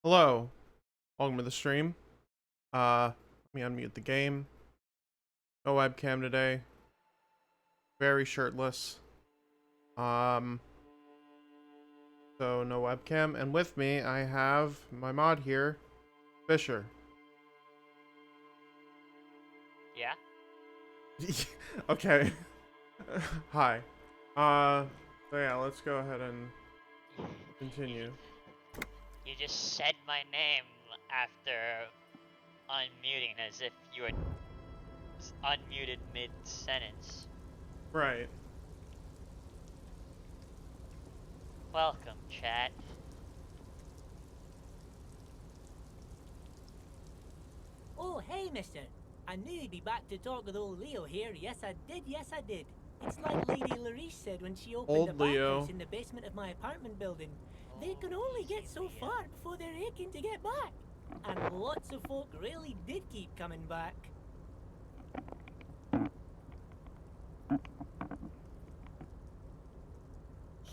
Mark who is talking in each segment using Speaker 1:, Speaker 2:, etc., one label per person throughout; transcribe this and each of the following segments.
Speaker 1: Hello, welcome to the stream. Let me unmute the game. No webcam today. Very shirtless. Um, so no webcam. And with me, I have my mod here, Fisher.
Speaker 2: Yeah?
Speaker 1: Okay. Hi. So yeah, let's go ahead and continue.
Speaker 2: You just said my name after unmuting as if you were unmuted mid-sentence.
Speaker 1: Right.
Speaker 2: Welcome, chat.
Speaker 3: Oh, hey, mister. I knew you'd be back to talk with old Leo here. Yes, I did. It's like Lady Larice said when she opened the
Speaker 1: Old Leo.
Speaker 3: bathhouse in the basement of my apartment building. They can
Speaker 2: Oh,
Speaker 3: only get so
Speaker 2: Leo.
Speaker 3: far before they're aching to get back. And lots of folk really did keep coming back.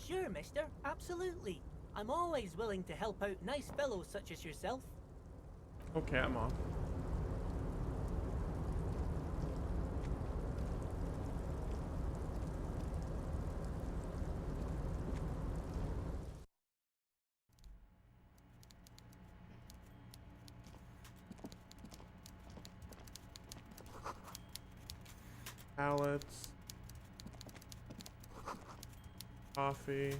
Speaker 3: Sure, mister. Absolutely. I'm always willing to help out nice fellows such as yourself.
Speaker 1: Okay, I'm off. Pallets. Coffee.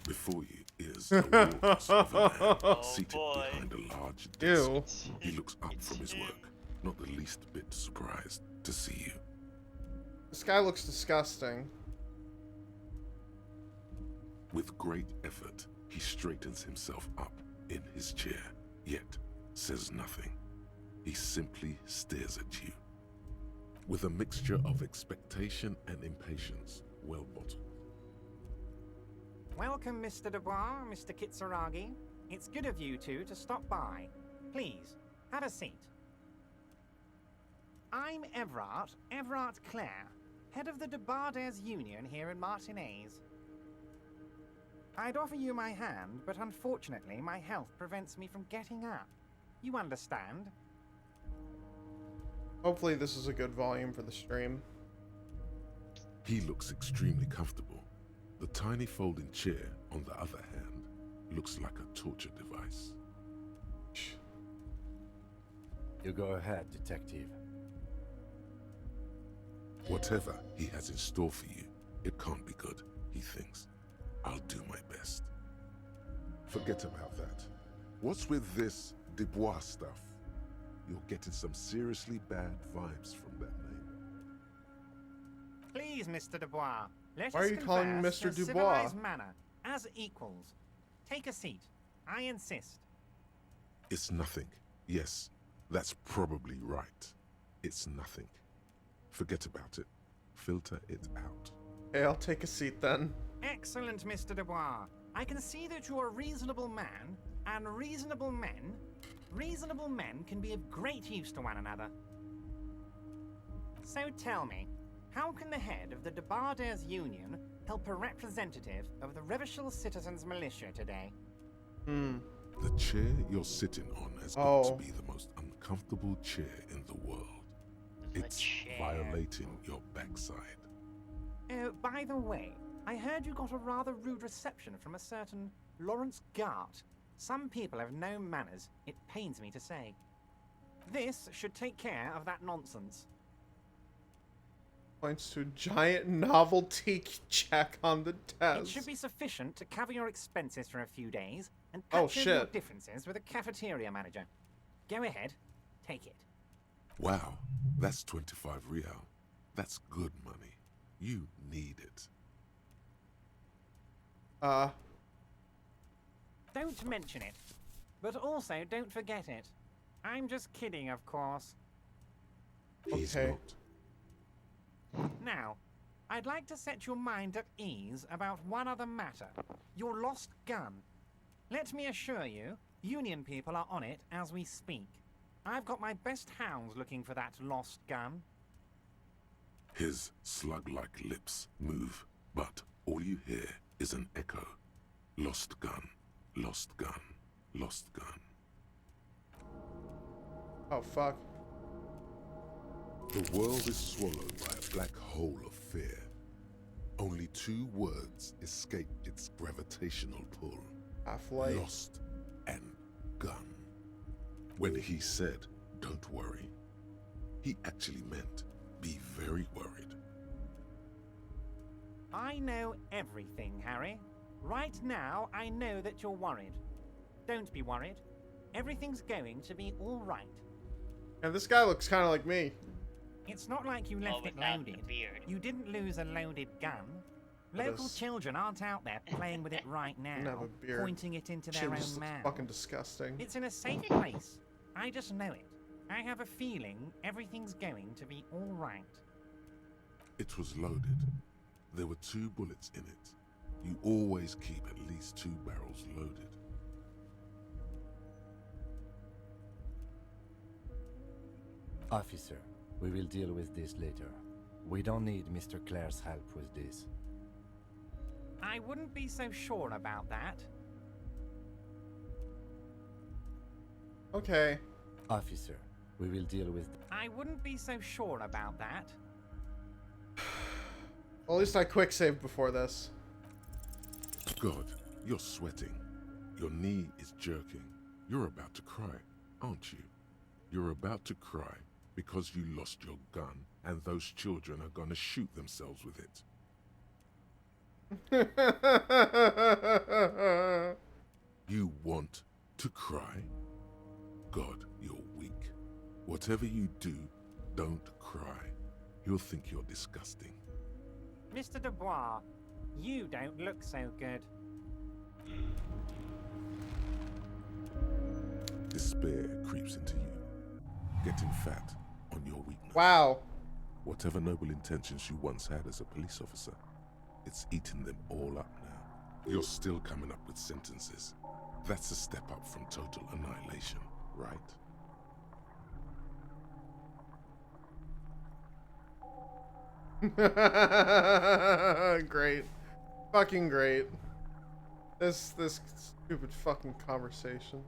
Speaker 4: Before you is a walrus of a man
Speaker 2: Oh,
Speaker 4: seated
Speaker 2: boy.
Speaker 4: behind a large desk.
Speaker 1: Ew.
Speaker 4: He looks up
Speaker 2: It's
Speaker 4: from his
Speaker 2: him.
Speaker 4: work, not the least bit surprised to see you.
Speaker 1: This guy looks disgusting.
Speaker 4: With great effort, he straightens himself up in his chair, yet says nothing. He simply stares at you. With a mixture of expectation and impatience, well bottled.
Speaker 5: Welcome, Mr. Dubois, Mr. Kitsuragi. It's good of you two to stop by. Please, have a seat. I'm Everard Clare, head of the Debarders Union here in Martinez. I'd offer you my hand, but unfortunately my health prevents me from getting up. You understand?
Speaker 1: Hopefully this is a good volume for the stream.
Speaker 4: He looks extremely comfortable. The tiny folding chair, on the other hand, looks like a torture device.
Speaker 6: You go ahead, detective.
Speaker 4: Whatever he has in store for you, it can't be good, he thinks. I'll do my best. Forget about that. What's with this Dubois stuff? You're getting some seriously bad vibes from that name.
Speaker 5: Please, Mr. Dubois. Let
Speaker 1: Why
Speaker 5: us
Speaker 1: are you calling him
Speaker 5: converse
Speaker 1: Mr.
Speaker 5: in a
Speaker 1: Dubois?
Speaker 5: civilized manner, as equals. Take a seat. I insist.
Speaker 4: It's nothing. Yes, that's probably right. It's nothing. Forget about it. Filter it out.
Speaker 1: Hey, I'll take a seat then.
Speaker 5: Excellent, Mr. Dubois. I can see that you're a reasonable man, and reasonable men can be of great use to one another. So tell me, how can the head of the Debarders Union help a representative of the Revachol Citizens Militia today?
Speaker 4: The chair you're sitting on has got
Speaker 1: Oh.
Speaker 4: to be the most uncomfortable chair in the world.
Speaker 2: The
Speaker 4: It's
Speaker 2: chair.
Speaker 4: violating your backside.
Speaker 5: Oh, by the way, I heard you got a rather rude reception from a certain Lawrence Gart. Some people have no manners, it pains me to say. This should take care of that nonsense.
Speaker 1: Points to a giant novelty check on the
Speaker 5: It
Speaker 1: desk.
Speaker 5: should be sufficient to cover your expenses for a few days and
Speaker 1: Oh,
Speaker 5: patch over your
Speaker 1: shit.
Speaker 5: differences with a cafeteria manager. Go ahead, take it.
Speaker 4: Wow, that's 25 real. That's good money. You need it.
Speaker 5: Don't mention it, but also don't forget it. I'm just kidding, of course.
Speaker 4: He's
Speaker 1: Okay.
Speaker 4: not.
Speaker 5: Now, I'd like to set your mind at ease about one other matter. Your lost gun. Let me assure you, Union people are on it as we speak. I've got my best hounds looking for that lost gun.
Speaker 4: His slug-like lips move, but all you hear is an echo. Lost gun, lost gun, lost gun.
Speaker 1: Oh, fuck.
Speaker 4: The world is swallowed by a black hole of fear. Only two words escape its gravitational pull.
Speaker 1: Half-life.
Speaker 4: Lost and gun. When he said, "Don't worry," he actually meant, be very worried.
Speaker 5: I know everything, Harry. Right now, I know that you're worried. Don't be worried. Everything's going to be all right.
Speaker 1: And this guy looks kind of like me.
Speaker 5: It's not like you
Speaker 2: Well,
Speaker 5: left it
Speaker 2: without the
Speaker 5: loaded.
Speaker 2: beard.
Speaker 5: You didn't lose a loaded gun.
Speaker 1: But
Speaker 5: Local
Speaker 1: his-
Speaker 5: children aren't out there playing with it right
Speaker 1: Didn't have
Speaker 5: now,
Speaker 1: a beard.
Speaker 5: pointing it into their
Speaker 1: Chin
Speaker 5: own
Speaker 1: just looks
Speaker 5: mouths.
Speaker 1: fucking disgusting.
Speaker 5: It's in a safe place. I just know it. I have a feeling everything's going to be all right.
Speaker 4: It was loaded. There were 2 bullets in it. You always keep at least these 2 barrels loaded.
Speaker 6: Officer, we will deal with this later. We don't need Mr. Clare's help with this.
Speaker 5: I wouldn't be so sure about that.
Speaker 1: Okay.
Speaker 6: Officer, we will deal with...
Speaker 5: I wouldn't be so sure about that.
Speaker 1: Well, at least I quick saved before this.
Speaker 4: God, you're sweating. Your knee is jerking. You're about to cry, aren't you? You're about to cry because you lost your gun and those children are gonna shoot themselves with it. You want to cry? God, you're weak. Whatever you do, don't cry. He'll think you're disgusting.
Speaker 5: Mr. Dubois, you don't look so good.
Speaker 4: Despair creeps into you, getting fat on your weakness.
Speaker 1: Wow.
Speaker 4: Whatever noble intentions you once had as a police officer, it's eating them all up now. You're still coming up with sentences. That's a step up from total annihilation, right?
Speaker 1: Great. Fucking great. This stupid fucking conversation.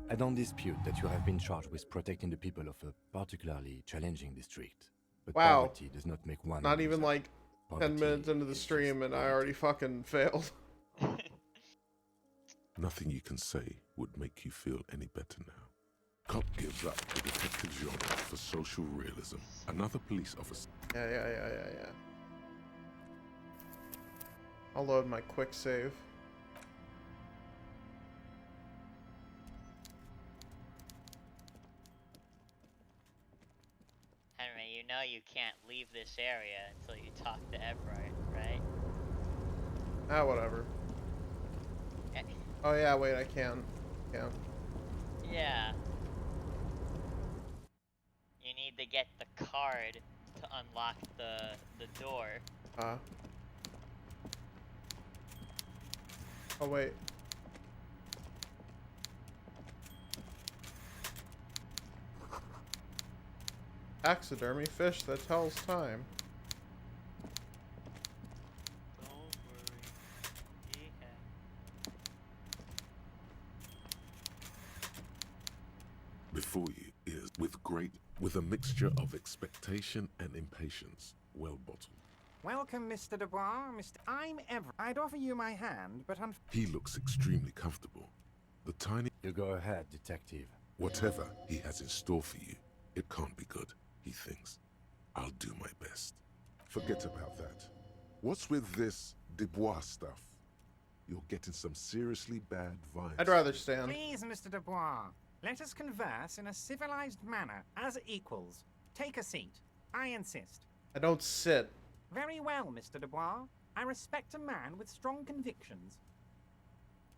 Speaker 6: I don't dispute that you have been charged with protecting the people of a particularly challenging district. But
Speaker 1: Wow.
Speaker 6: poverty does not make one
Speaker 1: Not
Speaker 6: a
Speaker 1: even
Speaker 6: loser.
Speaker 1: like 10
Speaker 6: Poverty
Speaker 1: minutes into the
Speaker 6: is just
Speaker 1: stream and I
Speaker 6: poverty.
Speaker 1: already fucking failed.
Speaker 4: Nothing you can say would make you feel any better now. Cop gives up the detective genre for social realism. Another police officer.
Speaker 1: Yeah. I'll load my quick save.
Speaker 2: Henry, you know you can't leave this area until you talk to Everett, right?
Speaker 1: Ah, whatever.
Speaker 2: Eh,
Speaker 1: Oh yeah, wait, I can. Yeah.
Speaker 2: Yeah. You need to get the card to unlock the door.
Speaker 1: Oh wait. Taxidermy fish that tells time.
Speaker 2: Don't worry. Yeah.
Speaker 4: Before you is with a mixture of expectation and impatience, well bottled.
Speaker 5: Welcome, Mr. Dubois. I'm Everett. I'd offer you my hand, but
Speaker 4: He looks extremely comfortable. The tiny
Speaker 6: You go ahead, detective.
Speaker 4: whatever he has in store for you, it can't be good, he thinks. I'll do my best. Forget about that. What's with this Dubois stuff? You're getting some seriously bad vibes.
Speaker 1: I'd rather stand.
Speaker 5: please, Mr. Dubois, let us converse in a civilized manner, as equals. Take a seat. I insist.
Speaker 1: I don't sit.
Speaker 5: Very well, Mr. Dubois. I respect a man with strong convictions.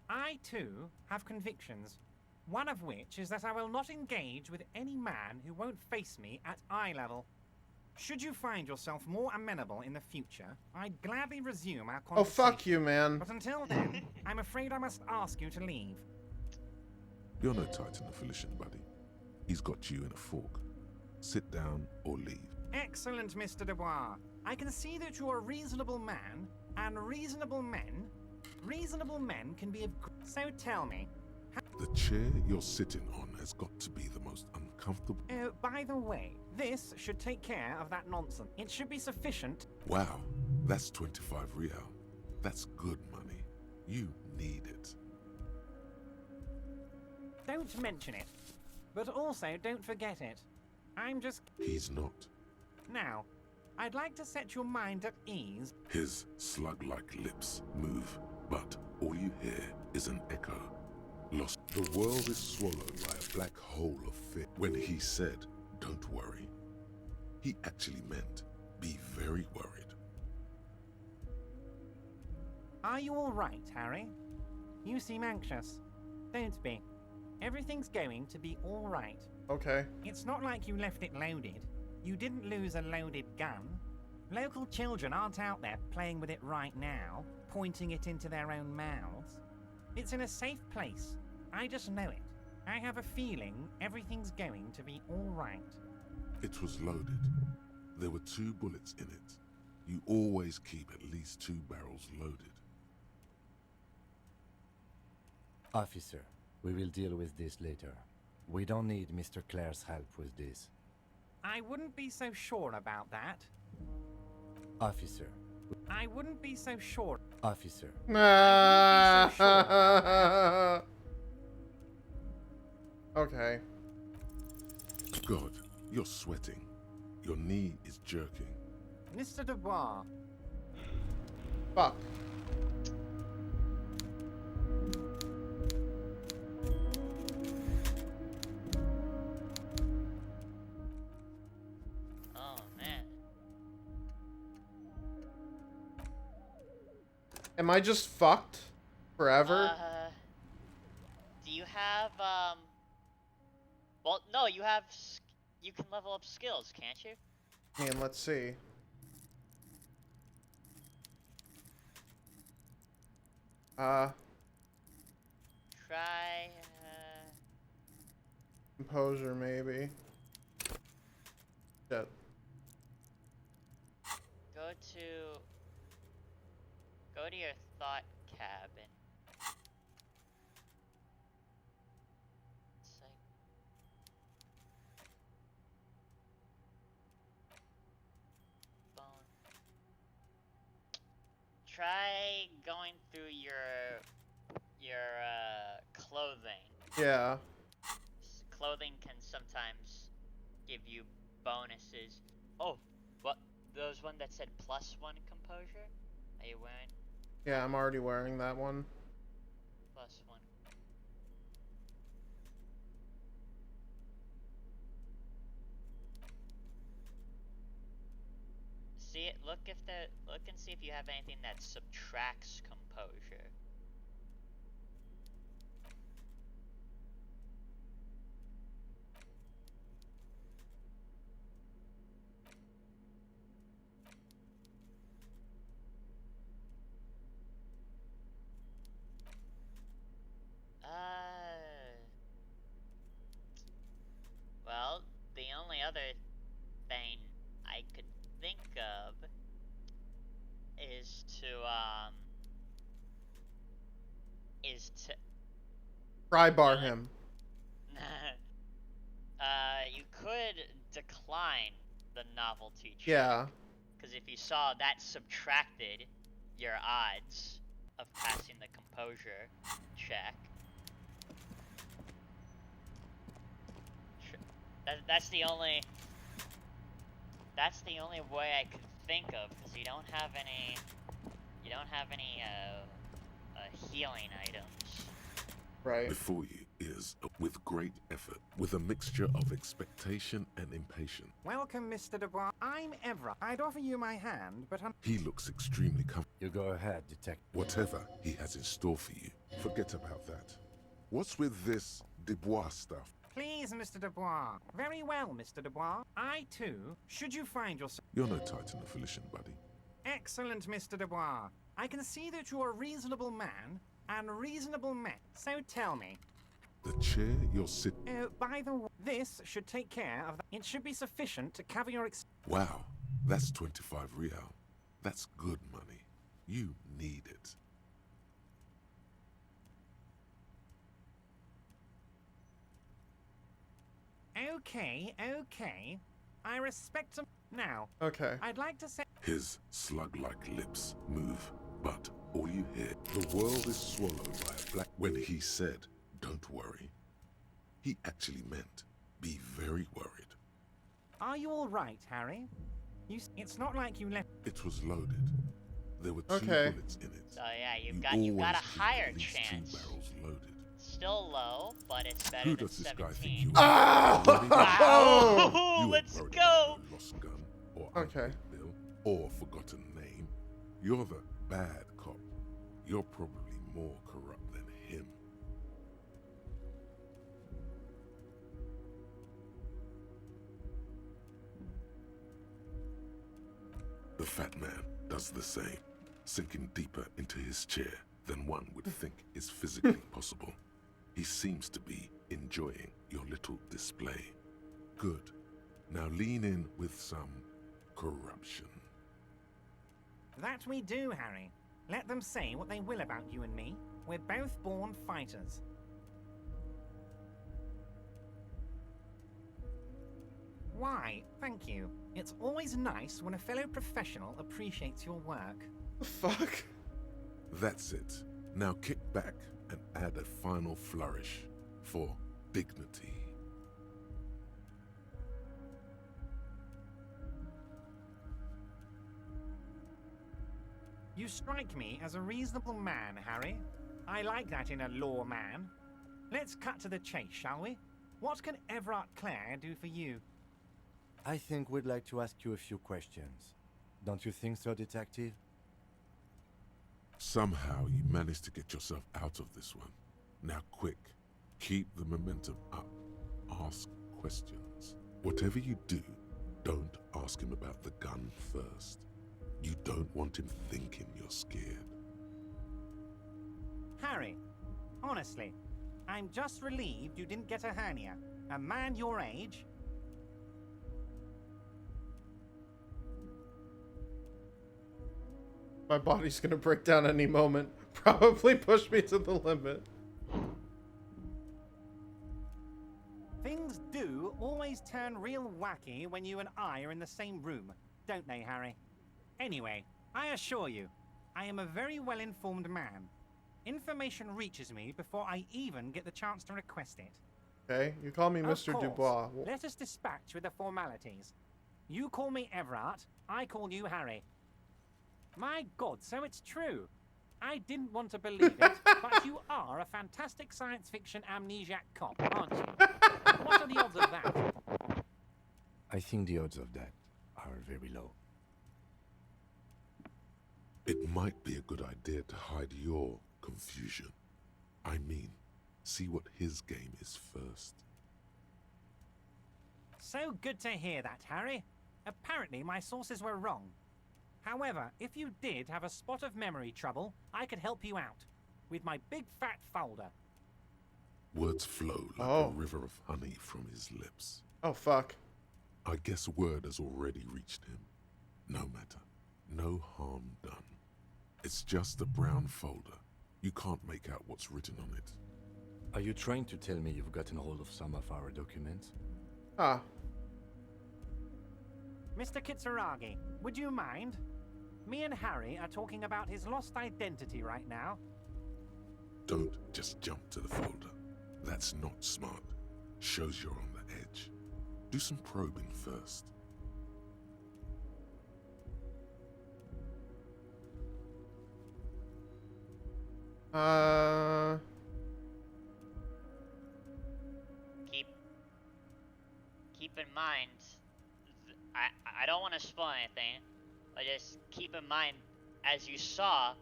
Speaker 5: I, too, have convictions. One of which is that I will not engage with any man who won't face me at eye level. Should you find yourself more amenable in the future, I'd gladly resume our
Speaker 1: Oh,
Speaker 5: conversation.
Speaker 1: fuck you, man.
Speaker 5: But until then, I'm afraid I must ask you to leave.
Speaker 4: You're no Titan of Elysium, buddy. He's got you in a fork. Sit down or leave.
Speaker 5: Excellent, Mr. Dubois. I can see that you're a reasonable man, and reasonable men can be of... So tell me...
Speaker 4: The chair you're sitting on has got to be the most uncomfortable.
Speaker 5: Oh, by the way, this should take care of that nonsense. It should be sufficient.
Speaker 4: Wow, that's 25 real. That's good money. You need it.
Speaker 5: Don't mention it. But also, don't forget it. I'm just...
Speaker 4: He's not.
Speaker 5: Now, I'd like to set your mind at ease.
Speaker 4: His slug-like lips move, but all you hear is an echo. Lost. The world is swallowed by a black hole of fear. When he said, "Don't worry," he actually meant, be very worried.
Speaker 5: Are you all right, Harry? You seem anxious. Don't be. Everything's going to be all right.
Speaker 1: Okay.
Speaker 5: It's not like you left it loaded. You didn't lose a loaded gun. Local children aren't out there playing with it right now. pointing it into their own mouths. It's in a safe place. I just know it. I have a feeling everything's going to be all right.
Speaker 4: It was loaded. There were 2 bullets in it. You always keep at least 2 barrels loaded.
Speaker 6: Officer, we will deal with this later. We don't need Mr. Clare's help with this.
Speaker 5: I wouldn't be so sure about that.
Speaker 6: Officer.
Speaker 5: I wouldn't be so sure.
Speaker 6: Officer.
Speaker 1: Okay.
Speaker 4: God, you're sweating. Your knee is jerking.
Speaker 5: Mr. Dubois,
Speaker 1: Fuck.
Speaker 2: Oh man.
Speaker 1: Am I just fucked forever?
Speaker 2: Do you have Well, no, you have. You can level up skills, can't you?
Speaker 1: I mean, let's see.
Speaker 2: Try.
Speaker 1: Composure, maybe. Shit.
Speaker 2: Go to your thought cabin. It's like, bone. Try going through your clothing.
Speaker 1: Yeah.
Speaker 2: Clothing can sometimes give you bonuses. Oh, what? Those one that said +1 composure? Are you wearing
Speaker 1: Yeah, I'm already wearing that one.
Speaker 2: +1? See it. Look and see if you have anything that subtracts composure. Well, the only other thing I could think of is to
Speaker 1: Pry bar
Speaker 2: Really?
Speaker 1: him.
Speaker 2: you could decline the novelty check.
Speaker 1: Yeah.
Speaker 2: Because if you saw that subtracted your odds of passing the composure check. That's the only way I could think of, because you don't have any healing items.
Speaker 1: Right.
Speaker 4: Before you is, with great effort, with a mixture of expectation and impatience.
Speaker 5: welcome, Mr. Dubois. I'm Evra. I'd offer you my hand, but
Speaker 4: He looks extremely comfortable.
Speaker 6: You go ahead, detective.
Speaker 4: Whatever he has in store for you, forget about that. What's with this Dubois stuff?
Speaker 5: Please, Mr. Dubois. Very well, Mr. Dubois. I, too, should you find yourself...
Speaker 4: You're no Titan of Elysium, buddy.
Speaker 5: Excellent, Mr. Dubois. I can see that you're a reasonable man and reasonable men. So tell me...
Speaker 4: The chair you're sitting...
Speaker 5: Oh, by the way, this should take care of... It should be sufficient to cover your...
Speaker 4: Wow, that's 25 real. That's good money. You need it.
Speaker 5: Okay, okay. I respect him. Now,
Speaker 1: Okay.
Speaker 5: I'd like to say...
Speaker 4: His slug-like lips move, but all you hear, the world is swallowed by a black... When he said, don't worry, he actually meant, be very worried.
Speaker 5: Are you all right, Harry? It's not like you left...
Speaker 4: It was loaded. There were 2
Speaker 1: Okay.
Speaker 4: bullets in it.
Speaker 2: So yeah, you've
Speaker 4: You
Speaker 2: got
Speaker 4: always
Speaker 2: a
Speaker 4: keep
Speaker 2: higher
Speaker 4: at least
Speaker 2: chance.
Speaker 4: 2 barrels loaded.
Speaker 2: Still low, but it's better
Speaker 4: Who
Speaker 2: than
Speaker 4: does this
Speaker 2: 17.
Speaker 4: guy think you
Speaker 1: Ah!
Speaker 4: are?
Speaker 2: Wow!
Speaker 4: You ain't
Speaker 2: Let's
Speaker 4: worried
Speaker 2: go!
Speaker 4: about no lost gun, or
Speaker 1: Okay.
Speaker 4: unpaid bill, or forgotten name. You're the bad cop. You're probably more corrupt than him. The fat man does the same. sinking deeper into his chair than one would think is physically possible. He seems to be enjoying your little display. Good. Now lean in with some corruption.
Speaker 5: That we do, Harry. Let them say what they will about you and me. We're both born fighters. Why, thank you. It's always nice when a fellow professional appreciates your work.
Speaker 1: The fuck?
Speaker 4: That's it. Now kick back and add a final flourish for dignity.
Speaker 5: You strike me as a reasonable man, Harry. I like that in a lawman. Let's cut to the chase, shall we? What can Everard Clare do for you?
Speaker 6: I think we'd like to ask you a few questions. Don't you think so, Detective?
Speaker 4: Somehow you managed to get yourself out of this one. Now quick, keep the momentum up. Ask questions. Whatever you do, don't ask him about the gun first. You don't want him thinking you're scared.
Speaker 5: Harry, honestly, I'm just relieved you didn't get a hernia. A man your age...
Speaker 1: My body's gonna break down any moment. Probably push me to the limit.
Speaker 5: Things do always turn real wacky when you and I are in the same room, don't they, Harry? Anyway, I assure you, I am a very well-informed man. Information reaches me before I even get the chance to request it.
Speaker 1: Okay, you call me
Speaker 5: Of
Speaker 1: Mr.
Speaker 5: course,
Speaker 1: Dubois.
Speaker 5: let us dispatch with the formalities. You call me Everard, I call you Harry. My God, so it's true. I didn't want to believe it, but you are a fantastic science fiction amnesiac cop, aren't you? What are the odds of that?
Speaker 6: I think the odds of that are very low.
Speaker 4: It might be a good idea to hide your confusion. I mean, see what his game is first.
Speaker 5: So good to hear that, Harry. Apparently my sources were wrong. However, if you did have a spot of memory trouble, I could help you out. With my big fat folder.
Speaker 4: Words flow like
Speaker 1: Oh.
Speaker 4: a river of honey from his lips.
Speaker 1: Oh, fuck.
Speaker 4: I guess word has already reached him. No matter. No harm done. It's just a brown folder. You can't make out what's written on it.
Speaker 6: Are you trying to tell me you've gotten hold of some of our documents?
Speaker 1: Ah.
Speaker 5: Mr. Kitsuragi, would you mind? Me and Harry are talking about his lost identity right now.
Speaker 4: Don't just jump to the folder. That's not smart. Shows you're on the edge. Do some probing first.
Speaker 2: Keep in mind, I don't want to spoil anything, but just keep in mind, as you saw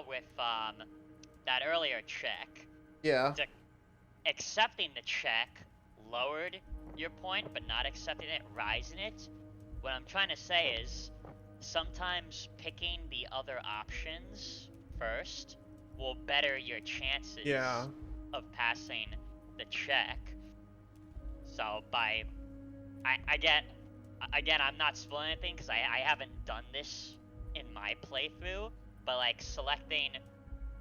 Speaker 2: with that earlier check,
Speaker 1: Yeah.
Speaker 2: accepting the check lowered your point, but not accepting it rising it. What I'm trying to say is, sometimes picking the other options first will better your chances
Speaker 1: Yeah.
Speaker 2: of passing the check. So again, I'm not spoiling anything because I haven't done this in my playthrough, but like selecting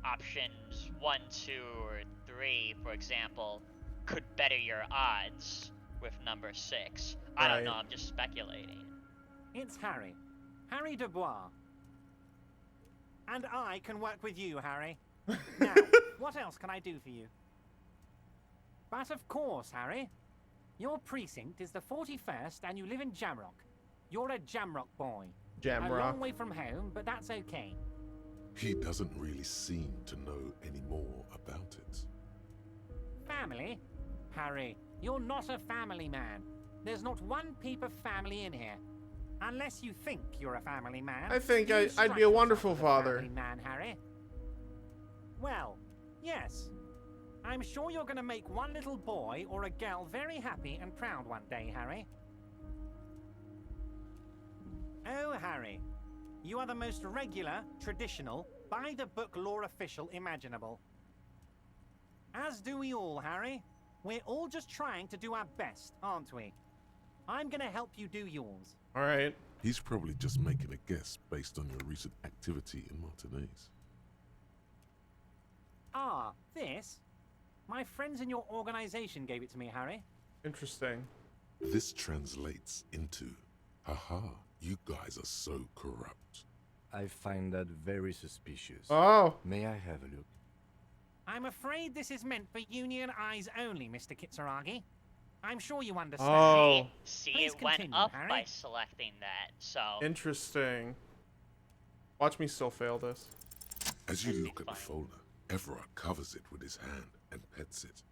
Speaker 2: options 1, 2, or 3, for example, could better your odds with number 6. I don't know,
Speaker 1: Right.
Speaker 2: I'm just speculating.
Speaker 5: It's Harry. Harry Dubois. And I can work with you, Harry. Now, what else can I do for you? But of course, Harry. Your precinct is the 41st and you live in Jamrock. You're a Jamrock boy. A long
Speaker 1: Jamrock.
Speaker 5: way from home, but that's okay.
Speaker 4: He doesn't really seem to know any more about it.
Speaker 5: Family? Harry, you're not a family man. There's not one peep of family in here. Unless you think you're a family man.
Speaker 1: I think
Speaker 5: you
Speaker 1: I'd
Speaker 5: strike
Speaker 1: be a
Speaker 5: yourself
Speaker 1: wonderful
Speaker 5: as a
Speaker 1: father.
Speaker 5: family man, Harry. Well, yes. I'm sure you're going to make one little boy or a girl very happy and proud one day, Harry. Oh, Harry. You are the most regular, traditional, by-the-book law official imaginable. As do we all, Harry. We're all just trying to do our best, aren't we? I'm gonna help you do yours.
Speaker 1: All right.
Speaker 4: He's probably just making a guess based on your recent activity in Martinez.
Speaker 5: Ah, this? My friends in your organization gave it to me, Harry.
Speaker 1: Interesting.
Speaker 4: This translates into, haha, you guys are so corrupt.
Speaker 6: I find that very suspicious.
Speaker 1: Oh.
Speaker 6: May I have a look?
Speaker 5: I'm afraid this is meant for Union eyes only, Mr. Kitsuragi. I'm sure you understand.
Speaker 1: Oh.
Speaker 2: See,
Speaker 5: Please
Speaker 2: it went
Speaker 5: continue,
Speaker 2: up
Speaker 5: Harry.
Speaker 2: by selecting that, so...
Speaker 1: Interesting. Watch me still fail this.
Speaker 4: As you
Speaker 2: That'd be
Speaker 4: look at the
Speaker 2: funny.
Speaker 4: folder, Everard covers it with his hand and pets it.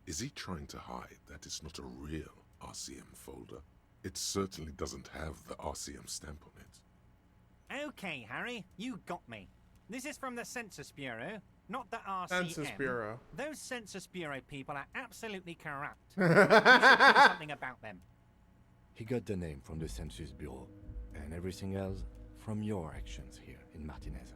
Speaker 4: Is he trying to hide that it's not a real RCM folder? It certainly doesn't have the RCM stamp on it.
Speaker 5: Okay, Harry, you got me. This is from the Census Bureau, not the RCM.
Speaker 1: Census Bureau.
Speaker 5: Those Census Bureau people are absolutely corrupt. You should do something about them.
Speaker 6: He got the name from the Census Bureau, and everything else from your actions here in Martinez.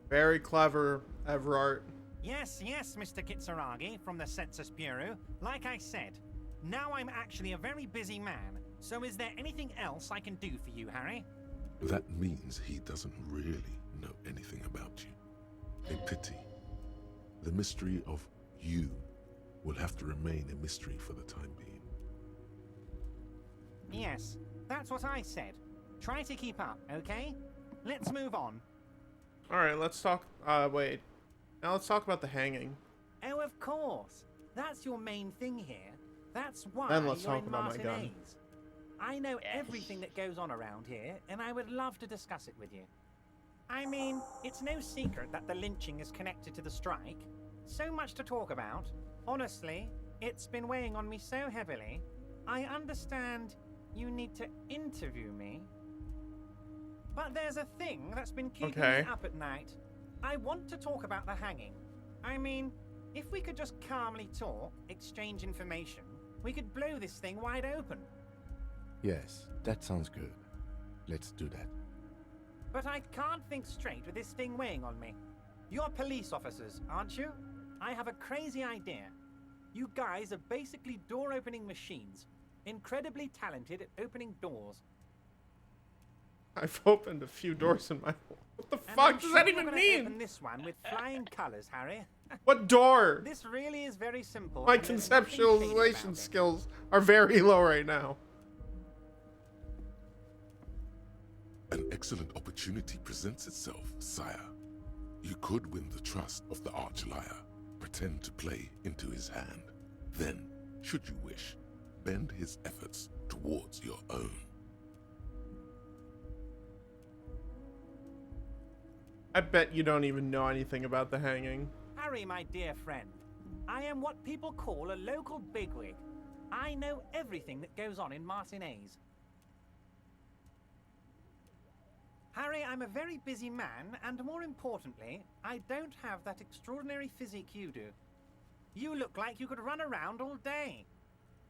Speaker 1: Very clever, Everard.
Speaker 5: Yes, Mr. Kitsuragi from the Census Bureau. Like I said, now I'm actually a very busy man. So is there anything else I can do for you, Harry?
Speaker 4: That means he doesn't really know anything about you. A pity. The mystery of you will have to remain a mystery for the time being.
Speaker 5: Yes, that's what I said. Try to keep up, okay? Let's move on.
Speaker 1: All right, let's talk. Wait. Now let's talk about the hanging.
Speaker 5: Oh, of course. That's your main thing here. That's why
Speaker 1: Then let's
Speaker 5: you're
Speaker 1: talk
Speaker 5: in
Speaker 1: about my gun.
Speaker 5: Martinez. I know
Speaker 2: Yes.
Speaker 5: everything that goes on around here, and I would love to discuss it with you. I mean, it's no secret that the lynching is connected to the strike. So much to talk about. Honestly, it's been weighing on me so heavily. I understand you need to interview me. But there's a thing that's been keeping
Speaker 1: Okay.
Speaker 5: me up at night. I want to talk about the hanging. I mean, if we could just calmly talk, exchange information, we could blow this thing wide open.
Speaker 6: Yes, that sounds good. Let's do that.
Speaker 5: But I can't think straight with this thing weighing on me. You're police officers, aren't you? I have a crazy idea. You guys are basically door-opening machines. Incredibly talented at opening doors.
Speaker 1: I've opened a few doors in my. What the
Speaker 5: And
Speaker 1: fuck
Speaker 5: I'm
Speaker 1: does
Speaker 5: sure
Speaker 1: that
Speaker 5: you're
Speaker 1: even
Speaker 5: gonna
Speaker 1: mean?
Speaker 5: Open this one with flying colors, Harry.
Speaker 1: What door?
Speaker 5: This really is very simple.
Speaker 1: My
Speaker 5: and there's nothing shady about
Speaker 1: conceptualization
Speaker 5: it.
Speaker 1: skills are very low right now.
Speaker 4: An excellent opportunity presents itself, sire. You could win the trust of the arch-liar, pretend to play into his hand. Then, should you wish, bend his efforts towards your own.
Speaker 1: I bet you don't even know anything about the hanging.
Speaker 5: Harry, my dear friend, I am what people call a local bigwig. I know everything that goes on in Martinez. Harry, I'm a very busy man, and more importantly, I don't have that extraordinary physique you do. You look like you could run around all day.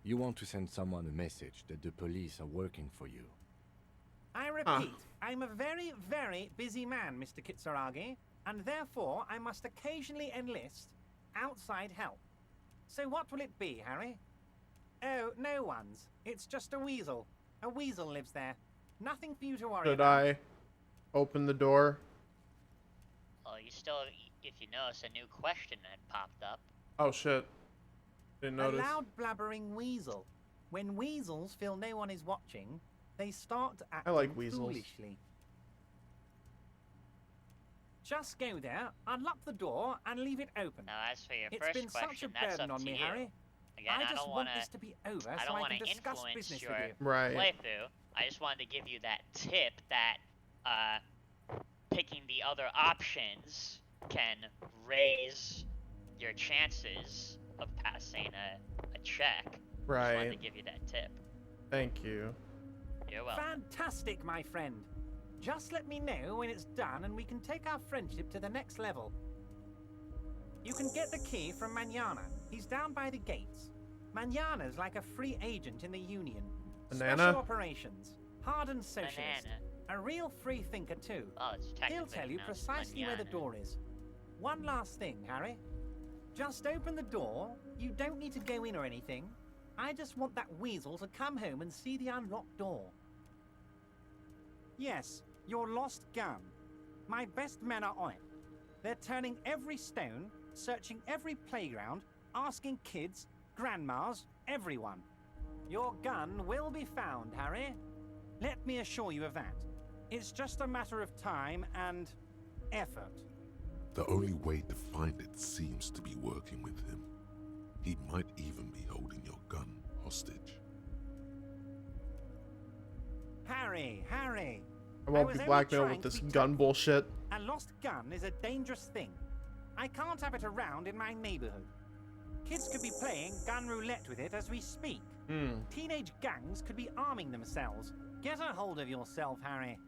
Speaker 6: You want to send someone a message that the police are working for you.
Speaker 5: I repeat, I'm a very, very busy man, Mr. Kitsuragi, and therefore I must occasionally enlist outside help. So what will it be, Harry? Oh, no one's. It's just a weasel. A weasel lives there. Nothing for you to worry
Speaker 1: Should
Speaker 5: about.
Speaker 1: I open the door?
Speaker 2: Oh, you still, if you notice, a new question had popped up.
Speaker 1: Oh shit. Didn't
Speaker 5: A
Speaker 1: notice.
Speaker 5: loud blabbering weasel. When weasels feel no one is watching, they start to act
Speaker 1: like weasels.
Speaker 5: foolishly. Just go there, unlock the door, and leave it open.
Speaker 2: Now, as for your
Speaker 5: It's
Speaker 2: first
Speaker 5: been
Speaker 2: question,
Speaker 5: such a
Speaker 2: that's
Speaker 5: burden
Speaker 2: up
Speaker 5: on
Speaker 2: to
Speaker 5: me,
Speaker 2: you.
Speaker 5: Harry.
Speaker 2: Again,
Speaker 5: I
Speaker 2: I
Speaker 5: just
Speaker 2: don't
Speaker 5: want
Speaker 2: want
Speaker 5: this to be over
Speaker 2: I
Speaker 5: so
Speaker 2: don't
Speaker 5: I
Speaker 2: want
Speaker 5: can
Speaker 2: to
Speaker 5: discuss
Speaker 2: influence
Speaker 5: business
Speaker 2: your
Speaker 5: with you.
Speaker 1: Right.
Speaker 2: playthrough. I just wanted to give you that tip that picking the other options can raise your chances of passing a check. Just wanted to
Speaker 1: Right.
Speaker 2: give you that tip.
Speaker 1: Thank you.
Speaker 2: You're welcome.
Speaker 5: Fantastic, my friend. Just let me know when it's done and we can take our friendship to the next level. You can get the key from Manana. He's down by the gates. Manana's like a free agent in the Union.
Speaker 1: Banana?
Speaker 5: Special operations. Hardened socialist.
Speaker 2: Banana.
Speaker 5: A real free thinker too.
Speaker 2: Oh, it's technically
Speaker 5: He'll tell you
Speaker 2: pronounced
Speaker 5: precisely where the
Speaker 2: manana.
Speaker 5: door is. One last thing, Harry. Just open the door. You don't need to go in or anything. I just want that weasel to come home and see the unlocked door. Yes, your lost gun. My best men are on it. They're turning every stone, searching every playground, asking kids, grandmas, everyone. Your gun will be found, Harry. Let me assure you of that. It's just a matter of time and effort.
Speaker 4: The only way to find it seems to be working with him. He might even be holding your gun hostage.
Speaker 5: Harry!
Speaker 1: I won't
Speaker 5: was
Speaker 1: be
Speaker 5: only
Speaker 1: blackmailed
Speaker 5: trying
Speaker 1: with
Speaker 5: to
Speaker 1: this
Speaker 5: be
Speaker 1: gun
Speaker 5: tactful.
Speaker 1: bullshit.
Speaker 5: A lost gun is a dangerous thing. I can't have it around in my neighborhood. Kids could be playing gun roulette with it as we speak. Teenage gangs could be arming themselves. Get a hold of yourself, Harry.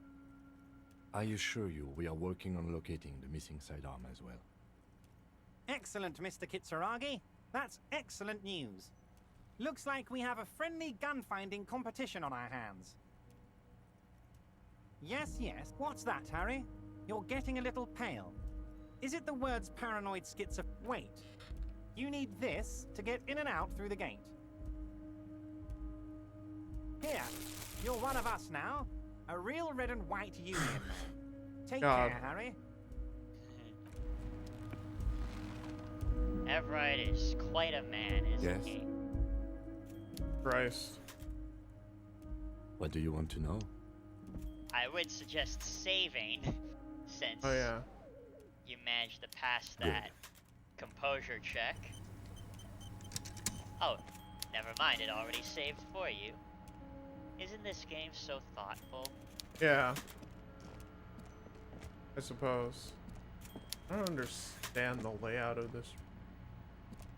Speaker 6: I assure you, we are working on locating the missing sidearm as well.
Speaker 5: Excellent, Mr. Kitsuragi. That's excellent news. Looks like we have a friendly gun-finding competition on our hands. Yes. What's that, Harry? You're getting a little pale. Is it the words paranoid schizo... Wait. You need this to get in and out through the gate. Here. You're one of us now. A real red and white union man. Take
Speaker 1: God.
Speaker 5: care, Harry.
Speaker 2: Everett is quite a man, isn't
Speaker 6: Yes.
Speaker 2: he?
Speaker 1: Christ.
Speaker 6: What do you want to know?
Speaker 2: I would suggest saving, since
Speaker 1: Oh yeah.
Speaker 2: you managed to pass that composure check. Oh, never mind, it already saved for you. Isn't this game so thoughtful?
Speaker 1: Yeah. I suppose. I don't understand the layout of this.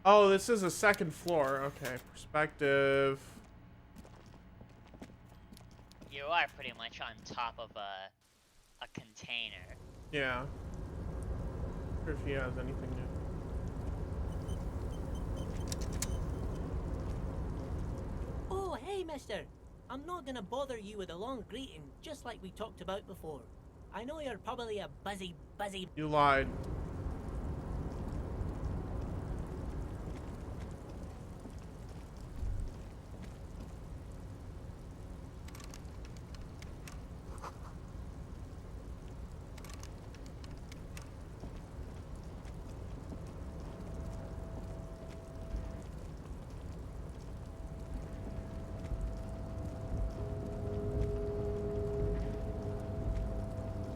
Speaker 1: Oh, this is a second floor. Okay, perspective.
Speaker 2: You are pretty much on top of a container.
Speaker 1: Yeah. Not sure if he has anything new.
Speaker 3: Oh, hey, mister. I'm not gonna bother you with a long greeting, just like we talked about before. I know you're probably a busy...
Speaker 1: You lied.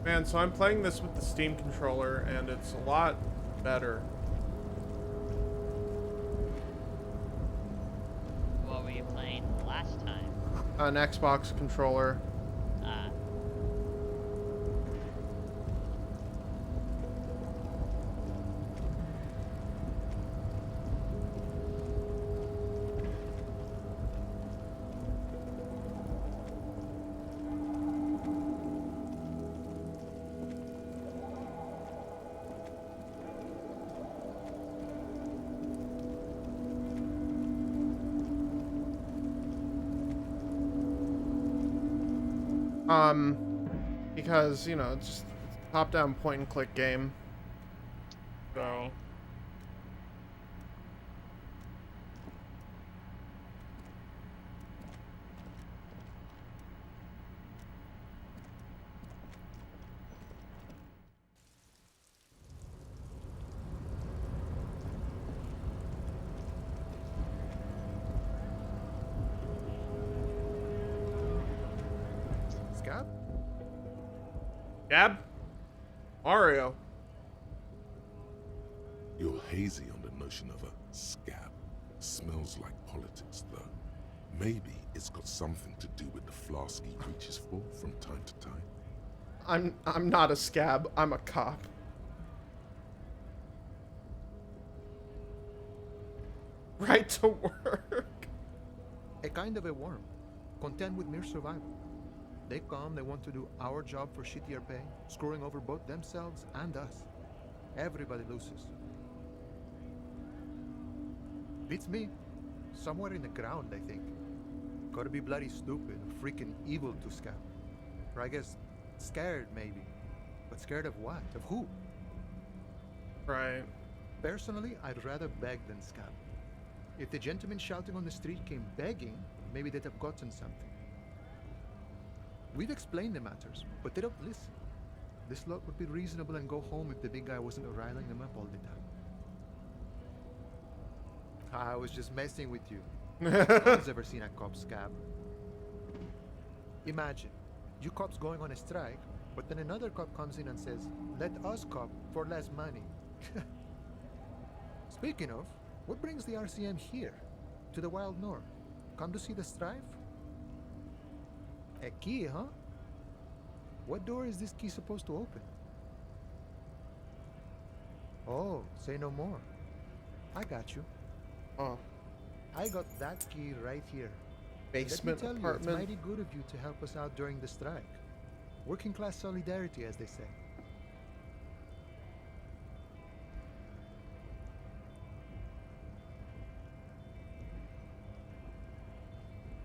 Speaker 1: Man, so I'm playing this with the Steam controller, and it's a lot better.
Speaker 2: What were you playing last time?
Speaker 1: An Xbox controller. Because, you know, it's just a top-down point-and-click game. So...
Speaker 2: Right.
Speaker 7: Scab?
Speaker 1: Gab? Mario.
Speaker 4: You're hazy on the notion of a scab. Smells like politics, though. Maybe it's got something to do with the flask he reaches for from time to time.
Speaker 1: I'm not a scab. I'm a cop. Right to work.
Speaker 7: A kind of a worm, content with mere survival. They come, they want to do our job for shittier pay, screwing over both themselves and us. Everybody loses. Beats me. Somewhere in the ground, I think. Gotta be bloody stupid, freaking evil to scab. Or I guess Scared, maybe. But scared of what? Of who?
Speaker 1: Right.
Speaker 7: Personally, I'd rather beg than scam. If the gentleman shouting on the street came begging, maybe they'd have gotten something. We've explained the matters, but they don't listen. This lot would be reasonable and go home if the big guy wasn't riling them up all the time. I was just messing with you. No one's ever seen a cop scab. Imagine, you cops going on a strike, but then another cop comes in and says, let us cop for less money. Speaking of, what brings the RCM here? To the Wild North? Come to see the strife? A key, huh? What door is this key supposed to open? Oh, say no more. I got you.
Speaker 1: Oh,
Speaker 7: I got that key right here.
Speaker 1: basement
Speaker 7: Let me tell you,
Speaker 1: apartment.
Speaker 7: it's mighty good of you to help us out during the strike. Working class solidarity, as they say.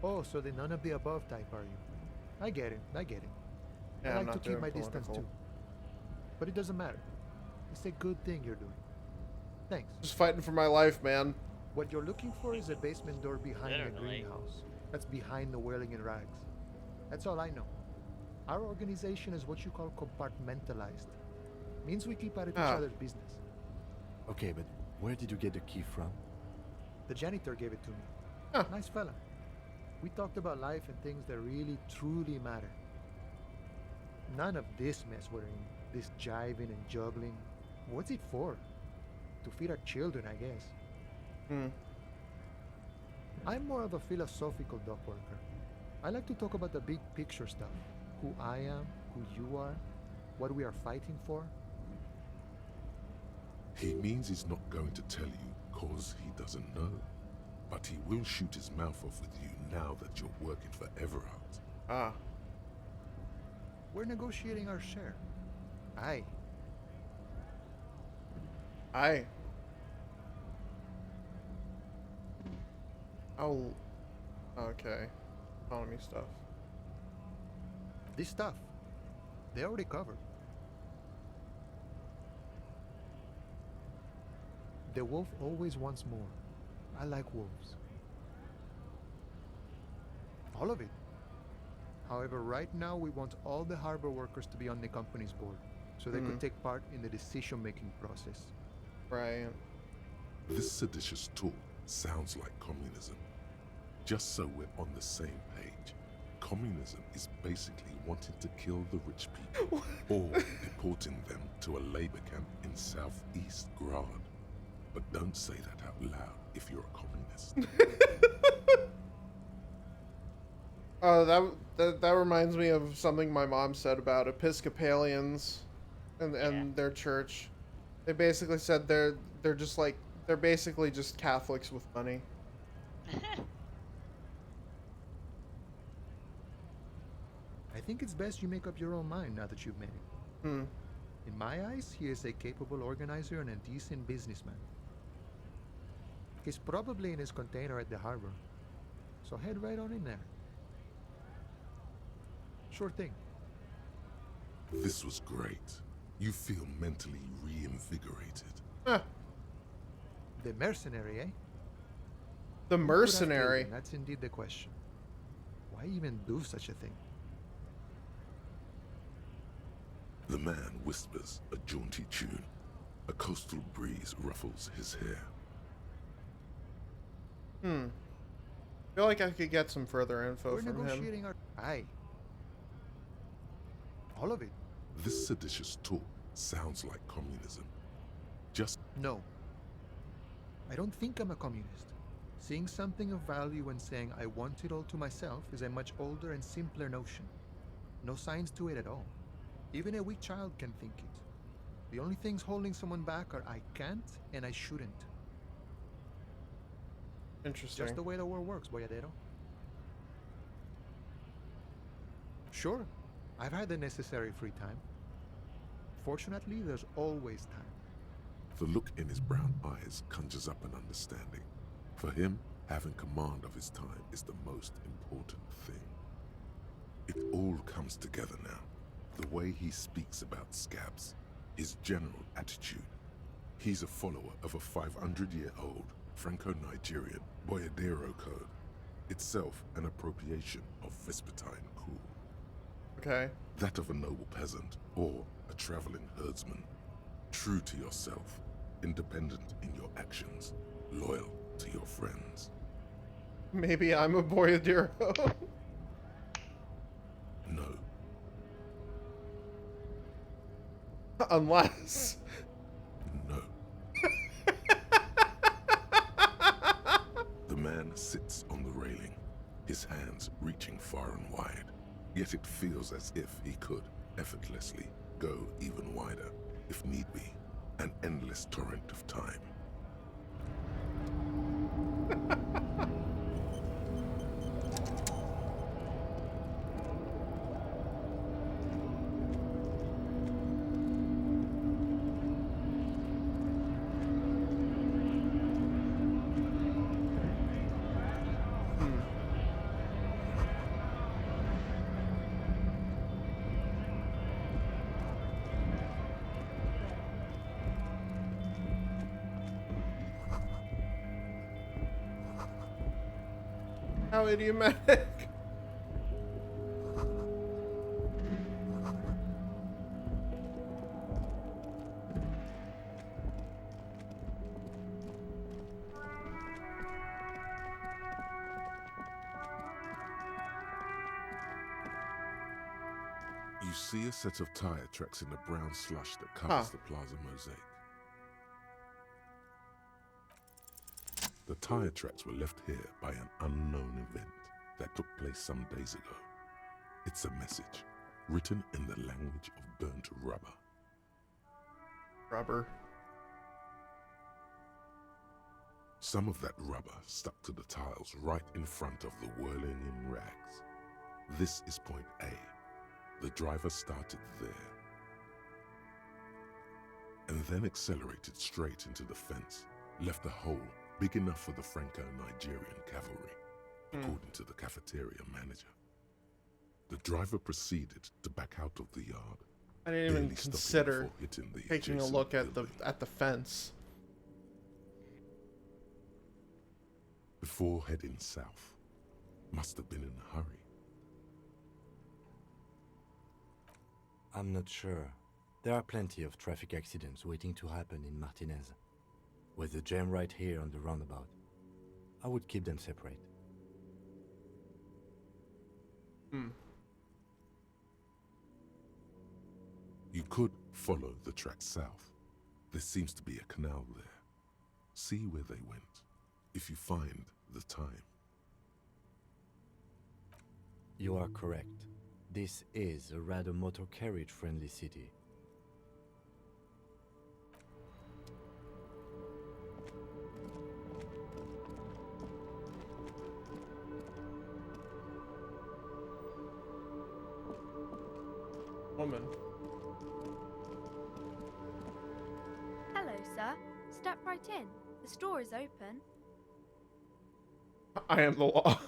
Speaker 7: Oh, so the none of the above type, are you? I get it, I get it.
Speaker 1: Yeah,
Speaker 7: I
Speaker 1: I'm
Speaker 7: like to
Speaker 1: not
Speaker 7: keep
Speaker 1: doing
Speaker 7: my distance
Speaker 1: political.
Speaker 7: too. But it doesn't matter. It's a good thing you're doing. Thanks.
Speaker 1: Just fighting for my life, man.
Speaker 7: What you're looking for is a basement door behind the
Speaker 2: Literally.
Speaker 7: greenhouse. That's behind the wailing in rags. That's all I know. Our organization is what you call compartmentalized. Means we keep out of each
Speaker 1: Ah.
Speaker 7: other's business.
Speaker 6: Okay, but where did you get the key from?
Speaker 7: The janitor gave it to me.
Speaker 1: Huh.
Speaker 7: Nice fella. We talked about life and things that really, truly matter. None of this mess we're in. This jiving and juggling. What's it for? To feed our children, I guess.
Speaker 1: Hmm.
Speaker 7: I'm more of a philosophical dock worker. I like to talk about the big picture stuff. Who I am, who you are, what we are fighting for.
Speaker 4: He means he's not going to tell you cause he doesn't know. But he will shoot his mouth off with you now that you're working for Everard.
Speaker 1: Ah.
Speaker 7: We're negotiating our share. Aye.
Speaker 1: I. Oh. Okay. Economy stuff.
Speaker 7: This stuff, they already covered. The wolf always wants more. I like wolves. All of it. However, right now we want all the harbor workers to be on the company's board, so they could take part in the decision-making process.
Speaker 1: Right.
Speaker 4: This seditious talk sounds like communism. Just so we're on the same page, communism is basically wanting to kill the rich people or deporting them to a labor camp in southeast Grad. But don't say that out loud if you're a communist.
Speaker 1: Oh, that reminds me of something my mom said about Episcopalians and their church. They basically said they're just like they're basically just Catholics with money.
Speaker 7: I think it's best you make up your own mind now that you've met him.
Speaker 1: Hmm.
Speaker 7: In my eyes, he is a capable organizer and a decent businessman. He's probably in his container at the harbor, so head right on in there. Sure thing.
Speaker 4: This was great. You feel mentally reinvigorated.
Speaker 1: Huh.
Speaker 7: The mercenary, eh?
Speaker 1: The
Speaker 7: Who could have killed
Speaker 1: mercenary.
Speaker 7: him? That's indeed the question. Why even do such a thing?
Speaker 4: The man whispers a jaunty tune. A coastal breeze ruffles his hair.
Speaker 1: Hmm. I feel like I could get some further info
Speaker 7: We're
Speaker 1: from him.
Speaker 7: negotiating our... Aye. All of it.
Speaker 4: This seditious talk sounds like communism. Just
Speaker 7: No. I don't think I'm a communist. Seeing something of value and saying I want it all to myself is a much older and simpler notion. No science to it at all. Even a weak child can think it. The only things holding someone back are I can't and I shouldn't.
Speaker 1: Interesting.
Speaker 7: Just the way the world works, boyadero. Sure, I've had the necessary free time. Fortunately, there's always time.
Speaker 4: the look in his brown eyes conjures up an understanding. For him, having command of his time is the most important thing. It all comes together now. The way he speaks about scabs, his general attitude. He's a follower of a 500-year-old Franco-Nigerian Boyadero code, itself an appropriation of Vespertine cool.
Speaker 1: Okay.
Speaker 4: That of a noble peasant or a traveling herdsman. True to yourself, independent in your actions, loyal to your friends.
Speaker 1: Maybe I'm a Boyadero.
Speaker 4: No.
Speaker 1: Unless.
Speaker 4: No. The man sits on the railing, his hands reaching far and wide. Yet it feels as if he could, effortlessly, go even wider, if need be, an endless torrent of time.
Speaker 1: How idiomatic.
Speaker 4: You see a set of tire tracks in the brown slush that covers the plaza mosaic. The tire tracks were left here by an unknown event that took place some days ago. It's a message, written in the language of burnt rubber.
Speaker 1: Rubber.
Speaker 4: Some of that rubber stuck to the tiles right in front of the whirling in rags. This is point A. The driver started there and then accelerated straight into the fence, left a hole big enough for the Franco-Nigerian cavalry, according to the cafeteria manager. The driver proceeded to back out of the yard.
Speaker 1: I didn't even
Speaker 4: barely stopping
Speaker 1: consider
Speaker 4: before hitting the
Speaker 1: taking a
Speaker 4: adjacent
Speaker 1: look at
Speaker 4: building.
Speaker 1: the fence.
Speaker 4: Before heading south. Must have been in a hurry.
Speaker 6: I'm not sure. There are plenty of traffic accidents waiting to happen in Martinez. With the jam right here on the roundabout, I would keep them separate.
Speaker 4: You could follow the track south. There seems to be a canal there. See where they went, if you find the time.
Speaker 6: You are correct. This is a rather motor carriage-friendly city.
Speaker 1: Woman.
Speaker 8: Hello, sir. Step right in. The store is open.
Speaker 1: I am the law.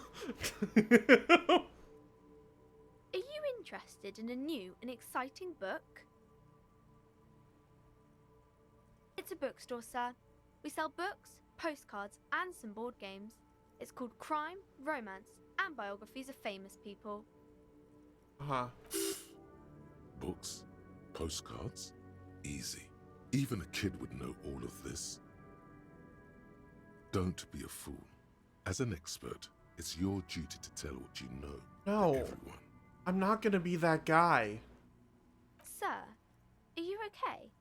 Speaker 8: Are you interested in a new and exciting book? It's a bookstore, sir. We sell books, postcards, and some board games. It's called Crime, Romance, and Biographies of Famous People.
Speaker 1: Uh-huh.
Speaker 4: Books? Postcards? Easy. Even a kid would know all of this. Don't be a fool. As an expert, it's your duty to tell what you know
Speaker 1: No.
Speaker 4: to everyone.
Speaker 1: I'm not gonna be that guy.
Speaker 8: Sir, are you okay?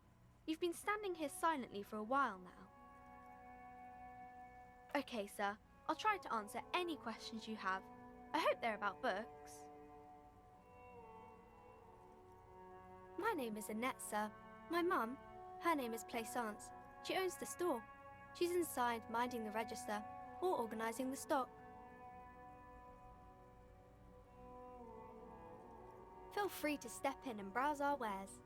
Speaker 8: You've been standing here silently for a while now. Okay, sir. I'll try to answer any questions you have. I hope they're about books. My name is Annette, sir. My mum, her name is Plaisance. She owns the store. She's inside minding the register or organising the stock. Feel free to step in and browse our wares.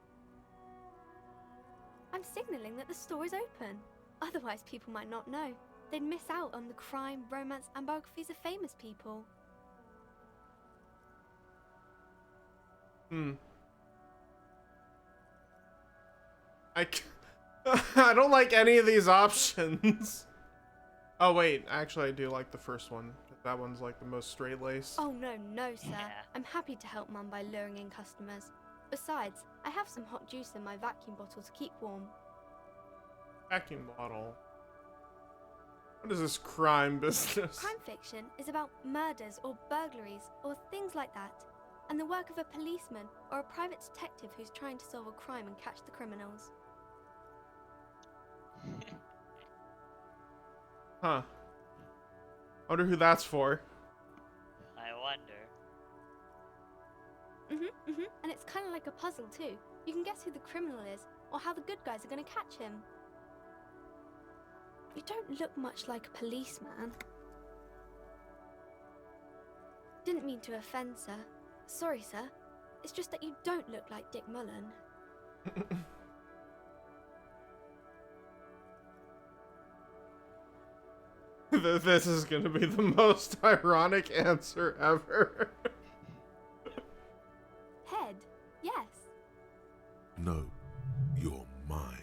Speaker 8: I'm signalling that the store is open. Otherwise people might not know. They'd miss out on the crime, romance and biographies of famous people.
Speaker 1: I don't like any of these options. Oh wait, actually I do like the first one. That one's like the most straight-laced.
Speaker 8: Oh no, no, sir.
Speaker 2: Yeah.
Speaker 8: I'm happy to help Mum by luring in customers. Besides, I have some hot juice in my vacuum bottle to keep warm.
Speaker 1: Vacuum bottle. What is this crime business?
Speaker 8: Crime fiction is about murders or burglaries or things like that, and the work of a policeman or a private detective who's trying to solve a crime and catch the criminals.
Speaker 1: Huh. Wonder who that's for.
Speaker 2: I wonder.
Speaker 8: And it's kind of like a puzzle too. You can guess who the criminal is or how the good guys are going to catch him. You don't look much like a policeman. Didn't mean to offend, sir. Sorry, sir. It's just that you don't look like Dick Mullen.
Speaker 1: This is gonna be the most ironic answer ever.
Speaker 8: Head, yes.
Speaker 4: No, your mind.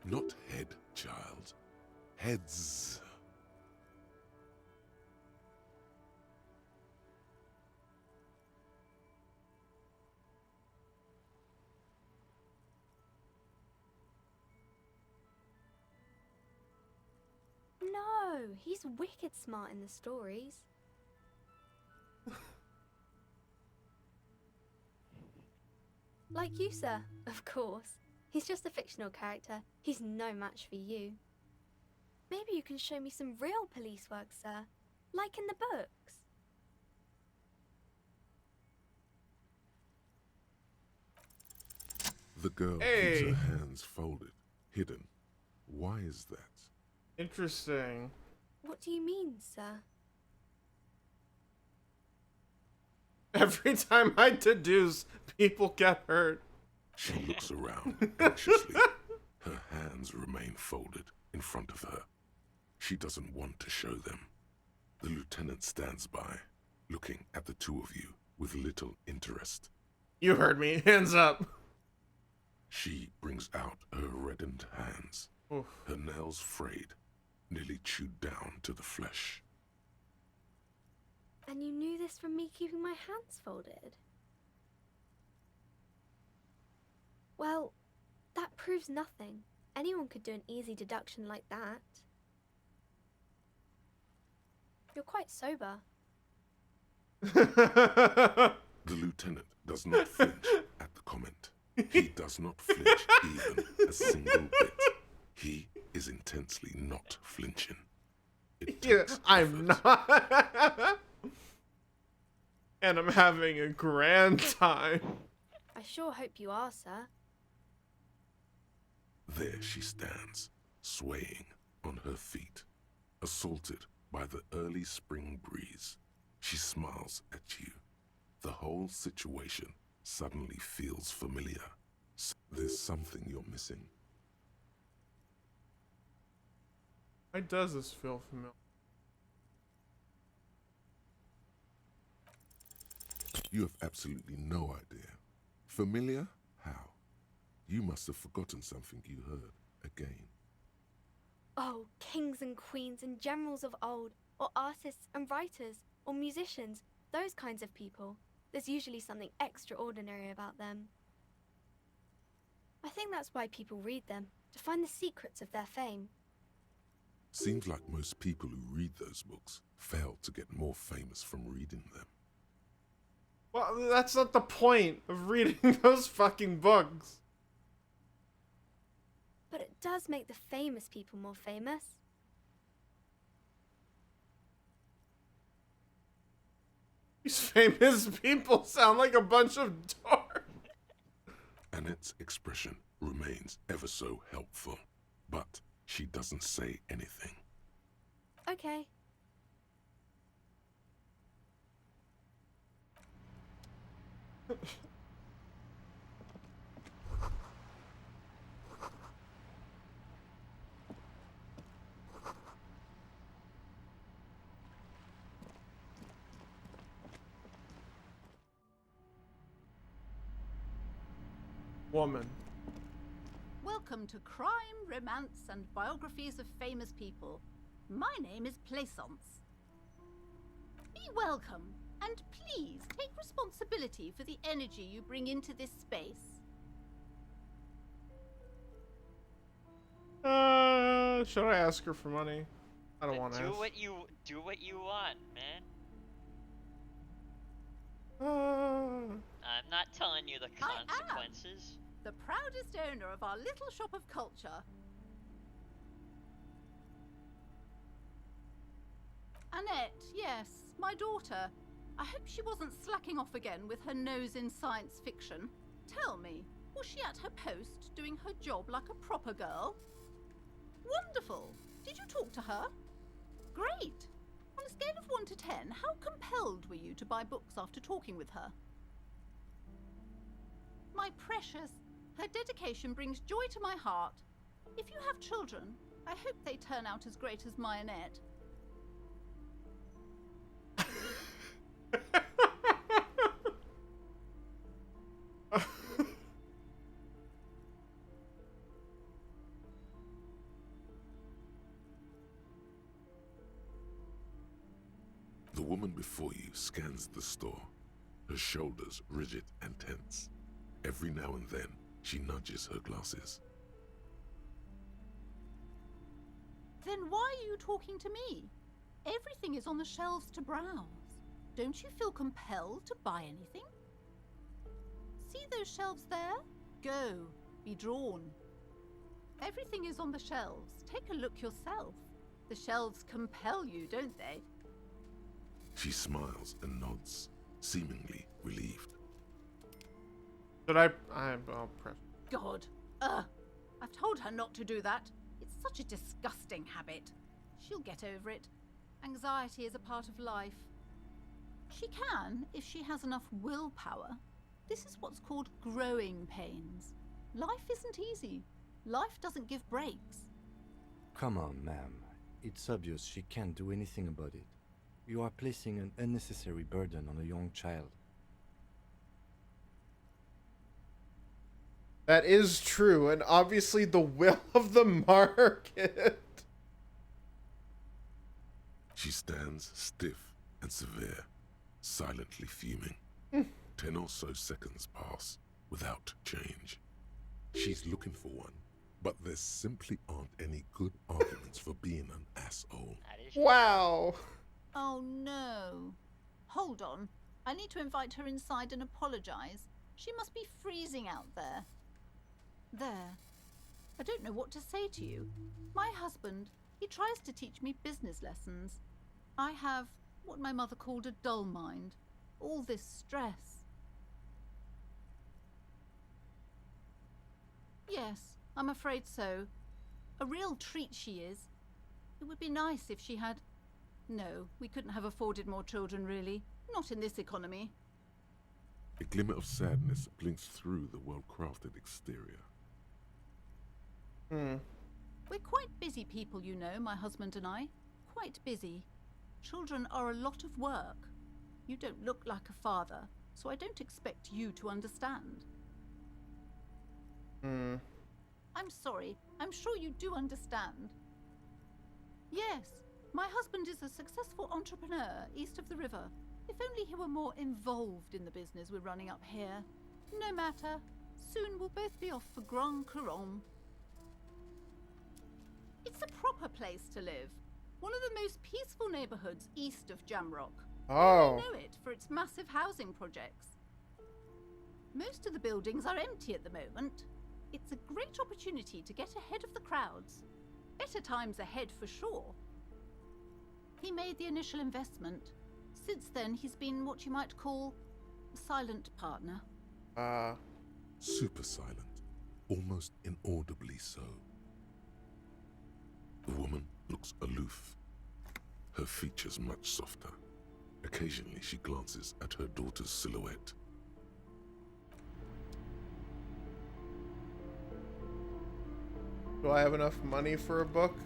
Speaker 4: Not head, child. Heads.
Speaker 8: No, he's wicked smart in the stories. Like you, sir, of course. He's just a fictional character. He's no match for you. Maybe you can show me some real police work, sir. Like in the books.
Speaker 4: The girl
Speaker 1: Hey.
Speaker 4: keeps her hands folded, hidden. Why is that?
Speaker 1: Interesting.
Speaker 8: What do you mean, sir?
Speaker 1: Every time I deduce, people get hurt.
Speaker 4: She looks around anxiously. Her hands remain folded in front of her. She doesn't want to show them. The lieutenant stands by, looking at the two of you with little interest.
Speaker 1: You heard me. Hands up.
Speaker 4: She brings out her reddened hands,
Speaker 1: Oof.
Speaker 4: her nails frayed, nearly chewed down to the flesh.
Speaker 8: And you knew this from me keeping my hands folded? Well, that proves nothing. Anyone could do an easy deduction like that. You're quite sober.
Speaker 4: The lieutenant does not flinch at the comment. He does not flinch even a single bit. He is intensely not flinching. It
Speaker 1: Yeah,
Speaker 4: takes
Speaker 1: I'm
Speaker 4: effort.
Speaker 1: not. And I'm having a grand time.
Speaker 8: I sure hope you are, sir.
Speaker 4: There she stands, swaying on her feet, assaulted by the early spring breeze. She smiles at you. The whole situation suddenly feels familiar. There's something you're missing.
Speaker 1: Why does this feel familiar?
Speaker 4: You have absolutely no idea. Familiar? How? You must have forgotten something you heard again.
Speaker 8: Oh, kings and queens and generals of old, or artists and writers, or musicians, those kinds of people. There's usually something extraordinary about them. I think that's why people read them, to find the secrets of their fame.
Speaker 4: Seems like most people who read those books fail to get more famous from reading them.
Speaker 1: Well, that's not the point of reading those fucking books.
Speaker 8: But it does make the famous people more famous.
Speaker 1: These famous people sound like a bunch of dorks.
Speaker 4: Annette's expression remains ever so helpful, but she doesn't say anything.
Speaker 8: Okay.
Speaker 1: Woman.
Speaker 9: Welcome to Crime, Romance, and Biographies of Famous People. My name is Plaisance. Be welcome, and please take responsibility for the energy you bring into this space.
Speaker 1: Should I ask her for money? I don't
Speaker 2: Then
Speaker 1: want to
Speaker 2: do
Speaker 1: ask.
Speaker 2: what you want, man. I'm not telling you the
Speaker 9: I am.
Speaker 2: consequences.
Speaker 9: The proudest owner of our little shop of culture. Annette, yes, my daughter. I hope she wasn't slacking off again with her nose in science fiction. Tell me, was she at her post doing her job like a proper girl? Wonderful! Did you talk to her? Great! On a scale of 1 to 10, how compelled were you to buy books after talking with her? My precious, her dedication brings joy to my heart. If you have children, I hope they turn out as great as my Annette.
Speaker 4: The woman before you scans the store, her shoulders rigid and tense. Every now and then, she nudges her glasses.
Speaker 9: Then why are you talking to me? Everything is on the shelves to browse. Don't you feel compelled to buy anything? See those shelves there? Go. Be drawn. Everything is on the shelves. Take a look yourself. The shelves compel you, don't they?
Speaker 4: She smiles and nods, seemingly relieved.
Speaker 1: Should I'll press.
Speaker 9: God. I've told her not to do that. It's such a disgusting habit. She'll get over it. Anxiety is a part of life. She can, if she has enough willpower. This is what's called growing pains. Life isn't easy. Life doesn't give breaks.
Speaker 6: Come on, ma'am. It's obvious she can't do anything about it. You are placing an unnecessary burden on a young child.
Speaker 1: That is true, and obviously the will of the market.
Speaker 4: She stands stiff and severe, silently fuming. 10 or so seconds pass without change. She's looking for one, but there simply aren't any good arguments for being an asshole.
Speaker 2: That is
Speaker 1: Wow.
Speaker 9: Oh no. Hold on. I need to invite her inside and apologize. She must be freezing out there. There. I don't know what to say to you. My husband, he tries to teach me business lessons. I have what my mother called a dull mind. All this stress. Yes, I'm afraid so. A real treat she is. It would be nice if she had... No, we couldn't have afforded more children, really. Not in this economy.
Speaker 4: A glimmer of sadness blinks through the well-crafted exterior.
Speaker 9: We're quite busy people, you know, my husband and I. Quite busy. Children are a lot of work. You don't look like a father, so I don't expect you to understand. I'm sorry. I'm sure you do understand. Yes, my husband is a successful entrepreneur east of the river. If only he were more involved in the business we're running up here. No matter. Soon we'll both be off for Grand Couronne. It's a proper place to live. One of the most peaceful neighborhoods east of Jamrock.
Speaker 1: Oh.
Speaker 9: You know it for its massive housing projects. Most of the buildings are empty at the moment. It's a great opportunity to get ahead of the crowds. Better times ahead for sure. He made the initial investment. Since then, he's been what you might call a silent partner.
Speaker 4: Super silent, almost inaudibly so. The woman looks aloof, her features much softer. Occasionally she glances at her daughter's silhouette.
Speaker 1: Do I have enough money for a book?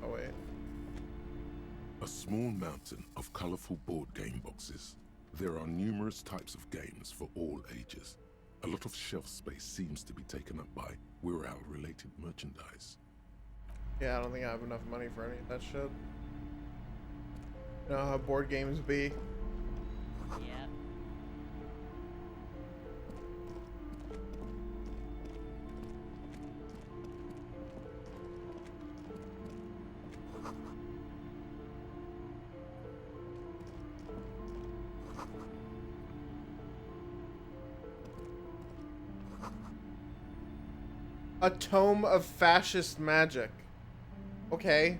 Speaker 1: Oh wait.
Speaker 4: A small mountain of colorful board game boxes. There are numerous types of games for all ages. A lot of shelf space seems to be taken up by Wirral-related merchandise.
Speaker 1: Yeah, I don't think I have enough money for any of that shit. You know how board games be.
Speaker 2: Yeah.
Speaker 1: A tome of fascist magic. Okay.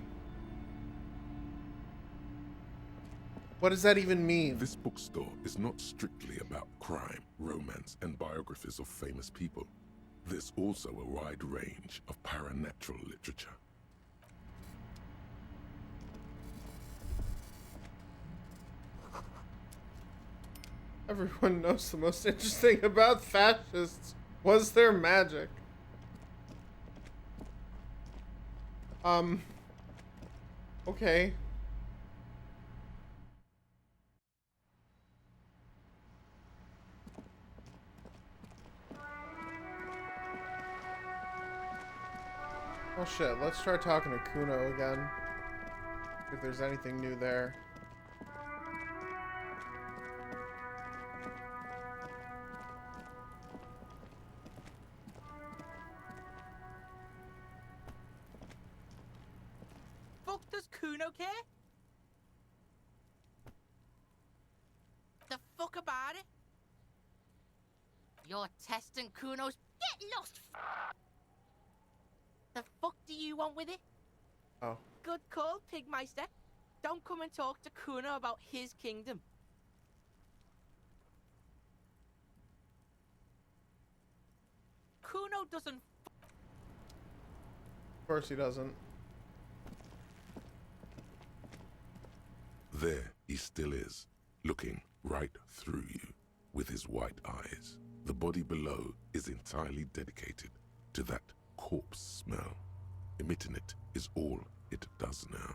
Speaker 1: What does that even mean?
Speaker 4: This bookstore is not strictly about crime, romance, and biographies of famous people. There's also a wide range of paranatural literature.
Speaker 1: Everyone knows the most interesting about fascists was their magic. Okay. Oh shit, let's try talking to Kuno again. If there's anything new there.
Speaker 10: Fuck does Kuno care? The fuck about it? You're testing Kuno's... Get lost! The fuck do you want with it?
Speaker 1: Oh.
Speaker 10: Good call, Pigmeister. Don't come and talk to Kuno about his kingdom. Kuno doesn't...
Speaker 1: Of course he doesn't.
Speaker 4: There he still is, looking right through you with his white eyes. The body below is entirely dedicated to that corpse smell. Emitting it is all it does now.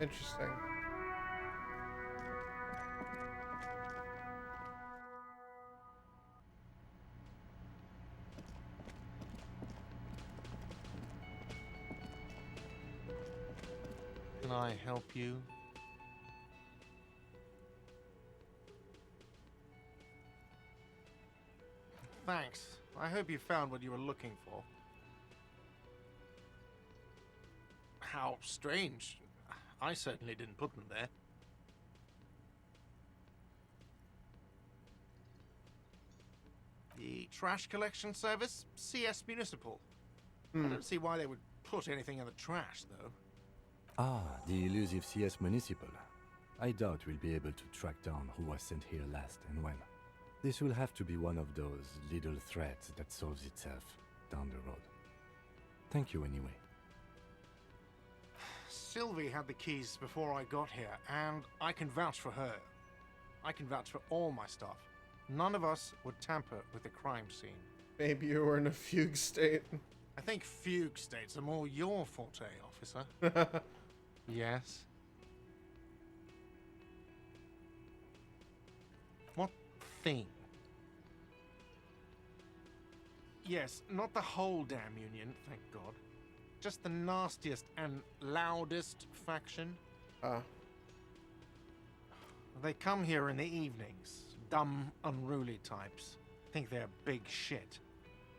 Speaker 1: Interesting.
Speaker 11: Can I help you? Thanks. I hope you found what you were looking for. How strange. I certainly didn't put them there. The trash collection service? CS Municipal. I don't see why they would put anything in the trash, though.
Speaker 6: Ah, the elusive CS Municipal. I doubt we'll be able to track down who was sent here last and when. This will have to be one of those little threads that solves itself down the road. Thank you anyway.
Speaker 11: Sylvie had the keys before I got here, and I can vouch for her. I can vouch for all my stuff. None of us would tamper with the crime scene.
Speaker 1: Maybe you were in a fugue state.
Speaker 11: I think fugue states are more your forte, officer. Yes? What thing? Yes, not the whole damn Union, thank God. Just the nastiest and loudest faction. They come here in the evenings. Dumb, unruly types. Think they're big shit.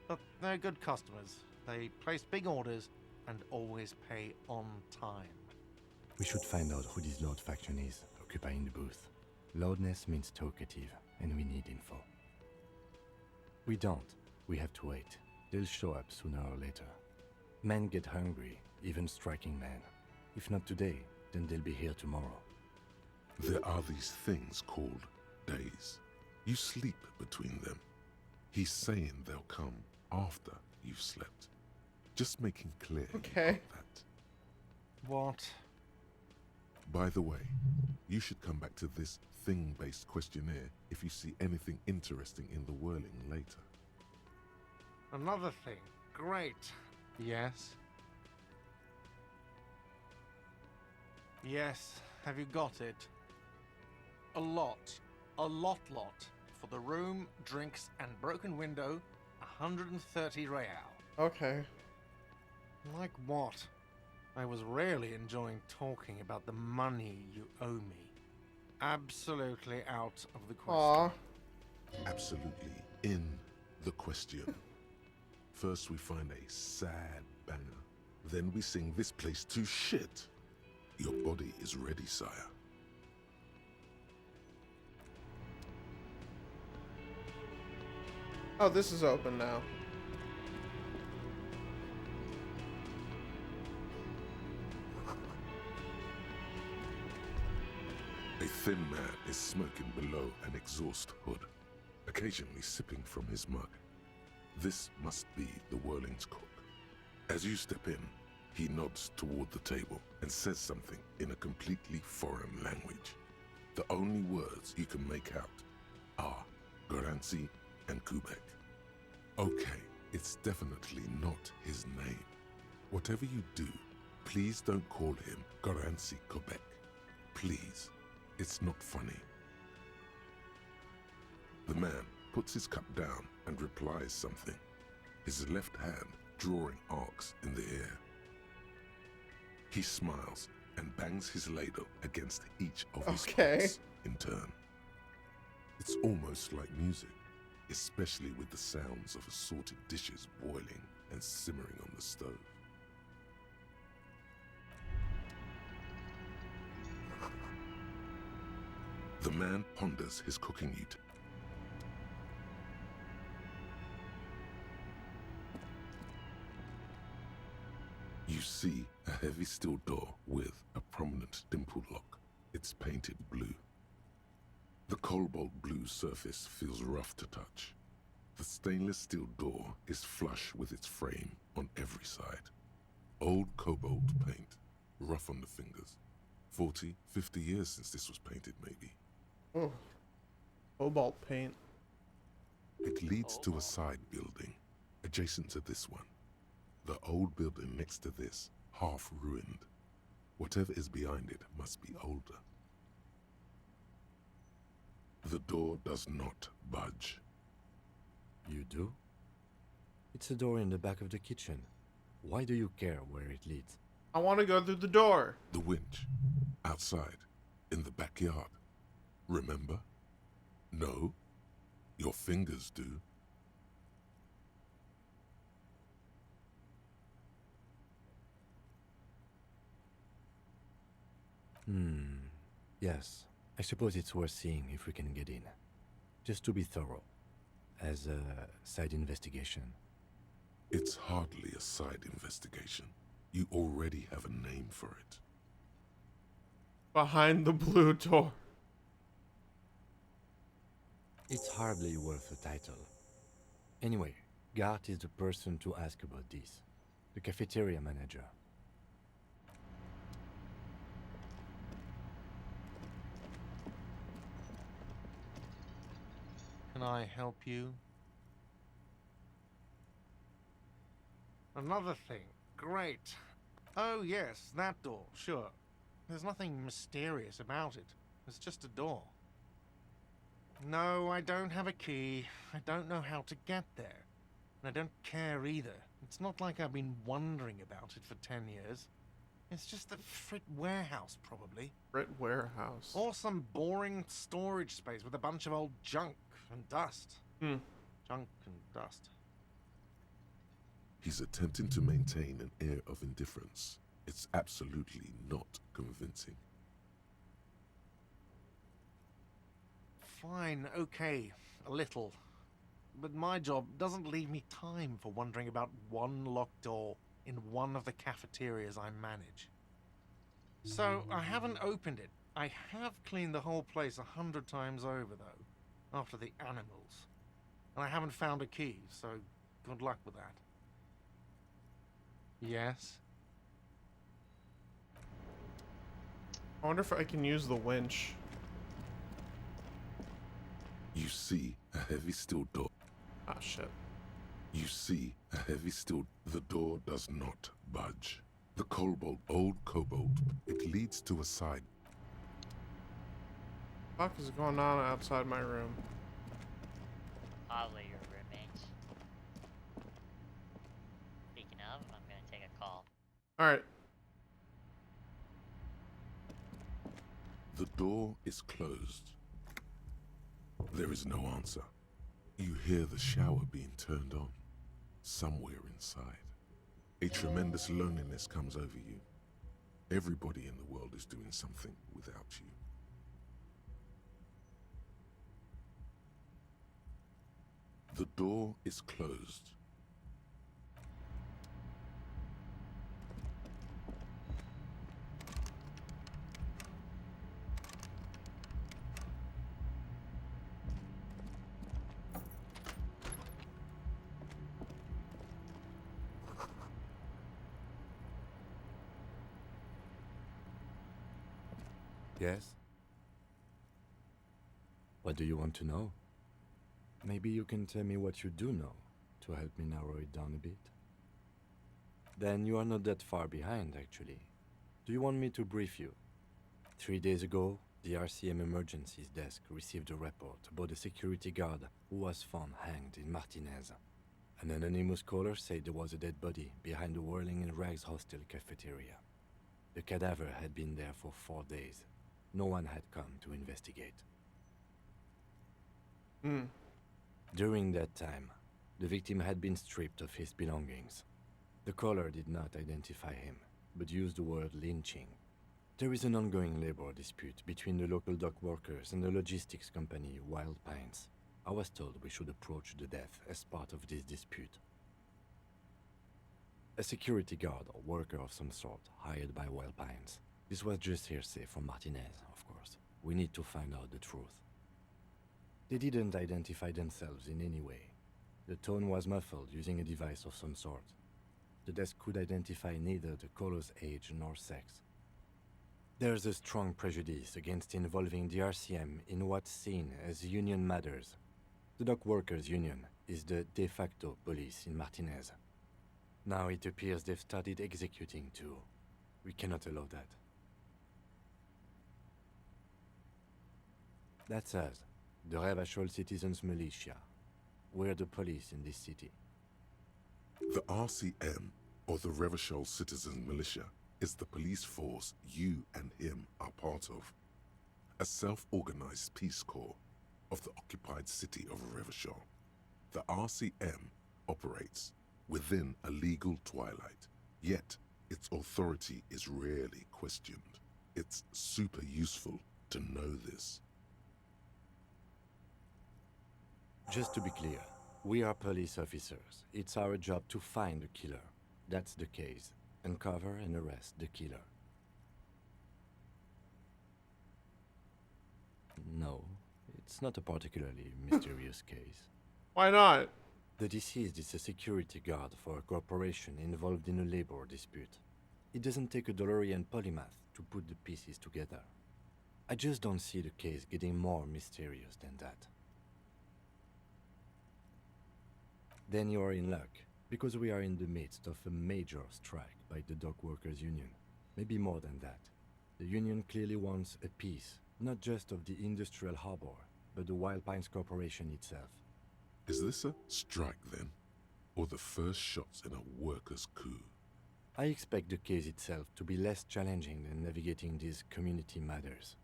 Speaker 11: But they're good customers. They place big orders and always pay on time.
Speaker 6: We should find out who this Lord faction is, occupying the booth. Loudness means talkative, and we need info. We don't. We have to wait. They'll show up sooner or later. Men get hungry, even striking men. If not today, then they'll be here tomorrow.
Speaker 4: There are these things called days. You sleep between them. He's saying they'll come after you've slept. Just making clear
Speaker 1: Okay.
Speaker 4: that.
Speaker 11: What?
Speaker 4: By the way, you should come back to this thing-based questionnaire if you see anything interesting in the whirling later.
Speaker 11: Another thing. Great. Yes? Yes, have you got it? A lot. A lot. For the room, drinks, and broken window, 130 real.
Speaker 1: Okay.
Speaker 11: Like what? I was really enjoying talking about the money you owe me. Absolutely out of the question.
Speaker 1: Aw.
Speaker 4: Absolutely in the question. First we find a sad banger. Then we sing this place to shit. Your body is ready, sire.
Speaker 1: Oh, this is open now.
Speaker 4: A thin man is smoking below an exhaust hood, occasionally sipping from his mug. This must be the Whirling's cook. As you step in, he nods toward the table and says something in a completely foreign language. The only words you can make out are Garancy and Kubek. Okay, it's definitely not his name. Whatever you do, please don't call him Garancy Kubek. Please, it's not funny. The man puts his cup down and replies something, his left hand drawing arcs in the air. He smiles and bangs his ladle against each of his pots in turn. It's almost like music, especially with the sounds of assorted dishes boiling and simmering on the stove. The man ponders his cooking utensil. You see a heavy steel door with a prominent dimple lock. It's painted blue. The cobalt blue surface feels rough to touch. The stainless steel door is flush with its frame on every side. Old cobalt paint, rough on the fingers. 40, 50 years since this was painted, maybe.
Speaker 1: Oh. Cobalt paint.
Speaker 4: It leads to a side building, adjacent to this one. The old building next to this, half ruined. Whatever is behind it must be older. The door does not budge.
Speaker 6: You do? It's a door in the back of the kitchen. Why do you care where it leads?
Speaker 1: I want to go through the door.
Speaker 4: The winch. Outside. In the backyard. Remember? No? Your fingers do.
Speaker 6: Yes. I suppose it's worth seeing if we can get in. Just to be thorough. As a side investigation.
Speaker 4: It's hardly a side investigation. You already have a name for it.
Speaker 1: Behind the blue door.
Speaker 6: It's hardly worth a title. Anyway, Gart is the person to ask about this. The cafeteria manager.
Speaker 11: Can I help you? Another thing. Great. Oh yes, that door, sure. There's nothing mysterious about it. It's just a door. No, I don't have a key. I don't know how to get there. And I don't care either. It's not like I've been wondering about it for 10 years. It's just a frit warehouse, probably.
Speaker 1: Frit warehouse.
Speaker 11: Or some boring storage space with a bunch of old junk and dust. Junk and dust.
Speaker 4: He's attempting to maintain an air of indifference. It's absolutely not convincing.
Speaker 11: Fine, okay. A little. but my job doesn't leave me time for wondering about one locked door in one of the cafeterias I manage. So I haven't opened it. I have cleaned the whole place 100 times over, though, after the animals. And I haven't found a key, so good luck with that. Yes?
Speaker 1: I wonder if I can use the winch.
Speaker 4: You see a heavy steel door.
Speaker 1: Ah, shit.
Speaker 4: You see a heavy steel. The door does not budge. The old cobalt, it leads to a side.
Speaker 1: What the fuck is going on outside my room?
Speaker 2: Probably your roommates. Speaking of, I'm gonna take a call.
Speaker 1: Alright.
Speaker 4: The door is closed. There is no answer. You hear the shower being turned on. Somewhere inside. A tremendous loneliness comes over you. Everybody in the world is doing something without you. The door is closed.
Speaker 6: Yes? What do you want to know? Maybe you can tell me what you do know to help me narrow it down a bit. Then you are not that far behind, actually. Do you want me to brief you? 3 days ago, the RCM Emergencies Desk received a report about a security guard who was found hanged in Martinez. An anonymous caller said there was a dead body behind the Whirling in Rags hostel cafeteria. The cadaver had been there for 4 days. No one had come to investigate. During that time, the victim had been stripped of his belongings. The caller did not identify him, but used the word lynching. There is an ongoing labor dispute between the local dock workers and the logistics company Wild Pines. I was told we should approach the death as part of this dispute. A security guard or worker of some sort hired by Wild Pines. This was just hearsay from Martinez, of course. We need to find out the truth. They didn't identify themselves in any way. The tone was muffled using a device of some sort. The desk could identify neither the caller's age nor sex. There's a strong prejudice against involving the RCM in what's seen as union matters. The dock workers' union is the de facto police in Martinez. Now it appears they've started executing too. We cannot allow that. That's us, the Revachol Citizens Militia. We're the police in this city.
Speaker 4: The RCM, or the Revachol Citizen Militia, is the police force you and him are part of. A self-organized peace corps of the occupied city of Revachol. The RCM operates within a legal twilight, yet its authority is rarely questioned. It's super useful to know this.
Speaker 6: Just to be clear, we are police officers. It's our job to find the killer. That's the case. Uncover and arrest the killer. No, it's not a particularly mysterious case.
Speaker 1: Why not?
Speaker 6: The deceased is a security guard for a corporation involved in a labor dispute. It doesn't take a DeLorean polymath to put the pieces together. I just don't see the case getting more mysterious than that. Then you are in luck, because we are in the midst of a major strike by the dock workers' union. Maybe more than that. The union clearly wants a piece, not just of the industrial harbor, but the Wild Pines Corporation itself.
Speaker 4: Is this a strike then? Or the first shots in a workers' coup?
Speaker 6: I expect the case itself to be less challenging than navigating these community matters.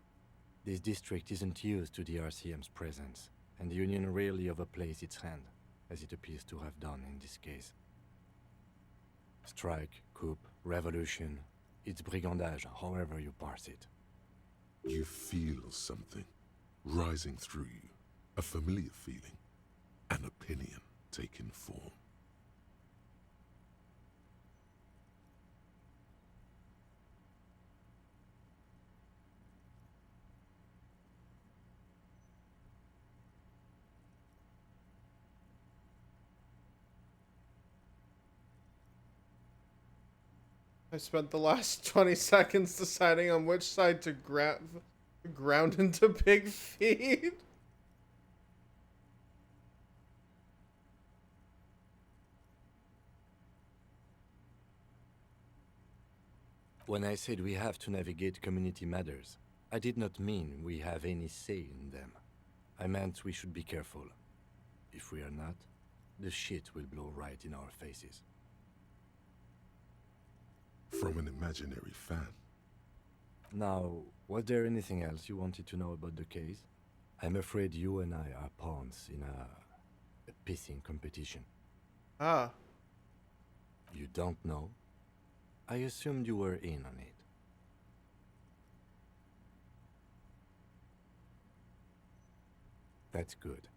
Speaker 6: This district isn't used to the RCM's presence, and the union rarely overplays its hand, as it appears to have done in this case. Strike, coup, revolution, it's brigandage, however you parse it.
Speaker 4: You feel something rising through you, a familiar feeling. an opinion taking form.
Speaker 1: I spent the last 20 seconds deciding on which side to ground into pig feet.
Speaker 6: When I said we have to navigate community matters, I did not mean we have any say in them. I meant we should be careful. If we are not, the shit will blow right in our faces.
Speaker 4: From an imaginary fan.
Speaker 6: Now, was there anything else you wanted to know about the case? I'm afraid you and I are pawns in a pissing competition.
Speaker 1: Ah.
Speaker 6: You don't know? I assumed you were in on it. That's good.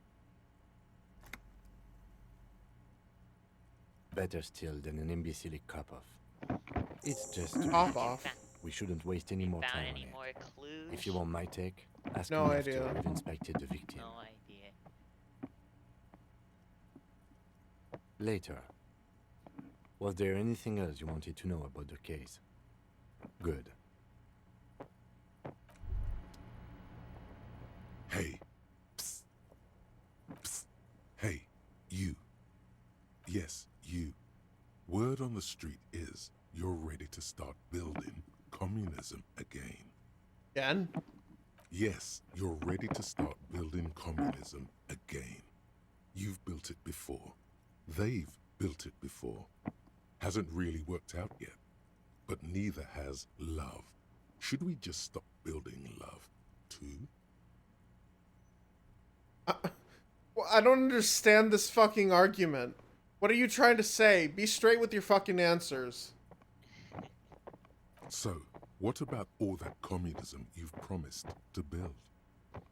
Speaker 6: Better still than an imbecilic cop-off. It's just a
Speaker 1: Cop-off?
Speaker 6: We shouldn't waste any more time on
Speaker 2: any
Speaker 6: it.
Speaker 2: more clues?
Speaker 6: If you want my take, ask
Speaker 1: No
Speaker 6: me
Speaker 1: idea.
Speaker 6: after we've inspected the victim.
Speaker 2: No idea.
Speaker 6: Later. Was there anything else you wanted to know about the case? Good.
Speaker 4: Hey. Psst. Psst. Hey, you. Yes, you. Word on the street is you're ready to start building communism again.
Speaker 1: Again?
Speaker 4: Yes, you're ready to start building communism again. You've built it before. They've built it before. Hasn't really worked out yet. But neither has love. Should we just stop building love, too?
Speaker 1: Well, I don't understand this fucking argument. What are you trying to say? Be straight with your fucking answers.
Speaker 4: So, what about all that communism you've promised to build?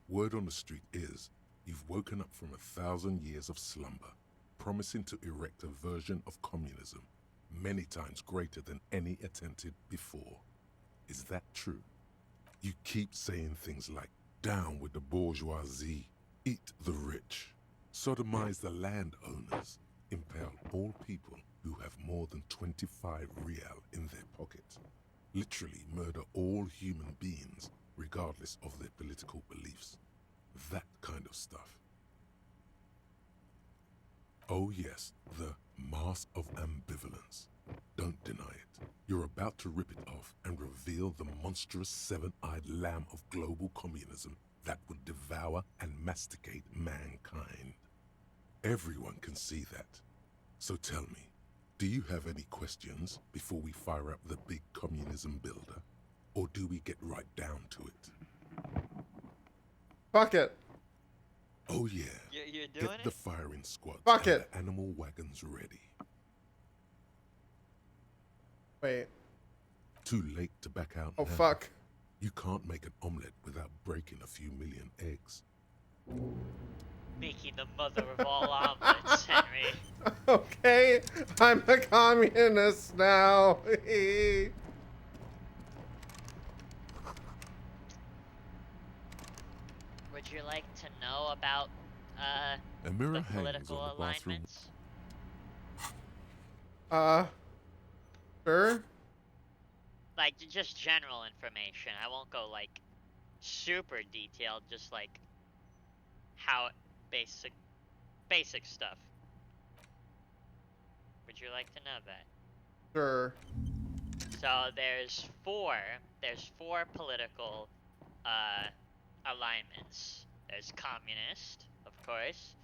Speaker 4: Word on the street is you've woken up from 1,000 years of slumber, promising to erect a version of communism many times greater than any attempted before. Is that true? You keep saying things like, down with the bourgeoisie, eat the rich, sodomize the landowners, impale all people who have more than 25 real in their pockets, literally murder all human beings regardless of their political beliefs. That kind of stuff. Oh yes, the mask of ambivalence. Don't deny it. You're about to rip it off and reveal the monstrous seven-eyed lamb of global communism that would devour and masticate mankind. Everyone can see that. So tell me, do you have any questions before we fire up the big communism builder? Or do we get right down to it?
Speaker 1: Fuck it.
Speaker 4: Oh yeah.
Speaker 2: You're doing
Speaker 4: Get the firing squads
Speaker 1: Fuck
Speaker 4: and
Speaker 1: it.
Speaker 4: the animal wagons ready.
Speaker 1: Wait.
Speaker 4: Too late to back out
Speaker 1: Oh,
Speaker 4: now.
Speaker 1: fuck.
Speaker 4: You can't make an omelet without breaking a few million eggs.
Speaker 2: Making the mother of all omelets, Henry.
Speaker 1: Okay, I'm a communist now.
Speaker 2: Would you like to know about
Speaker 4: A mirror
Speaker 2: the
Speaker 4: hangs
Speaker 2: political
Speaker 4: on the bathroom.
Speaker 2: alignments?
Speaker 1: Sure?
Speaker 2: Like just general information. I won't go like super detailed, just like how basic stuff. Would you like to know that?
Speaker 1: Sure.
Speaker 2: So there's four political alignments. There's communist, of course.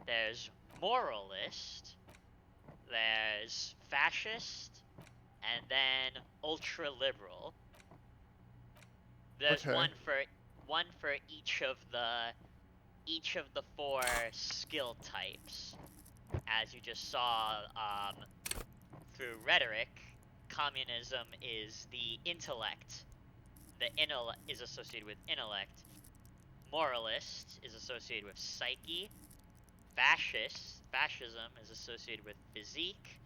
Speaker 2: There's moralist. There's fascist, and then ultra liberal. There's
Speaker 1: Okay.
Speaker 2: one for each of the four skill types. As you just saw through rhetoric, communism is the intellect. The intellect is associated with intellect. Moralist is associated with psyche. fascism is associated with physique,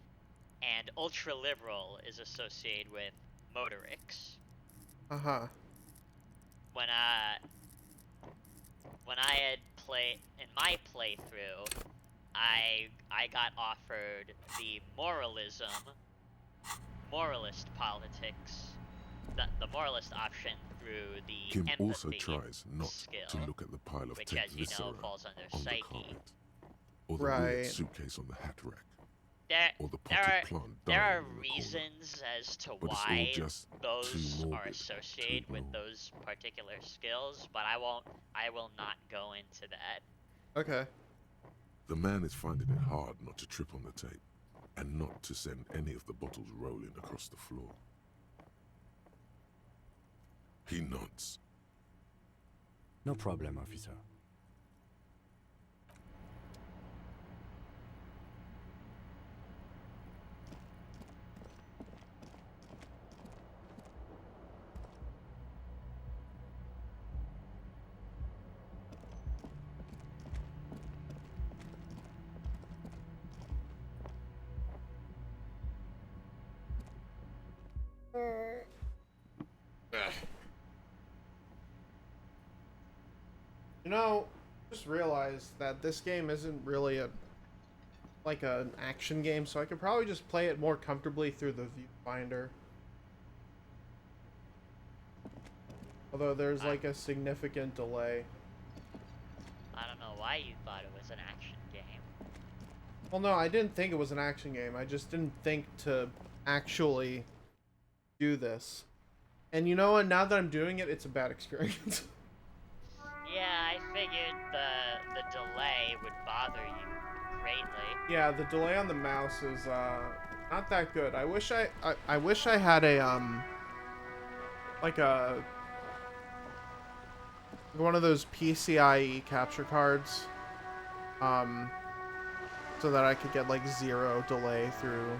Speaker 2: and ultra liberal is associated with motorics.
Speaker 1: Uh-huh.
Speaker 2: When I had in my playthrough, I got offered the moralist politics, the moralist option through the
Speaker 4: Kim
Speaker 2: empathy
Speaker 4: also tries not
Speaker 2: skill,
Speaker 4: to look at the pile of
Speaker 2: which,
Speaker 4: tech
Speaker 2: as you know,
Speaker 4: viscera
Speaker 2: falls under
Speaker 4: on the
Speaker 2: psyche.
Speaker 4: carpet, or the
Speaker 1: Right.
Speaker 4: weird suitcase on the hat rack,
Speaker 2: There,
Speaker 4: or the
Speaker 2: there
Speaker 4: potted
Speaker 2: are
Speaker 4: plant
Speaker 2: there
Speaker 4: dying
Speaker 2: are
Speaker 4: in the corner.
Speaker 2: reasons as to
Speaker 4: But it's all
Speaker 2: why
Speaker 4: just
Speaker 2: those
Speaker 4: too
Speaker 2: are
Speaker 4: morbid
Speaker 2: associated
Speaker 4: to
Speaker 2: with
Speaker 4: ignore.
Speaker 2: those particular skills, but I will not go into that.
Speaker 1: Okay.
Speaker 4: The man is finding it hard not to trip on the tape, and not to send any of the bottles rolling across the floor. He nods.
Speaker 6: No problem, officer.
Speaker 1: You know, just realized that this game isn't really like an action game, so I could probably just play it more comfortably through the viewfinder. Although there's like a significant delay.
Speaker 2: I don't know why you thought it was an action game.
Speaker 1: Well, no, I didn't think it was an action game. I just didn't think to actually do this. And you know what? Now that I'm doing it, it's a bad experience.
Speaker 2: Yeah, I figured the delay would bother you greatly.
Speaker 1: Yeah, the delay on the mouse is not that good. I wish I wish I had a like a one of those PCIe capture cards so that I could get like 0 delay through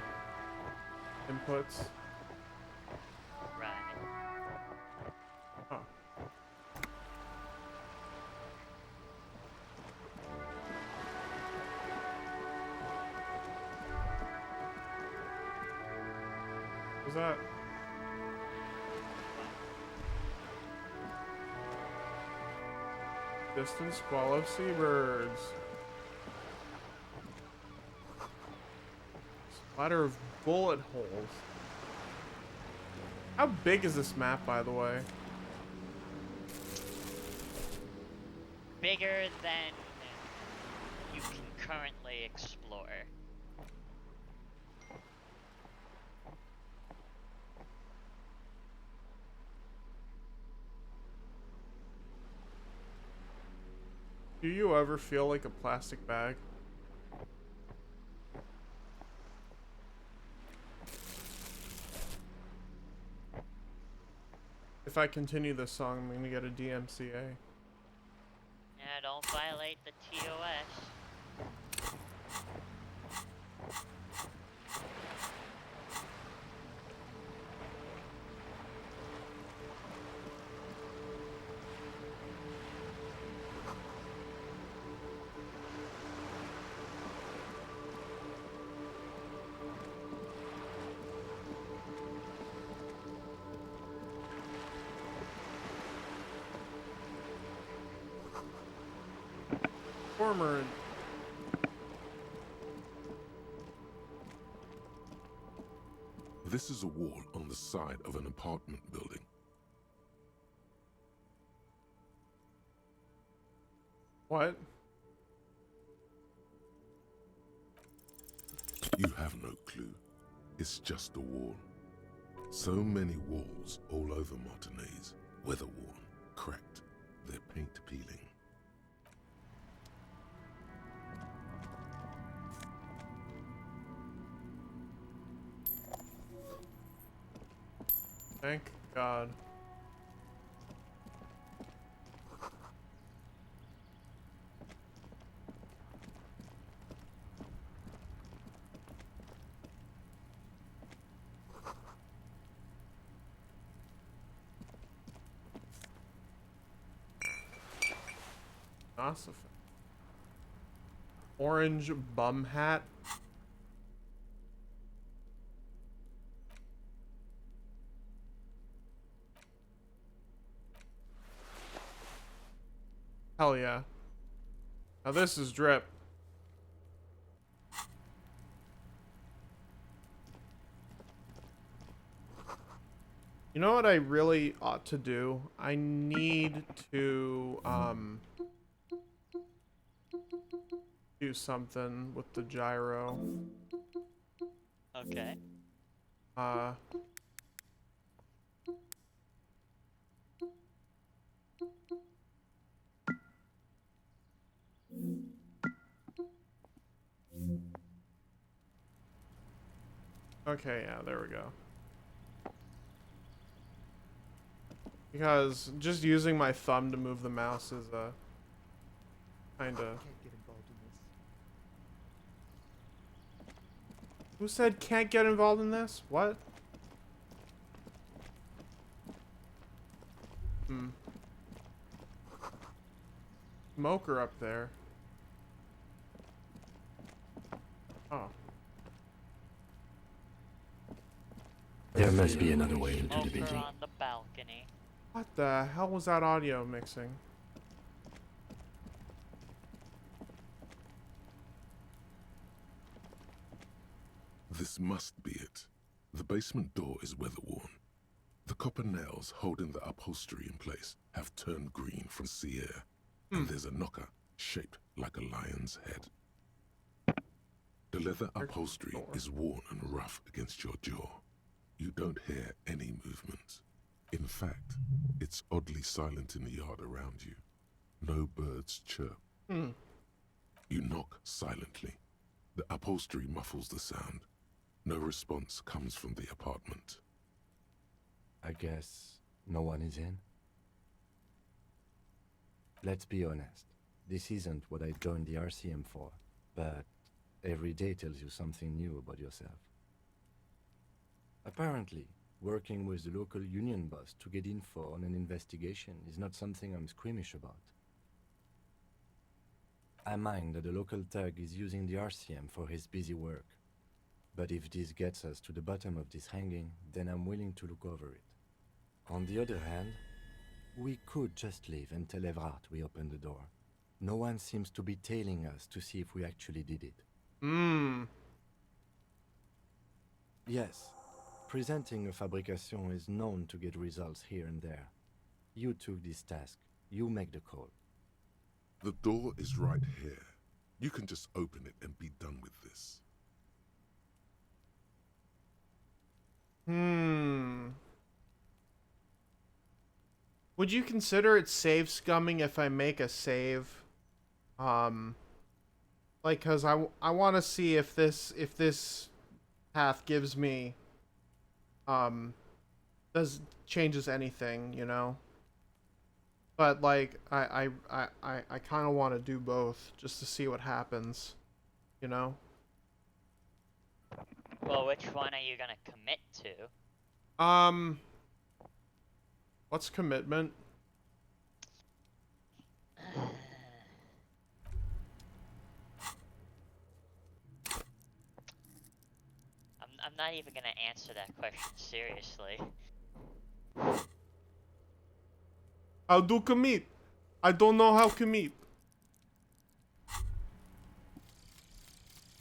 Speaker 1: inputs.
Speaker 2: Right.
Speaker 1: Huh. Was that? Distant squall of seabirds. Splatter of bullet holes. How big is this map, by the way?
Speaker 2: Bigger than you can currently explore.
Speaker 1: Do you ever feel like a plastic bag? If I continue this song, I'm gonna get a DMCA.
Speaker 2: Yeah, don't violate the TOS.
Speaker 1: Former.
Speaker 4: This is a wall on the side of an apartment building.
Speaker 1: What?
Speaker 4: You have no clue. It's just a wall. So many walls all over Martinez. Weather-worn, cracked, their paint peeling.
Speaker 1: Thank God. Awesome. Orange bum hat. Hell yeah. Now this is drip. You know what I really ought to do? I need to do something with the gyro.
Speaker 2: Okay.
Speaker 1: Okay, yeah, there we go. Because just using my thumb to move the mouse is kinda.
Speaker 7: Can't get involved in this.
Speaker 1: Who said can't get involved in this? What? Smoker up there. Oh.
Speaker 6: There must be another way into the
Speaker 2: Smoker
Speaker 6: building.
Speaker 2: on the balcony.
Speaker 1: What the hell was that audio mixing?
Speaker 4: This must be it. The basement door is weather-worn. The copper nails holding the upholstery in place have turned green from sea air, and there's a knocker shaped like a lion's head. The leather upholstery is worn and rough against your jaw. You don't hear any movement. In fact, it's oddly silent in the yard around you. No birds chirp. You knock silently. The upholstery muffles the sound. No response comes from the apartment.
Speaker 6: I guess no one is in. Let's be honest. This isn't what I joined the RCM for, but every day tells you something new about yourself. Apparently, working with the local union boss to get info on an investigation is not something I'm squeamish about. I mind that the local thug is using the RCM for his busy work. But if this gets us to the bottom of this hanging, then I'm willing to look over it. On the other hand, we could just leave and tell Evrart we opened the door. No one seems to be tailing us to see if we actually did it. Yes, presenting a fabrication is known to get results here and there. You took this task. You make the call.
Speaker 4: The door is right here. You can just open it and be done with this.
Speaker 1: Would you consider it save scumming if I make a save? Like, cause I want to see if this path gives me, changes anything, you know? But like, I kind of want to do both just to see what happens, you know?
Speaker 2: Well, which one are you gonna commit to?
Speaker 1: What's commitment?
Speaker 2: I'm not even gonna answer that question seriously.
Speaker 1: I'll do commit. I don't know how commit.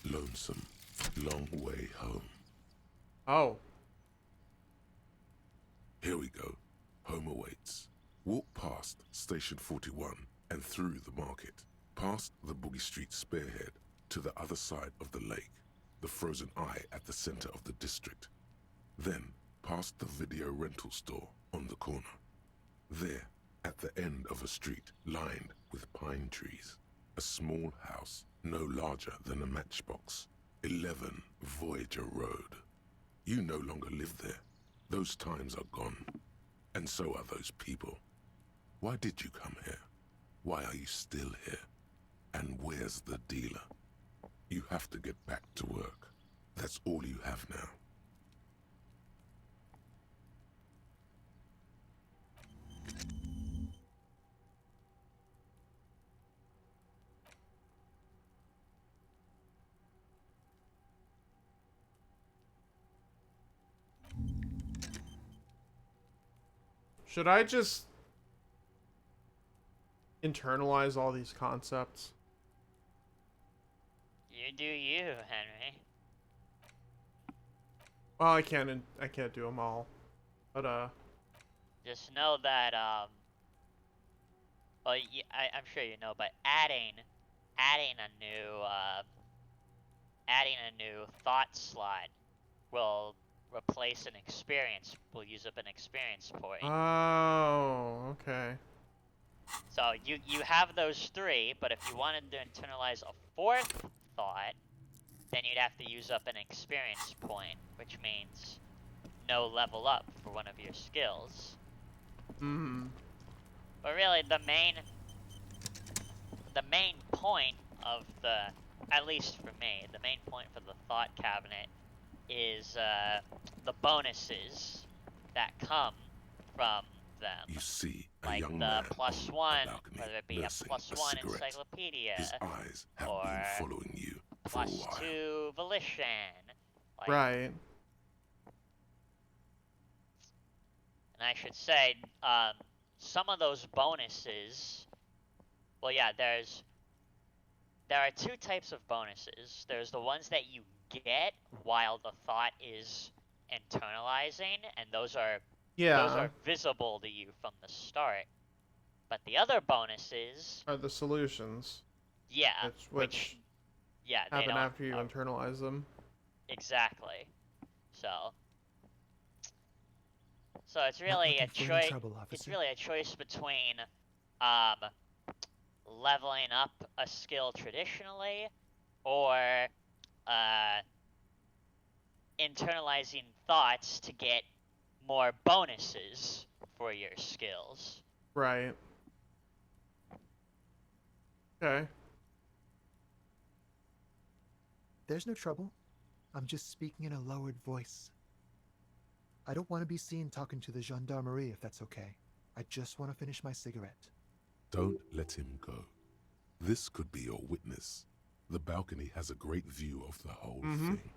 Speaker 4: Lonesome. Long way home.
Speaker 1: Oh.
Speaker 4: Here we go. Home awaits. Walk past Station 41 and through the market, past the Boogie Street spearhead to the other side of the lake, the frozen eye at the center of the district. Then past the video rental store on the corner. There, at the end of a street lined with pine trees, a small house no larger than a matchbox. 11 Voyager Road. You no longer live there. Those times are gone. And so are those people. Why did you come here? Why are you still here? And where's the dealer? You have to get back to work. That's all you have now.
Speaker 1: Should I just internalize all these concepts?
Speaker 2: You do you, Henry.
Speaker 1: Well, I can't do them all. But
Speaker 2: Just know that, well, I'm sure you know, but adding a new thought slot will replace an experience. Will use up an experience point.
Speaker 1: oh, okay.
Speaker 2: So you have those 3, but if you wanted to internalize a 4th thought, then you'd have to use up an experience point, which means no level up for one of your skills.
Speaker 1: Hmm.
Speaker 2: But really, the main point of at least for me, the main point for the thought cabinet is the bonuses that come from them.
Speaker 4: You see a
Speaker 2: like
Speaker 4: young
Speaker 2: the
Speaker 4: man
Speaker 2: +1,
Speaker 4: on a balcony
Speaker 2: whether it be a
Speaker 4: nursing
Speaker 2: +1
Speaker 4: cigarette.
Speaker 2: encyclopedia,
Speaker 4: His eyes have
Speaker 2: or
Speaker 4: been following you for a while.
Speaker 2: +2 volition. Like,
Speaker 1: Right.
Speaker 2: and I should say, some of those bonuses. Well, yeah, there are 2 types of bonuses. There's the ones that you get while the thought is internalizing, and those are visible to you from the start. But the other bonuses
Speaker 1: Are the solutions.
Speaker 2: yeah,
Speaker 1: Which
Speaker 2: yeah, they
Speaker 1: happen
Speaker 2: don't
Speaker 1: after you internalize them.
Speaker 2: exactly. So it's really a
Speaker 7: looking for any
Speaker 2: choice.
Speaker 7: trouble,
Speaker 2: It's
Speaker 7: officer.
Speaker 2: really a choice between leveling up a skill traditionally, or internalizing thoughts to get more bonuses for your skills.
Speaker 1: Right. Okay.
Speaker 7: There's no trouble. I'm just speaking in a lowered voice. I don't want to be seen talking to the gendarmerie if that's okay. I just want to finish my cigarette.
Speaker 4: Don't let him go. This could be your witness. The balcony has a great view of the whole thing.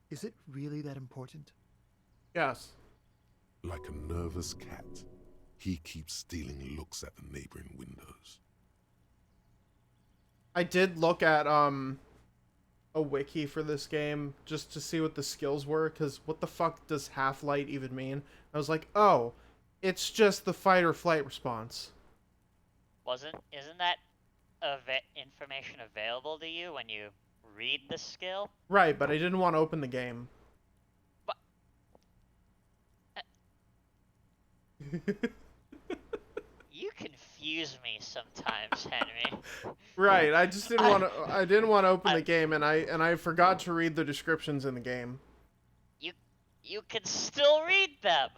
Speaker 7: Is it really that important?
Speaker 1: Yes.
Speaker 4: Like a nervous cat, he keeps stealing looks at the neighboring windows.
Speaker 1: I did look at a wiki for this game just to see what the skills were, because what the fuck does half-light even mean? I was like, oh, it's just the fight or flight response.
Speaker 2: Isn't that information available to you when you read the skill?
Speaker 1: Right, but I didn't want to open the game.
Speaker 2: But you confuse me sometimes, Henry.
Speaker 1: Right, I just didn't want to. I didn't want to open the game, and I forgot to read the descriptions in the game.
Speaker 2: You can still read them.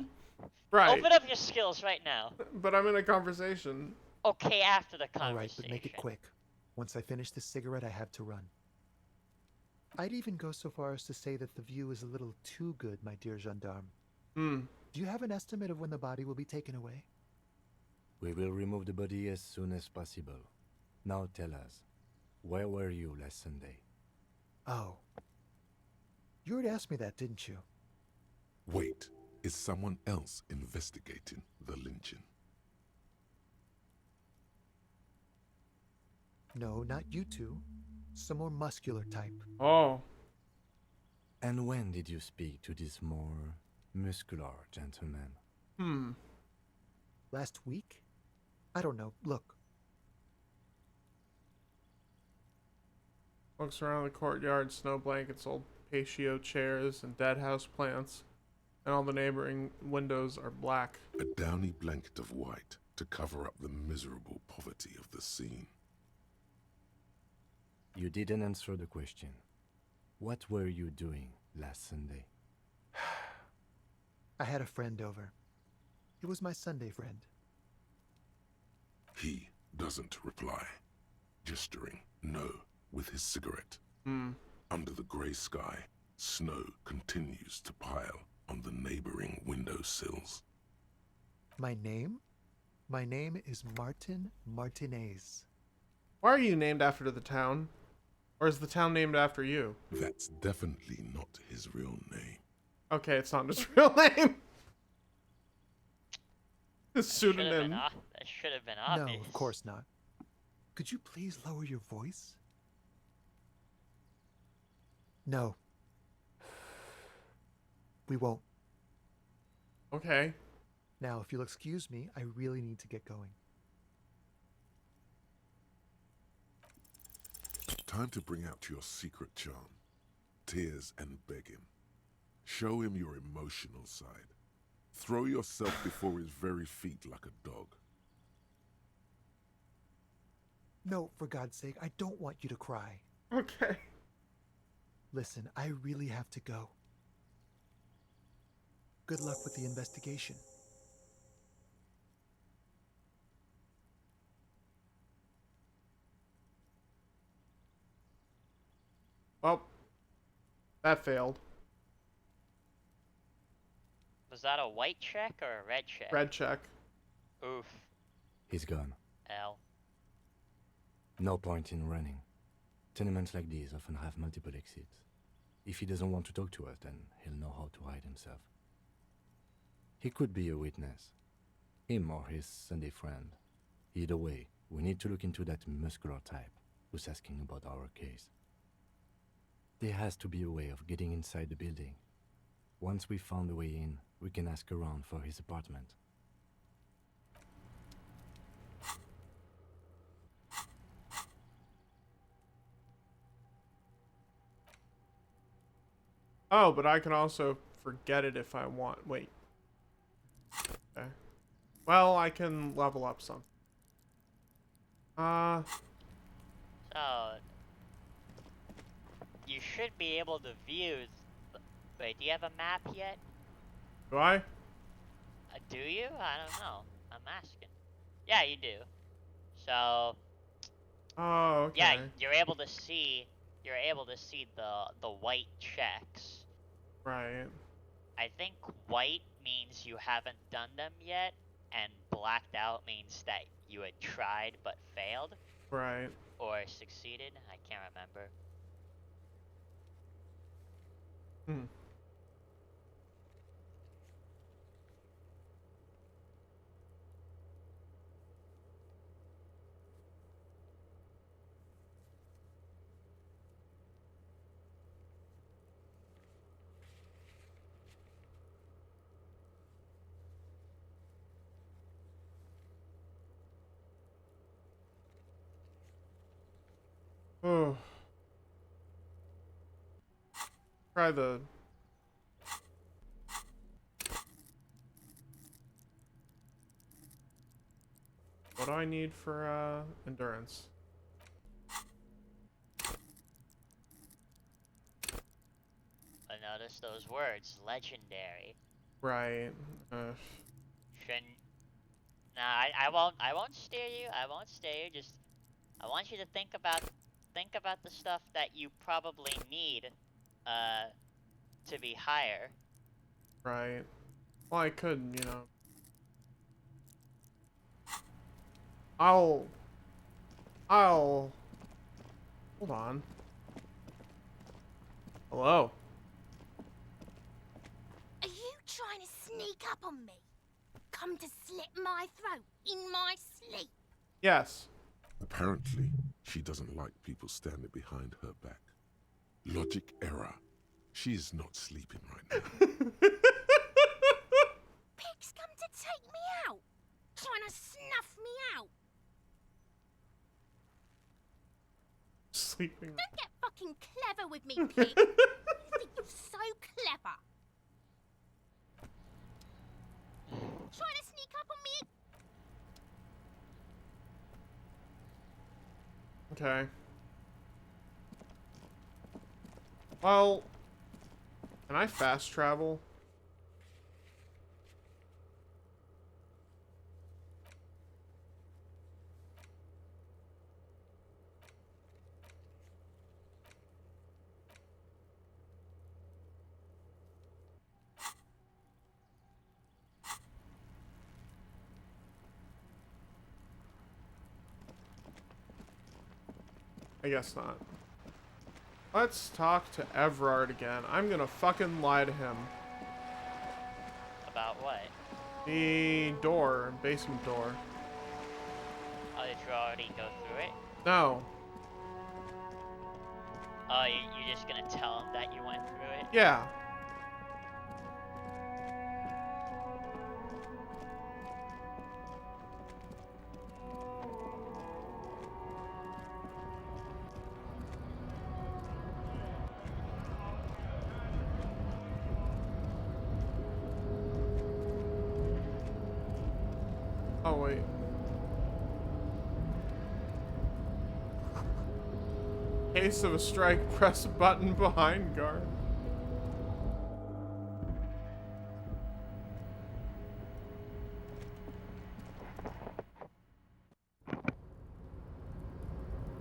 Speaker 1: Right.
Speaker 2: Open up your skills right now.
Speaker 1: But I'm in a conversation.
Speaker 2: Okay, after the conversation.
Speaker 7: All right, but make it quick. Once I finish this cigarette, I have to run. I'd even go so far as to say that the view is a little too good, my dear gendarme. Do you have an estimate of when the body will be taken away?
Speaker 6: We will remove the body as soon as possible. Now tell us, where were you last Sunday?
Speaker 7: Oh. You already asked me that, didn't you?
Speaker 4: Wait, is someone else investigating the lynching?
Speaker 7: No, not you two. Some more muscular type.
Speaker 1: Oh.
Speaker 6: And when did you speak to this more muscular gentleman?
Speaker 7: Last week? I don't know. Look.
Speaker 1: Looks around the courtyard, snow blankets, old patio chairs, and dead house plants. And all the neighboring windows are black.
Speaker 4: A downy blanket of white to cover up the miserable poverty of the scene.
Speaker 6: You didn't answer the question. What were you doing last Sunday?
Speaker 7: I had a friend over. It was my Sunday friend.
Speaker 4: He doesn't reply, gesturing no with his cigarette. Under the grey sky, snow continues to pile on the neighboring windowsills.
Speaker 7: My name? My name is Martin Martinez.
Speaker 1: Why are you named after the town? Or is the town named after you?
Speaker 4: That's definitely not his real name.
Speaker 1: Okay, it's not his real name. Pseudonym.
Speaker 2: That should have been
Speaker 7: No,
Speaker 2: obvious.
Speaker 7: of course not. Could you please lower your voice? No. We won't.
Speaker 1: Okay.
Speaker 7: Now, if you'll excuse me, I really need to get going.
Speaker 4: Time to bring out your secret charm. Tears and begging. Show him your emotional side. Throw yourself before his very feet like a dog.
Speaker 7: No, for God's sake, I don't want you to cry.
Speaker 1: Okay.
Speaker 7: Listen, I really have to go. Good luck with the investigation.
Speaker 1: Well, that failed.
Speaker 2: Was that a white check or a red check?
Speaker 1: Red check.
Speaker 2: Oof.
Speaker 6: He's gone.
Speaker 2: L.
Speaker 6: No point in running. Tenements like these often have multiple exits. If he doesn't want to talk to us, then he'll know how to hide himself. He could be a witness. Him or his Sunday friend. Either way, we need to look into that muscular type who's asking about our case. There has to be a way of getting inside the building. Once we found a way in, we can ask around for his apartment.
Speaker 1: Oh, but I can also forget it if I want. Wait. Okay. Well, I can level up some.
Speaker 2: So, you should be able to view. Wait, do you have a map yet?
Speaker 1: Do I?
Speaker 2: Do you? I don't know. I'm asking. Yeah, you do. So,
Speaker 1: Oh, okay.
Speaker 2: yeah, you're able to see. You're able to see the white checks.
Speaker 1: Right.
Speaker 2: I think white means you haven't done them yet, and blacked out means that you had tried but failed.
Speaker 1: Right.
Speaker 2: Or succeeded. I can't remember.
Speaker 1: Hmm. Oh. Try the... What do I need for, endurance?
Speaker 2: I noticed those words, legendary.
Speaker 1: Right.
Speaker 2: Shouldn't. Nah, I won't steer you. I won't steer you. Just, I want you to think about the stuff that you probably need, to be higher.
Speaker 1: Right. Well, I could, you know. I'll... Hold on. Hello?
Speaker 12: Are you trying to sneak up on me? Come to slit my throat in my sleep?
Speaker 1: Yes.
Speaker 4: Apparently, she doesn't like people standing behind her back. Logic error. She is not sleeping right now.
Speaker 12: Pigs come to take me out, trying to snuff me out.
Speaker 1: Sleeping.
Speaker 12: Don't get fucking clever with me, pig. You think you're so clever. Trying to sneak up on me?
Speaker 1: Okay. Well, can I fast travel? I guess not. Let's talk to Everard again. I'm gonna fucking lie to him.
Speaker 2: About what?
Speaker 1: The door, basement door.
Speaker 2: Oh, did you already go through it?
Speaker 1: No.
Speaker 2: Oh, you're just gonna tell him that you went through it?
Speaker 1: Yeah. Oh, wait. Case of a strike, press button behind guard.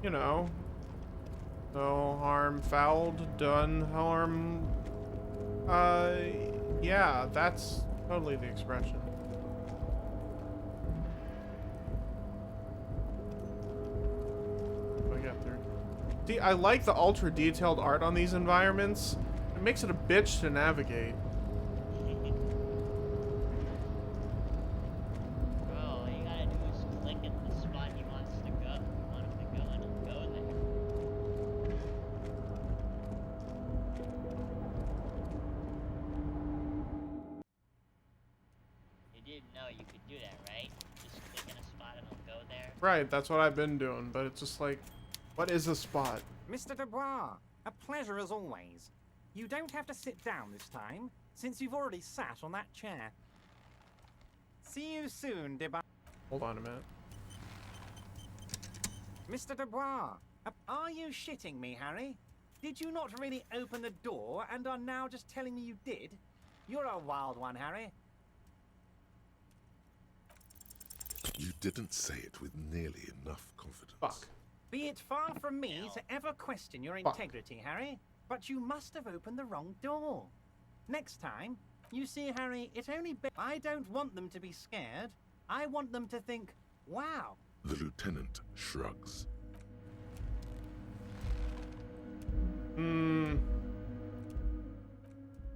Speaker 1: You know, no harm fouled, done harm. Yeah, that's totally the expression. Oh, yeah, there. See, I like the ultra detailed art on these environments. It makes it a bitch to navigate.
Speaker 2: Bro, all you gotta do is click at the spot he wants to go. You want him to go, and he'll go there. You didn't know you could do that, right? Just click in a spot and he'll go there.
Speaker 1: Right, that's what I've been doing, but it's just like, what is a spot?
Speaker 5: Mr. Dubois, a pleasure as always. You don't have to sit down this time, since you've already sat on that chair. See you soon, Dubois.
Speaker 1: Hold on a minute.
Speaker 5: Mr. Dubois, are you shitting me, Harry? Did you not really open the door and are now just telling me you did? You're a wild one, Harry.
Speaker 4: You didn't say it with nearly enough confidence.
Speaker 1: Fuck.
Speaker 5: Be it far from me to ever question your integrity, Harry, but you must have opened the wrong door. Next time, you see, Harry, it only I don't want them to be scared. I want them to think, wow.
Speaker 4: The lieutenant shrugs.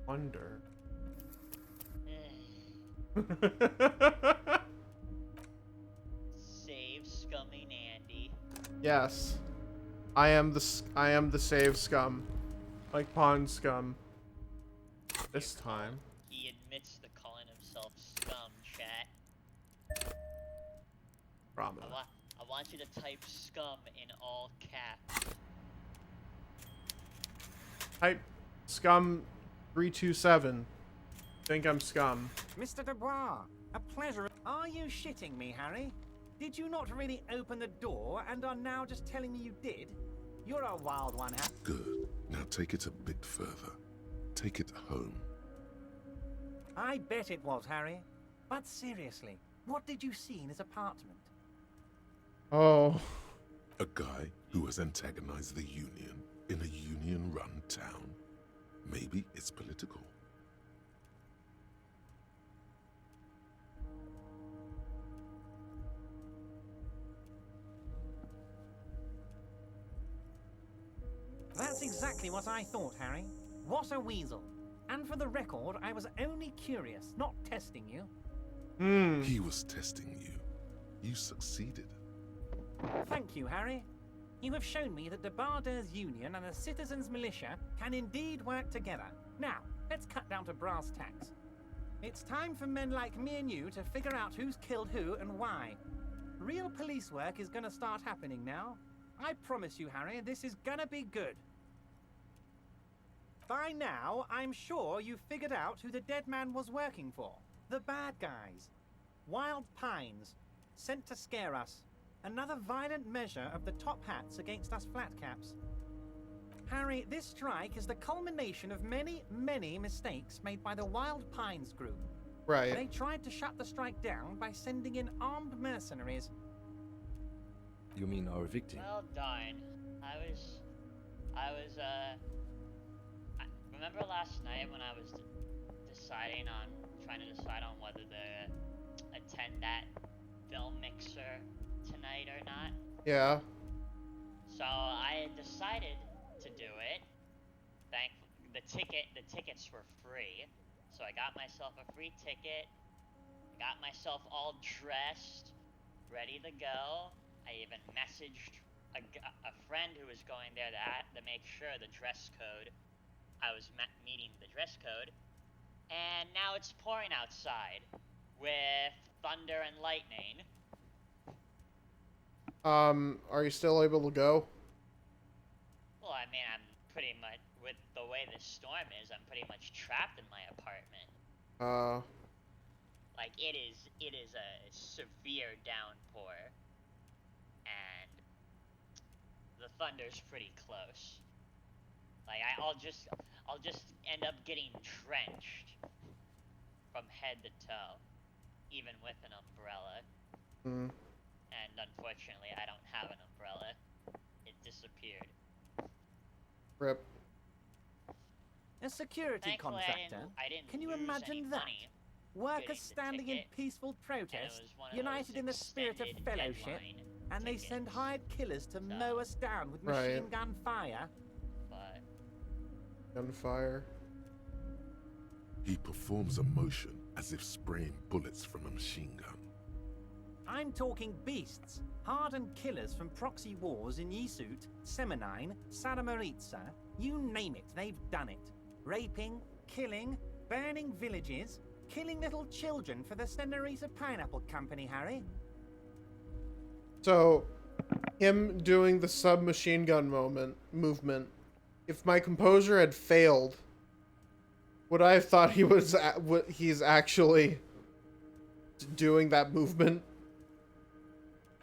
Speaker 1: Wonder.
Speaker 2: Save Scummy Nandy.
Speaker 1: Yes. I am the save scum. Like pond scum. This time.
Speaker 2: He admits to calling himself scum, chat.
Speaker 1: Probably.
Speaker 2: I want you to type scum in all caps.
Speaker 1: Type scum 327. Think I'm scum.
Speaker 5: Mr. Dubois, a pleasure. Are you shitting me, Harry? Did you not really open the door and are now just telling me you did? You're a wild one, Harry.
Speaker 4: Good. Now take it a bit further. Take it home.
Speaker 5: I bet it was, Harry. But seriously, what did you see in his apartment?
Speaker 1: Oh.
Speaker 4: A guy who has antagonized the Union in a Union-run town. Maybe it's political.
Speaker 5: That's exactly what I thought, Harry. What a weasel. And for the record, I was only curious, not testing you.
Speaker 4: He was testing you. You succeeded.
Speaker 5: Thank you, Harry. You have shown me that the Barders Union and the Citizens Militia can indeed work together. Now, let's cut down to brass tacks. It's time for men like me and you to figure out who's killed who and why. Real police work is gonna start happening now. I promise you, Harry, this is gonna be good. By now, I'm sure you've figured out who the dead man was working for. The bad guys. Wild Pines. Sent to scare us. Another violent measure of the top hats against us flatcaps. Harry, this strike is the culmination of many, many mistakes made by the Wild Pines group.
Speaker 1: Right.
Speaker 5: They tried to shut the strike down by sending in armed mercenaries.
Speaker 6: You mean our victim?
Speaker 2: Well, darn. Remember last night when I was trying to decide on whether to attend that film mixer tonight or not?
Speaker 1: Yeah.
Speaker 2: So I decided to do it. The tickets were free, so I got myself a free ticket. got myself all dressed, ready to go. I even messaged a friend who was going there to make sure the dress code, I was meeting the dress code. And now it's pouring outside with thunder and lightning.
Speaker 1: Are you still able to go?
Speaker 2: Well, I mean, I'm pretty much, with the way this storm is, I'm pretty much trapped in my apartment. Like, it is a severe downpour, and the thunder's pretty close. Like, I'll just end up getting drenched from head to toe, even with an umbrella. And unfortunately, I don't have an umbrella. It disappeared.
Speaker 1: Rip.
Speaker 5: A security
Speaker 2: Thankfully,
Speaker 5: contractor?
Speaker 2: I didn't
Speaker 5: Can you
Speaker 2: lose
Speaker 5: imagine
Speaker 2: any
Speaker 5: that?
Speaker 2: money
Speaker 5: Workers
Speaker 2: getting the
Speaker 5: standing in
Speaker 2: ticket,
Speaker 5: peaceful
Speaker 2: and it
Speaker 5: protest,
Speaker 2: was one of
Speaker 5: united
Speaker 2: those
Speaker 5: in the spirit of
Speaker 2: extended
Speaker 5: fellowship,
Speaker 2: deadline
Speaker 5: and they
Speaker 2: tickets.
Speaker 5: send hired killers to mow us down with
Speaker 1: Right.
Speaker 5: machine gun fire.
Speaker 2: But
Speaker 1: Gunfire.
Speaker 4: He performs a motion as if spraying bullets from a machine gun.
Speaker 5: I'm talking beasts, hardened killers from proxy wars in Yisut, Semenine, Saramaritsa, you name it, they've done it. Raping, killing, burning villages, killing little children for the Senorita Pineapple Company, Harry.
Speaker 1: So, him doing the submachine gun movement, if my composure had failed, would I have thought he's actually doing that movement?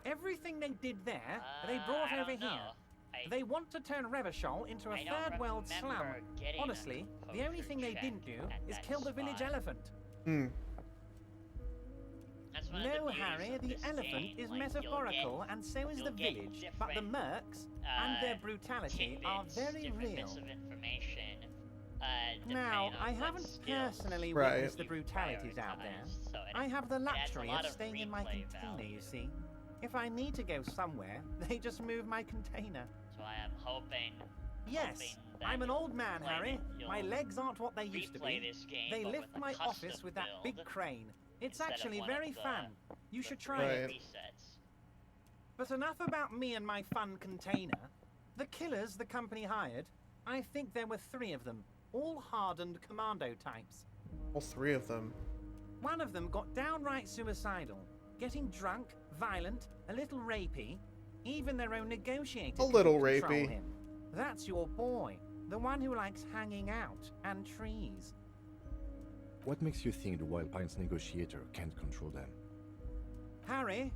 Speaker 5: Everything they did there, they brought
Speaker 2: I
Speaker 5: over
Speaker 2: don't know.
Speaker 5: here. They want to turn Revachol into a
Speaker 2: I don't
Speaker 5: third world
Speaker 2: remember
Speaker 5: slum.
Speaker 2: getting a
Speaker 5: Honestly, the only
Speaker 2: composure
Speaker 5: thing they
Speaker 2: check
Speaker 5: didn't do
Speaker 2: at
Speaker 5: is
Speaker 2: that
Speaker 5: kill the village
Speaker 2: spot.
Speaker 5: elephant.
Speaker 2: That's one of the
Speaker 5: No,
Speaker 2: beauties
Speaker 5: Harry,
Speaker 2: of
Speaker 5: the
Speaker 2: this
Speaker 5: elephant
Speaker 2: game.
Speaker 5: is
Speaker 2: Like,
Speaker 5: metaphorical, and so is
Speaker 2: you'll
Speaker 5: the
Speaker 2: get
Speaker 5: village. But the
Speaker 2: different,
Speaker 5: mercs and their brutality are
Speaker 2: tidbits,
Speaker 5: very
Speaker 2: different
Speaker 5: real.
Speaker 2: bits of information.
Speaker 5: Now,
Speaker 2: depending on
Speaker 5: I
Speaker 2: what
Speaker 5: haven't
Speaker 2: skills
Speaker 5: personally
Speaker 1: Right.
Speaker 5: witnessed the
Speaker 2: you've
Speaker 5: brutalities out there.
Speaker 2: prioritized, so
Speaker 5: I have the
Speaker 2: adds a
Speaker 5: luxury
Speaker 2: lot
Speaker 5: of staying in my
Speaker 2: replay
Speaker 5: container,
Speaker 2: value.
Speaker 5: you see. If I need to go somewhere, they just move my container.
Speaker 2: So I am hoping.
Speaker 5: Yes,
Speaker 2: hoping that
Speaker 5: I'm an
Speaker 2: you'll
Speaker 5: old man,
Speaker 2: play
Speaker 5: Harry.
Speaker 2: it-
Speaker 5: My
Speaker 2: you'll
Speaker 5: legs aren't what they used to
Speaker 2: replay
Speaker 5: be.
Speaker 2: this game,
Speaker 5: They
Speaker 2: but
Speaker 5: lift
Speaker 2: with a
Speaker 5: my
Speaker 2: custom
Speaker 5: office with that big
Speaker 2: build
Speaker 5: crane. It's
Speaker 2: instead of
Speaker 5: actually
Speaker 2: one of
Speaker 5: very
Speaker 2: the-
Speaker 5: fun. You
Speaker 2: the
Speaker 5: should
Speaker 2: three
Speaker 5: try it.
Speaker 2: resets.
Speaker 5: But enough about me and my fun container. The killers the company hired, I think there were 3 of them, all hardened commando types.
Speaker 1: All 3 of them.
Speaker 5: One of them got downright suicidal, getting drunk, violent, a little rapey. Even their own negotiator
Speaker 1: A little
Speaker 5: couldn't control
Speaker 1: rapey.
Speaker 5: him. That's your boy, the one who likes hanging out and trees.
Speaker 6: What makes you think the Wild Pines negotiator can't control them?
Speaker 5: Harry,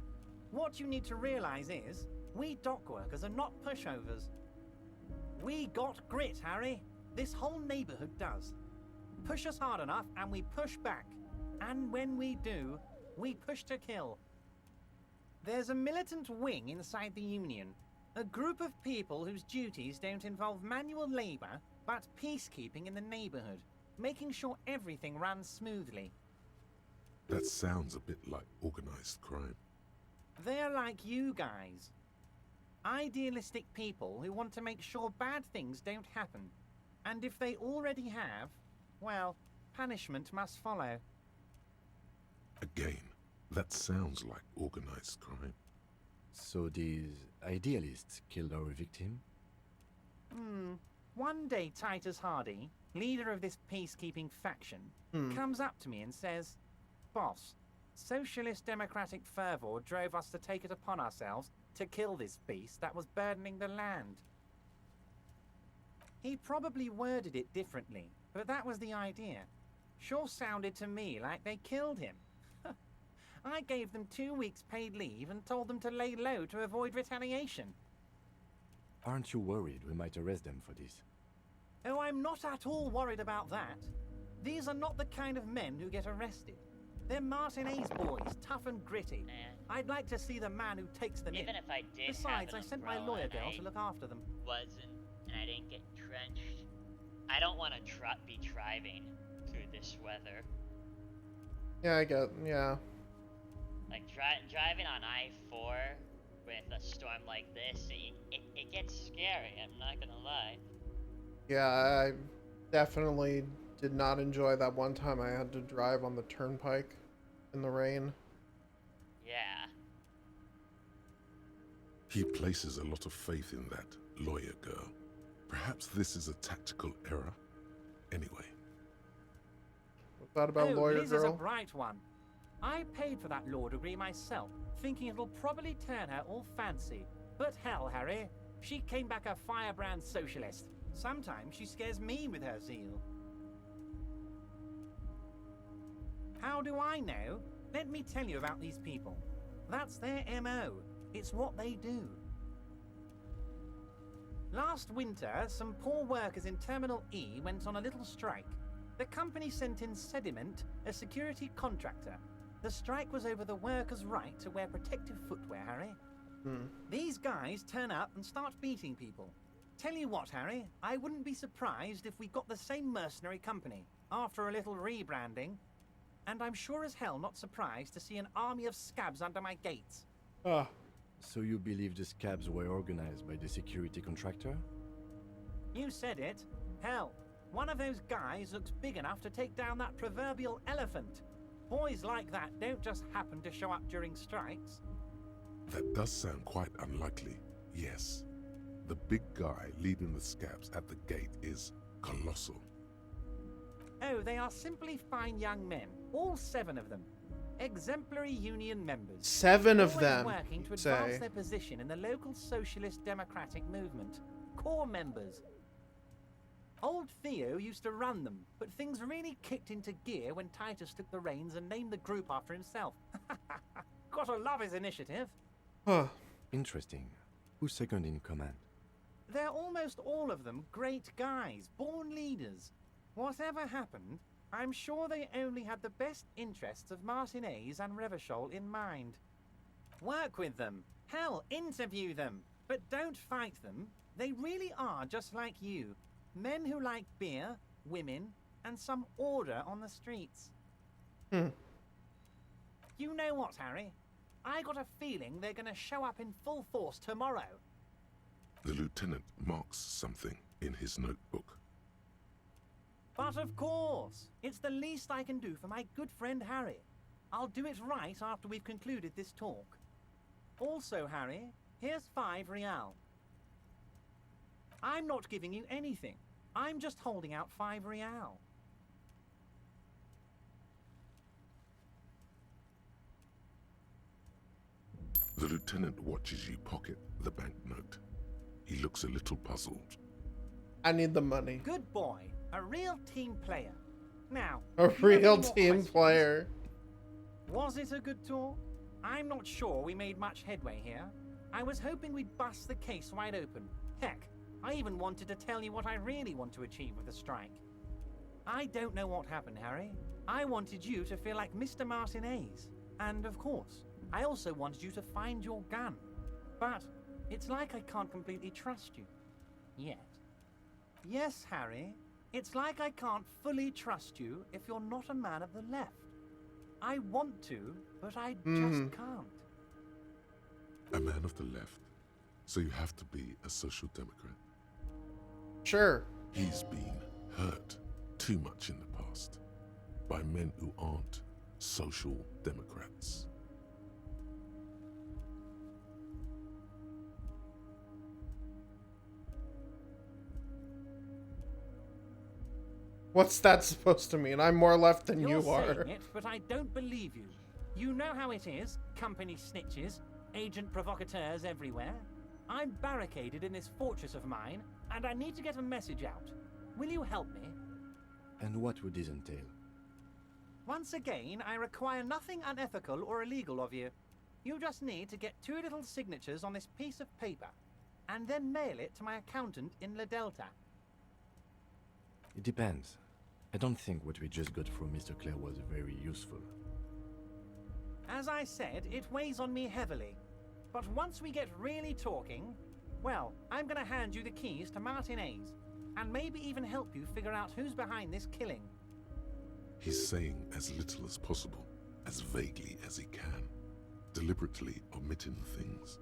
Speaker 5: what you need to realize is, we dock workers are not pushovers. We got grit, Harry. This whole neighborhood does. Push us hard enough and we push back. And when we do, we push to kill. There's a militant wing inside the Union. A group of people whose duties don't involve manual labor, but peacekeeping in the neighborhood, making sure everything runs smoothly.
Speaker 4: That sounds a bit like organized crime.
Speaker 5: They're like you guys. Idealistic people who want to make sure bad things don't happen. And if they already have, well, punishment must follow.
Speaker 4: Again, that sounds like organized crime.
Speaker 6: So these idealists killed our victim?
Speaker 5: One day Titus Hardy, leader of this peacekeeping faction, comes up to me and says, "Boss, socialist democratic fervor drove us to take it upon ourselves to kill this beast that was burdening the land." He probably worded it differently, but that was the idea. Sure sounded to me like they killed him. I gave them 2 weeks paid leave and told them to lay low to avoid retaliation.
Speaker 6: Aren't you worried we might arrest them for this?
Speaker 5: Oh, I'm not at all worried about that. These are not the kind of men who get arrested. They're Martinez boys, tough and gritty. I'd like to see the man who takes them
Speaker 2: Even
Speaker 5: in.
Speaker 2: if I did
Speaker 5: Besides,
Speaker 2: have
Speaker 5: I
Speaker 2: an
Speaker 5: sent my
Speaker 2: umbrella
Speaker 5: lawyer
Speaker 2: and
Speaker 5: girl
Speaker 2: I
Speaker 5: to look after them.
Speaker 2: wasn't, and I didn't get drenched, I don't want to be driving through this weather.
Speaker 1: Yeah.
Speaker 2: Like driving on I-4 with a storm like this, it gets scary. I'm not gonna lie.
Speaker 1: Yeah, I definitely did not enjoy that one time I had to drive on the turnpike. in the rain.
Speaker 2: Yeah.
Speaker 4: He places a lot of faith in that lawyer girl. Perhaps this is a tactical error. Anyway.
Speaker 1: What's that about lawyer
Speaker 5: Liz is a
Speaker 1: girl?
Speaker 5: bright one. I paid for that law degree myself, thinking it'll probably turn her all fancy. But hell, Harry, she came back a firebrand socialist. Sometimes she scares me with her zeal. How do I know? Let me tell you about these people. That's their MO. It's what they do. Last winter, some poor workers in Terminal E went on a little strike. The company sent in Sediment, a security contractor. The strike was over the workers' right to wear protective footwear, Harry. These guys turn up and start beating people. Tell you what, Harry, I wouldn't be surprised if we got the same mercenary company after a little rebranding. And I'm sure as hell not surprised to see an army of scabs under my gates.
Speaker 6: So you believe the scabs were organized by the security contractor?
Speaker 5: You said it. Hell, one of those guys looks big enough to take down that proverbial elephant. Boys like that don't just happen to show up during strikes.
Speaker 4: That does sound quite unlikely, yes. The big guy leading the scabs at the gate is colossal.
Speaker 5: Oh, they are simply fine young men, all 7 of them. Exemplary union members.
Speaker 1: 7 of
Speaker 5: always
Speaker 1: them,
Speaker 5: working to
Speaker 1: you
Speaker 5: advance
Speaker 1: say.
Speaker 5: their position in the local socialist democratic movement. Core members. Old Theo used to run them, but things really kicked into gear when Titus took the reins and named the group after himself. Gotta love his initiative.
Speaker 6: Interesting. Who's second in command?
Speaker 5: They're almost all of them great guys, born leaders. Whatever happened, I'm sure they only had the best interests of Martinez and Revachol in mind. Work with them. Hell, interview them. But don't fight them. They really are just like you. Men who like beer, women, and some order on the streets. You know what, Harry? I got a feeling they're gonna show up in full force tomorrow.
Speaker 4: The lieutenant marks something in his notebook.
Speaker 5: But of course, it's the least I can do for my good friend Harry. I'll do it right after we've concluded this talk. Also, Harry, here's 5 real. I'm not giving you anything. I'm just holding out 5 real.
Speaker 4: The lieutenant watches you pocket the banknote. He looks a little puzzled.
Speaker 1: I need the money.
Speaker 5: Good boy. A real team player. Now,
Speaker 1: A
Speaker 5: if you have
Speaker 1: real
Speaker 5: any more
Speaker 1: team
Speaker 5: questions-
Speaker 1: player.
Speaker 5: Was it a good talk? I'm not sure we made much headway here. I was hoping we'd bust the case wide open. Heck, I even wanted to tell you what I really want to achieve with the strike. I don't know what happened, Harry. I wanted you to feel like Mr. Martinez. And of course, I also wanted you to find your gun. But it's like I can't completely trust you. Yet. Yes, Harry. It's like I can't fully trust you if you're not a man of the left. I want to, but I just can't.
Speaker 4: A man of the left. So you have to be a social democrat.
Speaker 1: Sure.
Speaker 4: He's been hurt too much in the past by men who aren't social democrats.
Speaker 1: What's that supposed to mean? I'm more left than
Speaker 5: You're
Speaker 1: you are.
Speaker 5: saying it, but I don't believe you. You know how it is. Company snitches, agent provocateurs everywhere. I'm barricaded in this fortress of mine, and I need to get a message out. Will you help me?
Speaker 6: And what would this entail?
Speaker 5: Once again, I require nothing unethical or illegal of you. You just need to get 2 little signatures on this piece of paper, and then mail it to my accountant in La Delta.
Speaker 6: It depends. I don't think what we just got from Mr. Clare was very useful.
Speaker 5: As I said, it weighs on me heavily. But once we get really talking, well, I'm gonna hand you the keys to Martinez, and maybe even help you figure out who's behind this killing.
Speaker 4: He's saying as little as possible, as vaguely as he can, deliberately omitting things.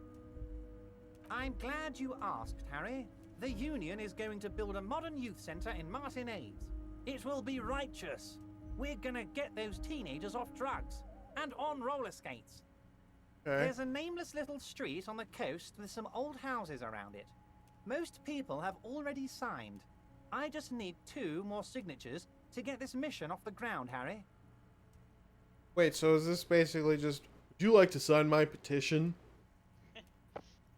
Speaker 5: I'm glad you asked, Harry. The Union is going to build a modern youth center in Martinez. It will be righteous. We're gonna get those teenagers off drugs. and on roller skates.
Speaker 1: Okay.
Speaker 5: There's a nameless little street on the coast with some old houses around it. Most people have already signed. I just need 2 more signatures to get this mission off the ground, Harry.
Speaker 1: Wait, so is this basically just, would you like to sign my petition?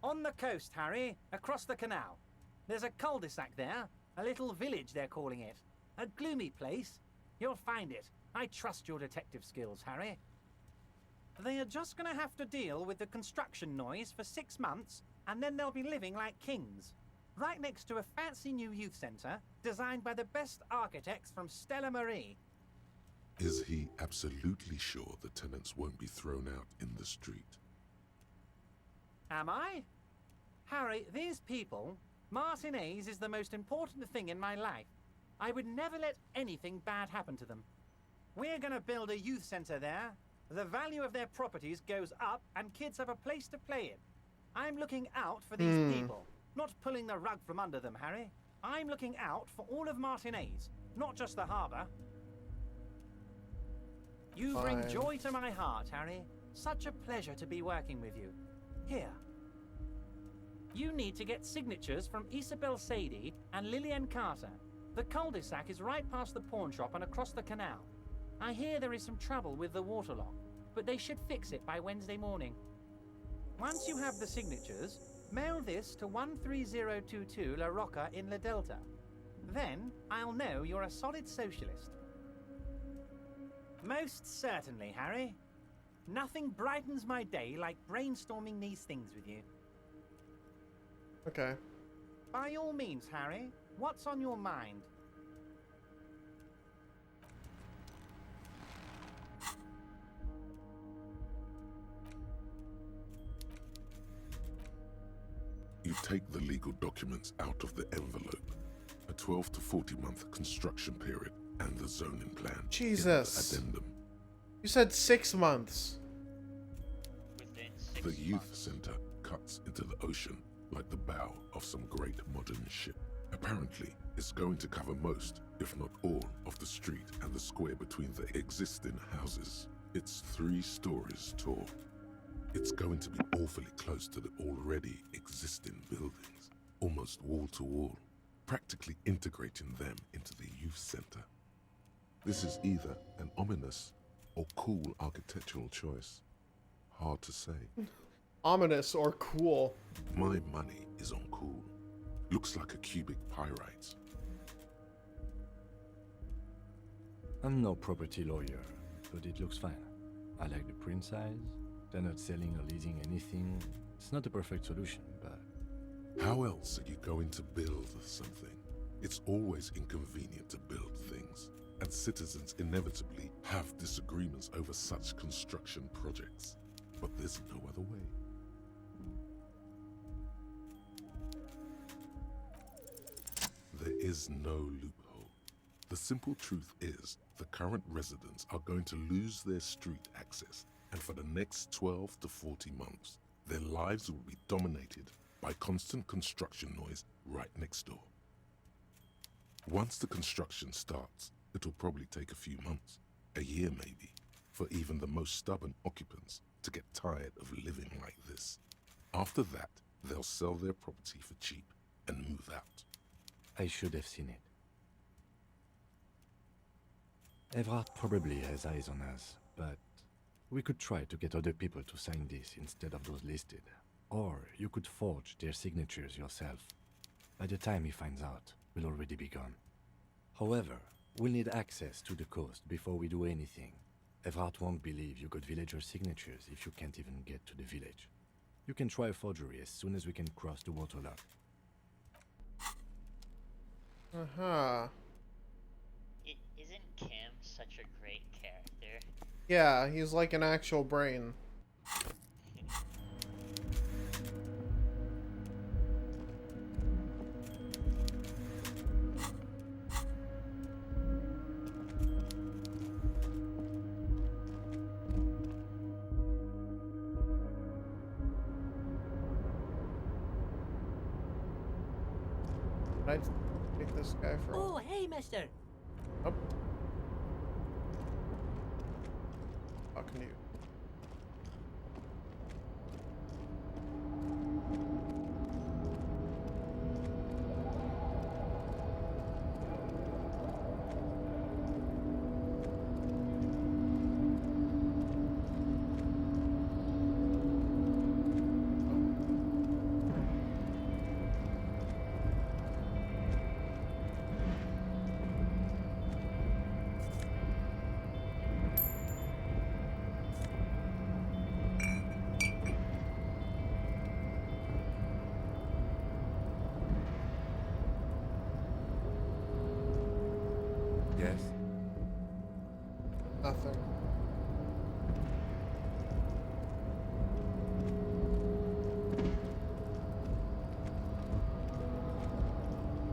Speaker 5: On the coast, Harry, across the canal. There's a cul-de-sac there, a little village they're calling it. A gloomy place. You'll find it. I trust your detective skills, Harry. They are just gonna have to deal with the construction noise for 6 months, and then they'll be living like kings. Right next to a fancy new youth centre, designed by the best architects from Stella Marie.
Speaker 4: Is he absolutely sure the tenants won't be thrown out in the street?
Speaker 5: Am I? Harry, these people, Martinez is the most important thing in my life. I would never let anything bad happen to them. We're gonna build a youth centre there. The value of their properties goes up and kids have a place to play in. I'm looking out for these people, not pulling the rug from under them, Harry. I'm looking out for all of Martinez, not just the harbour. You bring
Speaker 1: Fine.
Speaker 5: joy to my heart, Harry. Such a pleasure to be working with you. Here. You need to get signatures from Isabel Sadie and Lillian Carter. The cul-de-sac is right past the pawn shop and across the canal. I hear there is some trouble with the waterlock, but they should fix it by Wednesday morning. Once you have the signatures, mail this to 13022 La Rocca in La Delta. Then I'll know you're a solid socialist. Most certainly, Harry. Nothing brightens my day like brainstorming these things with you.
Speaker 1: Okay.
Speaker 5: By all means, Harry, what's on your mind?
Speaker 4: You take the legal documents out of the envelope, a 12 to 40 month construction period, and the zoning plan.
Speaker 1: Jesus.
Speaker 4: In the addendum.
Speaker 1: You said 6 months.
Speaker 2: Within 6
Speaker 4: The youth
Speaker 2: months.
Speaker 4: center cuts into the ocean like the bow of some great modern ship. Apparently, it's going to cover most, if not all, of the street and the square between the existing houses. It's 3 stories tall. It's going to be awfully close to the already existing buildings, almost wall to wall, practically integrating them into the youth center. This is either an ominous or cool architectural choice. Hard to say.
Speaker 1: Ominous or cool.
Speaker 4: My money is on cool. Looks like a cubic pyrite.
Speaker 6: I'm no property lawyer, but it looks fine. I like the print size. They're not selling or leasing anything. It's not a perfect solution, but...
Speaker 4: How else are you going to build something? It's always inconvenient to build things, and citizens inevitably have disagreements over such construction projects. But there's no other way. There is no loophole. The simple truth is, the current residents are going to lose their street access, and for the next 12 to 40 months, their lives will be dominated by constant construction noise right next door. Once the construction starts, it'll probably take a few months, a year maybe, for even the most stubborn occupants to get tired of living like this. After that, they'll sell their property for cheap and move out.
Speaker 6: I should have seen it. Evrard probably has eyes on us, but we could try to get other people to sign this instead of those listed. Or you could forge their signatures yourself. By the time he finds out, we'll already be gone. However, we'll need access to the coast before we do anything. Evrard won't believe you got villager signatures if you can't even get to the village. You can try a forgery as soon as we can cross the waterlock.
Speaker 1: Uh-huh.
Speaker 2: Isn't Kim such a great character?
Speaker 1: Yeah, he's like an actual brain. Can I take this guy for?
Speaker 3: Oh, hey, mister.
Speaker 1: Oh. Talking to you.
Speaker 6: Yes?
Speaker 1: Nothing.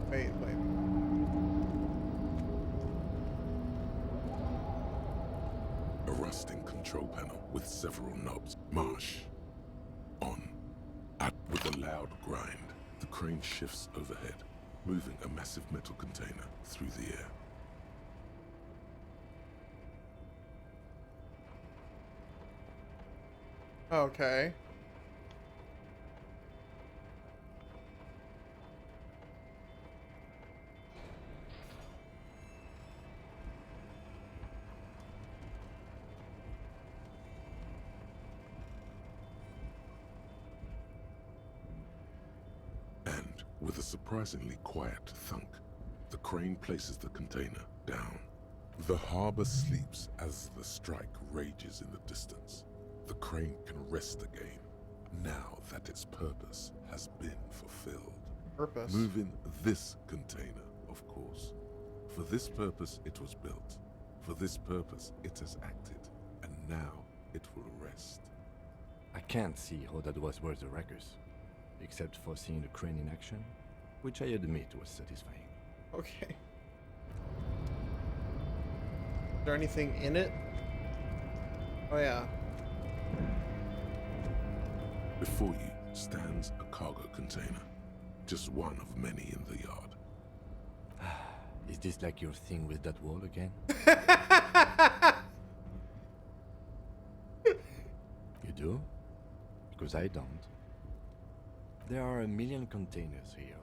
Speaker 1: Wait.
Speaker 4: A rusting control panel with several knobs. Marsh. On. With a loud grind, the crane shifts overhead, moving a massive metal container through the air.
Speaker 1: Okay.
Speaker 4: And, with a surprisingly quiet thunk, the crane places the container down. The harbor sleeps as the strike rages in the distance. The crane can rest again, now that its purpose has been fulfilled.
Speaker 1: Purpose?
Speaker 4: Moving this container, of course. For this purpose it was built. For this purpose it has acted. And now it will rest.
Speaker 6: I can't see how that was worth the ruckus, except for seeing the crane in action, which I admit was satisfying.
Speaker 1: Okay. Is there anything in it? Oh yeah.
Speaker 4: Before you stands a cargo container, just one of many in the yard.
Speaker 6: Is this like your thing with that wall again? You do? Because I don't. There are a million containers here.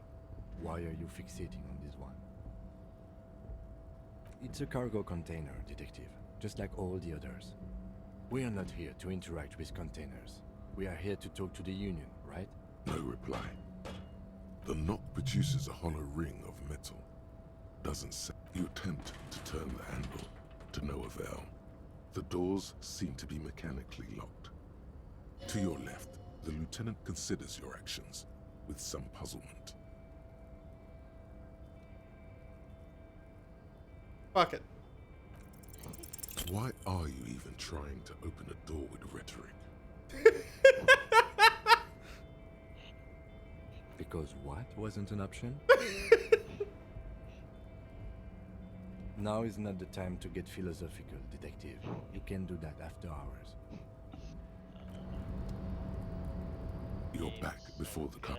Speaker 6: Why are you fixating on this one? It's a cargo container, detective, just like all the others. We are not here to interact with containers. We are here to talk to the Union, right?
Speaker 4: No reply. The knock produces a hollow ring of metal. Doesn't say. You attempt to turn the handle, to no avail. The doors seem to be mechanically locked. To your left, the lieutenant considers your actions with some puzzlement.
Speaker 1: Fuck it.
Speaker 4: Why are you even trying to open a door with rhetoric?
Speaker 6: Because what wasn't an option? Now is not the time to get philosophical, detective. You can do that after hours.
Speaker 4: You're back before the car.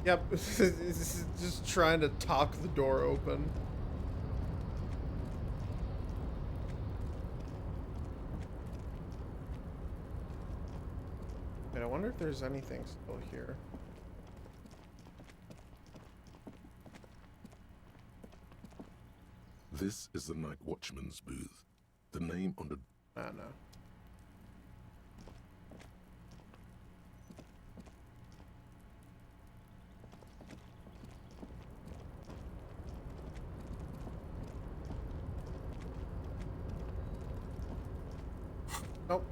Speaker 1: Yep. Just trying to talk the door open. Wait, I wonder if there's anything still here.
Speaker 4: This is the night watchman's booth. The name on the...
Speaker 1: Ah, no. Nope.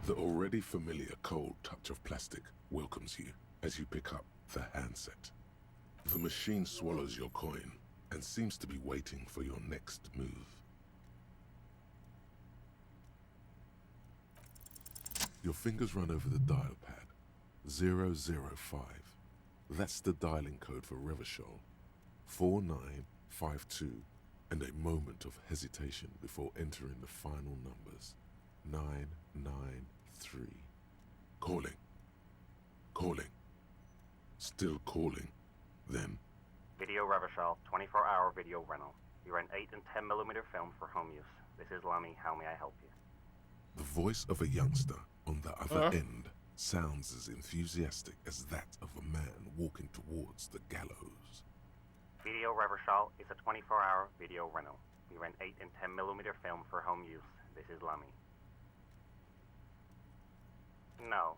Speaker 4: The already familiar cold touch of plastic welcomes you as you pick up the handset. The machine swallows your coin and seems to be waiting for your next move. Your fingers run over the dial pad. 005. That's the dialing code for Revachol. 4952. And a moment of hesitation before entering the final numbers. 993. Calling. Calling. Still calling. Then...
Speaker 13: Video Revachol, 24-hour video rental. You rent 8 and 10mm film for home use. This is Lammy. How may I help you?
Speaker 4: The voice of a youngster on the other end sounds as enthusiastic as that of a man walking towards the gallows.
Speaker 13: Video Revachol is a 24-hour video rental. You rent 8 and 10mm film for home use. This is Lammy. No.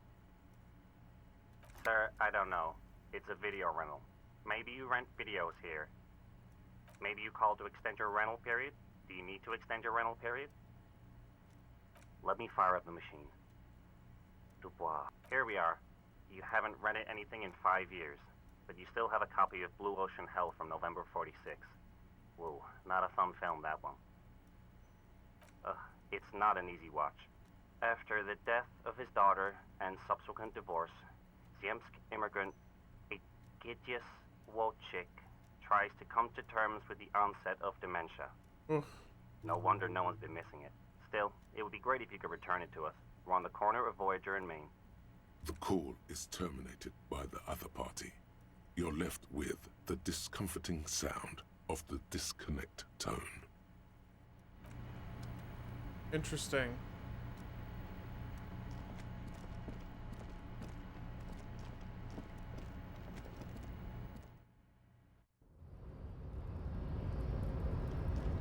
Speaker 13: Sir, I don't know. It's a video rental. Maybe you rent videos here. Maybe you called to extend your rental period? Do you need to extend your rental period? Let me fire up the machine. Dubois. Here we are. You haven't rented anything in 5 years, but you still have a copy of Blue Ocean Hell from November 46. Whoa, not a fun film, that one. It's not an easy watch. After the death of his daughter and subsequent divorce, Ziemsk immigrant Egidius Wojcik tries to come to terms with the onset of dementia.
Speaker 1: Oof.
Speaker 13: No wonder no one's been missing it. Still, it would be great if you could return it to us. We're on the corner of Voyager and Main.
Speaker 4: The call is terminated by the other party. You're left with the discomforting sound of the disconnect tone.
Speaker 1: Interesting.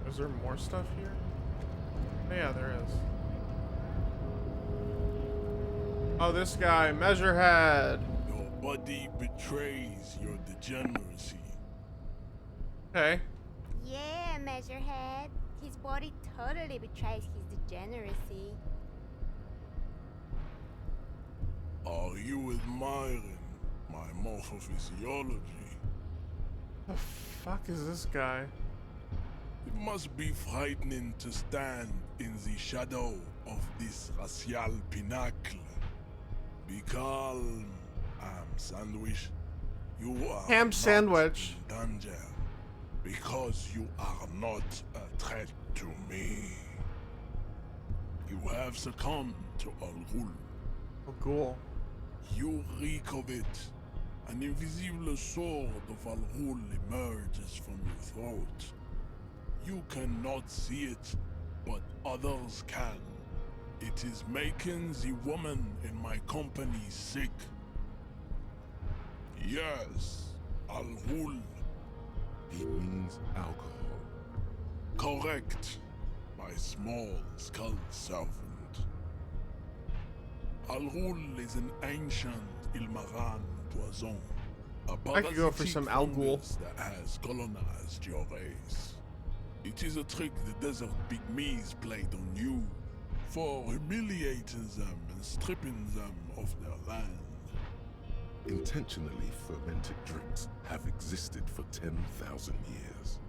Speaker 1: Is there more stuff here? Oh, yeah, there is. Oh, this guy, Measurehead.
Speaker 14: Your body betrays your degeneracy.
Speaker 1: Okay.
Speaker 12: Yeah, Measurehead. His body totally betrays his degeneracy.
Speaker 14: Are you admiring my morphophysiology?
Speaker 1: The fuck is this guy?
Speaker 14: It must be frightening to stand in the shadow of this racial pinnacle. Be calm, Ham Sandwich. You are
Speaker 1: Ham
Speaker 14: not
Speaker 1: Sandwich.
Speaker 14: in danger because you are not a threat to me. You have succumbed to Al Ghul.
Speaker 1: Oh, cool.
Speaker 14: You reek of it. An invisible sword of Al Ghul emerges from your throat. You cannot see it, but others can. It is making the woman in my company sick. Yes, Al Ghul.
Speaker 4: He means alcohol.
Speaker 14: Correct, my small skull servant. Al Ghul is an ancient Ilmaran poison. A
Speaker 1: I could go for some Al Ghul.
Speaker 14: fungus that has colonized your race. It is a trick the desert pygmies played on you for humiliating them and stripping them of their land.
Speaker 4: Intentionally fermented drinks have existed for 10,000 years.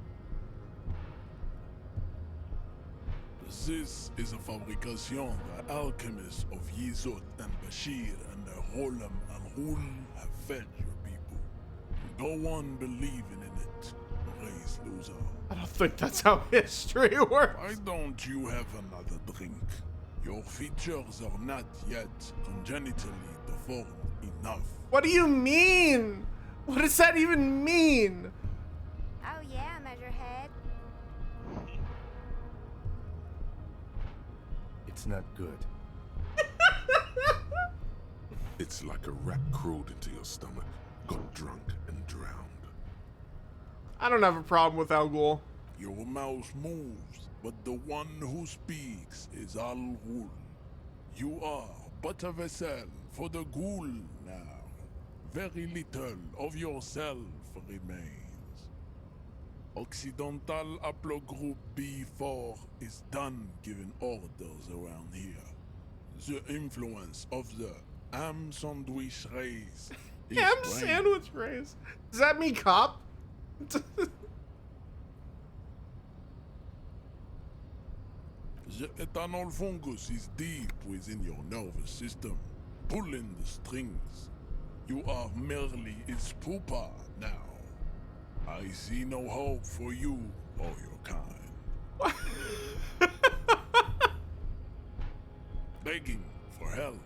Speaker 14: This is a fabrication the alchemists of Yizot and Bashir and their Rolam and Rul have fed your people. Go on believing in it, race loser.
Speaker 1: I don't think that's how history works.
Speaker 14: Why don't you have another drink? Your features are not yet congenitally deformed enough.
Speaker 1: What do you mean? What does that even mean?
Speaker 12: Oh yeah, Measurehead.
Speaker 6: It's not good.
Speaker 4: It's like a rat crawled into your stomach, got drunk and drowned.
Speaker 1: I don't have a problem with Al Ghul.
Speaker 14: Your mouth moves, but the one who speaks is Al Ghul. You are but a vessel for the Ghul now. Very little of yourself remains. Occidental Haplogroup B4 is done giving orders around here. The influence of the Ham Sandwich race is
Speaker 1: Ham
Speaker 14: reigning.
Speaker 1: Sandwich race. Does that mean cop?
Speaker 14: The ethanol fungus is deep within your nervous system, pulling the strings. You are merely its pupa now. I see no hope for you or your kind. Begging for help,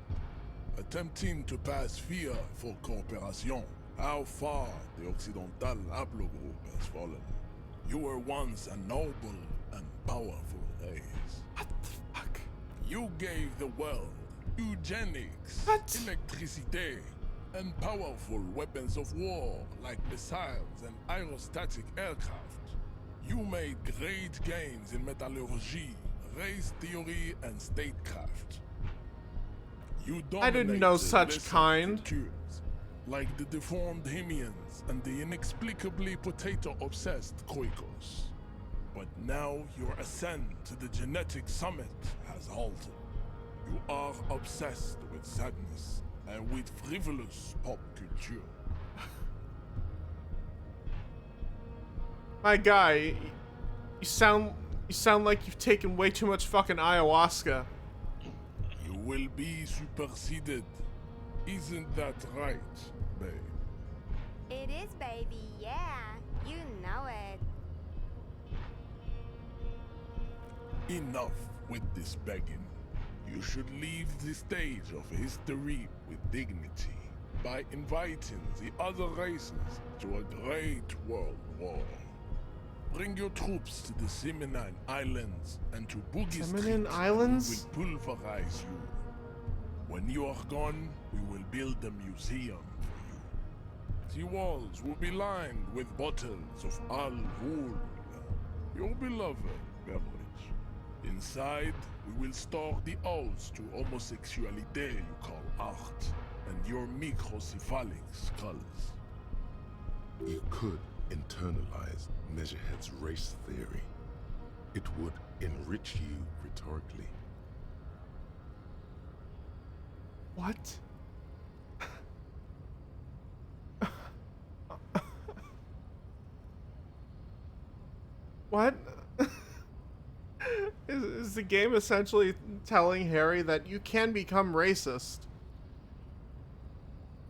Speaker 14: attempting to pass fear for cooperation. How far the Occidental Haplogroup has fallen. You were once a noble and powerful race.
Speaker 1: What the fuck?
Speaker 14: You gave the world eugenics,
Speaker 1: What?
Speaker 14: electricity, and powerful weapons of war like missiles and aerostatic aircraft. You made great gains in metallurgy, race theory, and statecraft. You
Speaker 1: I didn't know
Speaker 14: dominated
Speaker 1: such
Speaker 14: lesser
Speaker 1: kind.
Speaker 14: cultures. like the deformed Himians and the inexplicably potato-obsessed Koikos. But now your ascent to the genetic summit has halted. You are obsessed with sadness and with frivolous pop culture.
Speaker 1: My guy, you sound like you've taken way too much fucking ayahuasca.
Speaker 14: You will be superseded. Isn't that right, babe?
Speaker 15: It is, baby, yeah. You know it.
Speaker 14: Enough with this begging. You should leave the stage of history with dignity by inviting the other races to a great world war. Bring your troops to the Simonine Islands and to Boogie
Speaker 1: Simonine
Speaker 14: Street.
Speaker 1: Islands?
Speaker 14: We will pulverize you. When you are gone, we will build a museum for you. The walls will be lined with bottles of Al Ghul, your beloved beverage. Inside, we will store the odes to homosexuality you call art, and your microcephalic skulls.
Speaker 4: You could internalize Measurehead's race theory. It would enrich you rhetorically.
Speaker 1: What? What? Is the game essentially telling Harry that you can become racist?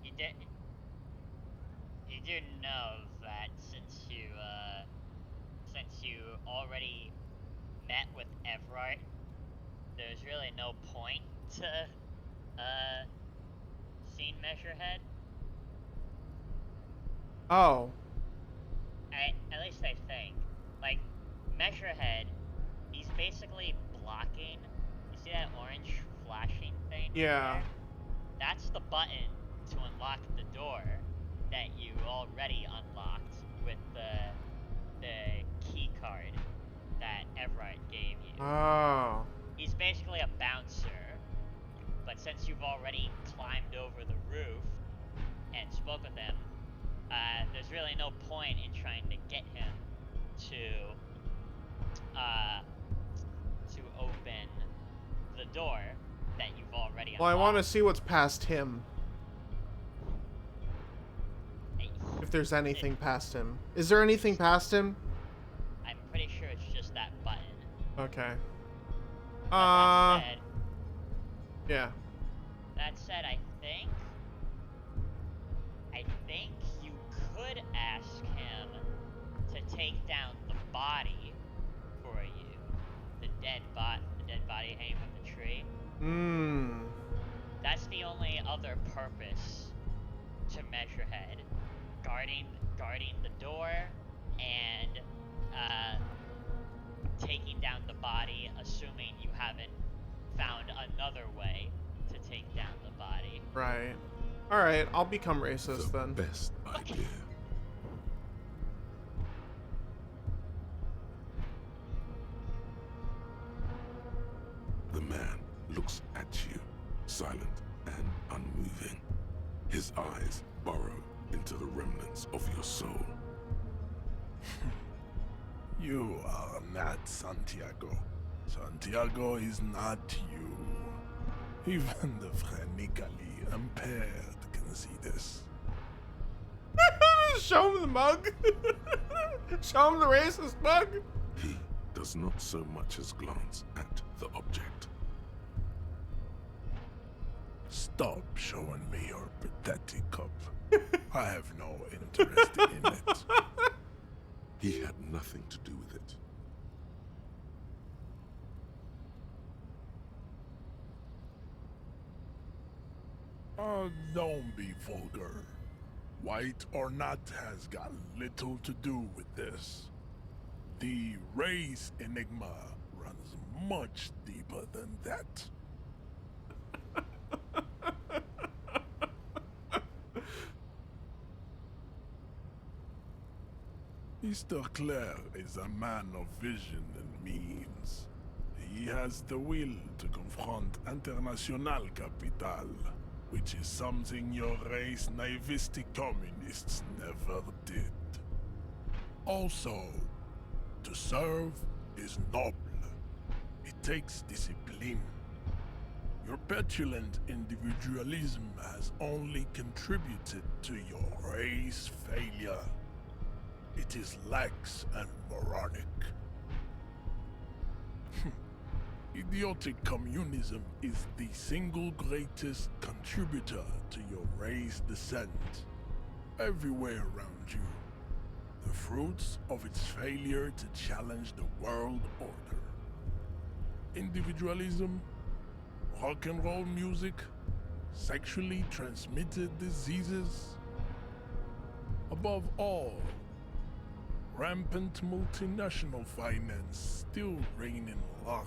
Speaker 2: You do know that since you already met with Everard, there's really no point to seeing Measurehead.
Speaker 1: Oh.
Speaker 2: At least I think. Like, Measurehead, he's basically blocking. You see that orange flashing thing?
Speaker 1: Yeah.
Speaker 2: There? That's the button to unlock the door that you already unlocked with the key card that Everard gave you.
Speaker 1: Oh.
Speaker 2: He's basically a bouncer, but since you've already climbed over the roof and spoke with him, there's really no point in trying to get him to open the door that you've already unlocked.
Speaker 1: Well, I want to see what's past him. If there's anything past him. Is there anything past him?
Speaker 2: I'm pretty sure it's just that button.
Speaker 1: Okay.
Speaker 2: That said,
Speaker 1: yeah.
Speaker 2: That said, I think you could ask him to take down the body for you. The dead body hanging from the tree. That's the only other purpose to Measurehead. Guarding the door and taking down the body, assuming you haven't found another way to take down the body.
Speaker 1: Right. Alright, I'll become racist then.
Speaker 4: Best idea. The man looks at you, silent and unmoving. His eyes burrow into the remnants of your soul.
Speaker 14: You are not Santiago. Santiago is not you. Even the phrenically impaired can see this.
Speaker 1: Show him the mug. Show him the racist mug.
Speaker 4: He does not so much as glance at the object.
Speaker 14: Stop showing me your pathetic cup. I have no interest in it.
Speaker 4: He had nothing to do with it.
Speaker 14: Oh, don't be vulgar. White or not has got little to do with this. The race enigma runs much deeper than that. Mr. Clare is a man of vision and means. He has the will to confront International Capital. which is something your race naivistic communists never did. Also, to serve is noble. It takes discipline. Your petulant individualism has only contributed to your race failure. It is lax and moronic. Idiotic communism is the single greatest contributor to your race descent. Everywhere around you, the fruits of its failure to challenge the world order. Individualism, rock and roll music, sexually transmitted diseases. Above all, rampant multinational finance still reigning large.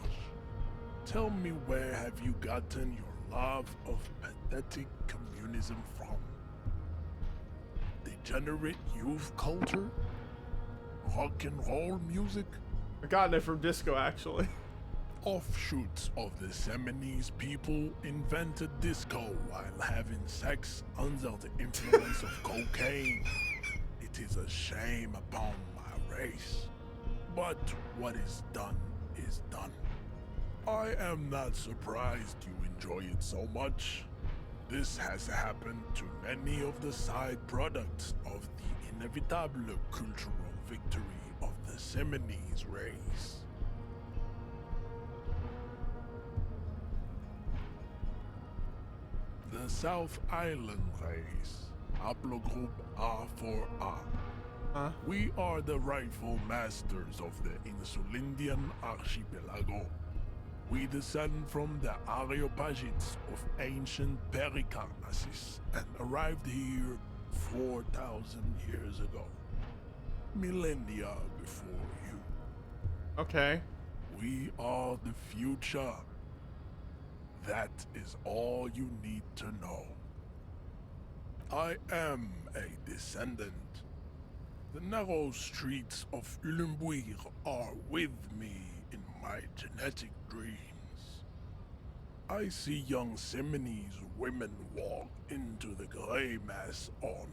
Speaker 14: Tell me, where have you gotten your love of pathetic communism from? Degenerate youth culture? Rock and roll music?
Speaker 1: I gotten it from disco, actually.
Speaker 14: Offshoots of the Seminoles people invented disco while having sex under the influence of cocaine. It is a shame upon my race. But what is done is done. I am not surprised you enjoy it so much. This has happened to many of the side products of the inevitable cultural victory of the Seminoles race. The South Island race, haplogroup A4A.
Speaker 1: Huh?
Speaker 14: We are the rightful masters of the Insulindian archipelago. We descend from the Areopagites of ancient Pericarnassus and arrived here 4,000 years ago. Millennia before you.
Speaker 1: Okay.
Speaker 14: We are the future. That is all you need to know. I am a descendant. The narrow streets of Ulumbuir are with me in my genetic dreams. I see young Seminoles women walk into the grey mass on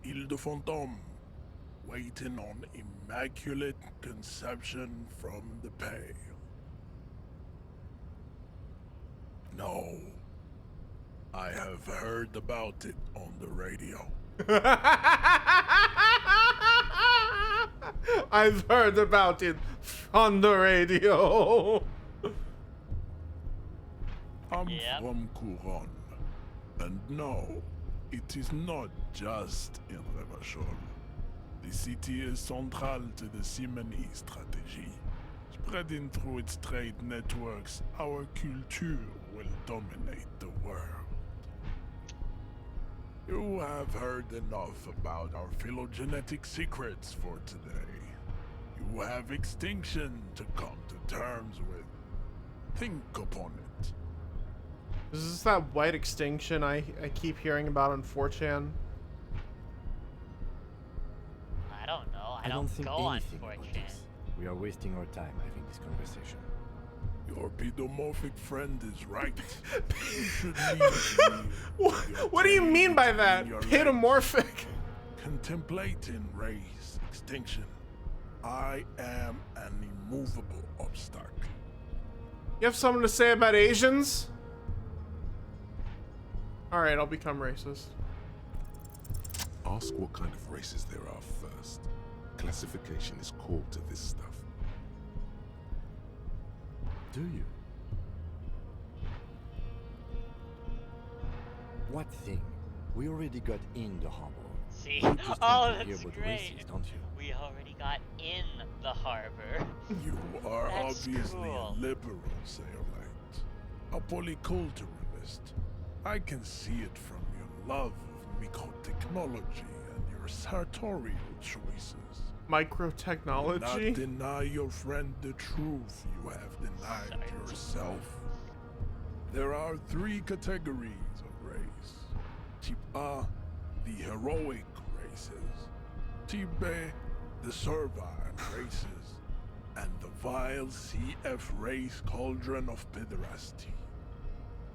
Speaker 14: Ile de Fantôme, waiting on immaculate conception from the pale. No, I have heard about it on the radio.
Speaker 1: I've heard about it on the radio.
Speaker 14: I'm from Couronne, and no, it is not just in Revachol. The city is central to the Simony strategy. Spreading through its trade networks, our culture will dominate the world. You have heard enough about our phylogenetic secrets for today. You have extinction to come to terms with. Think upon it.
Speaker 1: Is this that white extinction I keep hearing about on 4chan?
Speaker 2: I don't know. I
Speaker 6: don't
Speaker 2: don't
Speaker 6: think
Speaker 2: go on
Speaker 6: anything about
Speaker 2: 4chan.
Speaker 6: this. We are wasting our time having this conversation.
Speaker 14: Your pedomorphic friend is right. You should leave
Speaker 1: What do you mean by that? Pedomorphic?
Speaker 14: Contemplating race extinction. I am an immovable obstacle.
Speaker 1: You have something to say about Asians? Alright, I'll become racist.
Speaker 4: Ask what kind of races there are first. Classification is core to this stuff.
Speaker 6: Do you? What thing? We already got in the harbor.
Speaker 2: See?
Speaker 6: You just
Speaker 2: Oh,
Speaker 6: want to hear
Speaker 2: that's
Speaker 6: about
Speaker 2: great.
Speaker 6: races, don't you?
Speaker 2: We already got in the harbor.
Speaker 14: You are
Speaker 2: That's
Speaker 14: obviously
Speaker 2: cool.
Speaker 14: a liberal, Sailite. A polyculturalist. I can see it from your love of microtechnology and your sartorial choices.
Speaker 1: Microtechnology?
Speaker 14: Do not deny your friend the truth you have denied yourself. There are 3 categories of race. Type A, the heroic races. Type B, the servile races. And the vile CF race cauldron of pederasty.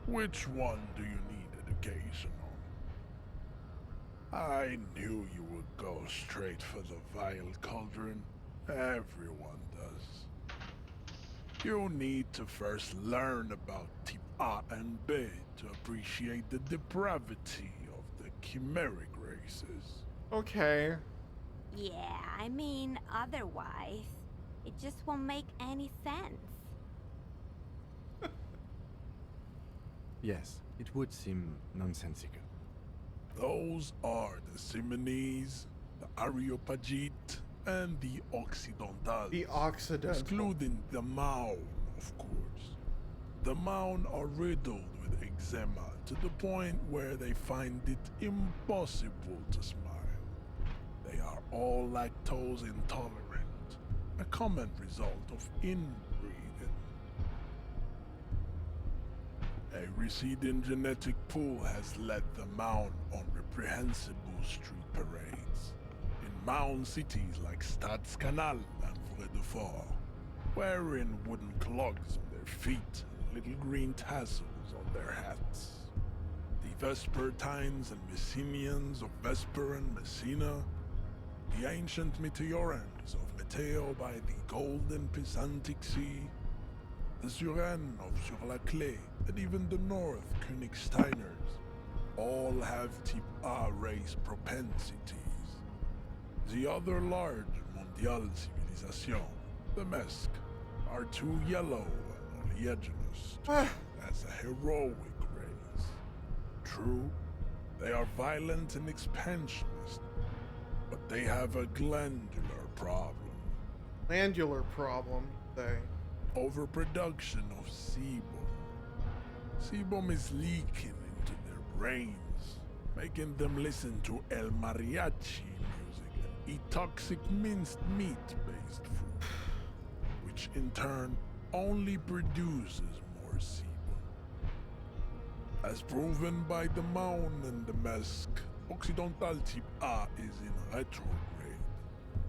Speaker 14: Which one do you need occasional. I knew you would go straight for the vile cauldron. Everyone does. You need to first learn about Tip A and B to appreciate the depravity of the chimeric races.
Speaker 1: Okay.
Speaker 15: Yeah, I mean, otherwise, it just won't make any sense.
Speaker 6: Yes, it would seem nonsensical.
Speaker 14: Those are the Simonese, the Areopagite, and the Occidentals.
Speaker 1: The Occidental.
Speaker 14: Excluding the Maun, of course. The Maun are riddled with eczema to the point where they find it impossible to smile. They are all lactose intolerant, a common result of inbreeding. A receding genetic pool has led the Maun on reprehensible street parades. In Maun cities like Stadskanal and Vredefort, wearing wooden clogs on their feet and little green tassels on their hats. The Vespertines and Messenians of Vesper and Messina, the ancient Meteorans of Meteo by the golden Pisantic Sea, the Suren of Sur-la-Clé, and even the North Königsteiners, all have Type A race propensities. The other large Mondial civilization, the Mesk, are too yellow and oleaginous to count as a heroic race. True, they are violent and expansionist, but they have a glandular problem.
Speaker 1: Glandular problem, they.
Speaker 14: Overproduction of sebum. Sebum is leaking into their brains, making them listen to El Mariachi music and eat toxic minced meat-based food, which in turn only produces more sebum. As proven by the Maun and the Mesk, Occidental Type A is in retrograde.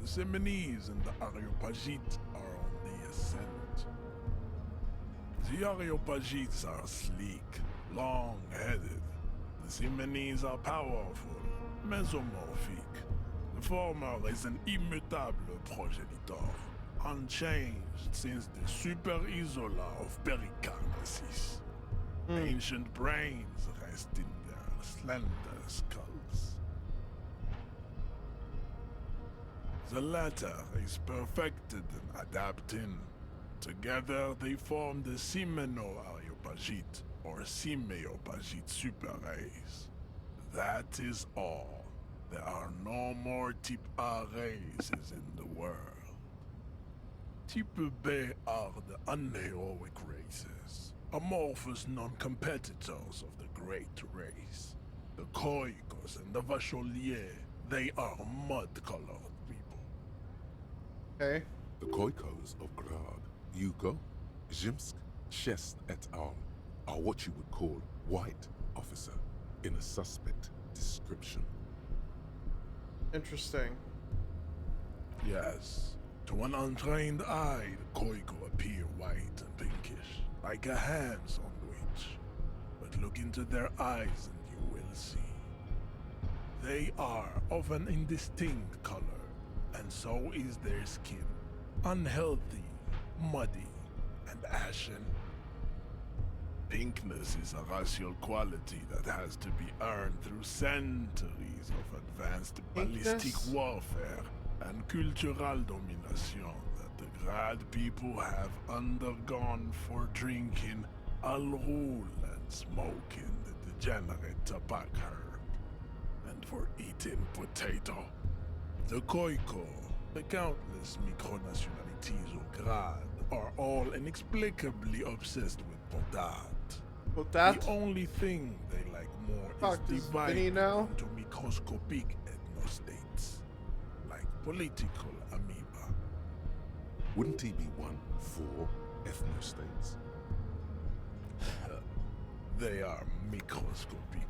Speaker 14: The Simonese and the Areopagites are on the ascent. The Areopagites are sleek, long-headed. The Simonese are powerful, mesomorphic. The former is an immutable progenitor, unchanged since the Super Isola of Pericarnesis. Ancient brains rest in their slender skulls. The latter is perfected and adapting. Together they form the Simeno-Areopagite or Simeopagite super race. That is all. There are no more Type A races in the world. Type B are the unheroic races, amorphous non-competitors of the great race. The Khoikos and the Vacholier, they are mud-colored people.
Speaker 1: Okay.
Speaker 4: The Khoikos of Grad, Yuko, Zhimsk, Shest et al. Are what you would call white officer in a suspect description.
Speaker 1: Interesting.
Speaker 14: Yes. To an untrained eye, the Khoiko appear white and pinkish, like a ham sandwich. But look into their eyes and you will see. They are of an indistinct color, and so is their skin. Unhealthy, muddy, and ashen. Pinkness is a racial quality that has to be earned through centuries of advanced ballistic warfare and cultural domination that the Grad people have undergone for drinking Al Rul and smoking the degenerate tobacco herb, and for eating potato. The Khoiko, the countless micronationalities of Grad, are all inexplicably obsessed with potat.
Speaker 1: Potat?
Speaker 14: The only thing they like more is dividing into microscopic ethnostates, like political amoeba.
Speaker 4: Wouldn't he be one for ethnostates?
Speaker 14: They are microscopic.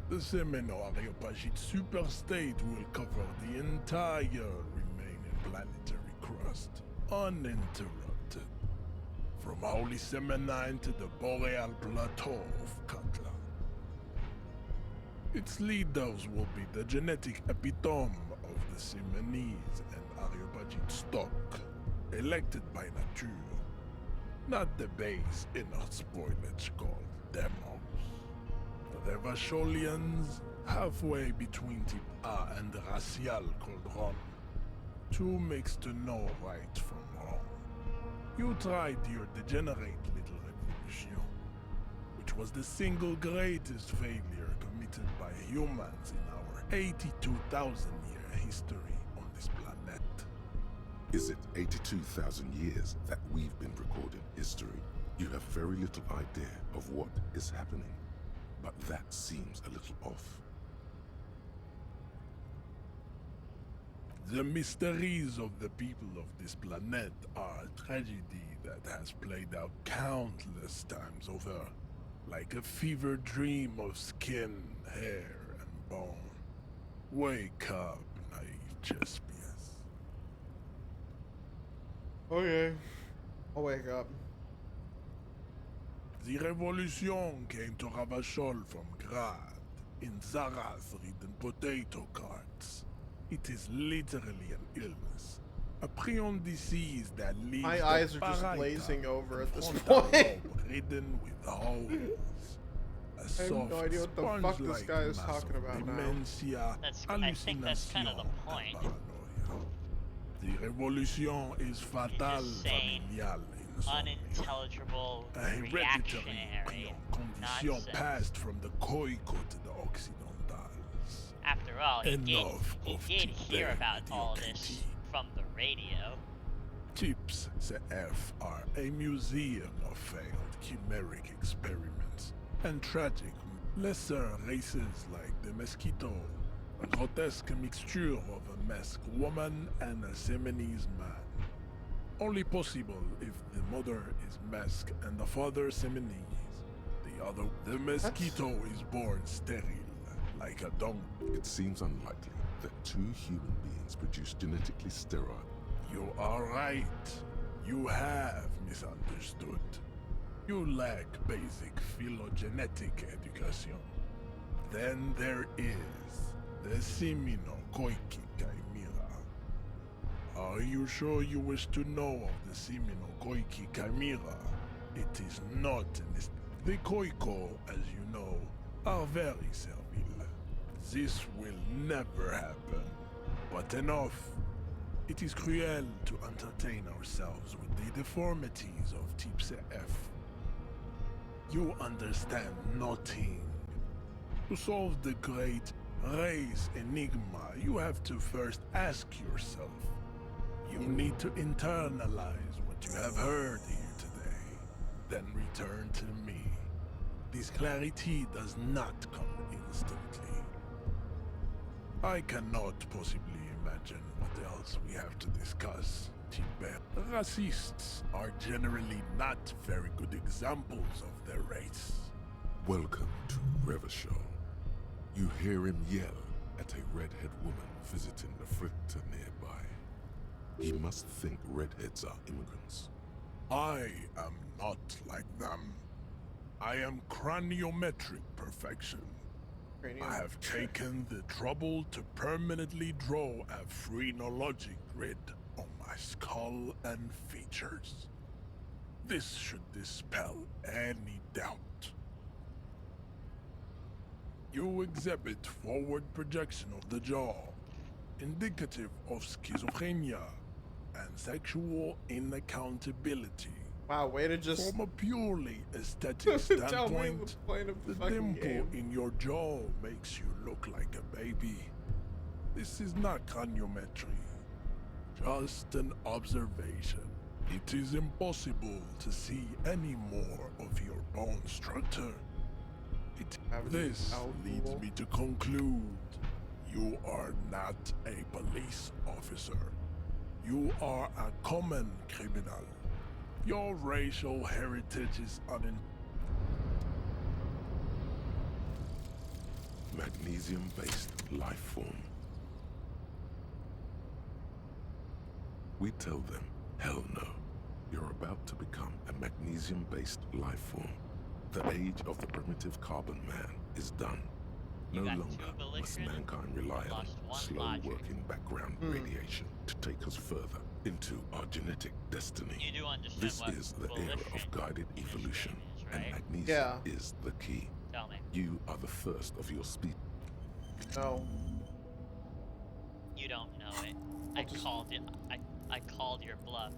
Speaker 14: The Semeno-Areopagite superstate will cover the entire remaining planetary crust, uninterrupted. From Holy Semenine to the Boreal Plateau of Katla. Its leaders will be the genetic epitome of the Simonese and Areopagite stock, elected by nature, not the base inner spoilage called demos. The Vacholians, halfway between Type A and the racial cauldron, two makes to know right from wrong. You tried your degenerate little revolution, which was the single greatest failure committed by humans in our 82,000-year history on this planet.
Speaker 4: Is it 82,000 years that we've been recording history? You have very little idea of what is happening, but that seems a little off.
Speaker 14: The mysteries of the people of this planet are a tragedy that has played out countless times over, like a fever dream of skin, hair, and bone. Wake up, naive Chespius.
Speaker 1: Okay. I'll wake up.
Speaker 14: The revolution came to Ravachol from Grad, in Zaraz-ridden potato carts. It is literally an illness. A prion disease that leaves
Speaker 1: My eyes are just glazing over at this point.
Speaker 14: Ridden with holes. A
Speaker 1: I have no idea what the fuck this guy is
Speaker 14: mass
Speaker 1: talking
Speaker 14: of
Speaker 1: about now.
Speaker 14: dementia,
Speaker 2: I think that's kind of the
Speaker 14: hallucination,
Speaker 2: point.
Speaker 14: and paranoia. The revolution is fatal,
Speaker 2: Just saying
Speaker 14: familial, insomnia.
Speaker 2: unintelligible,
Speaker 14: A hereditary
Speaker 2: reactionary
Speaker 14: condition
Speaker 2: nonsense.
Speaker 14: passed from the Khoico to the Occidentals.
Speaker 2: After all, he
Speaker 14: Enough
Speaker 2: did
Speaker 14: of
Speaker 2: hear
Speaker 14: Tibet
Speaker 2: about all this
Speaker 14: mediocrity.
Speaker 2: from the radio.
Speaker 14: Tips CF are a museum of failed chimeric experiments and tragic lesser races like the mosquito, a grotesque mixture of a masked woman and a Seminese man. Only possible if the mother is masked and the father Seminese. The mosquito is born sterile, like a donkey.
Speaker 4: It seems unlikely that two human beings produce genetically sterile.
Speaker 14: You are right. You have misunderstood. You lack basic phylogenetic education. Then there is the Simino Koiki Chimera. Are you sure you wish to know of the Simino Koiki Chimera? It is not an The Khoico, as you know, are very servile. This will never happen. But enough. It is cruel to entertain ourselves with the deformities of Type CF. You understand nothing. To solve the great race enigma, you have to first ask yourself. You need to internalize what you have heard here today, then return to me. This clarity does not come instantly. I cannot possibly imagine what else we have to discuss. Tibet. Racists are generally not very good examples of their race.
Speaker 4: Welcome to Revachol. You hear him yell at a redhead woman visiting the fritter nearby. He must think redheads are immigrants.
Speaker 14: I am not like them. I am craniometric perfection. I have taken the trouble to permanently draw a phrenologic grid on my skull and features. This should dispel any doubt. You exhibit forward projection of the jaw, indicative of schizophrenia and sexual inaccountability.
Speaker 1: Wow, way to just
Speaker 14: From a purely aesthetic
Speaker 1: tell me
Speaker 14: standpoint,
Speaker 1: the point of the
Speaker 14: the
Speaker 1: fucking
Speaker 14: dimple
Speaker 1: game.
Speaker 14: in your jaw makes you look like a baby. This is not craniometry, just an observation. It is impossible to see any more of your bone structure. This leads me to conclude you are not a police officer. You are a common criminal. Your racial heritage is
Speaker 4: Magnesium-based life form. We tell them, hell no. You're about to become a magnesium-based life form. The age of the primitive carbon man is done.
Speaker 2: You
Speaker 4: No
Speaker 2: got
Speaker 4: longer
Speaker 2: two
Speaker 4: must
Speaker 2: volition,
Speaker 4: mankind rely on
Speaker 2: lost one
Speaker 4: slow-working background radiation to take us further into our genetic destiny.
Speaker 2: You do understand
Speaker 4: This
Speaker 2: what
Speaker 4: is the era
Speaker 2: volition
Speaker 4: of guided
Speaker 2: in this
Speaker 4: evolution,
Speaker 2: game is,
Speaker 4: and
Speaker 2: right?
Speaker 4: magnesia
Speaker 1: Yeah.
Speaker 4: is the key.
Speaker 2: Tell me.
Speaker 4: You are the first of your species.
Speaker 1: No.
Speaker 2: You don't know it.
Speaker 1: I'll just-
Speaker 2: Called it. I called your bluff.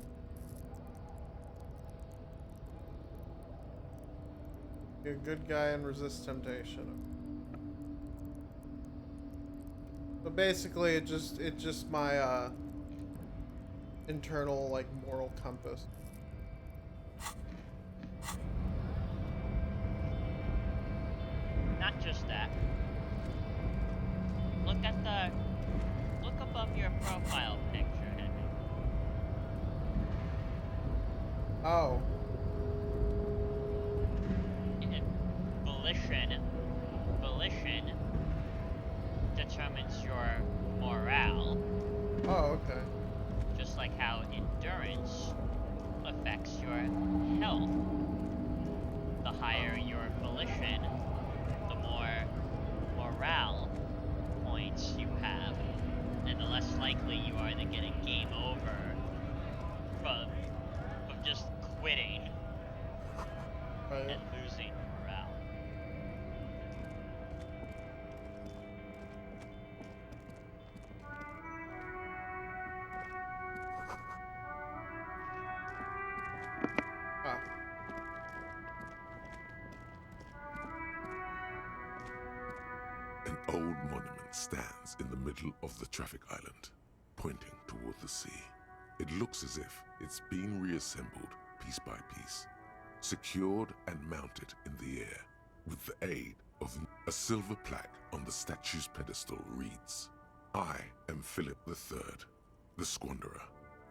Speaker 1: Be a good guy and resist temptation. So basically, it's just my internal like moral compass.
Speaker 2: Not just that. Look above your profile picture, Henry.
Speaker 1: Oh.
Speaker 2: Volition determines your morale.
Speaker 1: Oh, okay.
Speaker 2: Just like how endurance affects your health. The higher your volition, the more morale points you have, and the less likely you are to get a game over from just quitting and losing morale.
Speaker 1: Ah.
Speaker 4: An old monument stands in the middle of the traffic island, pointing toward the sea. It looks as if it's been reassembled piece by piece, secured and mounted in the air with the aid of a silver plaque on the statue's pedestal reads, "I am Philip III, the Squanderer,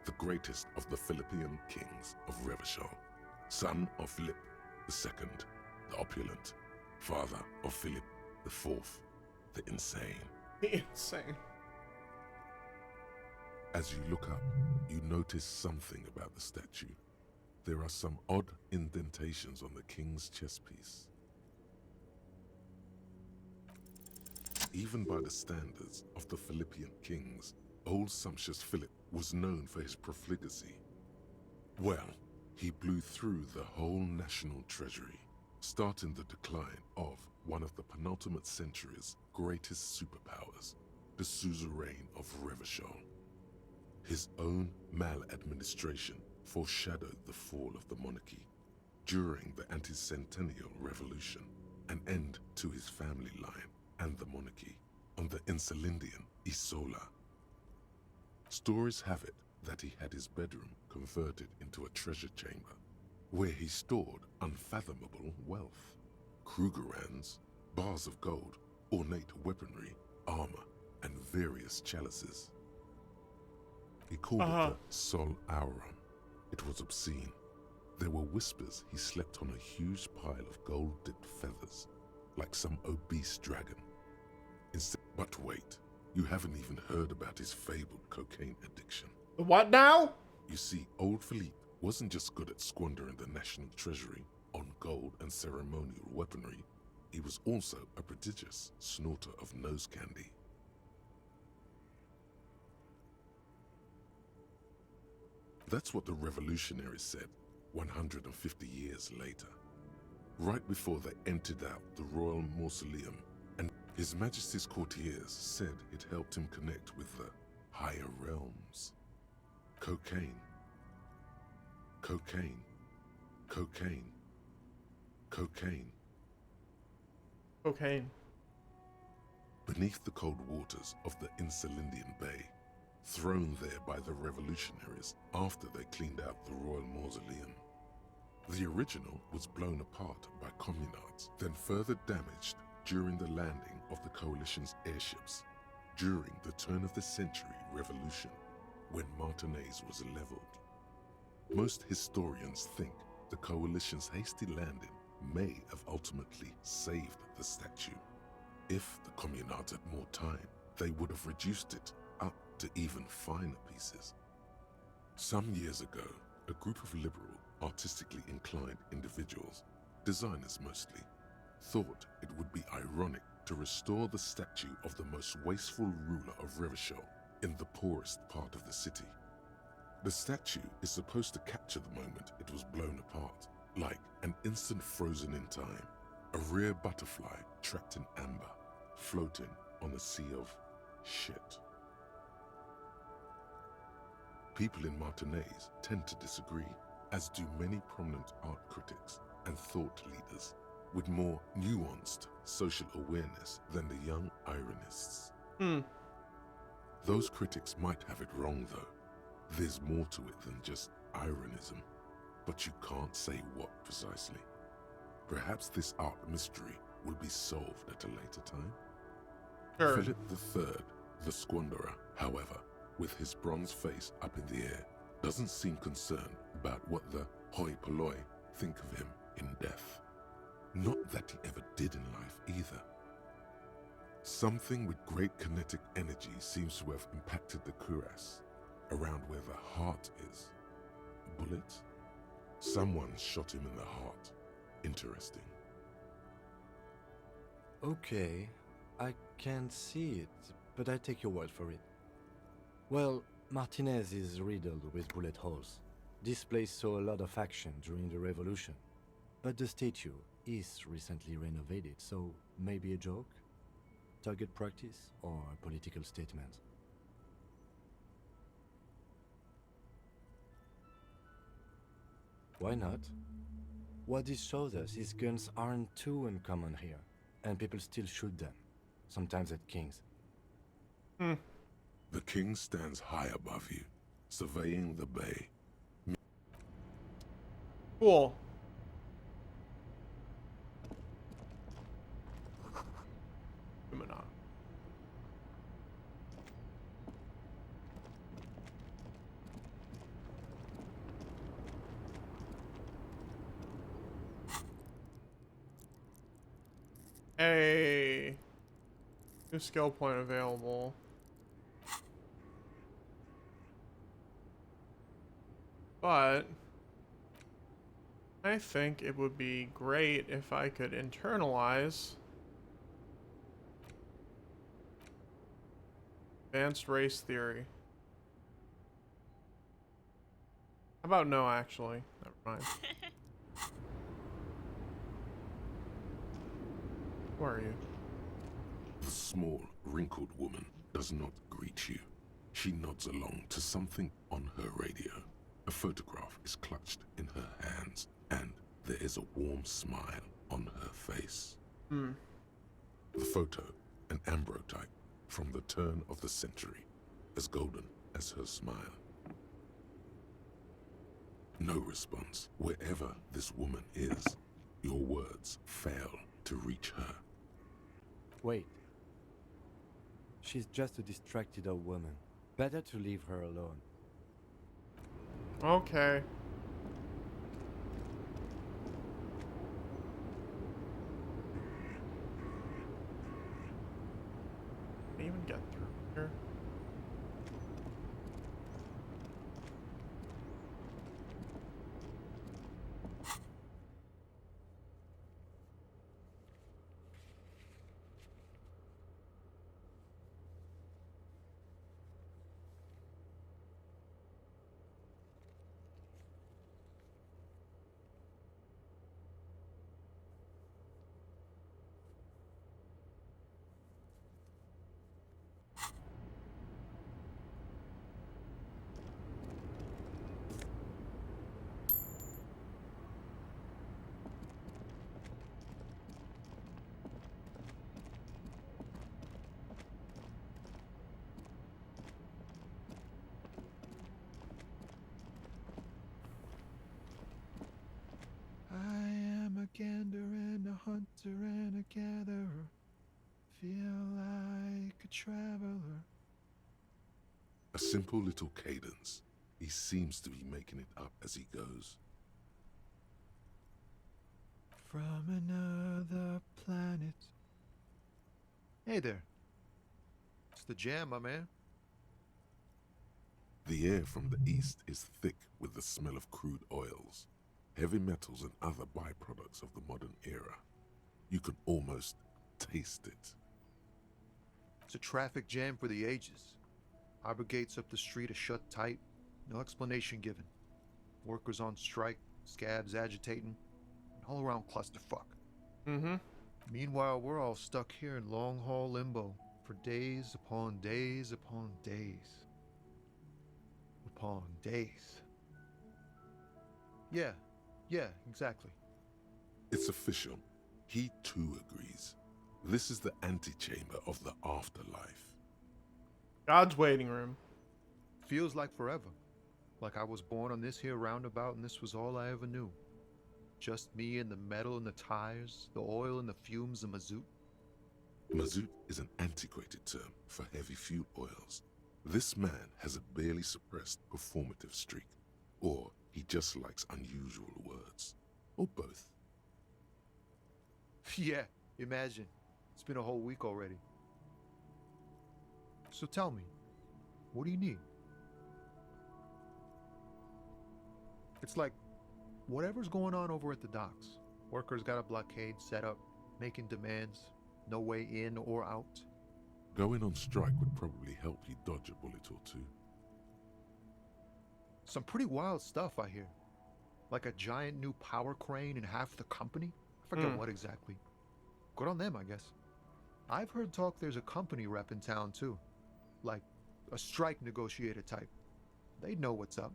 Speaker 4: the greatest of the Philippian kings of Revachol, son of Philip II, the opulent, father of Philip IV, the insane."
Speaker 1: Insane.
Speaker 4: As you look up, you notice something about the statue. There are some odd indentations on the king's chestpiece. Even by the standards of the Philippian kings, old sumptuous Philip was known for his profligacy. Well, he blew through the whole national treasury, starting the decline of one of the penultimate century's greatest superpowers, the suzerain of Revachol. His own maladministration foreshadowed the fall of the monarchy during the anti-centennial revolution, an end to his family line and the monarchy on the Insulindian Isola. Stories have it that he had his bedroom converted into a treasure chamber where he stored unfathomable wealth. Krugerrands, bars of gold, ornate weaponry, armor, and various chalices. He called it the Sol Aurum. It was obscene. There were whispers he slept on a huge pile of gold-dipped feathers, like some obese dragon. But wait, you haven't even heard about his fabled cocaine addiction.
Speaker 1: What now?
Speaker 4: You see, old Philippe wasn't just good at squandering the national treasury on gold and ceremonial weaponry, he was also a prodigious snorter of nose candy. That's what the revolutionaries said 150 years later, right before they emptied out the royal mausoleum, and His Majesty's courtiers said it helped him connect with the higher realms. Cocaine. Cocaine. Cocaine. Cocaine.
Speaker 1: Cocaine.
Speaker 4: Beneath the cold waters of the Insulindian Bay, thrown there by the revolutionaries after they cleaned out the royal mausoleum. The original was blown apart by communards, then further damaged during the landing of the coalition's airships during the turn-of-the-century revolution, when Martinez was leveled. Most historians think the coalition's hasty landing may have ultimately saved the statue. If the communards had more time, they would have reduced it up to even finer pieces. Some years ago, a group of liberal, artistically inclined individuals, designers mostly, thought it would be ironic to restore the statue of the most wasteful ruler of Riverdale in the poorest part of the city. The statue is supposed to capture the moment it was blown apart, like an instant frozen in time, a rare butterfly trapped in amber, floating on a sea of shit. People in Martinez tend to disagree, as do many prominent art critics and thought leaders with more nuanced social awareness than the young ironists. Those critics might have it wrong though. There's more to it than just ironism, but you can't say what precisely. Perhaps this art mystery will be solved at a later time.
Speaker 1: Sure.
Speaker 4: Philip III, the Squanderer, however, with his bronze face up in the air, doesn't seem concerned about what the hoi polloi think of him in death. Not that he ever did in life either. Something with great kinetic energy seems to have impacted the cuirass, around where the heart is. A bullet? Someone shot him in the heart. Interesting.
Speaker 6: Okay, I can't see it, but I take your word for it. Well, Martinez is riddled with bullet holes. This place saw a lot of action during the revolution, but the statue is recently renovated, so maybe a joke? Target practice or a political statement? Why not? What this shows us is guns aren't too uncommon here, and people still shoot them, sometimes at kings.
Speaker 4: The king stands high above you, surveying the bay.
Speaker 1: Cool. Hey, new skill point available. But I think it would be great if I could internalize advanced race theory. How about no, actually? Never mind. Who are you?
Speaker 4: The small, wrinkled woman does not greet you. She nods along to something on her radio. A photograph is clutched in her hands, and there is a warm smile on her face. The photo, an ambrotype from the turn of the century, as golden as her smile. No response. Wherever this woman is, your words fail to reach her.
Speaker 6: Wait. She's just a distracted old woman. Better to leave her alone.
Speaker 1: Okay. Can I even get through here?
Speaker 7: I am a gander and a hunter and a gatherer. Feel like a traveler.
Speaker 4: A simple little cadence. He seems to be making it up as he goes.
Speaker 7: From another planet. Hey there. It's the jam, my man.
Speaker 4: The air from the east is thick with the smell of crude oils, heavy metals and other byproducts of the modern era. You can almost taste it.
Speaker 7: It's a traffic jam for the ages. Harbor gates up the street are shut tight, no explanation given. Workers on strike, scabs agitating, an all-around clusterfuck.
Speaker 1: Mm-hmm.
Speaker 7: Meanwhile, we're all stuck here in long-haul limbo for days upon days upon days. Upon days. Yeah, exactly.
Speaker 4: It's official. He too agrees. This is the antechamber of the afterlife.
Speaker 1: God's waiting room.
Speaker 7: Feels like forever. Like I was born on this here roundabout and this was all I ever knew. Just me and the metal and the tires, the oil and the fumes of mazout.
Speaker 4: Mazout is an antiquated term for heavy fuel oils. This man has a barely suppressed performative streak, or he just likes unusual words, or both.
Speaker 7: Yeah, imagine. It's been a whole week already. So tell me, what do you need? It's like, whatever's going on over at the docks. Workers got a blockade set up, making demands, no way in or out.
Speaker 4: Going on strike would probably help you dodge a bullet or two.
Speaker 7: Some pretty wild stuff, I hear. Like a giant new power crane in half the company? I forget what exactly. Good on them, I guess. I've heard talk there's a company rep in town, too. Like, a strike negotiator type. They'd know what's up.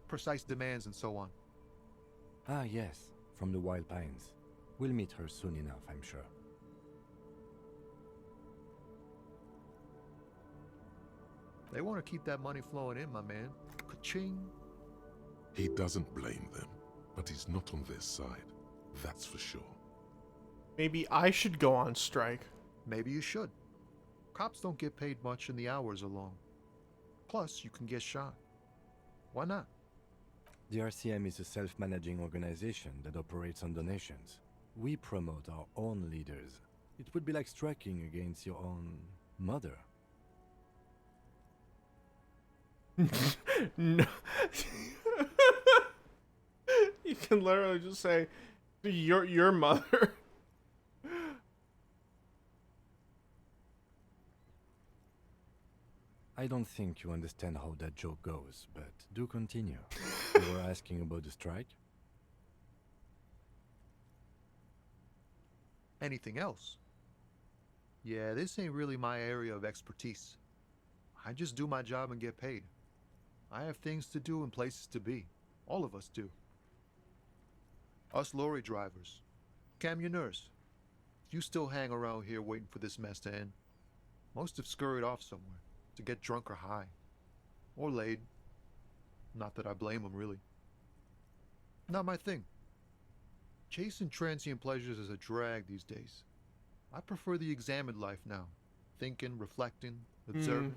Speaker 7: Precise demands and so on.
Speaker 6: Ah, yes, from the Wild Pines. We'll meet her soon enough, I'm sure.
Speaker 7: They want to keep that money flowing in, my man. Ka-ching.
Speaker 4: He doesn't blame them, but he's not on their side. That's for sure.
Speaker 1: Maybe I should go on strike.
Speaker 7: Maybe you should. Cops don't get paid much and the hours are long. Plus, you can get shot. Why not?
Speaker 6: The RCM is a self-managing organization that operates on donations. We promote our own leaders. It would be like striking against your own mother.
Speaker 1: No. You can literally just say, your mother.
Speaker 6: I don't think you understand how that joke goes, but do continue. You were asking about the strike?
Speaker 7: Anything else? Yeah, this ain't really my area of expertise. I just do my job and get paid. I have things to do and places to be. All of us do. Us lorry drivers, camionneurs. You still hang around here waiting for this mess to end. Most have scurried off somewhere to get drunk or high. Or laid. Not that I blame them, really. Not my thing. Chasing transient pleasures is a drag these days. I prefer the examined life now. Thinking, reflecting, observing.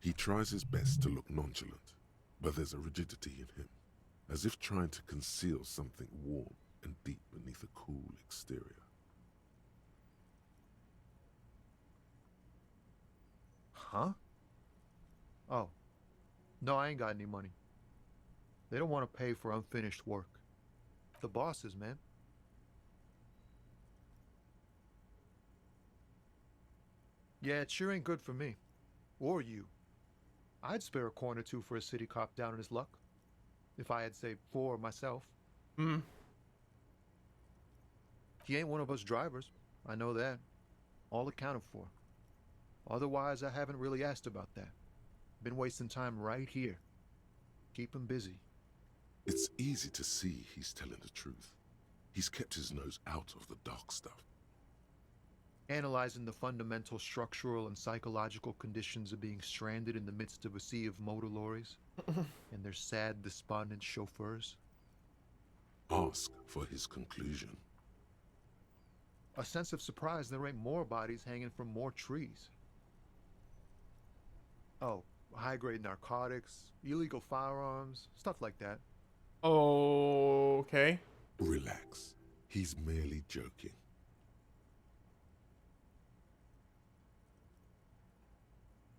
Speaker 4: He tries his best to look nonchalant, but there's a rigidity in him, as if trying to conceal something warm and deep beneath a cool exterior.
Speaker 7: Huh? Oh. No, I ain't got any money. They don't want to pay for unfinished work. The bosses, man. Yeah, it sure ain't good for me. Or you. I'd spare a coin or two for a city cop down in his luck. If I had, say, 4 myself. He ain't one of us drivers. I know that. All accounted for. Otherwise, I haven't really asked about that. Been wasting time right here. Keep him busy.
Speaker 4: It's easy to see he's telling the truth. He's kept his nose out of the dark stuff.
Speaker 7: Analyzing the fundamental structural and psychological conditions of being stranded in the midst of a sea of motor lorries and their sad, despondent chauffeurs.
Speaker 4: Ask for his conclusion.
Speaker 7: A sense of surprise there ain't more bodies hanging from more trees. Oh, high-grade narcotics, illegal firearms, stuff like that.
Speaker 1: Okay.
Speaker 4: Relax. He's merely joking.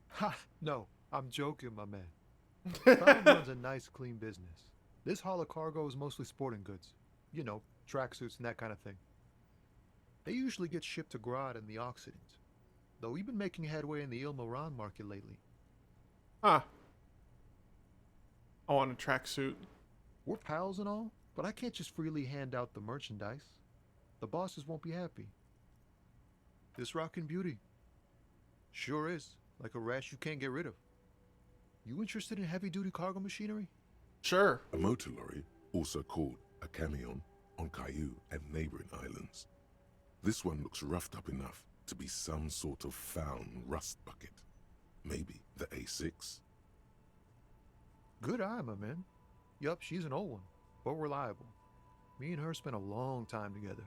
Speaker 7: Ha! No, I'm joking, my man. Found runs a nice, clean business. This haul of cargo is mostly sporting goods. You know, tracksuits and that kind of thing. They usually get shipped to Grad in the Occident, though we've been making headway in the Ilmaran market lately.
Speaker 1: Huh. I want a tracksuit.
Speaker 7: We're pals and all, but I can't just freely hand out the merchandise. The bosses won't be happy. This rockin' beauty. Sure is, like a rash you can't get rid of. You interested in heavy-duty cargo machinery?
Speaker 1: Sure.
Speaker 4: A motor lorry, also called a camion, on Caillou and neighboring islands. This one looks roughed up enough to be some sort of found rust bucket. Maybe the A6?
Speaker 7: Good eye, my man. Yup, she's an old one, but reliable. Me and her spent a long time together.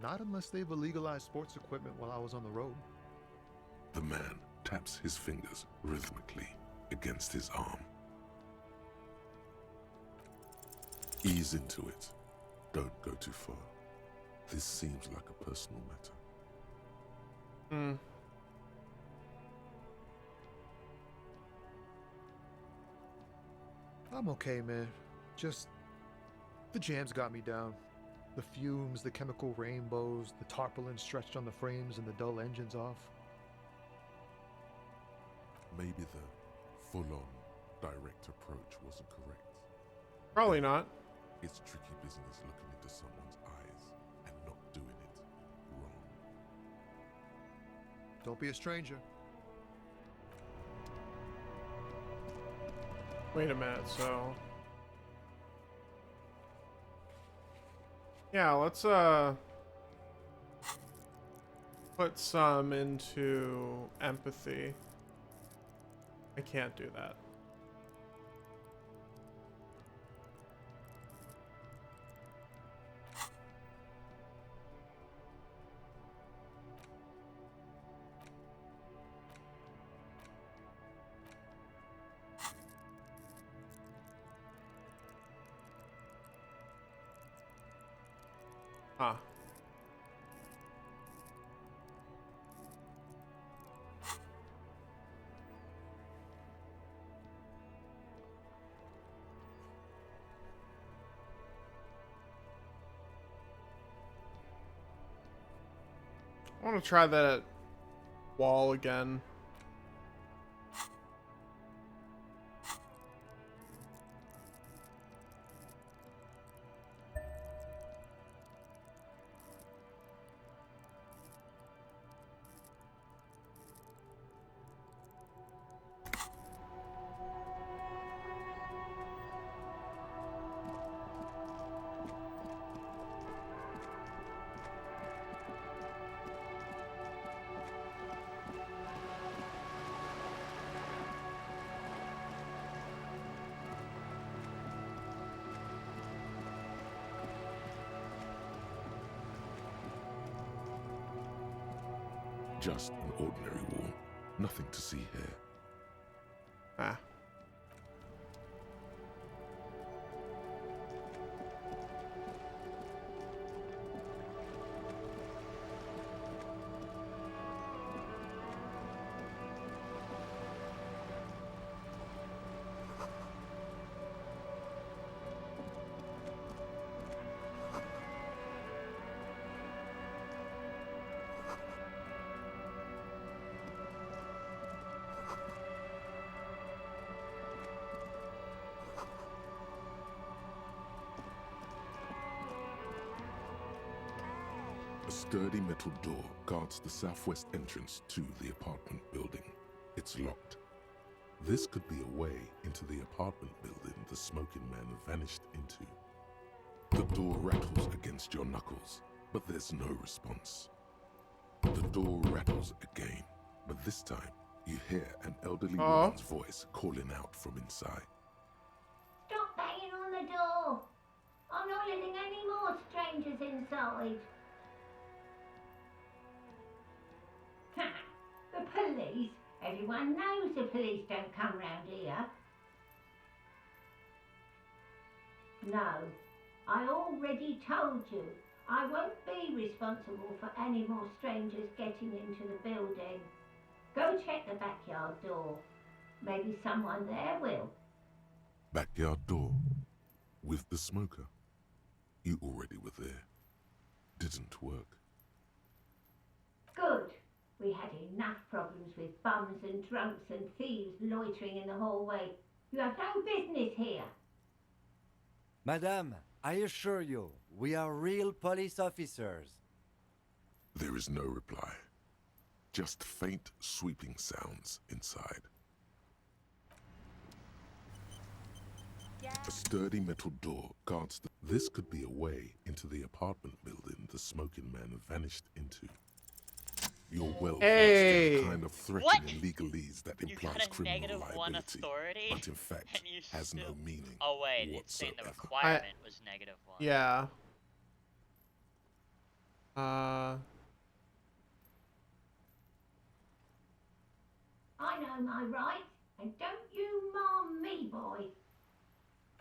Speaker 7: Not unless they've illegalized sports equipment while I was on the road.
Speaker 4: The man taps his fingers rhythmically against his arm. Ease into it. Don't go too far. This seems like a personal matter.
Speaker 7: I'm okay, man. Just... the jams got me down. The fumes, the chemical rainbows, the tarpaulin stretched on the frames and the dull engines off.
Speaker 4: Maybe the full-on direct approach wasn't correct.
Speaker 1: Probably not.
Speaker 4: It's tricky business looking into someone's eyes and not doing it wrong.
Speaker 7: Don't be a stranger.
Speaker 1: Wait a minute, so... yeah, let's, put some into empathy. I can't do that. Huh. I want to try that wall again.
Speaker 4: Just an ordinary wall. Nothing to see here.
Speaker 1: Ah.
Speaker 4: A sturdy metal door guards the southwest entrance to the apartment building. It's locked. This could be a way into the apartment building the smoking man vanished into. The door rattles against your knuckles, but there's no response. The door rattles again, but this time you hear an elderly woman's voice calling out from inside.
Speaker 12: Stop banging on the door! I'm not letting any more strangers inside. The police? Everyone knows the police don't come round here. No, I already told you. I won't be responsible for any more strangers getting into the building. Go check the backyard door. Maybe someone there will.
Speaker 4: Backyard door with the smoker. You already were there. Didn't work.
Speaker 12: Good. We had enough problems with bums and drunks and thieves loitering in the hallway. You have no business here.
Speaker 6: Madame, I assure you, we are real police officers.
Speaker 4: There is no reply. Just faint, sweeping sounds inside. A sturdy metal door guards the... This could be a way into the apartment building the smoking man vanished into. You're well versed in the kind of threatening legalese that implies criminal liability, but in fact has no meaning
Speaker 2: Oh wait, it's saying the requirement was -1.
Speaker 1: Yeah.
Speaker 12: I know my rights, and don't you mom me, boy.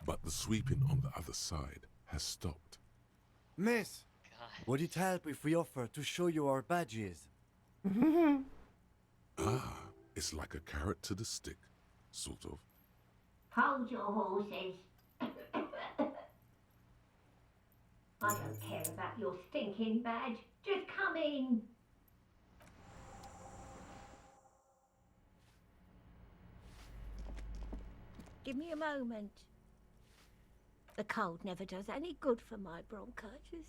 Speaker 4: But the sweeping on the other side has stopped.
Speaker 6: Miss, would it help if we offer to show you our badges?
Speaker 4: Ah, it's like a carrot to the stick, sort of.
Speaker 12: Hold your horses. I don't care about your stinking badge. Just come in.
Speaker 16: Give me a moment. The cold never does any good for my bronchitis.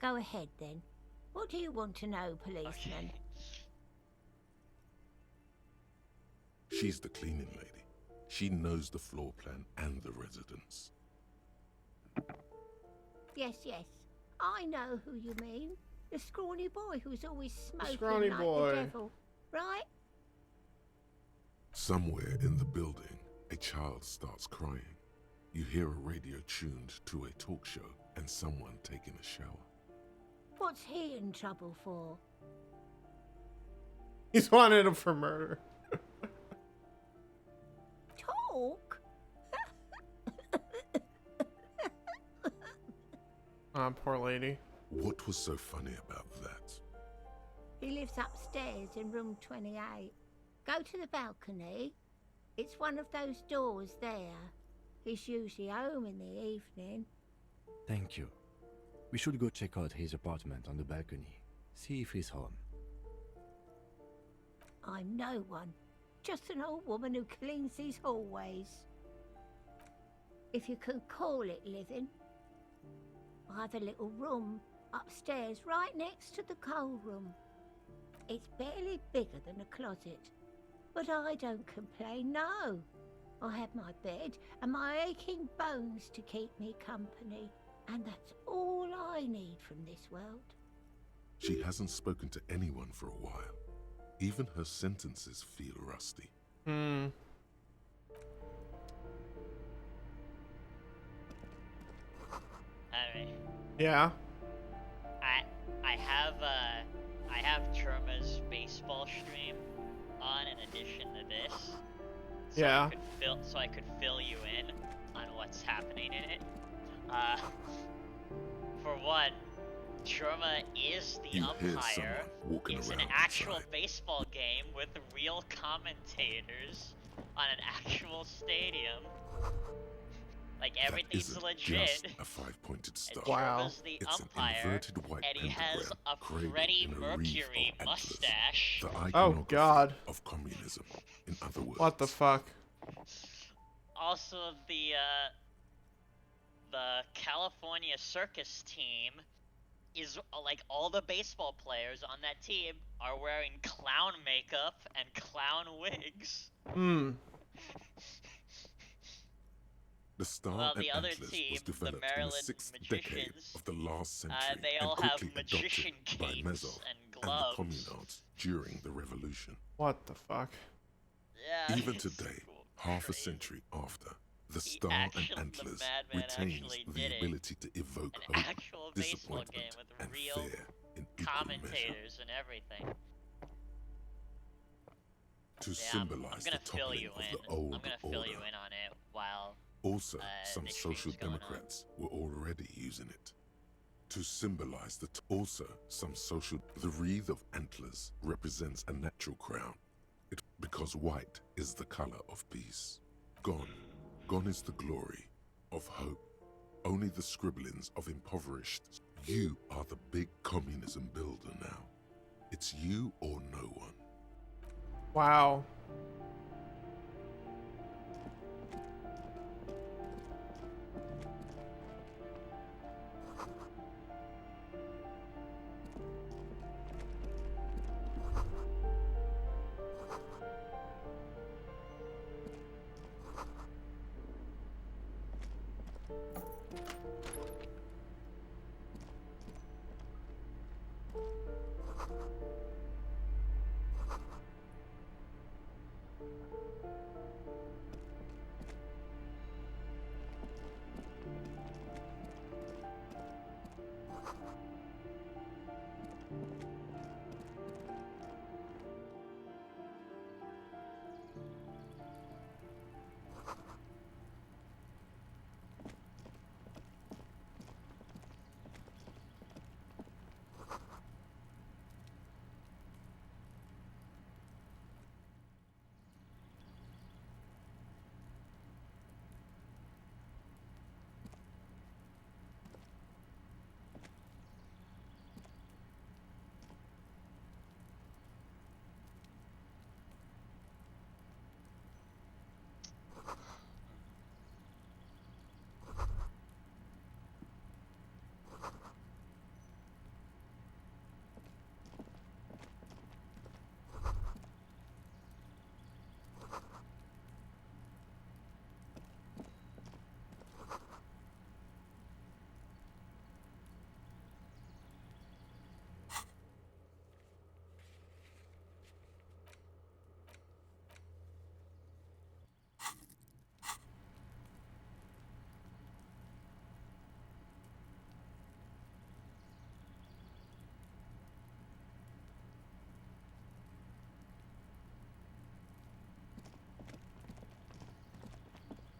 Speaker 16: Go ahead, then. What do you want to know, policeman?
Speaker 4: She's the cleaning lady. She knows the floor plan and the residence.
Speaker 16: Yes, yes. I know who you mean. The scrawny boy who's always smoking
Speaker 1: scrawny
Speaker 16: like
Speaker 1: boy.
Speaker 16: the devil. Right?
Speaker 4: Somewhere in the building, a child starts crying. You hear a radio tuned to a talk show and someone taking a shower.
Speaker 16: What's he in trouble for?
Speaker 1: He's wanted him for murder.
Speaker 16: Talk?
Speaker 1: Poor lady.
Speaker 4: What was so funny about that?
Speaker 16: He lives upstairs in room 28. Go to the balcony. It's one of those doors there. He's usually home in the evening.
Speaker 6: Thank you. We should go check out his apartment on the balcony. See if he's home.
Speaker 16: I'm no one. Just an old woman who cleans these hallways. If you can call it living. I have a little room upstairs right next to the coal room. It's barely bigger than a closet. But I don't complain, no. I have my bed and my aching bones to keep me company. And that's all I need from this world.
Speaker 4: She hasn't spoken to anyone for a while. Even her sentences feel rusty.
Speaker 2: Alright.
Speaker 1: Yeah.
Speaker 2: I have Germa's baseball stream on in addition to this. So
Speaker 1: Yeah.
Speaker 2: I could fill you in on what's happening in it. For one, Germa is the umpire. It's an actual baseball game with real commentators on an actual stadium. Like everything's
Speaker 4: That
Speaker 2: legit.
Speaker 4: isn't just a five-pointed star.
Speaker 2: Germa's the
Speaker 4: It's
Speaker 2: umpire,
Speaker 4: an inverted white
Speaker 2: and he has
Speaker 4: pentagram
Speaker 2: a
Speaker 4: cradled
Speaker 2: Freddie
Speaker 4: in a wreath
Speaker 2: Mercury
Speaker 4: of antlers.
Speaker 2: mustache.
Speaker 4: The
Speaker 1: Oh
Speaker 4: iconography
Speaker 1: God.
Speaker 4: of communism, in other words.
Speaker 1: What the fuck?
Speaker 2: Also, the California circus team is like all the baseball players on that team are wearing clown makeup and clown wigs.
Speaker 4: The star
Speaker 2: Well,
Speaker 4: and
Speaker 2: the other
Speaker 4: antlers
Speaker 2: team,
Speaker 4: was
Speaker 2: the
Speaker 4: developed in the
Speaker 2: Maryland
Speaker 4: 6th decade
Speaker 2: magicians,
Speaker 4: of the last century
Speaker 2: they
Speaker 4: and
Speaker 2: all have
Speaker 4: quickly
Speaker 2: magician
Speaker 4: adopted by
Speaker 2: capes
Speaker 4: Mazov
Speaker 2: and
Speaker 4: the
Speaker 2: gloves.
Speaker 4: communards during the revolution.
Speaker 1: What the fuck?
Speaker 2: Yeah,
Speaker 4: Even
Speaker 2: it's
Speaker 4: today, half a century after, the star
Speaker 2: actually-
Speaker 4: and
Speaker 2: the
Speaker 4: antlers
Speaker 2: madman
Speaker 4: retains
Speaker 2: actually
Speaker 4: the
Speaker 2: did it.
Speaker 4: ability to evoke
Speaker 2: An
Speaker 4: hope,
Speaker 2: actual baseball game
Speaker 4: disappointment,
Speaker 2: with
Speaker 4: and
Speaker 2: real
Speaker 4: fear in equal measure.
Speaker 2: commentators and everything.
Speaker 4: To
Speaker 2: Yeah,
Speaker 4: symbolize
Speaker 2: I'm gonna
Speaker 4: the
Speaker 2: fill
Speaker 4: toppling
Speaker 2: you
Speaker 4: of
Speaker 2: in.
Speaker 4: the old
Speaker 2: I'm gonna
Speaker 4: order.
Speaker 2: fill you in on it while
Speaker 4: Also, some
Speaker 2: this
Speaker 4: social
Speaker 2: stream's going on.
Speaker 4: democrats were already using it. To symbolize the wreath of antlers represents a natural crown. Because white is the color of peace. Gone Gone is the glory of hope. Only the scribblings of impoverished. You are the big communism builder now. It's you or no one.
Speaker 1: Wow.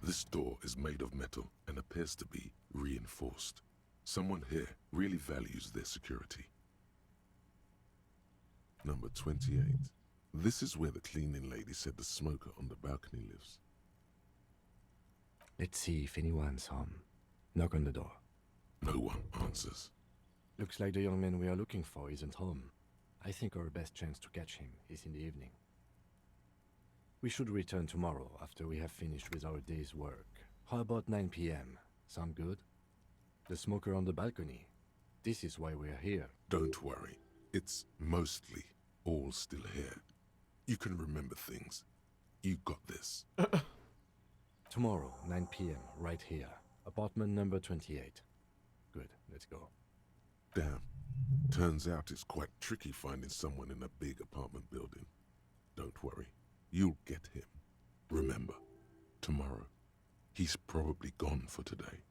Speaker 4: This door is made of metal and appears to be reinforced. Someone here really values their security. Number 28. This is where the cleaning lady said the smoker on the balcony lives.
Speaker 6: Let's see if anyone's home. Knock on the door.
Speaker 4: No one answers.
Speaker 6: Looks like the young man we are looking for isn't home. I think our best chance to catch him is in the evening. We should return tomorrow after we have finished with our day's work. How about 9 p.m.? Sound good? The smoker on the balcony. This is why we're here.
Speaker 4: Don't worry. It's mostly all still here. You can remember things. You got this.
Speaker 6: Tomorrow, 9 p.m., right here. Apartment number 28. Good, let's go.
Speaker 4: Damn. Turns out it's quite tricky finding someone in a big apartment building. Don't worry. You'll get him. Remember, tomorrow, he's probably gone for today.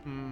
Speaker 1: Hmm.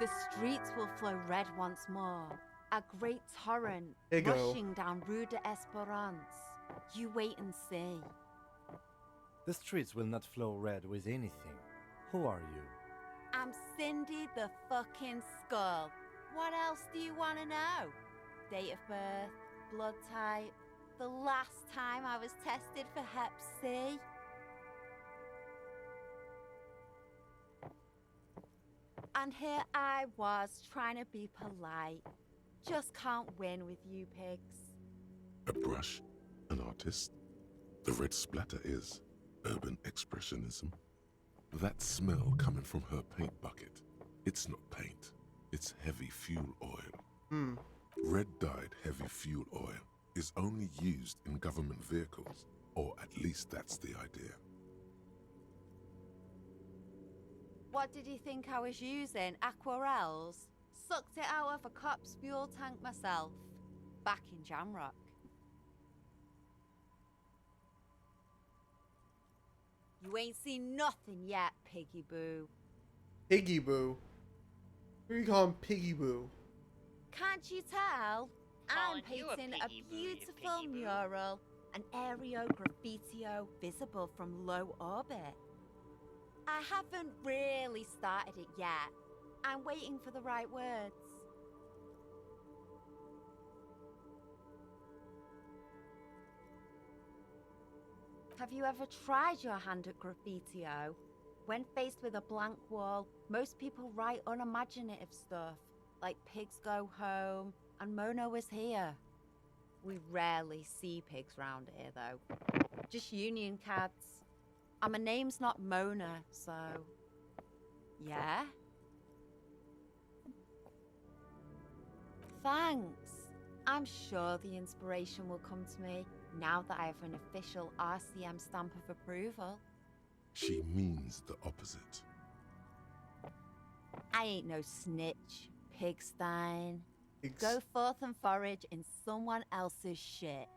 Speaker 15: The streets will flow red once more. A great torrent
Speaker 1: Ego.
Speaker 15: rushing down Rue de Esperance. You wait and see.
Speaker 6: The streets will not flow red with anything. Who are you?
Speaker 15: I'm Cindy the fucking Skull. What else do you want to know? Date of birth, blood type, the last time I was tested for Hep C. And here I was trying to be polite. Just can't win with you pigs.
Speaker 4: A brush? An artist? The red splatter is urban expressionism. That smell coming from her paint bucket. It's not paint. It's heavy fuel oil. Red-dyed heavy fuel oil is only used in government vehicles, or at least that's the idea.
Speaker 15: What did you think I was using? Aquarels? Sucked it out of a cop's fuel tank myself. Back in Jamrock. You ain't seen nothing yet, Piggy Boo.
Speaker 1: Piggy Boo? Who are you calling Piggy Boo?
Speaker 15: Can't you tell? I'm
Speaker 2: Calling you a
Speaker 15: painting a
Speaker 2: piggy boo, you
Speaker 15: beautiful
Speaker 2: piggy boo.
Speaker 15: mural, an aereo graffitio visible from low orbit. I haven't really started it yet. I'm waiting for the right words. Have you ever tried your hand at graffitio? When faced with a blank wall, most people write unimaginative stuff, like pigs go home and Mono is here. We rarely see pigs round here, though. Just union cards. And my name's not Mona, so... Yeah? Thanks. I'm sure the inspiration will come to me now that I have an official RCM stamp of approval.
Speaker 4: She means the opposite.
Speaker 15: I ain't no snitch, Pigstein.
Speaker 1: Pigs.
Speaker 15: Go forth and forage in someone else's shit.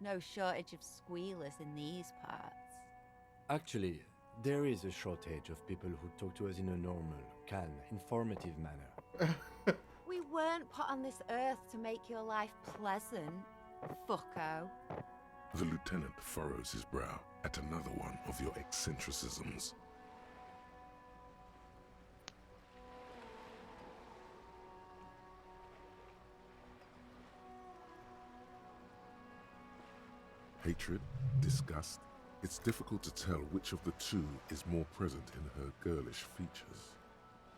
Speaker 15: No shortage of squealers in these parts.
Speaker 6: Actually, there is a shortage of people who talk to us in a normal, calm, informative manner.
Speaker 15: We weren't put on this earth to make your life pleasant, fucko.
Speaker 4: The lieutenant furrows his brow at another one of your eccentricisms. Hatred, disgust, it's difficult to tell which of the two is more present in her girlish features.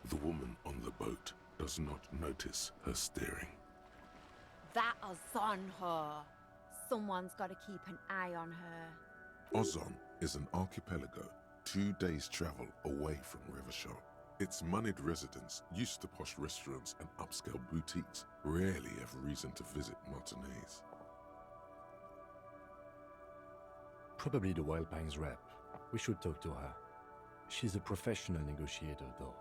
Speaker 4: The woman on the boat does not notice her staring.
Speaker 15: That is on her. Someone's got to keep an eye on her.
Speaker 4: Ozon is an archipelago 2 days' travel away from Rivershaw. Its moneyed residents, used to posh restaurants and upscale boutiques, rarely have reason to visit Martinez.
Speaker 6: Probably the Wild Pines rep. We should talk to her. She's a professional negotiator, though.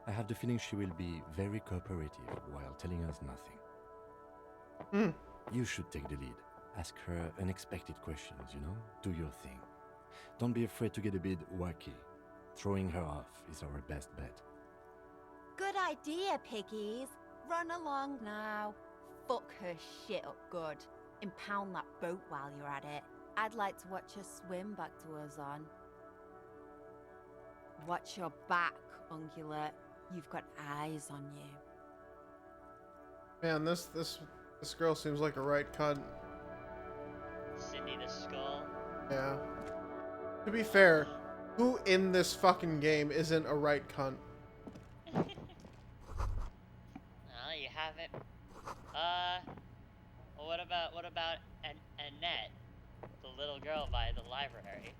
Speaker 6: I have the feeling she will be very cooperative while telling us nothing. You should take the lead. Ask her unexpected questions, you know? Do your thing. Don't be afraid to get a bit wacky. Throwing her off is our best bet.
Speaker 15: Good idea, piggies. Run along now. Fuck her shit up good. Impound that boat while you're at it. I'd like to watch her swim back to Ozon. Watch your back, Ungulate. You've got eyes on you.
Speaker 1: Man, this girl seems like a right cunt.
Speaker 2: Cindy the Skull.
Speaker 1: Yeah. To be fair, who in this fucking game isn't a right cunt?
Speaker 2: Well, you haven't. What about Annette, the little girl by the library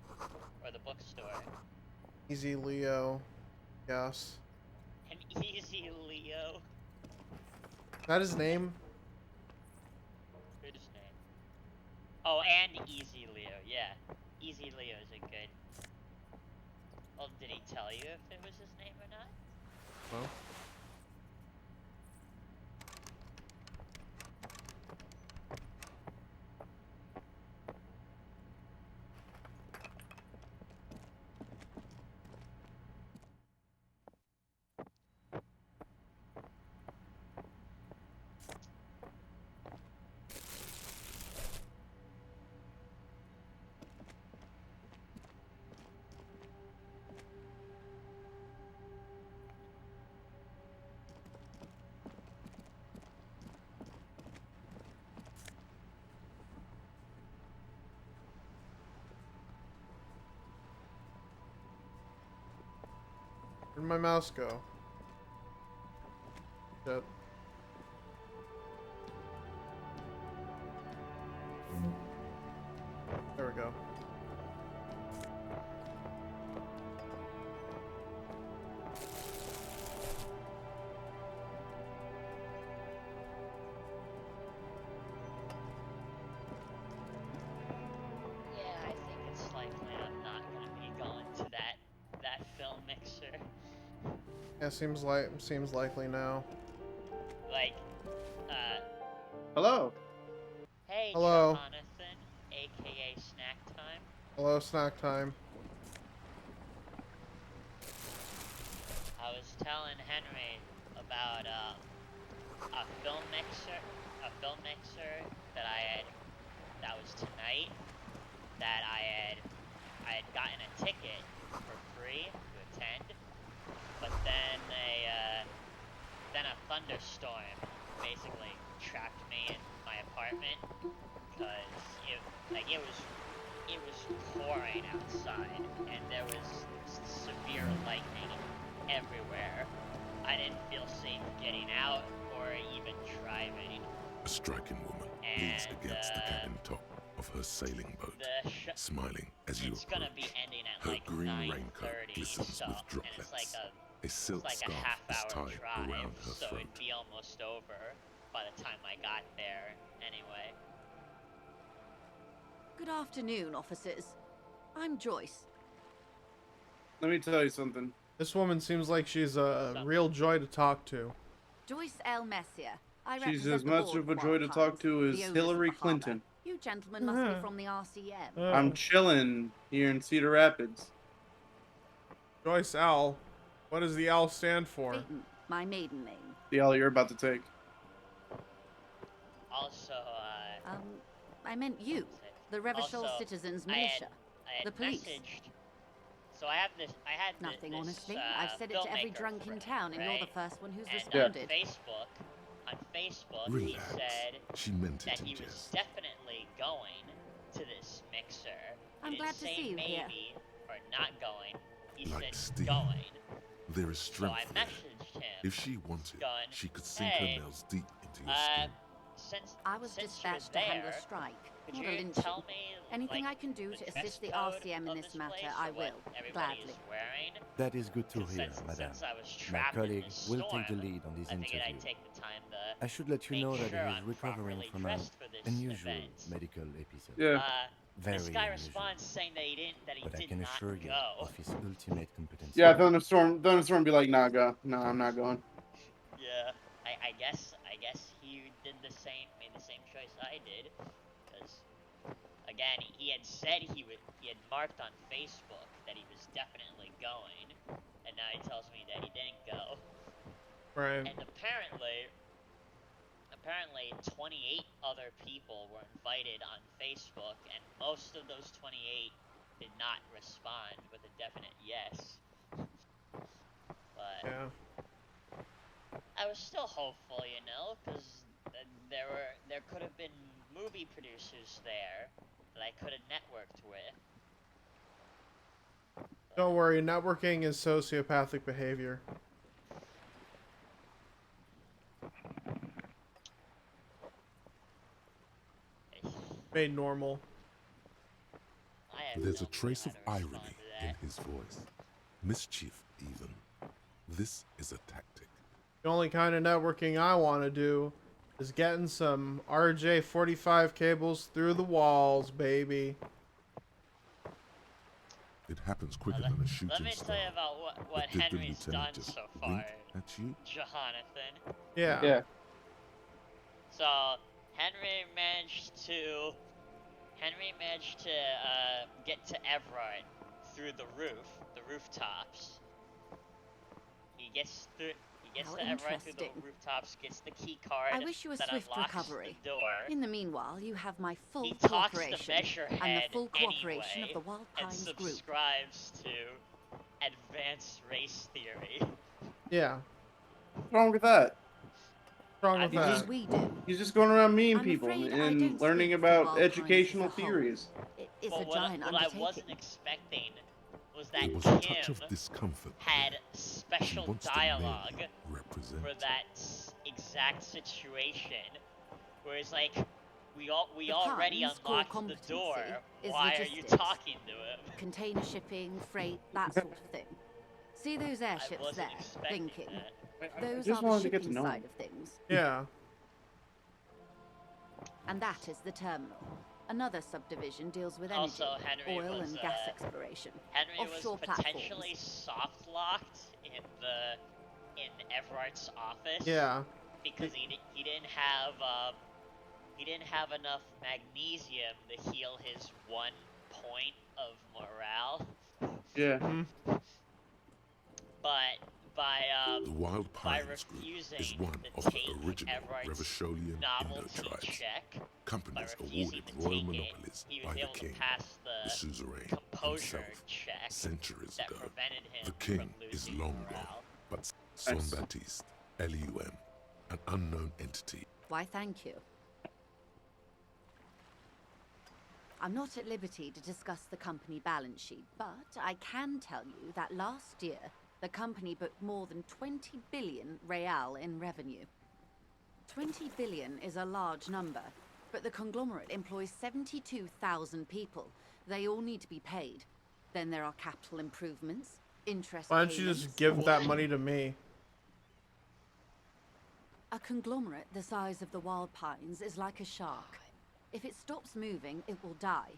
Speaker 2: or the bookstore?
Speaker 1: Easy Leo. Yes.
Speaker 2: An easy Leo.
Speaker 1: Is that his name?
Speaker 2: Good name. Oh, and Easy Leo. Yeah, Easy Leo is a good. Well, did he tell you if it was his name or not?
Speaker 1: Well. Where'd my mouse go? Shit. There we go.
Speaker 2: Yeah, I think it's likely I'm not gonna be going to that film mixer.
Speaker 1: Yeah, seems likely now.
Speaker 2: Like,
Speaker 17: Hello.
Speaker 2: hey
Speaker 1: Hello.
Speaker 2: Jonathan, aka Snack Time.
Speaker 1: Hello, snack time.
Speaker 2: I was telling Henry about a film mixer that was tonight that I had gotten a ticket for free to attend, but then a thunderstorm basically trapped me in my apartment because it was pouring outside and there was severe lightning everywhere. I didn't feel safe getting out or even driving.
Speaker 4: A striking woman leans against the cabin top of her sailing boat, smiling as you
Speaker 2: It's gonna
Speaker 4: approach.
Speaker 2: be ending at
Speaker 4: Her
Speaker 2: like
Speaker 4: green
Speaker 2: 9:30,
Speaker 4: raincoat glistens
Speaker 2: so,
Speaker 4: with
Speaker 2: and it's like
Speaker 4: droplets.
Speaker 2: a
Speaker 4: A silk
Speaker 2: it's like a
Speaker 4: scarf is
Speaker 2: half-hour
Speaker 4: tied
Speaker 2: drive,
Speaker 4: around her
Speaker 2: so
Speaker 4: throat.
Speaker 2: it'd be almost over by the time I got there. Anyway.
Speaker 18: Good afternoon, officers. I'm Joyce.
Speaker 17: Let me tell you something.
Speaker 1: This woman seems like she's a real joy to talk to.
Speaker 15: Joyce L. Messier. I
Speaker 17: She's
Speaker 15: represent
Speaker 17: as
Speaker 15: the
Speaker 17: much
Speaker 15: board
Speaker 17: of a
Speaker 15: of
Speaker 17: joy to
Speaker 15: Wild
Speaker 17: talk
Speaker 15: Pines,
Speaker 17: to
Speaker 15: the
Speaker 17: as
Speaker 15: owners of
Speaker 17: Hillary
Speaker 15: the harbour.
Speaker 17: Clinton.
Speaker 15: You gentlemen must be from the RCM.
Speaker 17: I'm chilling here in Cedar Rapids.
Speaker 1: Joyce L. What does the L stand for?
Speaker 15: Peyton, my maiden name.
Speaker 17: The L you're about to take.
Speaker 2: Also,
Speaker 15: I meant you, the Revachol
Speaker 2: also,
Speaker 15: Citizens
Speaker 2: I
Speaker 15: Militia,
Speaker 2: had
Speaker 15: the police.
Speaker 2: Messaged, so I had
Speaker 15: Nothing,
Speaker 2: this,
Speaker 15: honestly. I've said it to every
Speaker 2: filmmaker
Speaker 15: drunk in
Speaker 2: friend,
Speaker 15: town, and you're
Speaker 2: right?
Speaker 15: the first one who's
Speaker 2: And
Speaker 15: responded.
Speaker 2: On Facebook,
Speaker 4: Relax.
Speaker 2: he said
Speaker 4: She meant
Speaker 2: that
Speaker 4: it
Speaker 2: he
Speaker 4: in
Speaker 2: was
Speaker 4: jest.
Speaker 2: definitely going to this mixer. He
Speaker 15: I'm
Speaker 2: didn't
Speaker 15: glad to
Speaker 2: say
Speaker 15: see you
Speaker 2: maybe
Speaker 15: here.
Speaker 2: or not going. He
Speaker 4: Like
Speaker 2: said
Speaker 4: steel.
Speaker 2: going.
Speaker 4: There is
Speaker 2: So
Speaker 4: strength
Speaker 2: I
Speaker 4: there.
Speaker 2: messaged him.
Speaker 4: If she wanted,
Speaker 2: going,
Speaker 4: she could sink
Speaker 2: hey,
Speaker 4: her nails deep into your skin.
Speaker 15: I was dispatched to handle a strike,
Speaker 2: could
Speaker 15: not
Speaker 2: you
Speaker 15: a lynching.
Speaker 2: tell me,
Speaker 15: Anything
Speaker 2: like,
Speaker 15: I can do
Speaker 2: the
Speaker 15: to
Speaker 2: dress
Speaker 15: assist the
Speaker 2: code
Speaker 15: RCM in
Speaker 2: of
Speaker 15: this
Speaker 2: this
Speaker 15: matter,
Speaker 2: place,
Speaker 15: I
Speaker 2: or what
Speaker 15: will,
Speaker 2: everybody
Speaker 15: gladly.
Speaker 2: is wearing?
Speaker 6: That is good to hear,
Speaker 2: Since
Speaker 6: madame.
Speaker 2: I was
Speaker 6: My
Speaker 2: trapped in
Speaker 6: colleague
Speaker 2: this
Speaker 6: will take the
Speaker 2: storm,
Speaker 6: lead on this
Speaker 2: I figured
Speaker 6: interview.
Speaker 2: I'd take the time to
Speaker 6: I should let you
Speaker 2: make
Speaker 6: know that
Speaker 2: sure
Speaker 6: he is
Speaker 2: I'm
Speaker 6: recovering
Speaker 2: properly
Speaker 6: from an
Speaker 2: dressed for this
Speaker 6: unusual
Speaker 2: event.
Speaker 6: medical episode.
Speaker 17: Yeah.
Speaker 6: Very
Speaker 2: This guy
Speaker 6: unusual.
Speaker 2: responds saying that he
Speaker 6: But I
Speaker 2: did
Speaker 6: can
Speaker 2: not
Speaker 6: assure you
Speaker 2: go.
Speaker 6: of his ultimate competence.
Speaker 17: Yeah, Thunderstorm be like, nah, go. Nah, I'm not going.
Speaker 2: Yeah, I guess he made the same choice I did, because again he had said he had marked on Facebook that he was definitely going, and now he tells me that he didn't go.
Speaker 1: Right.
Speaker 2: And apparently 28 other people were invited on Facebook, and most of those 28 did not respond with a definite yes. But
Speaker 1: Yeah.
Speaker 2: I was still hopeful, you know, because there could have been movie producers there that I could have networked with.
Speaker 1: Don't worry, networking is sociopathic behavior. Made normal.
Speaker 4: There's a trace of irony in his voice. Mischief, even. This is a tactic.
Speaker 1: The only kind of networking I want to do is getting some RJ45 cables through the walls, baby.
Speaker 4: It happens quicker than a shooting
Speaker 2: Let me
Speaker 4: star.
Speaker 2: tell you about what
Speaker 4: But did the
Speaker 2: Henry's done
Speaker 4: lieutenant just
Speaker 2: so far,
Speaker 4: wink at you?
Speaker 2: Jonathan.
Speaker 1: Yeah.
Speaker 17: Yeah.
Speaker 2: So Henry managed to get to Everett through the rooftops. He gets
Speaker 15: How
Speaker 2: to Everett through the
Speaker 15: interesting.
Speaker 2: rooftops, gets the key card
Speaker 15: I wish you a
Speaker 2: that
Speaker 15: swift
Speaker 2: unlocks
Speaker 15: recovery.
Speaker 2: the door.
Speaker 15: In the meanwhile, you have my full
Speaker 2: He talks to
Speaker 15: cooperation
Speaker 2: Measurehead
Speaker 15: and the full cooperation
Speaker 2: anyway,
Speaker 15: of the Wild
Speaker 2: and
Speaker 15: Pines group.
Speaker 2: subscribes to advanced race theory.
Speaker 1: Yeah.
Speaker 17: What's wrong with that?
Speaker 1: What's wrong with
Speaker 17: He's
Speaker 1: that?
Speaker 17: just, he's just going around meeting
Speaker 15: I'm
Speaker 17: people
Speaker 15: afraid I
Speaker 17: and
Speaker 15: don't
Speaker 17: learning
Speaker 15: speak for Wild
Speaker 17: about
Speaker 15: Pines as a
Speaker 17: educational
Speaker 15: whole.
Speaker 17: theories.
Speaker 15: It's
Speaker 2: But
Speaker 15: a giant
Speaker 2: what I
Speaker 15: undertaking.
Speaker 2: wasn't expecting was that
Speaker 4: There was a
Speaker 2: Kim
Speaker 4: touch of discomfort
Speaker 2: had
Speaker 4: there. She
Speaker 2: special
Speaker 4: wants to
Speaker 2: dialogue
Speaker 4: merely represent.
Speaker 2: for that exact situation, where it's like, we already
Speaker 15: Pines' core
Speaker 2: unlocked the door.
Speaker 15: competency is
Speaker 2: Why are you
Speaker 15: logistics.
Speaker 2: talking to him?
Speaker 15: Container shipping, freight, that sort of thing. See those airships
Speaker 2: wasn't
Speaker 15: there,
Speaker 2: expecting
Speaker 15: blinking?
Speaker 17: I
Speaker 15: Those
Speaker 17: just
Speaker 15: are the
Speaker 17: wanted to get to
Speaker 15: shipping
Speaker 17: know
Speaker 15: side
Speaker 17: him.
Speaker 15: of things.
Speaker 1: Yeah.
Speaker 15: And that is the terminal. Another subdivision deals with energy,
Speaker 2: Also, Henry
Speaker 15: oil
Speaker 2: was,
Speaker 15: and gas exploration,
Speaker 2: Henry
Speaker 15: offshore
Speaker 2: was potentially
Speaker 15: platforms.
Speaker 2: soft locked in Everart's office.
Speaker 1: Yeah.
Speaker 2: Because he didn't have enough magnesium to heal his 1 point of morale.
Speaker 17: Yeah.
Speaker 2: But
Speaker 4: The Wild
Speaker 2: by
Speaker 4: Pines Group
Speaker 2: refusing
Speaker 4: is one
Speaker 2: to
Speaker 4: of the
Speaker 2: take
Speaker 4: original
Speaker 2: Everart's
Speaker 4: Revacholian
Speaker 2: novelty
Speaker 4: Indo-tribes,
Speaker 2: check,
Speaker 4: companies
Speaker 2: by refusing
Speaker 4: awarded
Speaker 2: to
Speaker 4: royal
Speaker 2: take
Speaker 4: monopolies
Speaker 2: he was
Speaker 4: by the
Speaker 2: able
Speaker 4: king,
Speaker 2: to pass
Speaker 4: the suzerain
Speaker 2: composure
Speaker 4: himself,
Speaker 2: check
Speaker 4: centuries
Speaker 2: that
Speaker 4: ago.
Speaker 2: prevented him
Speaker 4: The king
Speaker 2: from
Speaker 4: is
Speaker 2: losing
Speaker 4: long
Speaker 2: morale.
Speaker 4: gone, but Saint-Baptiste, Elysium, an unknown entity.
Speaker 15: Why, thank you. I'm not at liberty to discuss the company balance sheet, but I can tell you that last year, the company booked more than 20 billion real in revenue. 20 billion is a large number, but the conglomerate employs 72,000 people. They all need to be paid. Then there are capital improvements, interest
Speaker 1: Why don't you
Speaker 15: payments.
Speaker 1: just give that money to me?
Speaker 15: A conglomerate the size of the Wild Pines is like a shark. If it stops moving, it will die.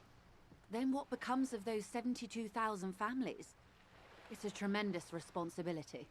Speaker 15: Then what becomes of those 72,000 families? It's a tremendous responsibility.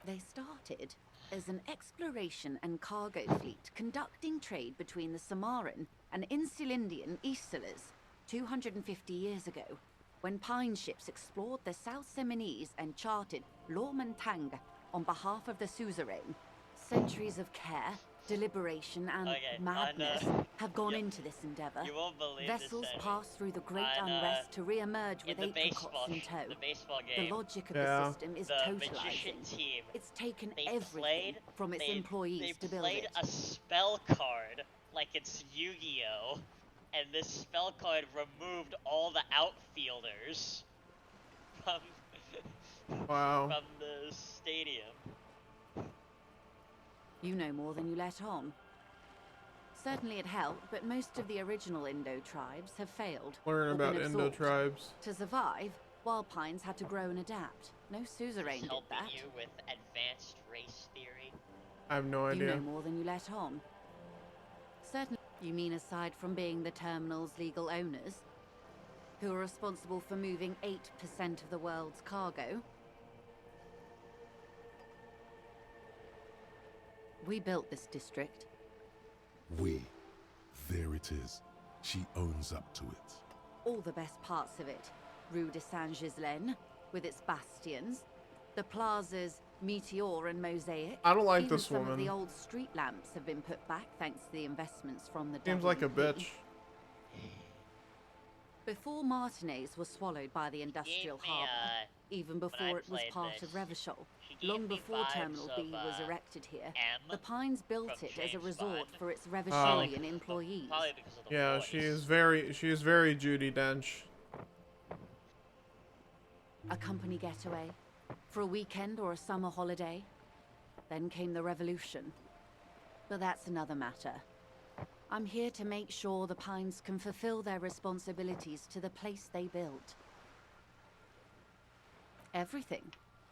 Speaker 15: They started as an exploration and cargo fleet conducting trade between the Samaran and Insulindian Isolas 250 years ago, when pine ships explored the South Seminese and charted Lormantang on behalf of the suzerain. Centuries of care, deliberation, and madness have gone into this endeavor.
Speaker 2: You won't believe
Speaker 15: Vessels
Speaker 2: this,
Speaker 15: pass through the great
Speaker 2: On,
Speaker 15: unrest to re-emerge with
Speaker 2: in the
Speaker 15: apricots in tow.
Speaker 2: the baseball game,
Speaker 15: The logic of
Speaker 1: Yeah.
Speaker 15: the system is
Speaker 2: the magician
Speaker 15: totalizing.
Speaker 2: team,
Speaker 15: It's taken
Speaker 2: they
Speaker 15: everything
Speaker 2: played,
Speaker 15: from its
Speaker 2: they
Speaker 15: employees to build
Speaker 2: played
Speaker 15: it.
Speaker 2: a spell card like it's Yu-Gi-Oh! And this spell card removed all the outfielders from,
Speaker 1: Wow.
Speaker 2: from the stadium.
Speaker 15: You know more than you let on. Certainly it helped, but most of the original Indo tribes have failed.
Speaker 1: Learn
Speaker 15: or
Speaker 1: about
Speaker 15: been
Speaker 1: Indo
Speaker 15: absorbed.
Speaker 1: tribes.
Speaker 15: To survive, Wild Pines had to grow and adapt. No suzerain did
Speaker 2: Helping
Speaker 15: that.
Speaker 2: you with advanced race theory.
Speaker 1: I have no
Speaker 15: You
Speaker 1: idea.
Speaker 15: know more than you let on. Certainly. You mean aside from being the terminal's legal owners, who are responsible for moving 8% of the world's cargo? We built this district.
Speaker 4: There it is. She owns up to it.
Speaker 15: All the best parts of it. Rue de Saint-Ghislain, with its bastions. The plazas Meteor and Mosaic.
Speaker 1: I don't like
Speaker 15: Even
Speaker 1: this
Speaker 15: some
Speaker 1: woman.
Speaker 15: of the old street lamps have been put back thanks to the investments from the
Speaker 1: Seems like a
Speaker 15: WP.
Speaker 1: bitch.
Speaker 15: Before Martinez was swallowed by the industrial harbour, even before it was
Speaker 2: played
Speaker 15: part
Speaker 2: this,
Speaker 15: of Revachol,
Speaker 2: she gave
Speaker 15: long
Speaker 2: me
Speaker 15: before
Speaker 2: vibes
Speaker 15: Terminal B
Speaker 2: of,
Speaker 15: was erected here,
Speaker 2: M
Speaker 15: the Pines built
Speaker 2: from
Speaker 15: it as a
Speaker 2: James
Speaker 15: resort
Speaker 2: Bond.
Speaker 15: for its Revacholian employees.
Speaker 2: Probably because of the
Speaker 1: Yeah,
Speaker 2: voice.
Speaker 1: she is very Judi Dench.
Speaker 15: A company getaway, for a weekend or a summer holiday. Then came the revolution. But that's another matter. I'm here to make sure the Pines can fulfill their responsibilities to the place they built. Everything.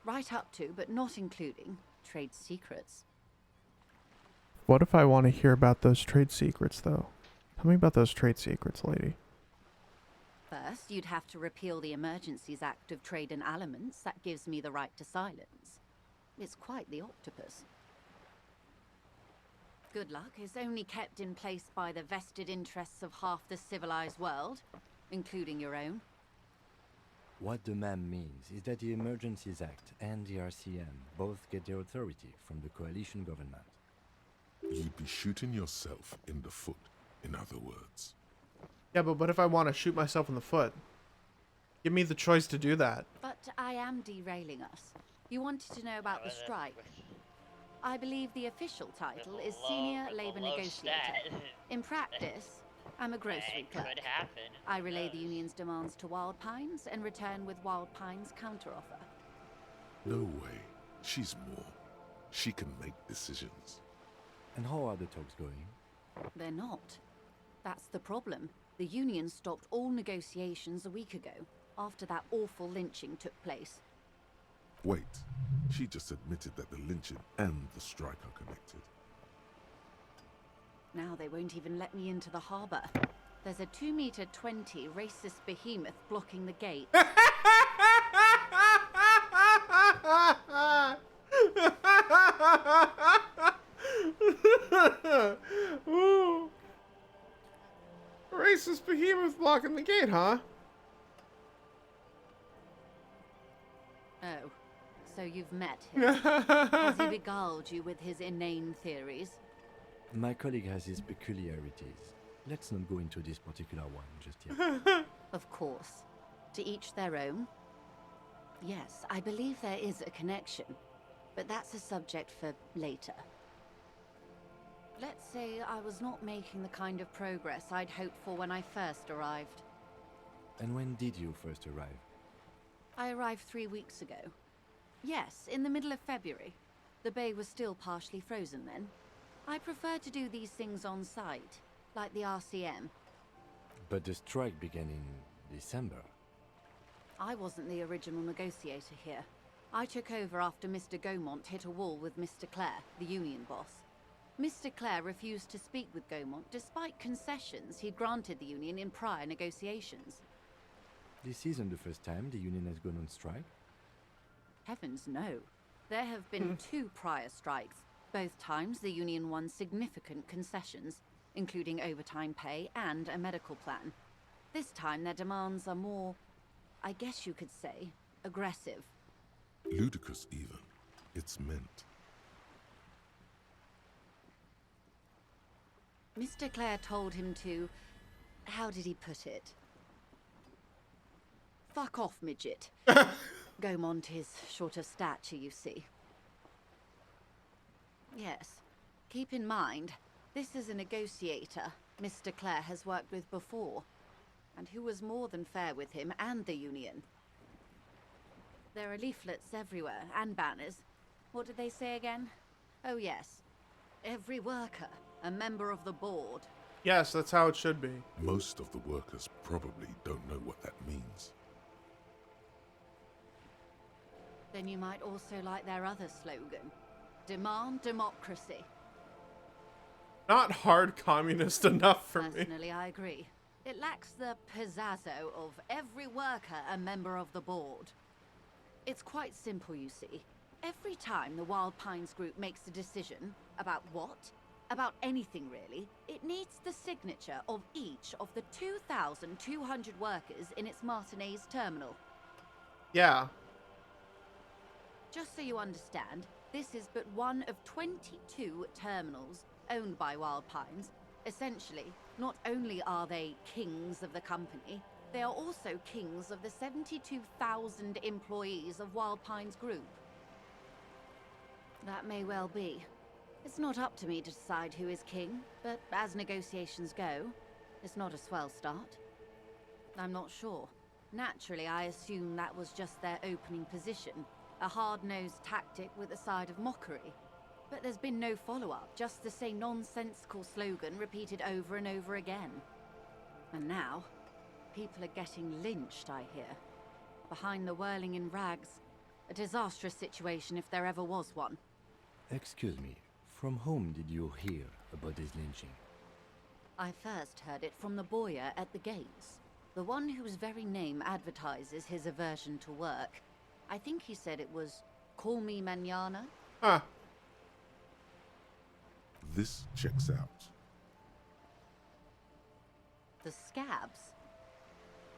Speaker 15: Right up to, but not including, trade secrets.
Speaker 1: What if I want to hear about those trade secrets, though? Tell me about those trade secrets, lady.
Speaker 15: First, you'd have to repeal the Emergencies Act of Trade in Aliments that gives me the right to silence. It's quite the octopus. Good luck is only kept in place by the vested interests of half the civilized world, including your own.
Speaker 6: What the ma'am means is that the Emergencies Act and the RCM both get their authority from the coalition government.
Speaker 4: You'd be shooting yourself in the foot, in other words.
Speaker 1: Yeah, but what if I want to shoot myself in the foot? Give me the choice to do that.
Speaker 15: But I am derailing us. You wanted to know about the strike. I believe the official title is Senior Labor Negotiator. In practice,
Speaker 18: I'm a grocery
Speaker 2: It
Speaker 18: clerk.
Speaker 2: could happen.
Speaker 18: I relay the union's demands to Wild Pines and return with Wild Pines' counteroffer.
Speaker 4: No way. She's more. She can make decisions.
Speaker 6: And how are the talks going?
Speaker 18: They're not. That's the problem. The union stopped all negotiations a week ago, after that awful lynching took place.
Speaker 4: Wait. She just admitted that the lynching and the strike are connected.
Speaker 18: Now they won't even let me into the harbour. There's a 2-meter 20 racist behemoth blocking the gate.
Speaker 1: Ooh. Racist behemoth blocking the gate, huh?
Speaker 18: Oh, so you've met him. Has he beguiled you with his inane theories?
Speaker 6: My colleague has his peculiarities. Let's not go into this particular one just yet.
Speaker 18: Of course. To each their own. Yes, I believe there is a connection, but that's a subject for later. Let's say I was not making the kind of progress I'd hoped for when I first arrived.
Speaker 6: And when did you first arrive?
Speaker 18: I arrived 3 weeks ago. Yes, in the middle of February. The bay was still partially frozen then. I prefer to do these things on site, like the RCM.
Speaker 6: But the strike began in December.
Speaker 18: I wasn't the original negotiator here. I took over after Mr. Gaumont hit a wall with Mr. Clare, the union boss. Mr. Clare refused to speak with Gaumont despite concessions he'd granted the union in prior negotiations.
Speaker 6: This isn't the first time the union has gone on strike.
Speaker 18: Heavens no. There have been 2 prior strikes. Both times the union won significant concessions, including overtime pay and a medical plan. This time their demands are more, I guess you could say, aggressive.
Speaker 4: Ludicrous even. It's meant.
Speaker 18: Mr. Clare told him to... how did he put it? Fuck off, midget. Gaumont is short of stature, you see. Yes. Keep in mind, this is a negotiator Mr. Clare has worked with before, and who was more than fair with him and the union. There are leaflets everywhere, and banners. What did they say again? Oh yes. Every worker, a member of the board.
Speaker 1: Yes, that's how it should be.
Speaker 4: Most of the workers probably don't know what that means.
Speaker 18: Then you might also like their other slogan. Demand democracy.
Speaker 1: Not hard communist enough for me.
Speaker 18: Personally, I agree. It lacks the pizzazzo of every worker a member of the board. It's quite simple, you see. Every time the Wild Pines group makes a decision about what? About anything really, it needs the signature of each of the 2,200 workers in its Martinez terminal.
Speaker 1: Yeah.
Speaker 18: Just so you understand, this is but one of 22 terminals owned by Wild Pines. Essentially, not only are they kings of the company, they are also kings of the 72,000 employees of Wild Pines Group. That may well be. It's not up to me to decide who is king, but as negotiations go, it's not a swell start. I'm not sure. Naturally, I assume that was just their opening position, a hard-nosed tactic with a side of mockery. But there's been no follow-up, just the same nonsensical slogan repeated over and over again. And now, people are getting lynched, I hear. Behind the whirling in rags. A disastrous situation if there ever was one.
Speaker 6: Excuse me, from whom did you hear about this lynching?
Speaker 18: I first heard it from the bowyer at the gates. The one whose very name advertises his aversion to work. I think he said it was, "Call me mañana."
Speaker 1: Huh.
Speaker 4: This checks out.
Speaker 18: The scabs?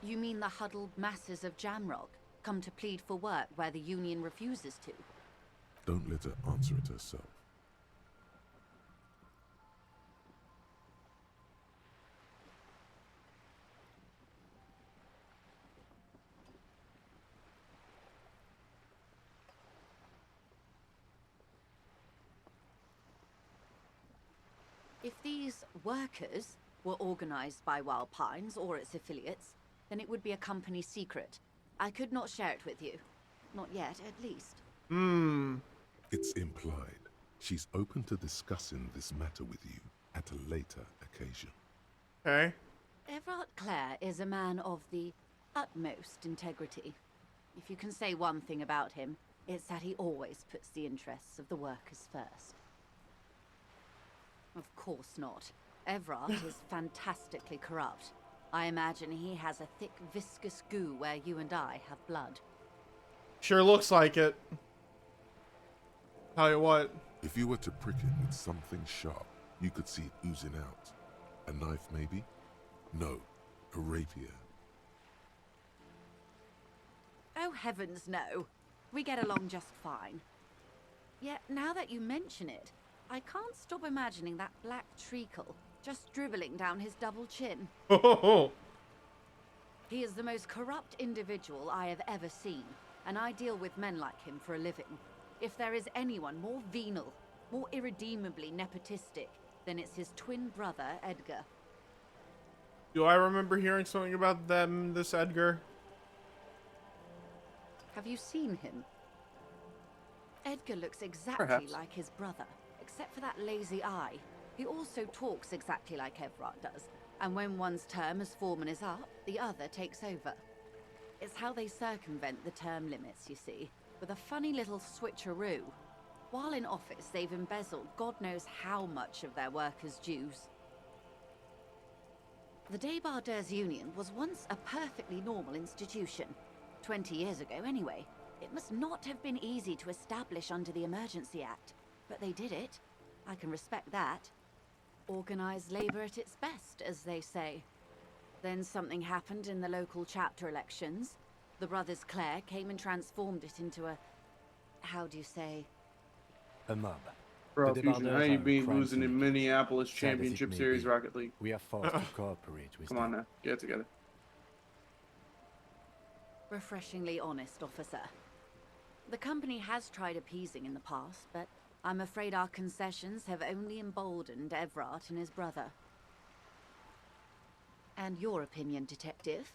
Speaker 18: You mean the huddled masses of Jamrock, come to plead for work where the union refuses to?
Speaker 4: Don't let her answer it herself.
Speaker 18: If these workers, were organized by Wild Pines or its affiliates, then it would be a company secret. I could not share it with you. Not yet, at least.
Speaker 4: It's implied. She's open to discussing this matter with you at a later occasion.
Speaker 1: Okay.
Speaker 18: Everard Clare is a man of the utmost integrity. If you can say one thing about him, it's that he always puts the interests of the workers first. Of course not. Everard is fantastically corrupt. I imagine he has a thick, viscous goo where you and I have blood.
Speaker 1: Sure looks like it. Tell you what.
Speaker 4: If you were to prick it with something sharp, you could see it oozing out. A knife, maybe? No, a rapier.
Speaker 18: Oh, heavens, no. We get along just fine. Yet, now that you mention it, I can't stop imagining that black treacle just dribbling down his double chin. He is the most corrupt individual I have ever seen, and I deal with men like him for a living. If there is anyone more venal, more irredeemably nepotistic, then it's his twin brother, Edgar.
Speaker 1: Do I remember hearing something about this Edgar?
Speaker 18: Have you seen him? Edgar looks exactly
Speaker 17: Perhaps.
Speaker 18: like his brother, except for that lazy eye. He also talks exactly like Everard does, and when one's term as foreman is up, the other takes over. It's how they circumvent the term limits, you see, with a funny little switcheroo. While in office, they've embezzled God knows how much of their workers' dues. The Débardeurs Union was once a perfectly normal institution. 20 years ago, anyway. It must not have been easy to establish under the Emergency Act, but they did it. I can respect that. Organized labor at its best, as they say. Then something happened in the local chapter elections. The brothers Clare came and transformed it into a... how do you say?
Speaker 6: A mob.
Speaker 17: Bro,
Speaker 6: The
Speaker 17: Fusion,
Speaker 6: Débardeurs
Speaker 17: I
Speaker 6: are
Speaker 17: ain't
Speaker 6: a
Speaker 17: been
Speaker 6: crime
Speaker 17: losing in
Speaker 6: syndicate.
Speaker 17: Minneapolis
Speaker 6: Sad as it
Speaker 17: Championship
Speaker 6: may
Speaker 17: Series
Speaker 6: be,
Speaker 17: Rocket League.
Speaker 6: We are forced to cooperate with
Speaker 17: Come
Speaker 6: them.
Speaker 17: on now, get it together.
Speaker 18: Refreshingly honest, officer. The company has tried appeasing in the past, but I'm afraid our concessions have only emboldened Everard and his brother. And your opinion, detective,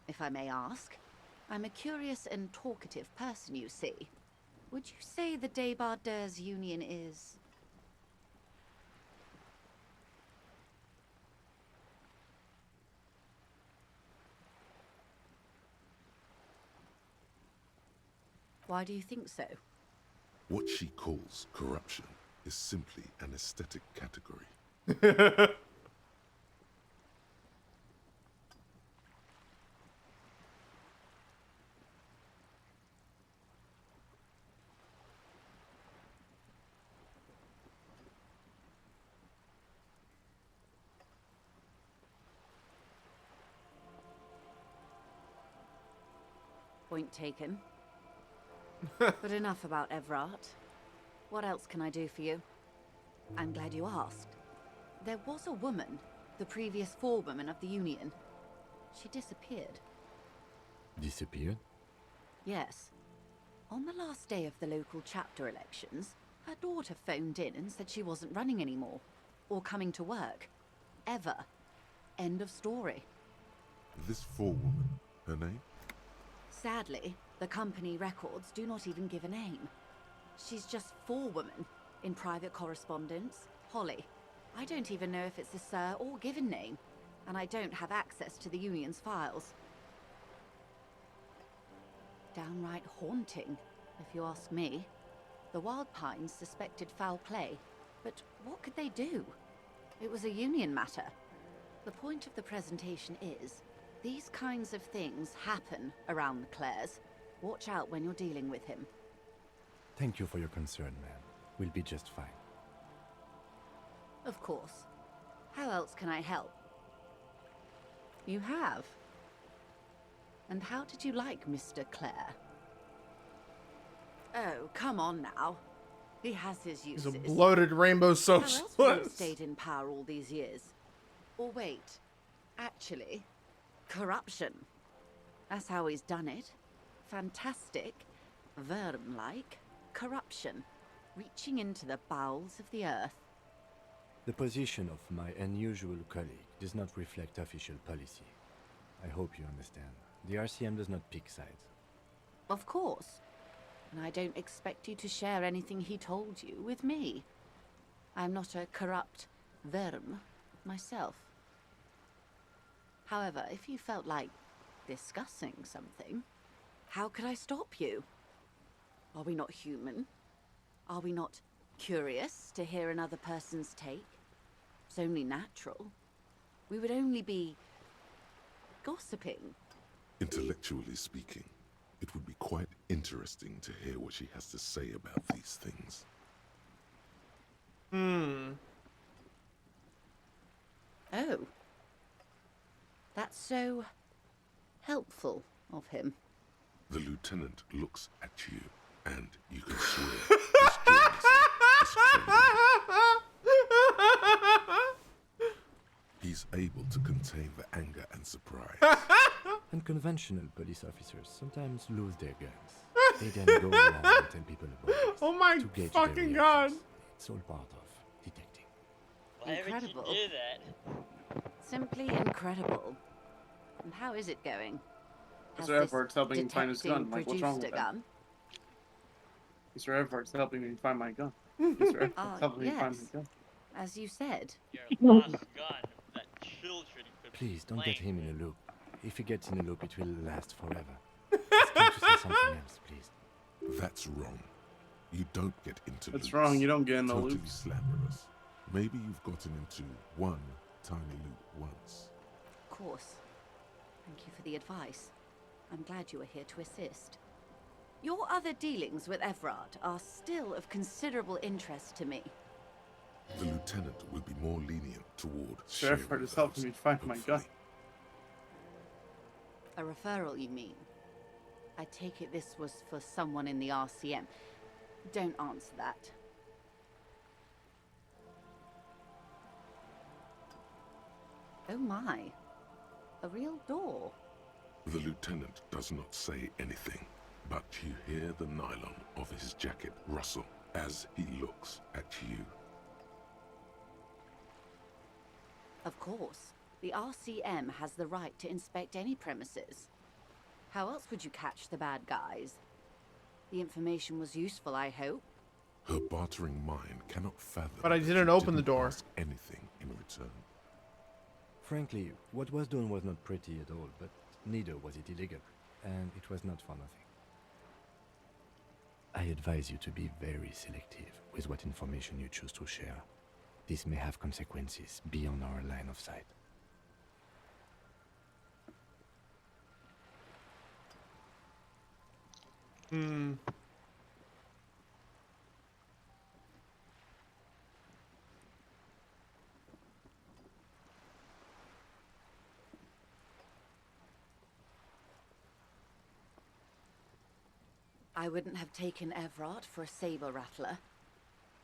Speaker 18: if I may ask? I'm a curious and talkative person, you see. Would you say the Débardeurs Union is... Why do you think so?
Speaker 4: What she calls corruption is simply an aesthetic category.
Speaker 18: Point taken. But enough about Everard. What else can I do for you? I'm glad you asked. There was a woman, the previous forewoman of the Union. She disappeared.
Speaker 6: Disappeared?
Speaker 18: Yes. On the last day of the local chapter elections, her daughter phoned in and said she wasn't running anymore. Or coming to work. Ever. End of story.
Speaker 4: This forewoman, her name?
Speaker 18: Sadly, the company records do not even give a name. She's just forewoman in private correspondence, Holly. I don't even know if it's a sir or given name, and I don't have access to the Union's files. Downright haunting, if you ask me. The Wild Pines suspected foul play, but what could they do? It was a Union matter. The point of the presentation is, these kinds of things happen around the Clares. Watch out when you're dealing with him.
Speaker 6: Thank you for your concern, ma'am. We'll be just fine.
Speaker 18: Of course. How else can I help? You have? And how did you like Mr. Clare? Oh, come on now. He has his uses.
Speaker 1: He's a bloated rainbow
Speaker 18: How else would he have
Speaker 1: socialist.
Speaker 18: stayed in power all these years? Or wait, actually, corruption. That's how he's done it. Fantastic, worm-like corruption, reaching into the bowels of the earth.
Speaker 6: The position of my unusual colleague does not reflect official policy. I hope you understand. The RCM does not pick sides.
Speaker 18: Of course. And I don't expect you to share anything he told you with me. I'm not a corrupt verm myself. However, if you felt like discussing something, how could I stop you? Are we not human? Are we not curious to hear another person's take? It's only natural. We would only be gossiping.
Speaker 4: Intellectually speaking, it would be quite interesting to hear what she has to say about these things.
Speaker 18: Oh. That's so helpful of him.
Speaker 4: The lieutenant looks at you, and you can swear his jaws is trembling. He's able to contain the anger and surprise.
Speaker 6: Unconventional police officers sometimes lose their guns. They then go around and tell people about it.
Speaker 1: Oh my
Speaker 6: to gauge
Speaker 1: fucking
Speaker 6: their
Speaker 1: god!
Speaker 6: reactions. It's all part of detecting.
Speaker 18: Incredible.
Speaker 2: Why would you do that?
Speaker 18: Simply incredible. And how is it going? Has
Speaker 17: Mr.
Speaker 18: this
Speaker 17: Edwards helping me find his gun.
Speaker 18: detecting
Speaker 17: Like, what's wrong
Speaker 18: produced
Speaker 17: with
Speaker 18: a
Speaker 17: that?
Speaker 18: gun?
Speaker 17: Mr. Edwards helping me find my gun. Mr. Edwards helping me find
Speaker 18: Yes.
Speaker 17: my gun.
Speaker 18: As you said.
Speaker 2: Your lost gun that children could
Speaker 6: Please don't
Speaker 2: play
Speaker 6: get him in a loop. If he gets in a loop, it will last forever. It's time to say something else, please.
Speaker 4: That's wrong. You don't get into
Speaker 17: That's
Speaker 4: loops.
Speaker 17: wrong, you don't get in the
Speaker 4: Totally
Speaker 17: loops.
Speaker 4: slanderous. Maybe you've gotten into one tiny loop once.
Speaker 18: Of course. Thank you for the advice. I'm glad you are here to assist. Your other dealings with Everard are still of considerable interest to me.
Speaker 4: The lieutenant will be more lenient toward
Speaker 17: Mr. Edwards is helping me find my gun.
Speaker 18: A referral, you mean? I take it this was for someone in the RCM. Don't answer that. Oh my. A real door.
Speaker 4: The lieutenant does not say anything, but you hear the nylon of his jacket rustle as he looks at you.
Speaker 18: Of course. The RCM has the right to inspect any premises. How else would you catch the bad guys? The information was useful, I hope.
Speaker 4: Her bartering mind cannot fathom.
Speaker 1: But I
Speaker 4: that
Speaker 1: didn't
Speaker 4: you
Speaker 1: open the door.
Speaker 4: Ask anything in return.
Speaker 6: Frankly, what was done was not pretty at all, but neither was it illegal, and it was not for nothing. I advise you to be very selective with what information you choose to share. This may have consequences beyond our line of sight.
Speaker 18: I wouldn't have taken Everard for a saber rattler.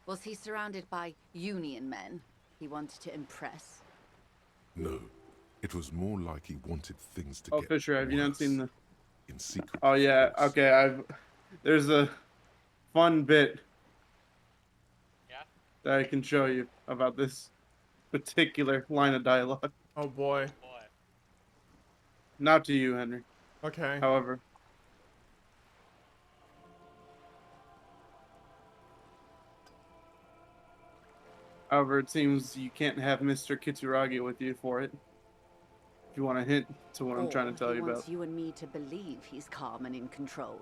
Speaker 18: Was he surrounded by Union men he wanted to impress?
Speaker 4: No, it was more like he wanted things to
Speaker 17: Oh,
Speaker 4: get
Speaker 17: Fisher, have you not seen the...
Speaker 4: in secret.
Speaker 17: Oh, yeah, okay, there's a fun bit that I can show you about this particular line of dialogue.
Speaker 1: Oh boy.
Speaker 17: Not to you, Henry.
Speaker 1: Okay.
Speaker 17: However. However, it seems you can't have Mr. Kitsuragi with you for it. If you want a hint to what I'm trying to tell
Speaker 18: he
Speaker 17: you
Speaker 18: wants
Speaker 17: about.
Speaker 18: you and me to believe he's calm and in control.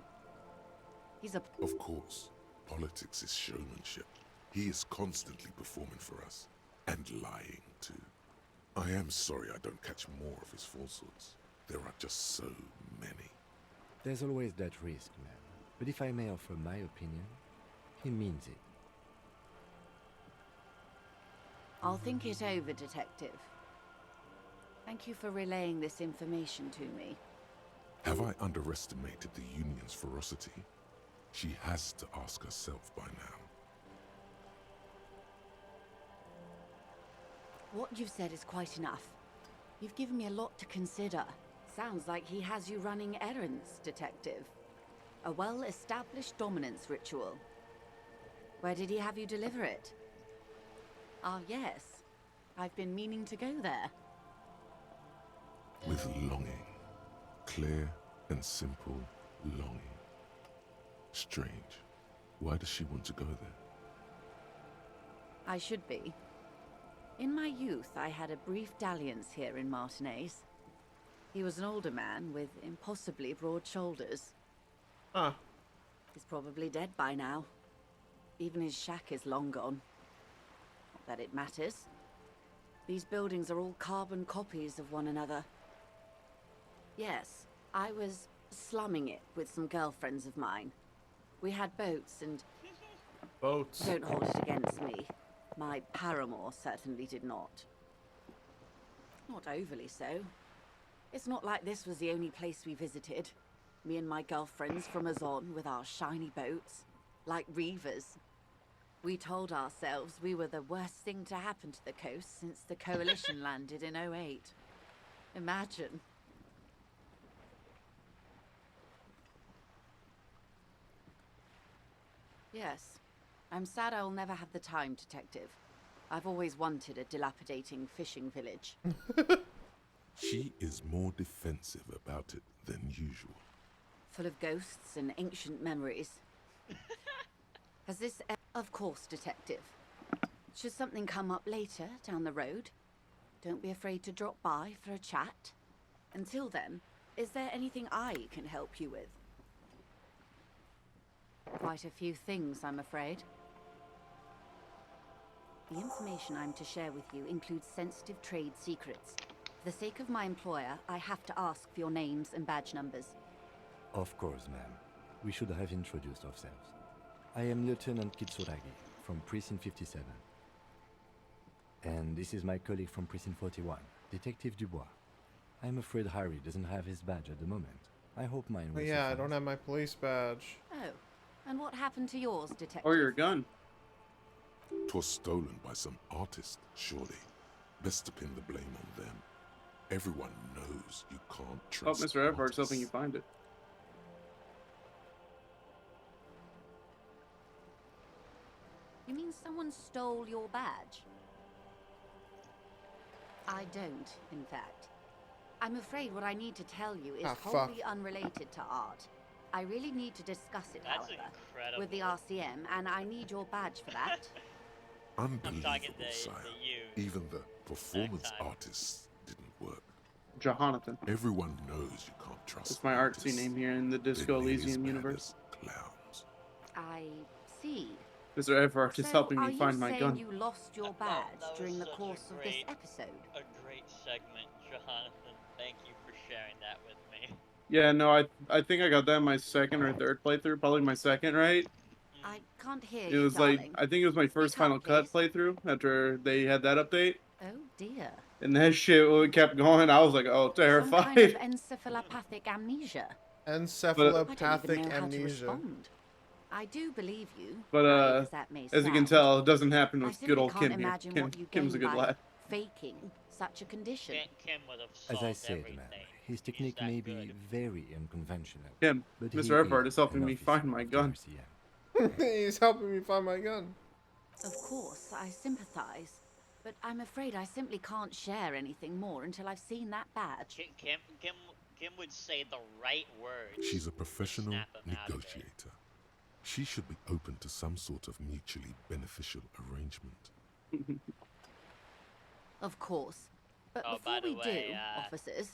Speaker 18: He's a...
Speaker 4: Of course, politics is showmanship. He is constantly performing for us, and lying too. I am sorry I don't catch more of his falsehoods. There are just so many.
Speaker 6: There's always that risk, man. But if I may offer my opinion, he means it.
Speaker 18: I'll think it over, Detective. Thank you for relaying this information to me.
Speaker 4: Have I underestimated the Union's ferocity? She has to ask herself by now.
Speaker 18: What you've said is quite enough. You've given me a lot to consider. Sounds like he has you running errands, Detective. A well-established dominance ritual. Where did he have you deliver it? Ah, yes. I've been meaning to go there.
Speaker 4: With longing. Clear and simple longing. Strange. Why does she want to go there?
Speaker 18: I should be. In my youth, I had a brief dalliance here in Martinez. He was an older man with impossibly broad shoulders.
Speaker 1: Huh.
Speaker 18: He's probably dead by now. Even his shack is long gone. Not that it matters. These buildings are all carbon copies of one another. Yes, I was slumming it with some girlfriends of mine. We had boats and...
Speaker 1: Boats.
Speaker 18: Don't hold it against me. My paramour certainly did not. Not overly so. It's not like this was the only place we visited. Me and my girlfriends from Azon with our shiny boats. Like reavers. We told ourselves we were the worst thing to happen to the coast since the Coalition landed in '08. Imagine. Yes. I'm sad I'll never have the time, Detective. I've always wanted a dilapidating fishing village.
Speaker 4: She is more defensive about it than usual.
Speaker 18: Full of ghosts and ancient memories. Has this... Of course, Detective. Should something come up later, down the road, don't be afraid to drop by for a chat. Until then, is there anything I can help you with? Quite a few things, I'm afraid. The information I'm to share with you includes sensitive trade secrets. For the sake of my employer, I have to ask for your names and badge numbers.
Speaker 6: Of course, ma'am. We should have introduced ourselves. I am Lieutenant Kitsuragi, from Precinct 57. And this is my colleague from Precinct 41, Detective Dubois. I'm afraid Harry doesn't have his badge at the moment. I hope mine will
Speaker 1: Oh, yeah, I
Speaker 6: suffice.
Speaker 1: don't have my police badge.
Speaker 18: Oh, and what happened to yours, Detective?
Speaker 17: Or your gun.
Speaker 4: 'Twas stolen by some artist, surely. Best to pin the blame on them. Everyone knows you can't
Speaker 17: Oh,
Speaker 4: trust
Speaker 17: Mr. Everhart's
Speaker 4: artists.
Speaker 17: helping you find it.
Speaker 18: You mean someone stole your badge? I don't, in fact. I'm afraid what I need to tell you is wholly unrelated to art. I really need to discuss it,
Speaker 2: That's
Speaker 18: however,
Speaker 2: incredible.
Speaker 18: with the RCM, and I need your badge for that.
Speaker 4: Unbelievable, sire. Even the performance artists didn't work.
Speaker 17: Jonathan.
Speaker 4: Everyone knows you can't trust
Speaker 17: It's my artsy name here in the Disco Elysium universe.
Speaker 4: Clowns.
Speaker 18: I see.
Speaker 17: Mr. Everhart is helping me find my gun.
Speaker 18: Are you saying you lost your badge during the course of this episode?
Speaker 2: A great segment, Jonathan. Thank you for sharing that with me.
Speaker 17: Yeah, no, I think I got that in my second or third playthrough. Probably my second, right?
Speaker 18: I can't hear
Speaker 17: It
Speaker 18: you,
Speaker 17: was
Speaker 18: darling.
Speaker 17: like, I think it was my first Final Cut playthrough after they had that update.
Speaker 18: Oh dear.
Speaker 17: And that shit kept going. I was like, oh,
Speaker 18: Some kind
Speaker 17: terrified.
Speaker 18: of encephalopathic amnesia.
Speaker 1: Encephalopathic amnesia.
Speaker 18: I do believe you.
Speaker 17: But
Speaker 18: naive as that may
Speaker 17: as you can
Speaker 18: sound.
Speaker 17: tell, it doesn't happen
Speaker 18: I
Speaker 17: with
Speaker 18: simply
Speaker 17: good old
Speaker 18: can't
Speaker 17: Kim here.
Speaker 18: imagine what you
Speaker 17: Kim's a
Speaker 18: gain
Speaker 17: good
Speaker 18: by
Speaker 17: lad.
Speaker 18: faking such a condition.
Speaker 2: Kim would have
Speaker 6: As I
Speaker 2: solved
Speaker 6: said,
Speaker 2: everything.
Speaker 6: ma'am, his technique may be very unconventional.
Speaker 17: Kim,
Speaker 6: but
Speaker 17: Mr.
Speaker 6: he
Speaker 17: Everhart
Speaker 6: is
Speaker 17: is helping
Speaker 6: an
Speaker 17: me
Speaker 6: officer
Speaker 17: find my
Speaker 6: of the
Speaker 17: gun.
Speaker 6: RCM.
Speaker 1: He's helping me find my gun.
Speaker 18: Of course, I sympathize. But I'm afraid I simply can't share anything more until I've seen that badge.
Speaker 2: Kim would say the right words.
Speaker 4: She's a professional
Speaker 2: snap him out of it.
Speaker 4: negotiator. She should be open to some sort of mutually beneficial arrangement.
Speaker 18: Of course. But
Speaker 2: Oh,
Speaker 18: before
Speaker 2: by the
Speaker 18: we
Speaker 2: way,
Speaker 18: do, officers,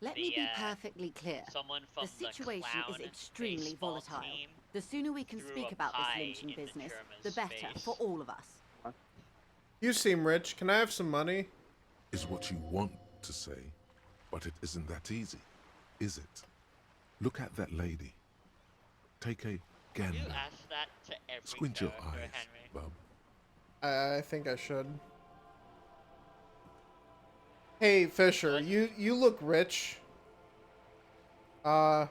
Speaker 18: let me be perfectly clear.
Speaker 2: Someone from
Speaker 18: The situation is
Speaker 2: clown
Speaker 18: extremely
Speaker 2: baseball
Speaker 18: volatile.
Speaker 2: team
Speaker 18: The sooner we can
Speaker 2: threw
Speaker 18: speak
Speaker 2: a
Speaker 18: about this
Speaker 2: pie
Speaker 18: lynching
Speaker 2: into
Speaker 18: business,
Speaker 2: Germa's
Speaker 18: the better
Speaker 2: face.
Speaker 18: for all of us.
Speaker 1: You seem rich. Can I have some money?
Speaker 4: Is what you want to say, but it isn't that easy, is it? Look at that lady. Take a gander.
Speaker 2: You ask that to every
Speaker 4: Squint your
Speaker 2: character,
Speaker 4: eyes,
Speaker 2: Henry.
Speaker 4: bub.
Speaker 1: I think I should. Hey, Fisher, you look rich. Can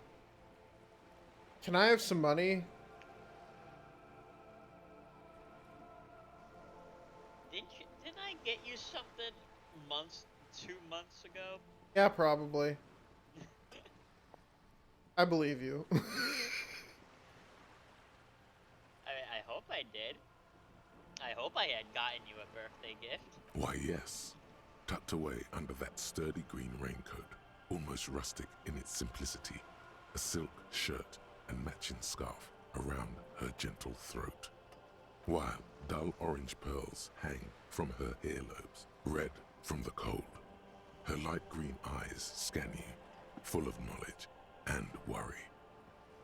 Speaker 1: I have some money?
Speaker 2: Didn't I get you something 2 months ago?
Speaker 1: Yeah, probably. I believe you.
Speaker 2: I hope I did. I hope I had gotten you a birthday gift.
Speaker 4: Why, yes. Tucked away under that sturdy green raincoat, almost rustic in its simplicity, a silk shirt and matching scarf around her gentle throat, while dull orange pearls hang from her earlobes, red from the cold. Her light green eyes scan you, full of knowledge and worry,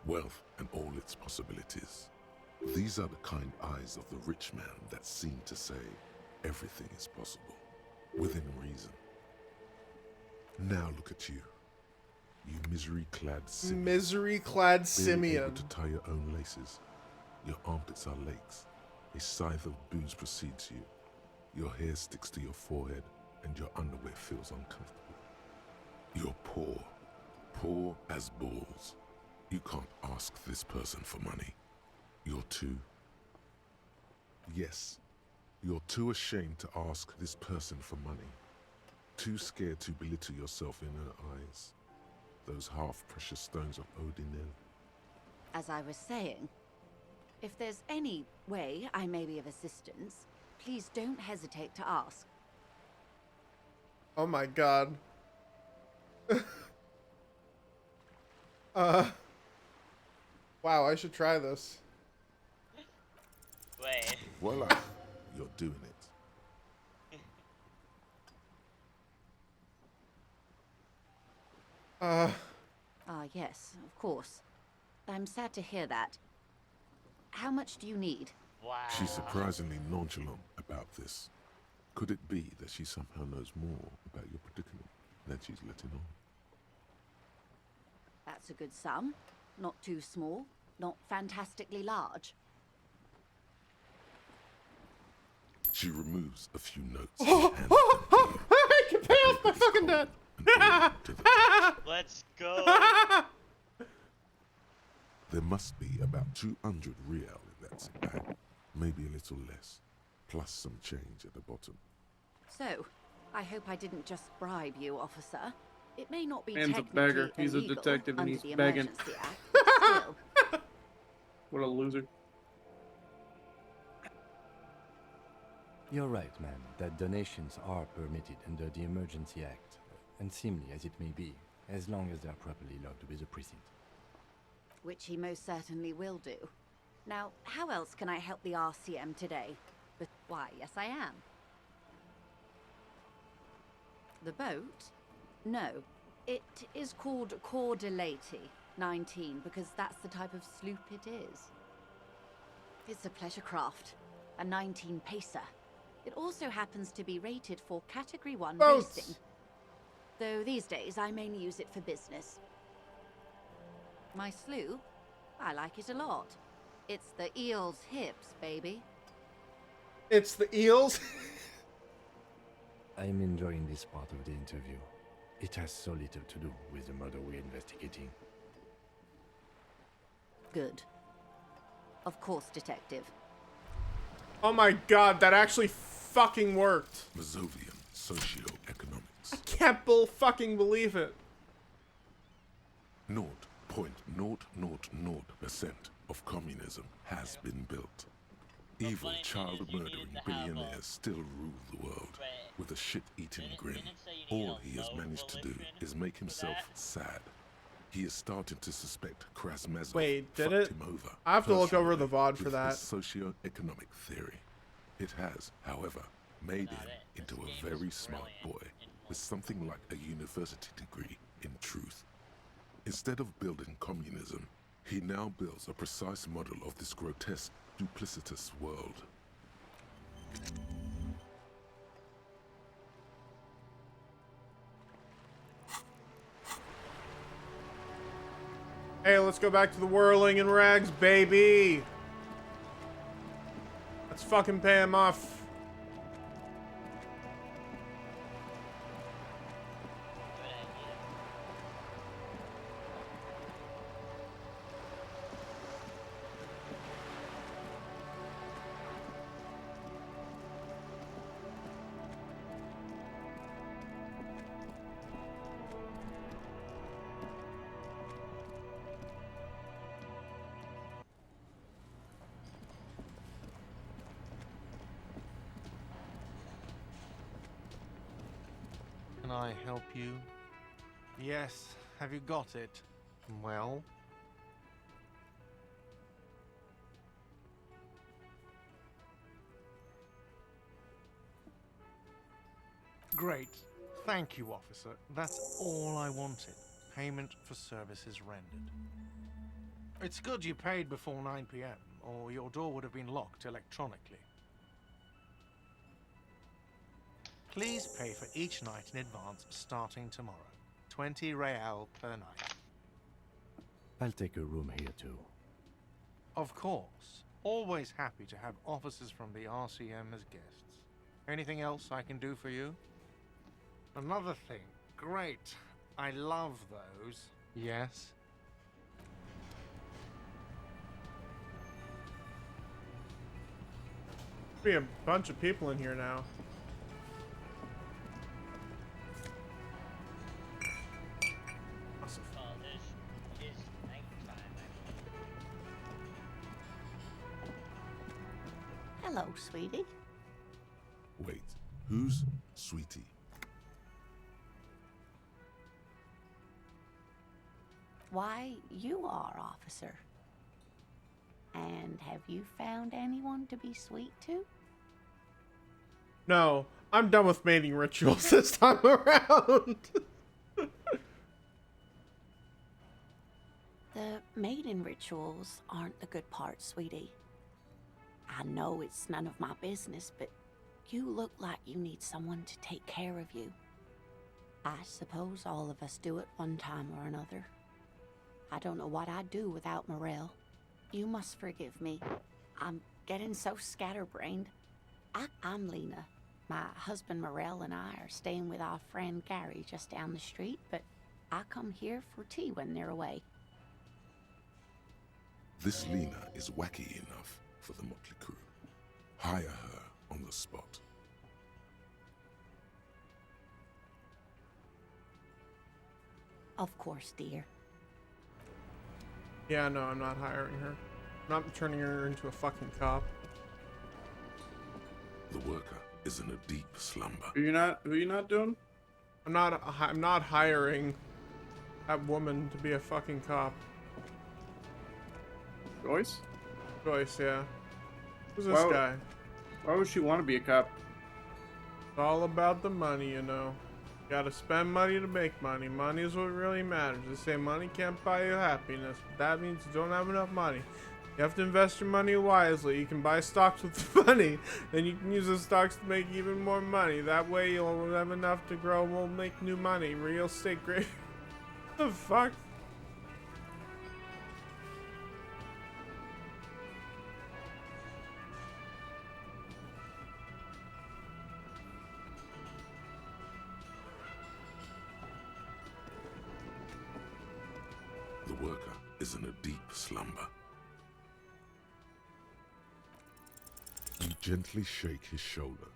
Speaker 4: wealth and all its possibilities. These are the kind eyes of the rich man that seem to say everything is possible, within reason. Now look at you, you misery-clad simian.
Speaker 1: Misery-clad
Speaker 4: Barely
Speaker 1: simian.
Speaker 4: able to tie your own laces. Your armpits are lakes. A scythe of booze precedes you. Your hair sticks to your forehead, and your underwear feels uncomfortable. You're poor, poor as balls. You can't ask this person for money. You're too... Yes, you're too ashamed to ask this person for money. Too scared to belittle yourself in her eyes. Those half-precious stones of Odinel.
Speaker 18: As I was saying, if there's any way I may be of assistance, please don't hesitate to ask.
Speaker 1: Oh my god. Wow, I should try this.
Speaker 2: Wait.
Speaker 4: Voila, you're doing it.
Speaker 18: Yes, of course. I'm sad to hear that. How much do you need?
Speaker 2: Wow.
Speaker 4: She's surprisingly nonchalant about this. Could it be that she somehow knows more about your predicament than she's letting on?
Speaker 18: That's a good sum. Not too small, not fantastically large.
Speaker 4: She removes a few notes.
Speaker 1: I can pay off my fucking debt.
Speaker 2: Let's go.
Speaker 4: There must be about 200 real in that zip bag, maybe a little less, plus some change at the bottom.
Speaker 18: So, I hope I didn't just bribe you, officer. It may not be
Speaker 17: Man's a
Speaker 18: technically
Speaker 17: beggar. He's a
Speaker 18: illegal
Speaker 17: detective and
Speaker 18: under
Speaker 17: he's
Speaker 18: the
Speaker 17: begging.
Speaker 18: Emergency Act, but still.
Speaker 17: What a loser.
Speaker 6: You're right, ma'am, that donations are permitted under the Emergency Act, unseemly as it may be, as long as they are properly logged with the precinct.
Speaker 18: Which he most certainly will do. Now, how else can I help the RCM today? But why, yes I am. The boat? No. It is called Cordelati 19 because that's the type of sloop it is. It's a pleasure craft, a 19 pacer. It also happens to be rated for Category 1
Speaker 1: Boats.
Speaker 18: racing. Though these days I mainly use it for business. My sloop? I like it a lot. It's the eel's hips, baby.
Speaker 1: It's the eels.
Speaker 6: I'm enjoying this part of the interview. It has so little to do with the murder we're investigating.
Speaker 18: Good. Of course, detective.
Speaker 1: Oh my god, that actually fucking worked.
Speaker 4: Mazovian socioeconomics.
Speaker 1: I can't fucking believe it.
Speaker 4: 0.000% of communism has been built. Evil, child-murdering billionaires still rule the world with a shit-eating grin. All he has managed to do is make himself sad. He is starting to suspect Krasmazov
Speaker 1: Wait, did
Speaker 4: fucked
Speaker 1: it?
Speaker 4: him over.
Speaker 1: I have to look over the VOD for
Speaker 4: with
Speaker 1: that.
Speaker 4: his socio-economic theory. It has, however, made him into a very smart boy with something like a university degree in truth. Instead of building communism, he now builds a precise model of this grotesque, duplicitous world.
Speaker 1: Hey, let's go back to the whirling and rags, baby. Let's fucking pay him off.
Speaker 11: I help you? Yes. Have you got it? Well? Great. Thank you, officer. That's all I wanted. Payment for services rendered. It's good you paid before 9 p.m., or your door would have been locked electronically. Please pay for each night in advance starting tomorrow. 20 real per night.
Speaker 6: I'll take a room here too.
Speaker 11: Of course. Always happy to have officers from the RCM as guests. Anything else I can do for you? Another thing. Great. I love those. Yes?
Speaker 1: Be a bunch of people in here now. Awesome.
Speaker 2: Well, it is nighttime, actually.
Speaker 19: Hello, sweetie.
Speaker 4: Wait, who's Sweetie?
Speaker 19: Why, you are, officer. And have you found anyone to be sweet to?
Speaker 1: No, I'm done with mating rituals this time around.
Speaker 19: The mating rituals aren't the good part, sweetie. I know it's none of my business, but you look like you need someone to take care of you. I suppose all of us do at one time or another. I don't know what I'd do without Morel. You must forgive me. I'm getting so scatterbrained. I'm Lena. My husband Morel and I are staying with our friend Gary just down the street, but I come here for tea when they're away.
Speaker 4: This Lena is wacky enough for the motley crew. Hire her on the spot.
Speaker 19: Of course, dear.
Speaker 1: Yeah, no, I'm not hiring her. I'm not turning her into a fucking cop.
Speaker 4: The worker is in a deep slumber.
Speaker 17: Who you not doing?
Speaker 1: I'm not hiring that woman to be a fucking cop.
Speaker 17: Joyce?
Speaker 1: Joyce, yeah. Who's this guy?
Speaker 17: Why would she want to be a cop?
Speaker 1: It's all about the money, you know. You gotta spend money to make money. Money is what really matters. They say money can't buy you happiness, but that means you don't have enough money. You have to invest your money wisely. You can buy stocks with the money, then you can use those stocks to make even more money. That way you'll have enough to grow and we'll make new money. Real estate great. What the fuck?
Speaker 4: The worker is in a deep slumber. You gently shake his shoulder,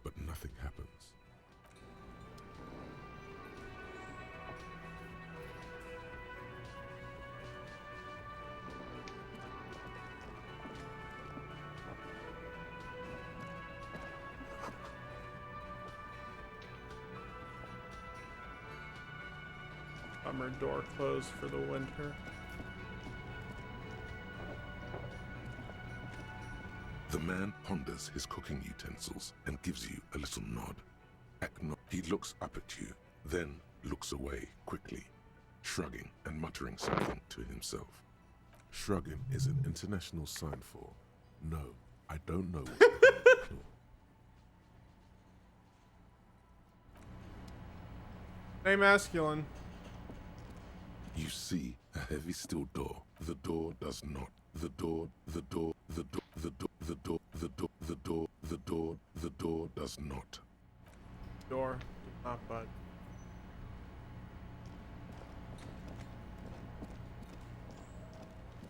Speaker 4: but nothing happens.
Speaker 1: Summer door closed for the winter.
Speaker 4: The man ponders his cooking utensils and gives you a little nod. He looks up at you, then looks away quickly, shrugging and muttering something to himself. Shrugging is an international sign for, no, I don't know what's behind the door.
Speaker 1: Hey, masculine.
Speaker 4: You see a heavy steel door. The door does not. The door does not.
Speaker 1: Door did not budge.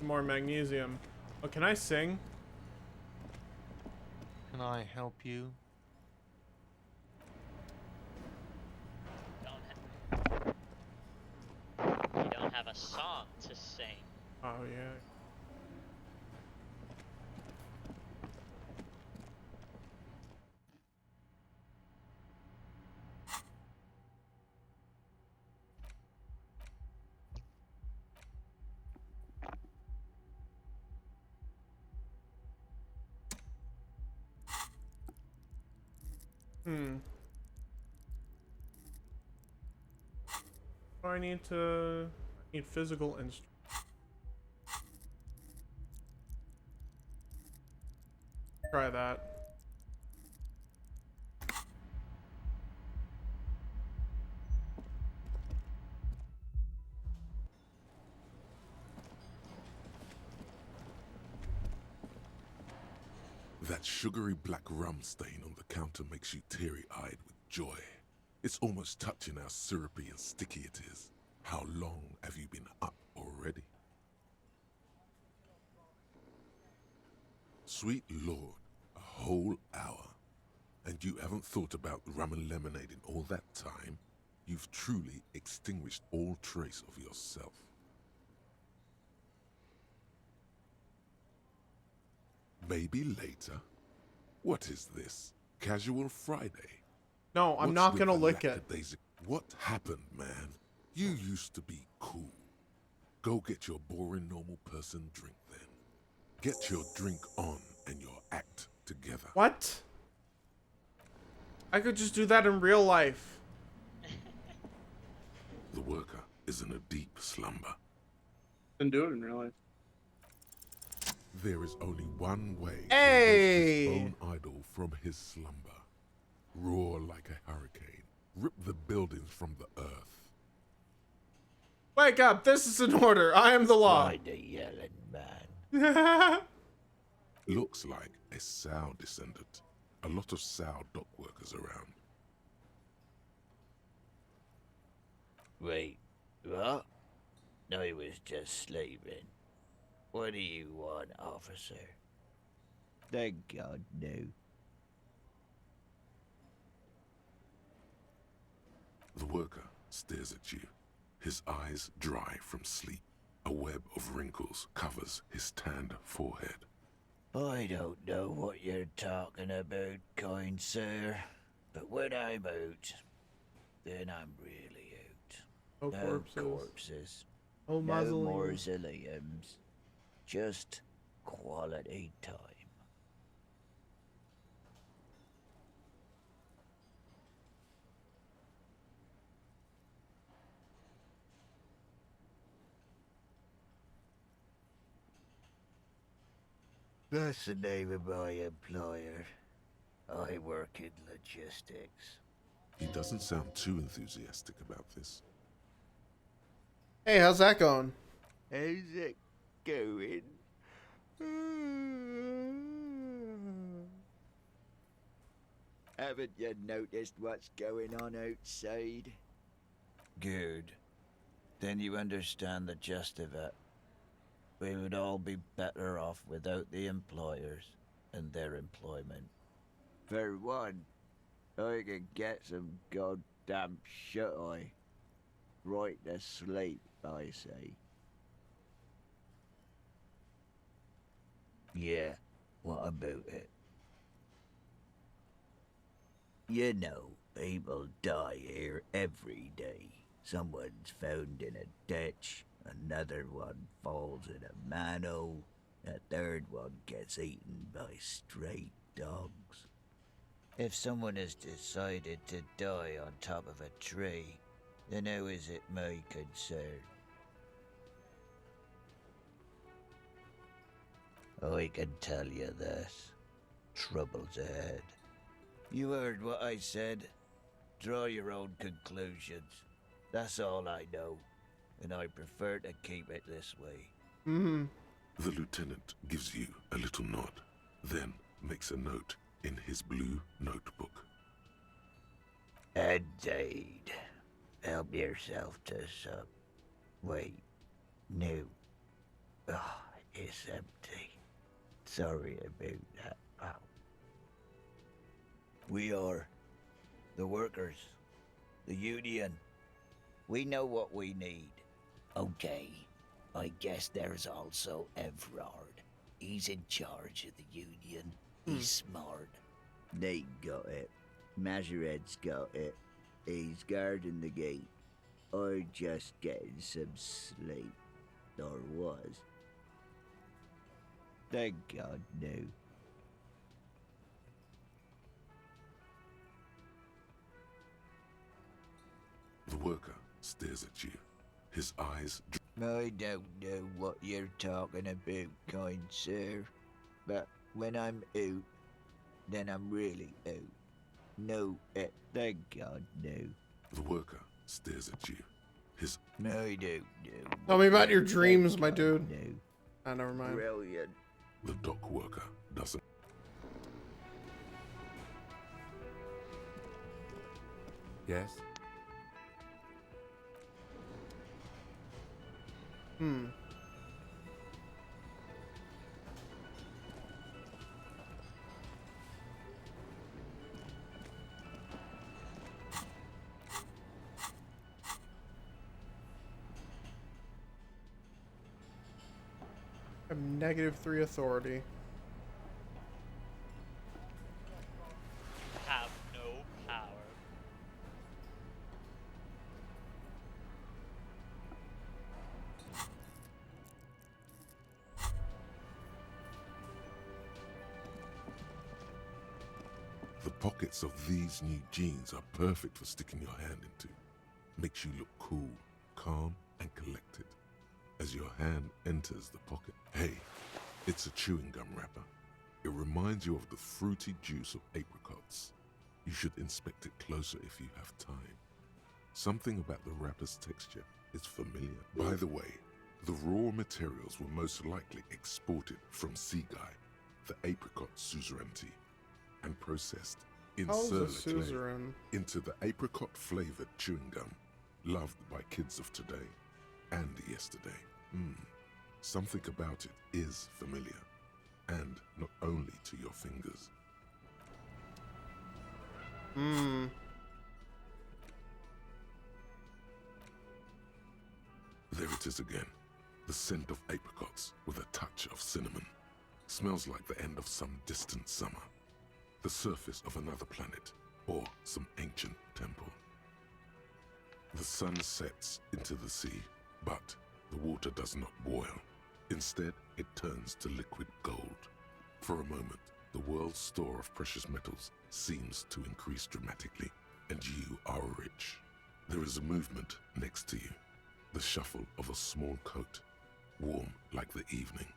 Speaker 1: More magnesium. Oh, can I sing?
Speaker 11: Can I help you?
Speaker 2: You don't have a song to sing.
Speaker 1: Oh, yeah. I need to... I need physical instruments. Try that.
Speaker 4: That sugary black rum stain on the counter makes you teary-eyed with joy. It's almost touching how syrupy and sticky it is. How long have you been up already? Sweet Lord, a whole hour. And you haven't thought about rum and lemonade in all that time? You've truly extinguished all trace of yourself. Maybe later? What is this? Casual Friday?
Speaker 1: No, I'm not gonna lick it.
Speaker 4: What happened, man? You used to be cool. Go get your boring normal person drink then. Get your drink on and your act together.
Speaker 1: What? I could just do that in real life.
Speaker 4: The worker is in a deep slumber.
Speaker 17: Then do it in real life.
Speaker 4: There is only one way
Speaker 1: to
Speaker 4: wake his own idol from his slumber. Roar like a hurricane. Rip the buildings from the earth.
Speaker 1: Wake up! This is an order. I am the law.
Speaker 20: Why the yelling man?
Speaker 4: Looks like a sow descendant. A lot of sow dock workers around.
Speaker 20: Wait, what? I was just sleeping. What do you want, officer? Thank God, no.
Speaker 4: The worker stares at you, his eyes dry from sleep. A web of wrinkles covers his tanned forehead.
Speaker 20: I don't know what you're talking about, kind sir, but when I'm out, then I'm really out.
Speaker 1: No
Speaker 20: corpses.
Speaker 1: No
Speaker 20: No
Speaker 1: mausoleums.
Speaker 20: mausoleums. Just quality time. That's the name of my employer. I work in logistics.
Speaker 4: He doesn't sound too enthusiastic about this.
Speaker 1: Hey, how's that going?
Speaker 20: How's it going? Haven't you noticed what's going on outside? Good. Then you understand the gist of it. We would all be better off without the employers and their employment. For one, I could get some goddamn shut-eye. Right to sleep, I say. Yeah, what about it? You know, people die here every day. Someone's found in a ditch, another one falls in a manhole, a third one gets eaten by stray dogs. If someone has decided to die on top of a tree, then how is it my concern? I can tell you this. Trouble's ahead. You heard what I said. Draw your own conclusions. That's all I know, and I prefer to keep it this way.
Speaker 1: Mm-hmm.
Speaker 4: The lieutenant gives you a little nod, then makes a note in his blue notebook.
Speaker 20: Indeed. Help yourself to some. Wait. No. Oh, it's empty. Sorry about that, pal. We are the workers, the union. We know what we need. Okay, I guess there's also Everard. He's in charge of the union. He's smart. They got it. Majoret's got it. He's guarding the gate. Or just getting some sleep. Or was. Thank God, no.
Speaker 4: stares at you. His eyes.
Speaker 20: I don't know what you're talking about, kind sir. But when I'm out, then I'm really out. No, thank God, no.
Speaker 4: The worker stares at you. His.
Speaker 20: I don't know.
Speaker 1: Tell me about your dreams,
Speaker 20: Thank
Speaker 1: my
Speaker 20: God,
Speaker 1: dude.
Speaker 20: No.
Speaker 1: Ah, never mind.
Speaker 20: Brilliant.
Speaker 4: The dock worker doesn't.
Speaker 6: Yes?
Speaker 1: I'm -3 authority.
Speaker 2: Have no power.
Speaker 4: The pockets of these new jeans are perfect for sticking your hand into. Makes you look cool, calm, and collected. As your hand enters the pocket. Hey, it's a chewing gum wrapper. It reminds you of the fruity juice of apricots. You should inspect it closer if you have time. Something about the wrapper's texture is familiar. By the way, the raw materials were most likely exported from Seaguy, the apricot suzerainty, and processed in
Speaker 1: How's a
Speaker 4: Sur Le Clay
Speaker 1: suzerain?
Speaker 4: into the apricot-flavored chewing gum loved by kids of today and yesterday. Something about it is familiar, and not only to your fingers. There it is again. The scent of apricots with a touch of cinnamon. Smells like the end of some distant summer. The surface of another planet, or some ancient temple. The sun sets into the sea, but the water does not boil. Instead, it turns to liquid gold. For a moment, the world's store of precious metals seems to increase dramatically, and you are rich. There is a movement next to you, the shuffle of a small coat, warm like the evening.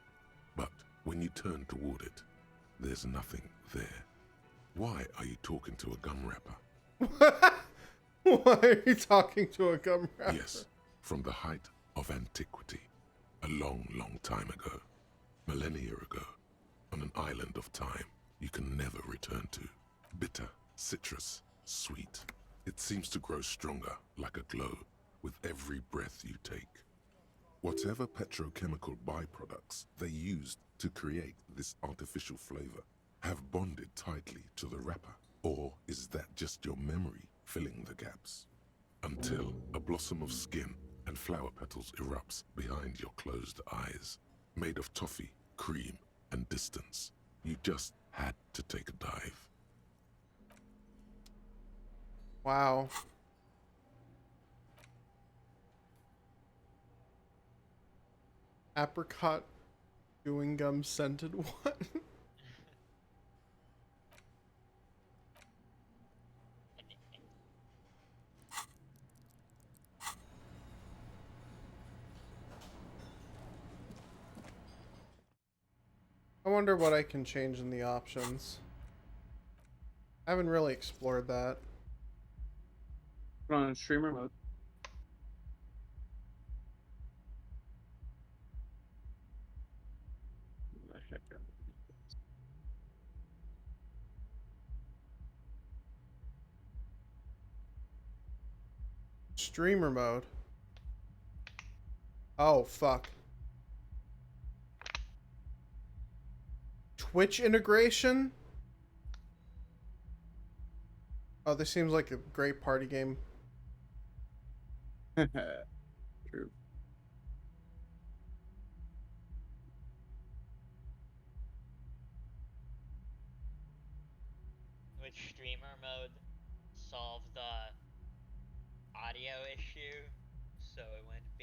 Speaker 4: But when you turn toward it, there's nothing there. Why are you talking to a gum wrapper?
Speaker 1: Why are you talking to a gum wrapper?
Speaker 4: Yes, from the height of antiquity, a long, long time ago, millennia ago, on an island of time you can never return to. Bitter, citrus, sweet. It seems to grow stronger, like a glow, with every breath you take. Whatever petrochemical byproducts they used to create this artificial flavor have bonded tightly to the wrapper, or is that just your memory filling the gaps? Until a blossom of skin and flower petals erupts behind your closed eyes, made of toffee, cream, and distance. You just had to take a dive.
Speaker 1: Wow. Apricot chewing gum scented one. I wonder what I can change in the options. I haven't really explored that.
Speaker 17: Put on streamer mode.
Speaker 1: Streamer mode. Oh, fuck. Twitch integration? Oh, this seems like a great party game.
Speaker 17: True.
Speaker 2: Would streamer mode solve the audio issue so it wouldn't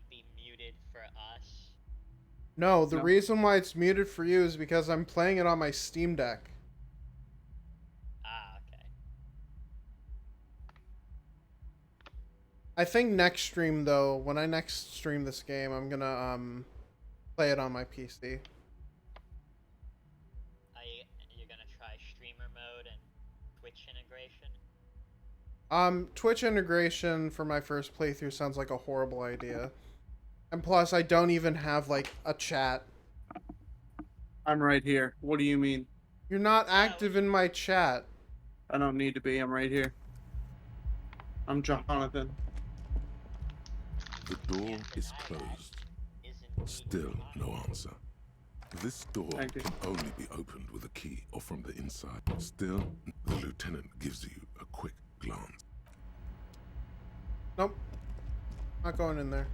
Speaker 2: be muted for us?
Speaker 1: No, the reason why it's muted for you is because I'm playing it on my Steam Deck.
Speaker 2: Ah, okay.
Speaker 1: I think next stream though, when I next stream this game, I'm gonna play it on my PC.
Speaker 2: You're gonna try streamer mode and Twitch integration?
Speaker 1: Twitch integration for my first playthrough sounds like a horrible idea. And plus, I don't even have, like, a chat.
Speaker 17: I'm right here. What do you mean?
Speaker 1: You're not active in my chat.
Speaker 17: I don't need to be. I'm right here. I'm Jonathan.
Speaker 4: The door is closed. Still no answer. This door can only be opened with a key or from the inside. Still, the lieutenant gives you a quick glance.
Speaker 1: Nope. Not going in there.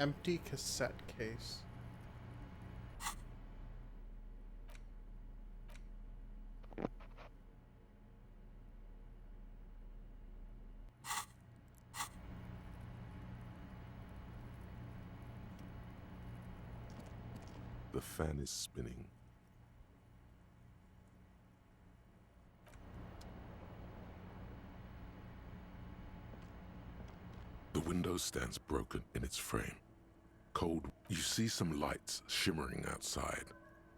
Speaker 1: Empty cassette case.
Speaker 4: The fan is spinning. The window stands broken in its frame. Cold. You see some lights shimmering outside,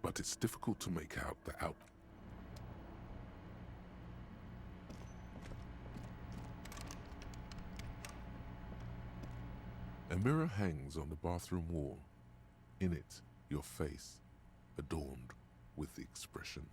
Speaker 4: but it's difficult to make out the out. A mirror hangs on the bathroom wall. In it, your face, adorned with the expression.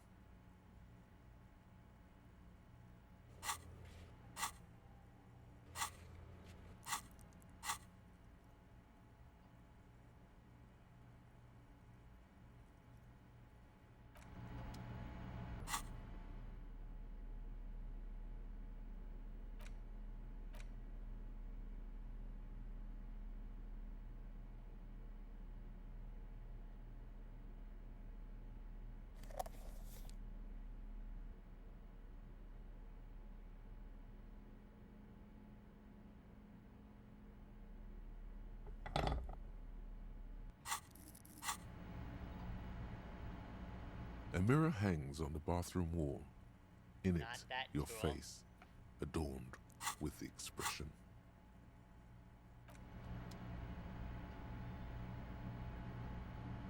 Speaker 4: A mirror hangs on the bathroom wall. In it, your face, adorned with the expression.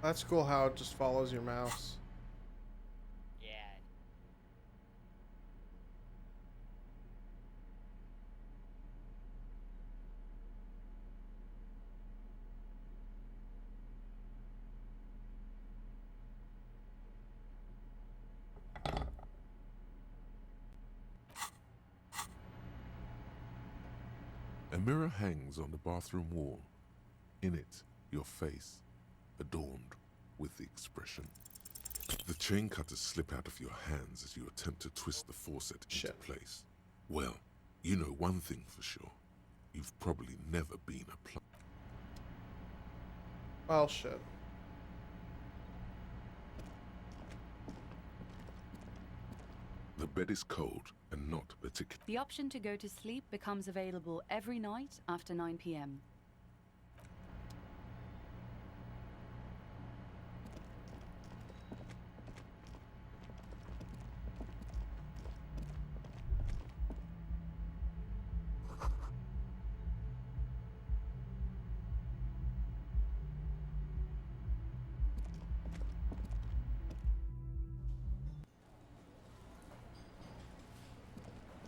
Speaker 1: That's cool how it just follows your mouse.
Speaker 2: Yeah.
Speaker 4: A mirror hangs on the bathroom wall. In it, your face, adorned with the expression. The chain cutters slip out of your hands as you attempt to twist the faucet into place. Well, you know one thing for sure. You've probably never been a plumber.
Speaker 1: Well, shit.
Speaker 4: The bed is cold and not particular.
Speaker 21: The option to go to sleep becomes available every night after 9 p.m.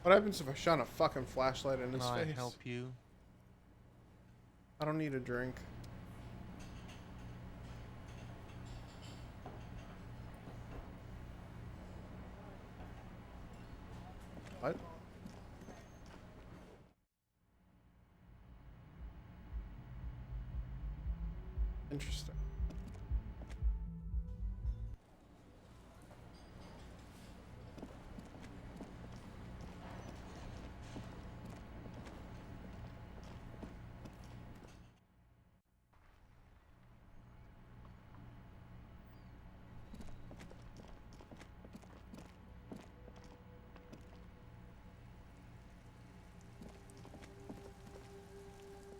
Speaker 1: What happens if I shine a fucking flashlight in his
Speaker 11: Can I
Speaker 1: face?
Speaker 11: help you?
Speaker 1: I don't need a drink. What? Interesting.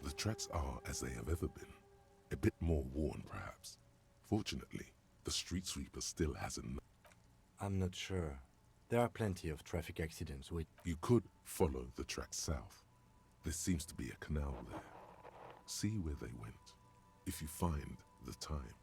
Speaker 4: The tracks are as they have ever been. A bit more worn, perhaps. Fortunately, the street sweeper still hasn't.
Speaker 6: I'm not sure. There are plenty of traffic accidents with...
Speaker 4: You could follow the tracks south. There seems to be a canal there. See where they went, if you find the time.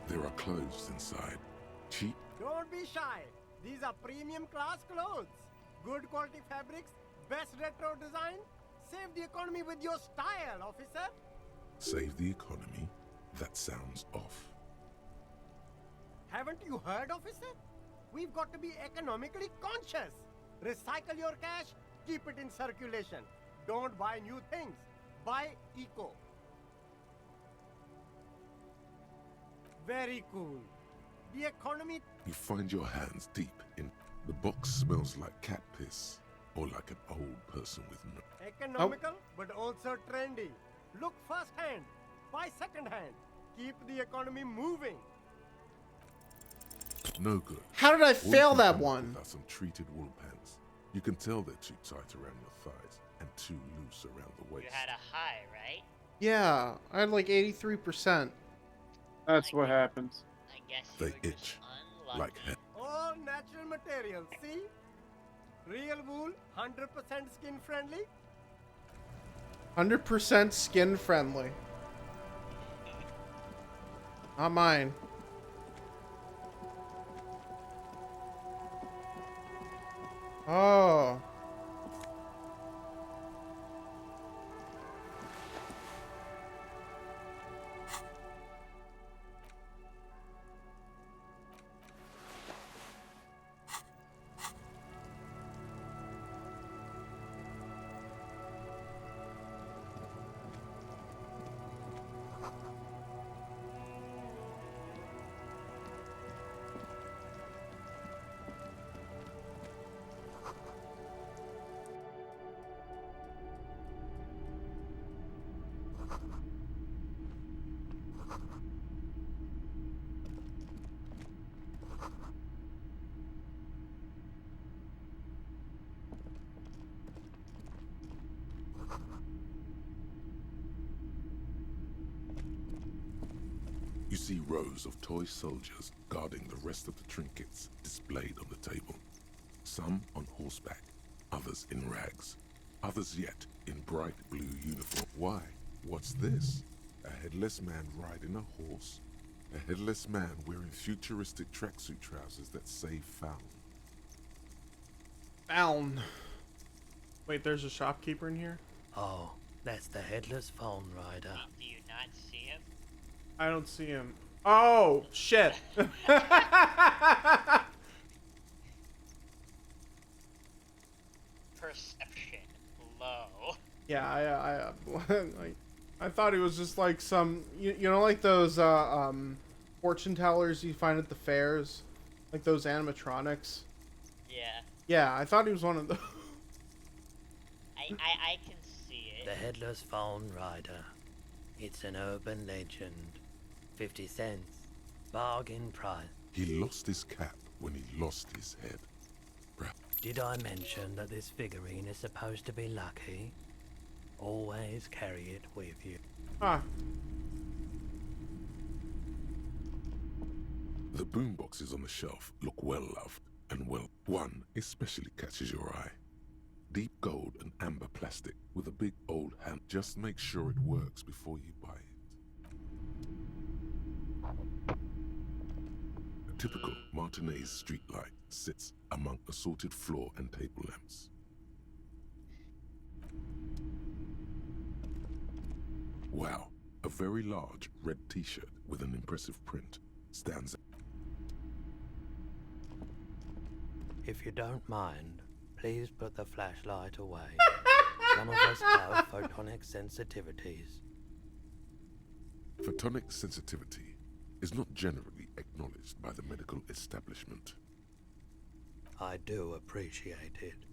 Speaker 4: There are clothes inside. Cheap.
Speaker 8: Don't be shy. These are premium class clothes. Good quality fabrics, best retro design. Save the economy with your style, officer.
Speaker 4: Save the economy? That sounds off.
Speaker 8: Haven't you heard, officer? We've got to be economically conscious. Recycle your cash, keep it in circulation. Don't buy new things. Buy eco. Very cool. The economy...
Speaker 4: You find your hands deep in... The box smells like cat piss. Or like an old person with no...
Speaker 8: Economical, but also trendy. Look first-hand. Buy second-hand. Keep the economy moving.
Speaker 4: No good.
Speaker 1: How did I
Speaker 4: All
Speaker 1: fail
Speaker 4: you
Speaker 1: that
Speaker 4: can
Speaker 1: one?
Speaker 4: Are some treated wool pants. You can tell they're too tight around your thighs and too loose around the waist.
Speaker 2: You had a high, right?
Speaker 1: Yeah, I had like 83%.
Speaker 17: That's what happens.
Speaker 2: I guess
Speaker 4: They itch like hell.
Speaker 8: All natural materials, see? Real wool, 100% skin friendly.
Speaker 1: 100% skin friendly. Not mine. Oh.
Speaker 4: You see rows of toy soldiers guarding the rest of the trinkets displayed on the table. Some on horseback, others in rags, others yet in bright blue uniform. Why? What's this? A headless man riding a horse? A headless man wearing futuristic tracksuit trousers that say Found.
Speaker 1: Found. Wait, there's a shopkeeper in here?
Speaker 22: Oh, that's the headless phone rider.
Speaker 2: Do you not see him?
Speaker 1: I don't see him. Oh, shit.
Speaker 2: Perception low.
Speaker 1: Yeah, I thought he was just like some, you know, like those fortune tellers you find at the fairs, like those animatronics.
Speaker 2: Yeah.
Speaker 1: Yeah, I thought he was one of those.
Speaker 2: I can see it.
Speaker 22: The headless phone rider. It's an urban legend. 50 cents. Bargain price.
Speaker 4: He lost his cap when he lost his head.
Speaker 22: Did I mention that this figurine is supposed to be lucky? Always carry it with you.
Speaker 1: Ah.
Speaker 4: The boomboxes on the shelf look well loved and well. One especially catches your eye. Deep gold and amber plastic with a big old hand. Just make sure it works before you buy it. A typical Martinez street light sits among assorted floor and table lamps. Wow, a very large red t-shirt with an impressive print stands out.
Speaker 22: If you don't mind, please put the flashlight away. Some of us have photonic sensitivities.
Speaker 4: Photonic sensitivity is not generally acknowledged by the medical establishment.
Speaker 22: I do appreciate it.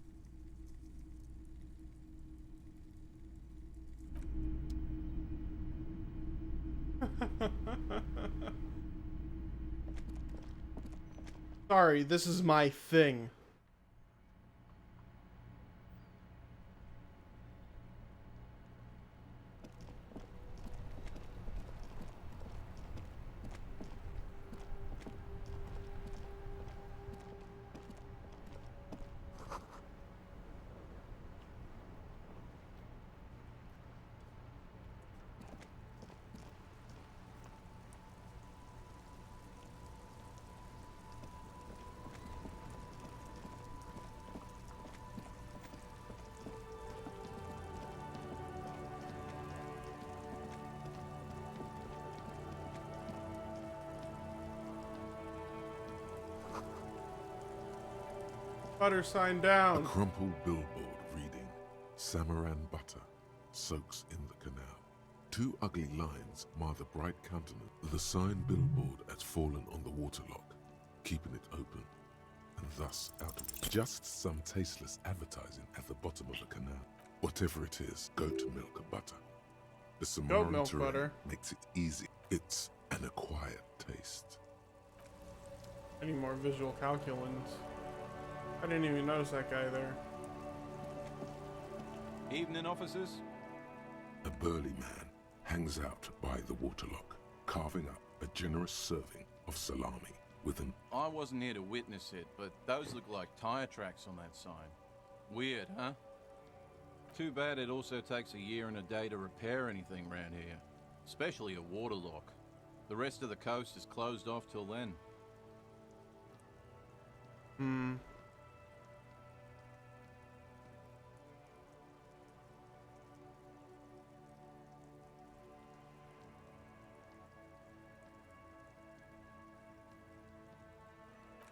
Speaker 1: Sorry, this is my thing. Butter sign down.
Speaker 4: A crumpled billboard reading, Samaran butter soaks in the canal. Two ugly lines mar the bright countenance. The sign billboard has fallen on the waterlock, keeping it open, and thus out of just some tasteless advertising at the bottom of the canal. Whatever it is, goat milk butter. The
Speaker 1: Goat
Speaker 4: Samaran
Speaker 1: milk
Speaker 4: terrain
Speaker 1: butter.
Speaker 4: makes it easy. It's an acquired taste.
Speaker 1: I need more visual calculants. I didn't even notice that guy there.
Speaker 9: Evening, officers.
Speaker 4: A burly man hangs out by the waterlock, carving up a generous serving of salami with an...
Speaker 9: I wasn't here to witness it, but those look like tire tracks on that sign. Weird, huh? Too bad it also takes a year and a day to repair anything around here, especially a waterlock. The rest of the coast is closed off till then.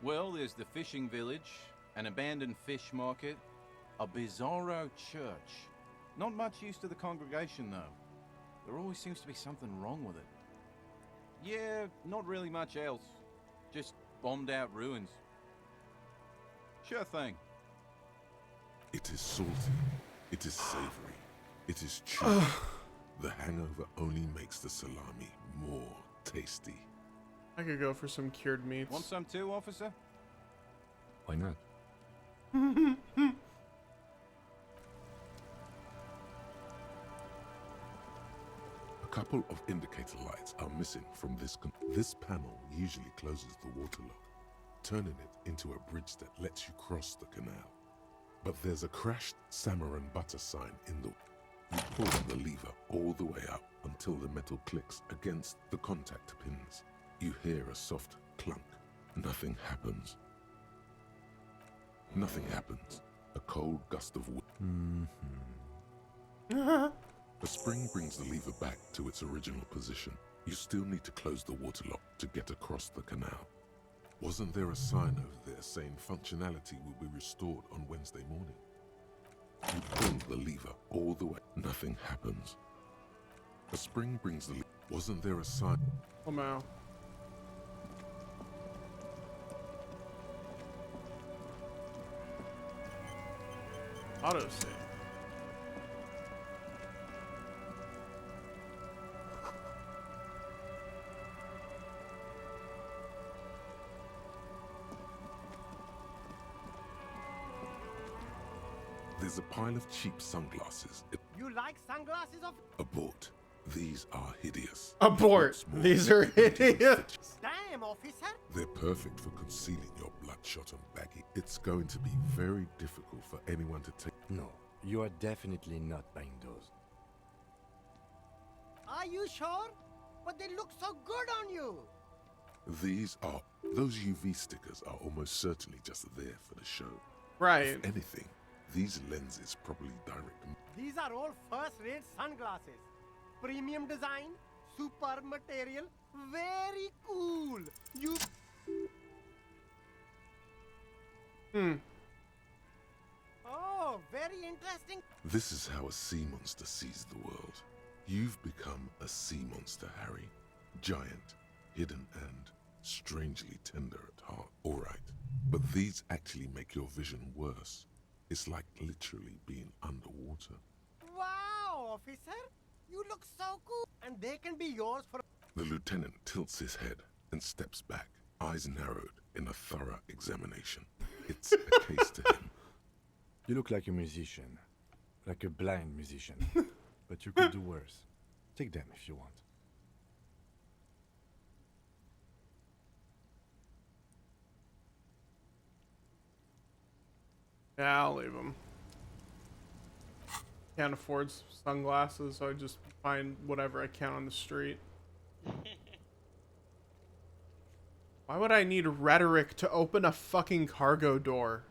Speaker 9: Well, there's the fishing village, an abandoned fish market, a bizarro church. Not much use to the congregation, though. There always seems to be something wrong with it. Yeah, not really much else. Just bombed out ruins. Sure thing.
Speaker 4: It is salty. It is savory. It is chewy. The hangover only makes the salami more tasty.
Speaker 1: I could go for some cured meats.
Speaker 9: Want some too, officer?
Speaker 6: Why not?
Speaker 4: A couple of indicator lights are missing from this. This panel usually closes the waterlock, turning it into a bridge that lets you cross the canal. But there's a crashed Samaran butter sign in the... You pull the lever all the way up until the metal clicks against the contact pins. You hear a soft clunk. Nothing happens. Nothing happens. A cold gust of wind. The spring brings the lever back to its original position. You still need to close the waterlock to get across the canal. Wasn't there a sign over there saying functionality will be restored on Wednesday morning? You pull the lever all the way. Nothing happens. The spring brings the lever. Wasn't there a sign?
Speaker 1: Oh, no. Autosave.
Speaker 4: There's a pile of cheap sunglasses.
Speaker 8: You You like sunglasses of...
Speaker 4: Abort. These are hideous.
Speaker 1: Abort.
Speaker 4: What's more,
Speaker 1: These are hideous.
Speaker 8: Damn, officer.
Speaker 4: They're perfect for concealing your bloodshot and baggy. It's going to be very difficult for anyone to take.
Speaker 6: No, you are definitely not buying those.
Speaker 8: Are you sure? But they look so good on you.
Speaker 4: Those UV stickers are almost certainly just there for the show.
Speaker 1: Right.
Speaker 4: If anything, these lenses probably direct.
Speaker 8: These are all first-rate sunglasses. Premium design, super material, very cool. You... Oh, very interesting.
Speaker 4: This is how a sea monster sees the world. You've become a sea monster, Harry. Giant, hidden, and strangely tender at heart. All right, but these actually make your vision worse. It's like literally being underwater.
Speaker 8: Wow, officer. You look so cool. And they can be yours for...
Speaker 4: The lieutenant tilts his head and steps back, eyes narrowed in a thorough examination. It's a case to him.
Speaker 6: You look like a musician. Like a blind musician. But you could do worse. Take them if you want.
Speaker 1: Yeah, I'll leave them. Can't afford sunglasses, so I just find whatever I can on the street. Why would I need rhetoric to open a fucking cargo door?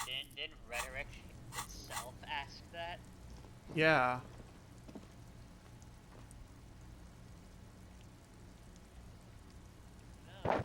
Speaker 2: Didn't rhetoric itself ask that?
Speaker 1: Yeah.
Speaker 2: No.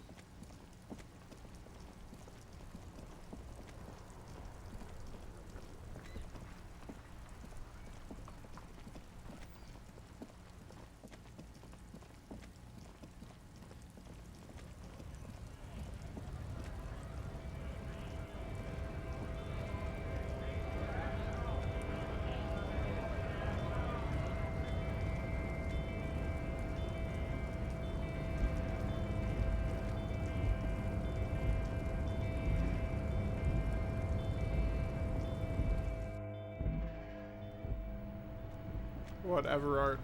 Speaker 1: Whatever art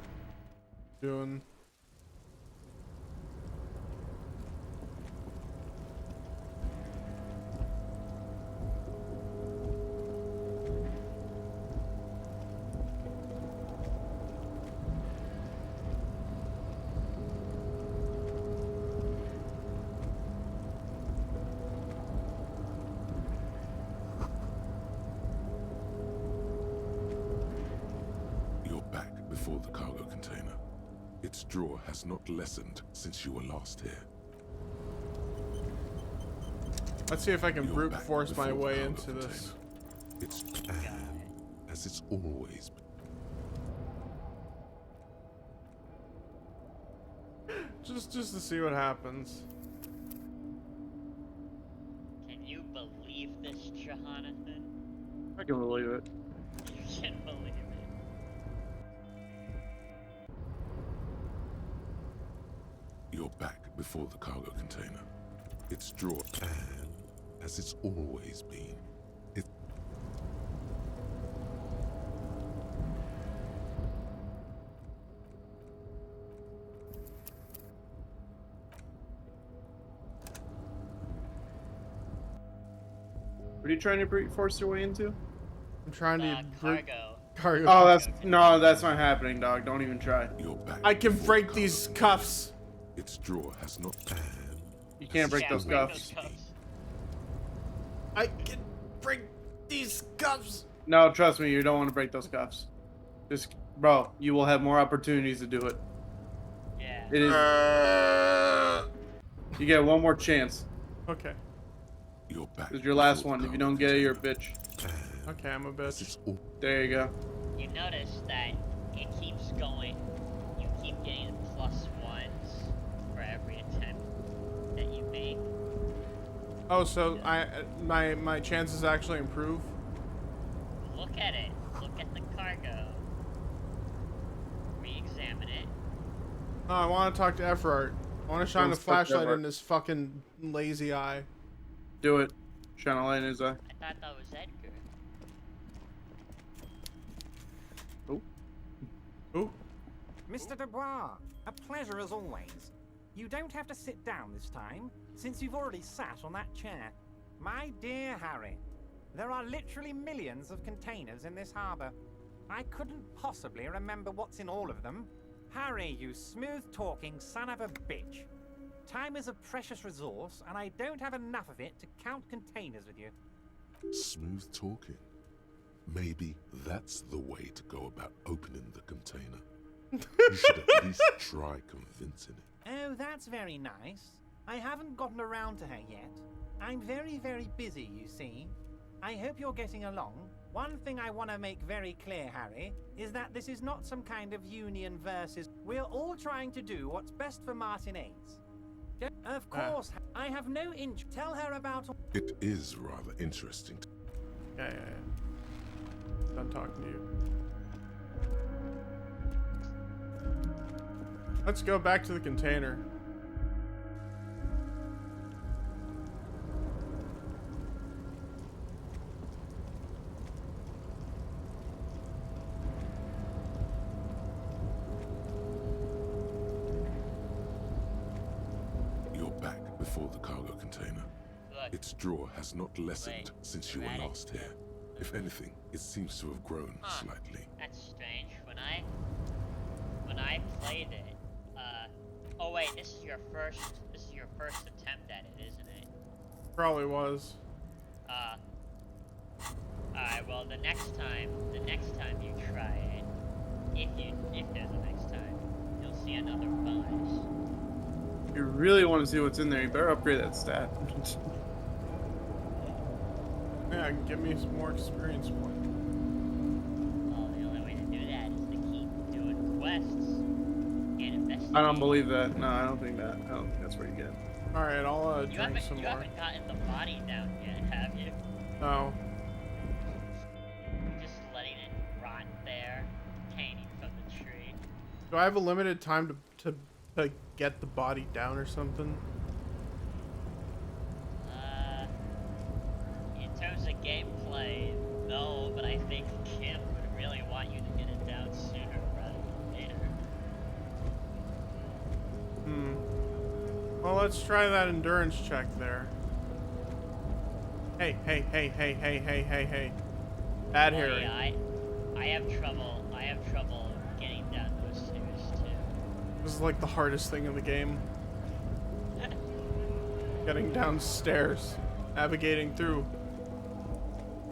Speaker 1: doing.
Speaker 4: Before the cargo container. Its draw has not lessened since you were last here.
Speaker 1: Let's see if I can
Speaker 4: You're
Speaker 1: brute
Speaker 4: back
Speaker 1: force my
Speaker 4: before the
Speaker 1: way
Speaker 4: cargo
Speaker 1: into
Speaker 4: container.
Speaker 1: this.
Speaker 4: It's as it's always been.
Speaker 1: Just to see what happens.
Speaker 2: Can you believe this, Jonathan?
Speaker 17: I can believe it.
Speaker 2: You can believe it.
Speaker 4: You're back before the cargo container. Its drawer, and as it's always been, it.
Speaker 17: What are you trying to brute force your way into?
Speaker 1: I'm trying to brute cargo.
Speaker 17: Oh, that's not happening, dog. Don't even try.
Speaker 4: You're back.
Speaker 1: I can break these cuffs.
Speaker 4: Its drawer has not.
Speaker 17: You can't break those cuffs.
Speaker 1: I can break these cuffs.
Speaker 17: No, trust me, you don't want to break those cuffs. Just, bro, you will have more opportunities to do it.
Speaker 2: Yeah.
Speaker 17: It is. You get one more chance.
Speaker 1: Okay.
Speaker 4: You're back.
Speaker 17: This is your last one. If you don't get it, you're a bitch.
Speaker 1: Okay, I'm a bitch.
Speaker 17: There you go.
Speaker 2: You notice that it keeps going. You keep getting +1s for every attempt that you make.
Speaker 1: Oh, so my chances actually improve?
Speaker 2: Look at it. Look at the cargo. Re-examine it.
Speaker 1: No, I want to talk to Efrart. I want to shine
Speaker 17: Don't
Speaker 1: the
Speaker 17: touch
Speaker 1: flashlight
Speaker 17: Efrart.
Speaker 1: in his fucking lazy eye.
Speaker 17: Do it. Shine a light in his eye.
Speaker 2: I thought that was Edgar.
Speaker 1: Who?
Speaker 5: Mr. Dubois, a pleasure as always. You don't have to sit down this time, since you've already sat on that chair. My dear Harry, there are literally millions of containers in this harbor. I couldn't possibly remember what's in all of them. Harry, you smooth-talking son of a bitch. Time is a precious resource, and I don't have enough of it to count containers with you.
Speaker 4: Smooth talking. Maybe that's the way to go about opening the container. You should at least try convincing it.
Speaker 5: Oh, that's very nice. I haven't gotten around to her yet. I'm very, very busy, you see. I hope you're getting along. One thing I want to make very clear, Harry, is that this is not some kind of union versus... We're all trying to do what's best for Martinez. Of course, I have no inch. Tell her about...
Speaker 4: It is rather interesting.
Speaker 1: Yeah. Done talking to you. Let's go back to the container.
Speaker 4: You're back before the cargo container.
Speaker 2: Look.
Speaker 4: Its drawer has not lessened since you were last here. If anything, it seems to have grown slightly.
Speaker 2: That's strange. When I played it, oh wait, this is your first attempt at it, isn't it?
Speaker 1: Probably was.
Speaker 2: Alright, well the next time you try it, if there's a next time, you'll see another bonus.
Speaker 17: If you really want to see what's in there, you better upgrade that stat.
Speaker 1: Yeah, give me some more experience points.
Speaker 2: Well, the only way to do that is to keep doing quests and investigating.
Speaker 17: I don't believe that. No, I don't think that's where you get.
Speaker 1: Alright, I'll
Speaker 2: You
Speaker 1: drink some more.
Speaker 2: haven't gotten the body down yet, have you?
Speaker 1: No.
Speaker 2: Just letting it rot there, hanging from the tree.
Speaker 1: Do I have a limited time to get the body down or something?
Speaker 2: In terms of gameplay, no, but I think Kim would really want you to get it down sooner rather than later.
Speaker 1: Well, let's try that endurance check there. Hey. Bad Harry.
Speaker 2: Yeah, I have trouble getting down those stairs too.
Speaker 1: This is like the hardest thing in the game. Getting downstairs, navigating through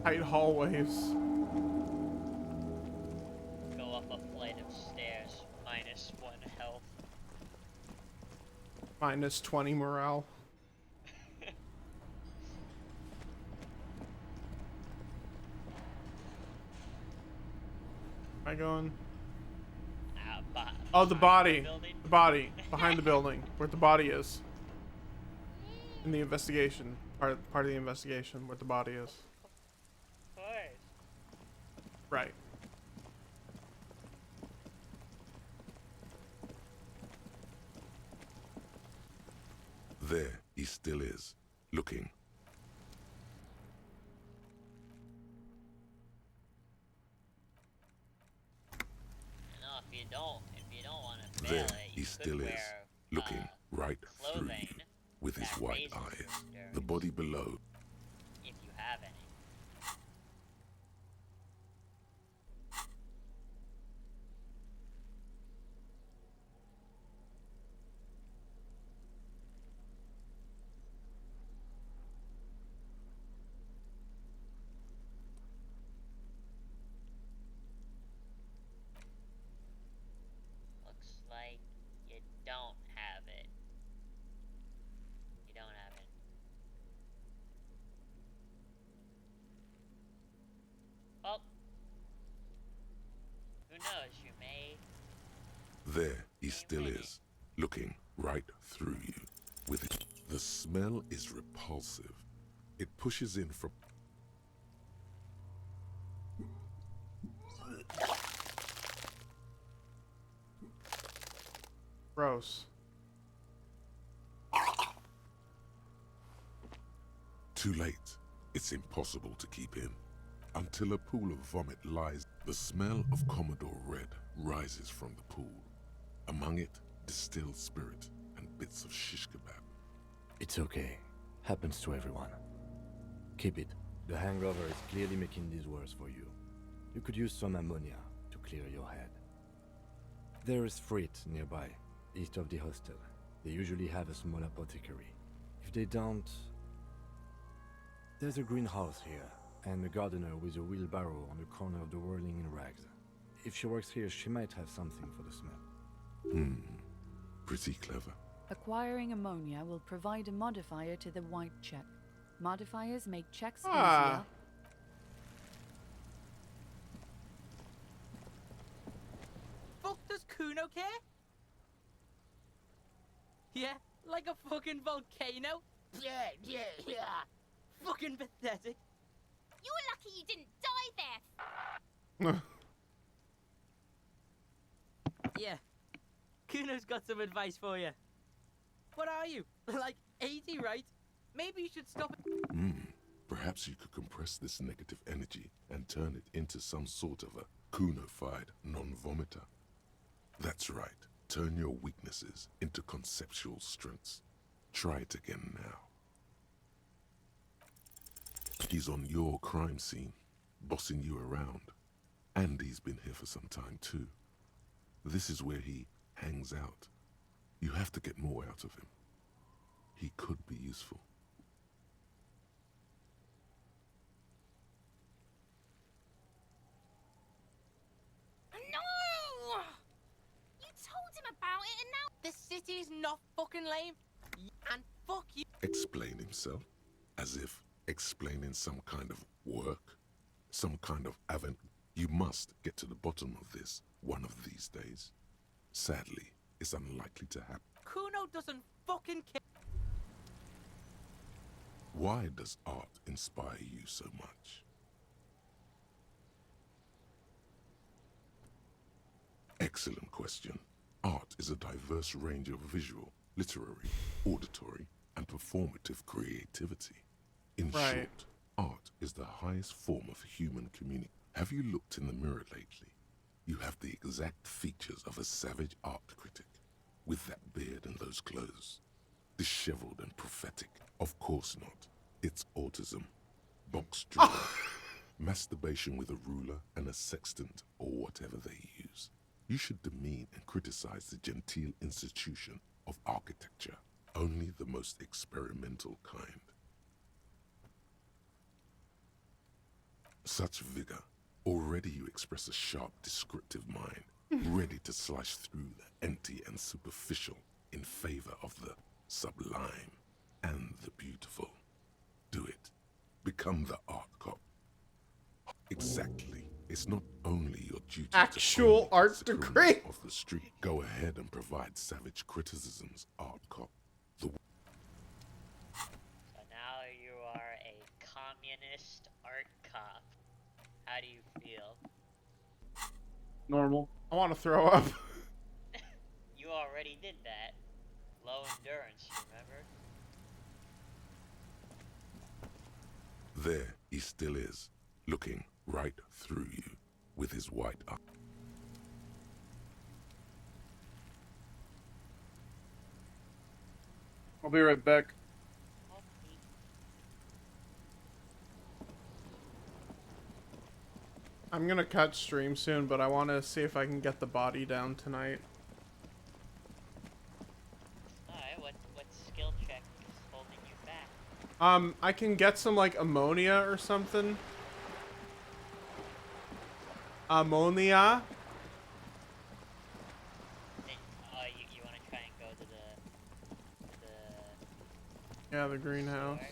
Speaker 1: tight hallways.
Speaker 2: Go up a flight of stairs, -1 health.
Speaker 1: -20 morale. Am I going? Oh, the body. The body. Behind the building. Where the body is. In the investigation. Part of the investigation. Where the body is.
Speaker 2: Of course.
Speaker 1: Right.
Speaker 4: There he still is, looking.
Speaker 2: No, if you don't want to fail
Speaker 4: There
Speaker 2: it,
Speaker 4: he
Speaker 2: you
Speaker 4: still
Speaker 2: could
Speaker 4: is,
Speaker 2: wear,
Speaker 4: looking right through you,
Speaker 2: clothing
Speaker 4: with his
Speaker 2: that
Speaker 4: white
Speaker 2: raises
Speaker 4: eyes.
Speaker 2: your endurance,
Speaker 4: The body below.
Speaker 2: if you have any. Looks like you don't have it. You don't have it. Well, who knows? You may.
Speaker 4: There he still is, looking right through you, with it. The smell is repulsive. It pushes in from...
Speaker 1: Gross.
Speaker 4: Too late. It's impossible to keep in. until a pool of vomit lies. The smell of Commodore Red rises from the pool. Among it, distilled spirit and bits of shish kebab.
Speaker 6: It's okay. Happens to everyone. Keep it. The hangover is clearly making this worse for you. You could use some ammonia to clear your head. There is Frit nearby, east of the hostel. They usually have a small apothecary. If they don't... There's a greenhouse here, and a gardener with a wheelbarrow on the corner of the whirling in rags. If she works here, she might have something for the smell.
Speaker 4: Pretty clever.
Speaker 21: Acquiring ammonia will provide a modifier to the white check. Modifiers make checks
Speaker 1: Ah.
Speaker 21: easier.
Speaker 3: Fuck does Kuno care? Yeah, like a fucking volcano? Yeah. Fucking pathetic.
Speaker 10: You were lucky you didn't die there.
Speaker 3: Yeah. Kuno's got some advice for you. What are you? Like 80, right? Maybe you should stop it.
Speaker 4: Perhaps you could compress this negative energy and turn it into some sort of a Kuno-fied non-vomiter. That's right. Turn your weaknesses into conceptual strengths. Try it again now. He's on your crime scene, bossing you around. And he's been here for some time too. This is where he hangs out. You have to get more out of him. He could be useful.
Speaker 10: No! You told him about it and now...
Speaker 3: This city's not fucking lame. And fuck you.
Speaker 4: Explain himself, as if explaining some kind of work, some kind of avant. You must get to the bottom of this one of these days. Sadly, it's unlikely to happen.
Speaker 3: Kuno doesn't fucking care.
Speaker 4: Why does art inspire you so much? Excellent question. Art is a diverse range of visual, literary, auditory, and performative creativity. In
Speaker 1: Right.
Speaker 4: short, art is the highest form of human community. Have you looked in the mirror lately? You have the exact features of a savage art critic, with that beard and those clothes. Disheveled and prophetic. Of course not. It's autism. Box drawing. Masturbation with a ruler and a sextant or whatever they use. You should demean and criticize the genteel institution of architecture. Only the most experimental kind. Such vigor. Already you express a sharp, descriptive mind, ready to slice through the empty and superficial in favor of the sublime and the beautiful. Do it. Become the art cop. Exactly. It's not only your duty
Speaker 1: Actual
Speaker 4: to
Speaker 1: art
Speaker 4: the criminals
Speaker 1: degree.
Speaker 4: of the street. Go ahead and provide savage criticisms, art cop. The
Speaker 2: So now you are a communist art cop. How do you feel?
Speaker 17: Normal.
Speaker 1: I want to throw up.
Speaker 2: You already did that. Low endurance, remember?
Speaker 4: There he still is, looking right through you with his white eye.
Speaker 17: I'll be right back.
Speaker 1: I'm gonna cut stream soon, but I want to see if I can get the body down tonight.
Speaker 2: Alright, what skill check is holding you back?
Speaker 1: I can get some like ammonia or something. Ammonia.
Speaker 2: You want to try and go to the
Speaker 1: Yeah, the greenhouse.
Speaker 2: store?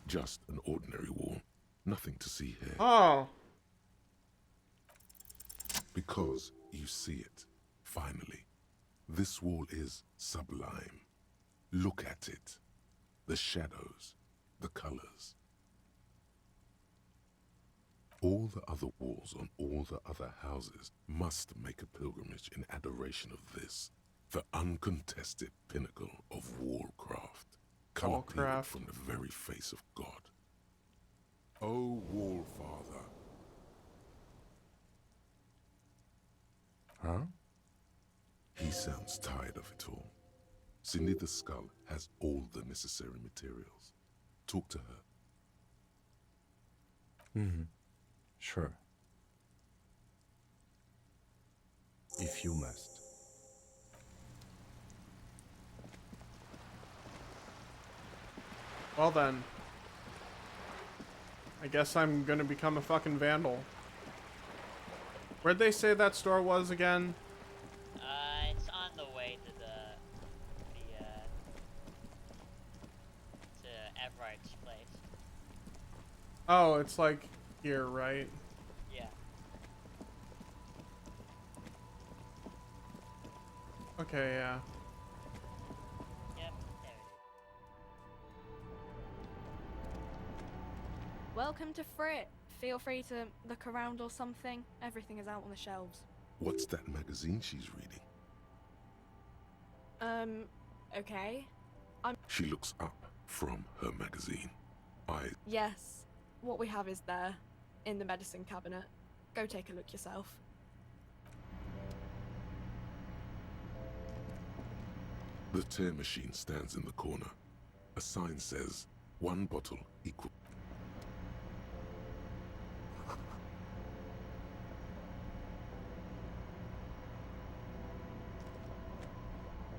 Speaker 4: Just an ordinary wall. Nothing to see here.
Speaker 1: Oh.
Speaker 4: Because you see it. Finally, this wall is sublime. Look at it. The shadows, the colors. All the other walls on all the other houses must make a pilgrimage in adoration of this, the uncontested pinnacle of wallcraft, color painted from the very face of God. O Wall Father. Huh? He sounds tired of it all. Cindy the Skull has all the necessary materials. Talk to her.
Speaker 6: Sure. If you must.
Speaker 1: Well then. I guess I'm gonna become a fucking vandal. Where'd they say that store was again?
Speaker 2: It's on the way to to Everard's place.
Speaker 1: Oh, it's like here, right?
Speaker 2: Yeah.
Speaker 1: Okay, yeah.
Speaker 2: Yep, there it
Speaker 13: Welcome to Frit. Feel free to look around or something. Everything is out on the shelves.
Speaker 4: What's that magazine she's reading?
Speaker 13: Okay.
Speaker 4: She looks up from her magazine.
Speaker 13: Yes. What we have is there, in the medicine cabinet. Go take a look yourself.
Speaker 4: The tear machine stands in the corner. A sign says, 1 bottle equal.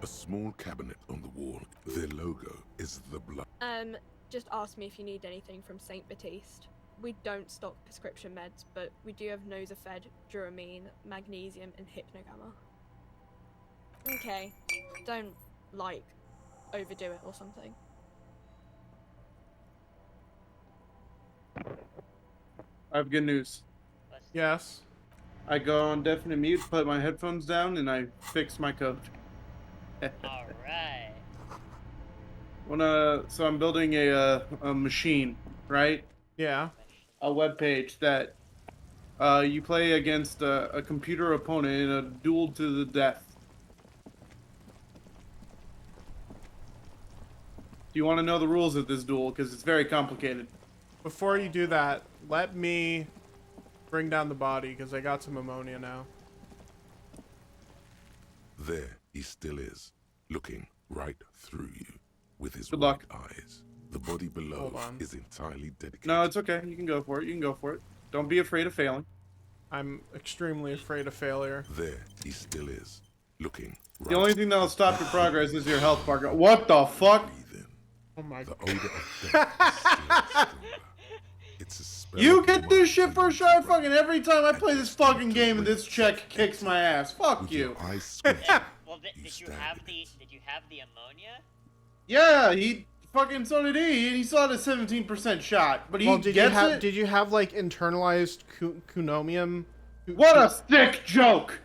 Speaker 4: A small cabinet on the wall. Their logo is the blood.
Speaker 13: Just ask me if you need anything from St. Baptiste. We don't stock prescription meds, but we do have Nosafed, Duramine, Magnesium, and Hypnogamma. Okay. Don't, overdo it or something.
Speaker 17: I have good news.
Speaker 1: Yes.
Speaker 17: I go on definite mute, put my headphones down, and I fix my code.
Speaker 2: Alright.
Speaker 17: So I'm building a machine, right?
Speaker 1: Yeah.
Speaker 17: A web page that you play against a computer opponent in a duel to the death. Do you want to know the rules of this duel? Because it's very complicated.
Speaker 1: Before you do that, let me bring down the body, because I got some ammonia now.
Speaker 4: There he still is, looking right through you with his
Speaker 17: Good
Speaker 4: white
Speaker 17: luck.
Speaker 4: eyes. The body below is entirely dedicated.
Speaker 17: No, it's okay. You can go for it. You can go for it. Don't be afraid of failing.
Speaker 1: I'm extremely afraid of failure.
Speaker 4: There he still is, looking right.
Speaker 17: The only thing that'll stop your progress is your health bar. What the fuck?
Speaker 1: Oh my
Speaker 4: The odor of death is still stronger. It's a spell
Speaker 17: You
Speaker 4: of
Speaker 17: get this shit for sure. Fucking every time I play this fucking game and this check kicks my ass. Fuck you.
Speaker 2: Well, did you have the ammonia?
Speaker 17: Yeah, he fucking so did he. And he still had a 17% shot, but he
Speaker 1: Well,
Speaker 17: gets it.
Speaker 1: Did you have like internalized cunomium?
Speaker 17: What a sick joke!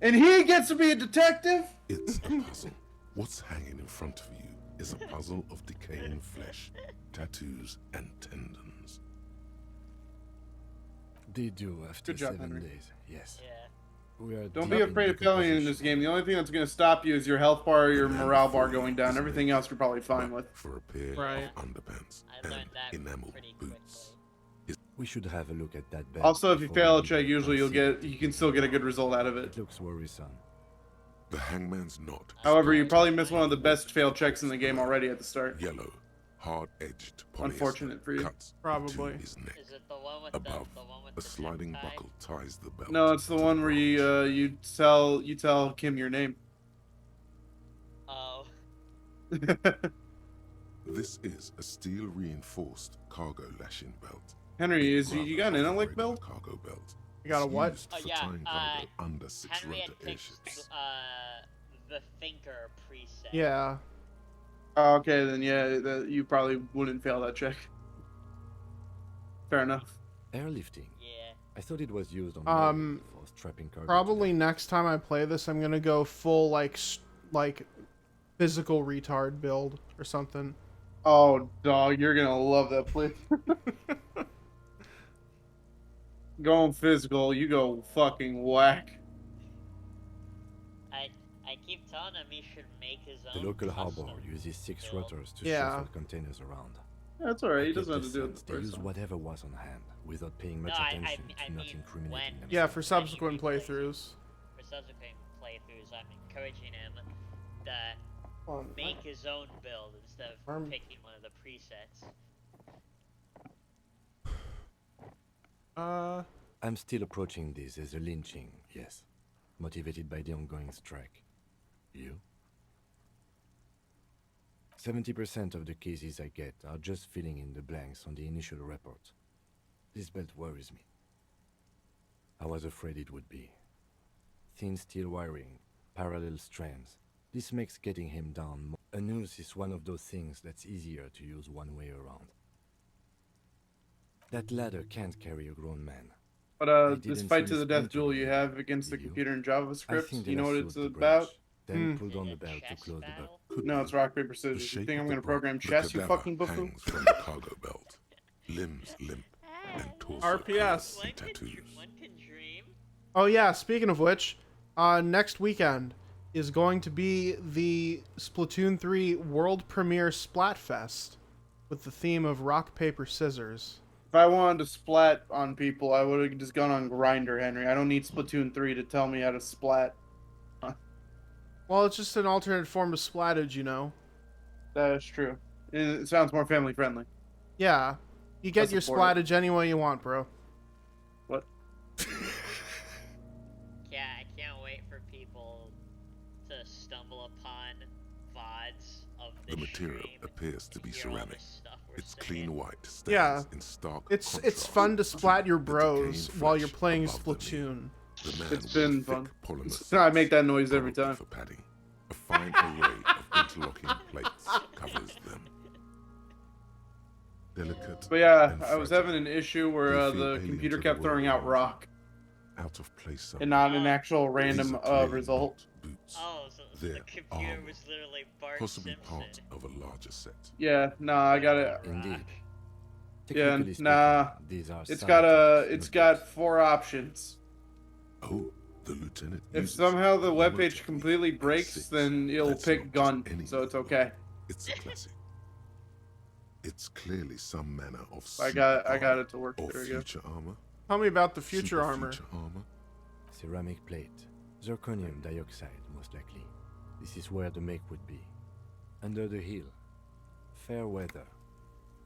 Speaker 17: And he gets to be a detective?
Speaker 4: It's a puzzle. What's hanging in front of you is a puzzle of decaying flesh, tattoos, and tendons.
Speaker 6: Did you after
Speaker 17: Good job,
Speaker 6: 7
Speaker 17: Henry.
Speaker 6: days? Yes.
Speaker 2: Yeah.
Speaker 6: We are
Speaker 17: Don't
Speaker 6: deep
Speaker 17: be
Speaker 6: in
Speaker 17: afraid of failing in this game. The only thing that's going to stop you is your health bar or your morale bar going down. Everything else you're probably fine with.
Speaker 4: For a pair
Speaker 1: Right.
Speaker 4: of underpants and enamel boots.
Speaker 6: We should have a look at that bed.
Speaker 17: Also, if you
Speaker 6: before
Speaker 17: fail
Speaker 6: we
Speaker 17: a check,
Speaker 6: leave
Speaker 17: usually
Speaker 6: and see.
Speaker 17: you can still get a good result out of it.
Speaker 6: It looks worrisome.
Speaker 4: The hangman's knot.
Speaker 17: However, you probably missed one of the best failed checks in the game already at the start.
Speaker 4: Yellow, hard-edged polyester
Speaker 17: Unfortunate for you.
Speaker 4: cuts
Speaker 1: Probably.
Speaker 4: into his neck.
Speaker 2: Is it the one with
Speaker 4: Above,
Speaker 2: the one with
Speaker 4: a
Speaker 2: the
Speaker 4: sliding
Speaker 2: necktie?
Speaker 4: buckle ties the belt.
Speaker 17: No, it's the one where you tell Kim your name.
Speaker 2: Oh.
Speaker 4: This is a steel-reinforced cargo lashing belt.
Speaker 17: Henry, you got an
Speaker 4: Rather than a
Speaker 17: intellect
Speaker 4: regular
Speaker 17: belt?
Speaker 4: Cargo belt.
Speaker 1: You got a
Speaker 4: It's
Speaker 1: what?
Speaker 4: used
Speaker 2: Oh
Speaker 4: for
Speaker 2: yeah.
Speaker 4: tying cargo under
Speaker 2: Henry had
Speaker 4: six-rotor
Speaker 2: fixed
Speaker 4: airships.
Speaker 2: the Thinker preset.
Speaker 1: Yeah.
Speaker 17: Oh, okay, then yeah, you probably wouldn't fail that check. Fair enough.
Speaker 6: Airlifting.
Speaker 2: Yeah.
Speaker 6: I thought it was used on for strapping cargo.
Speaker 1: Probably next time I play this, I'm gonna go full like physical retard build or something.
Speaker 17: Oh, dog, you're gonna love that place. Going physical, you go fucking whack.
Speaker 2: I keep telling him he should make his
Speaker 6: The
Speaker 2: own
Speaker 6: local
Speaker 2: custom
Speaker 6: harbor uses 6
Speaker 2: build.
Speaker 6: rotors to
Speaker 1: Yeah.
Speaker 6: shuffle containers around.
Speaker 17: That's alright, he
Speaker 6: I get
Speaker 17: doesn't have
Speaker 6: the
Speaker 17: to do it
Speaker 6: sense
Speaker 17: the
Speaker 6: they
Speaker 17: first
Speaker 6: use
Speaker 17: time.
Speaker 6: whatever was on hand without paying much
Speaker 2: No, I
Speaker 6: attention to not
Speaker 2: mean
Speaker 6: incriminating
Speaker 2: when-
Speaker 6: themselves.
Speaker 1: Yeah, for subsequent playthroughs.
Speaker 2: For subsequent playthroughs, I'm encouraging him to
Speaker 1: Well,
Speaker 2: make his own build instead of
Speaker 1: Arm-
Speaker 2: picking one of the presets.
Speaker 6: I'm still approaching this as a lynching, yes. Motivated by the ongoing strike. You? 70% of the cases I get are just filling in the blanks on the initial report. This belt worries me. I was afraid it would be. Thin steel wiring, parallel strands. This makes getting him down more. A noose is one of those things that's easier to use one way around. That ladder can't carry a grown man.
Speaker 17: But this
Speaker 6: didn't
Speaker 17: fight
Speaker 6: see
Speaker 17: to the
Speaker 6: this
Speaker 17: death
Speaker 6: printer
Speaker 17: duel you
Speaker 6: either,
Speaker 17: have against the
Speaker 6: did you?
Speaker 17: computer in
Speaker 6: I
Speaker 17: JavaScript,
Speaker 6: think they
Speaker 17: you know what
Speaker 6: lassoed
Speaker 17: it's
Speaker 6: the
Speaker 17: about?
Speaker 6: bridge, then pulled on the belt to close the belt.
Speaker 17: No, it's rock, paper,
Speaker 4: The
Speaker 17: scissors. You
Speaker 4: shape
Speaker 17: think
Speaker 4: of
Speaker 17: I'm
Speaker 4: the
Speaker 17: gonna
Speaker 4: bro-
Speaker 17: program
Speaker 4: the
Speaker 17: chess, you
Speaker 4: cadaver
Speaker 17: fucking buffoon?
Speaker 4: hangs from the cargo belt, limbs limp, and torso
Speaker 1: RPS.
Speaker 4: covered in tattoos.
Speaker 2: One can dream.
Speaker 1: Oh yeah, speaking of which, next weekend is going to be the Splatoon 3 world premiere Splatfest with the theme of rock, paper, scissors.
Speaker 17: If I wanted to splat on people, I would have just gone on Grindr, Henry. I don't need Splatoon 3 to tell me how to splat.
Speaker 1: Well, it's just an alternate form of splattage, you know.
Speaker 17: That is true. It sounds more family friendly.
Speaker 1: Yeah. You get your
Speaker 17: support it.
Speaker 1: splattage any way you want, bro.
Speaker 17: What?
Speaker 2: Yeah, I can't wait for people to stumble upon VODs of
Speaker 4: The
Speaker 2: this
Speaker 4: material
Speaker 2: stream
Speaker 4: appears to be
Speaker 2: and hear all
Speaker 4: ceramic.
Speaker 2: this stuff we're
Speaker 4: Its
Speaker 2: saying.
Speaker 4: clean white stands
Speaker 1: Yeah.
Speaker 4: in stark
Speaker 1: It's
Speaker 4: contrast
Speaker 1: fun to splat your
Speaker 4: the
Speaker 1: bros
Speaker 4: decaying
Speaker 1: while you're
Speaker 4: flesh
Speaker 1: playing
Speaker 4: above the knee.
Speaker 1: Splatoon.
Speaker 4: The man
Speaker 17: It's
Speaker 4: with
Speaker 17: been
Speaker 4: thick
Speaker 17: fun.
Speaker 4: polymer
Speaker 17: I make that noise
Speaker 4: sets,
Speaker 17: every
Speaker 4: probably
Speaker 17: time.
Speaker 4: for padding. A fine array of interlocking plates covers them. Delicate.
Speaker 17: But yeah,
Speaker 4: and
Speaker 17: I was
Speaker 4: fragile.
Speaker 17: having an issue where
Speaker 4: They feel
Speaker 17: the
Speaker 4: alien
Speaker 17: computer
Speaker 4: to the
Speaker 17: kept throwing
Speaker 4: world
Speaker 17: out
Speaker 4: around
Speaker 17: rock
Speaker 4: them. Out of place
Speaker 17: and not an actual
Speaker 4: These
Speaker 17: random
Speaker 4: are clearly
Speaker 17: result.
Speaker 4: not boots.
Speaker 2: Oh, so
Speaker 4: They're
Speaker 2: the computer
Speaker 4: armor,
Speaker 2: was literally Bart
Speaker 4: possibly
Speaker 2: Simpson.
Speaker 4: part of a larger set.
Speaker 17: Yeah, nah, I got it.
Speaker 6: Indeed.
Speaker 17: Yeah,
Speaker 6: Technically speaking,
Speaker 17: nah.
Speaker 6: these are
Speaker 17: It's
Speaker 6: side
Speaker 17: got
Speaker 6: tracks,
Speaker 17: it's
Speaker 6: not
Speaker 17: got
Speaker 6: boots.
Speaker 17: 4 options.
Speaker 4: Oh, the lieutenant.
Speaker 17: If
Speaker 4: uses
Speaker 17: somehow the
Speaker 4: armor
Speaker 17: webpage
Speaker 4: technique
Speaker 17: completely
Speaker 4: in
Speaker 17: breaks,
Speaker 4: 6.
Speaker 17: then it'll
Speaker 4: That's
Speaker 17: pick
Speaker 4: not
Speaker 17: gun,
Speaker 4: just any
Speaker 17: so it's
Speaker 4: maneuver.
Speaker 17: okay.
Speaker 4: It's a classic. It's clearly some manner of
Speaker 17: I got
Speaker 4: super
Speaker 17: it to work.
Speaker 4: armor or
Speaker 17: There we go.
Speaker 4: future armor.
Speaker 1: Tell me about the future
Speaker 4: Super
Speaker 1: armor.
Speaker 4: future armor.
Speaker 6: Ceramic plate. Zirconium dioxide, most likely. This is where the make would be. Under the hill. Fair weather.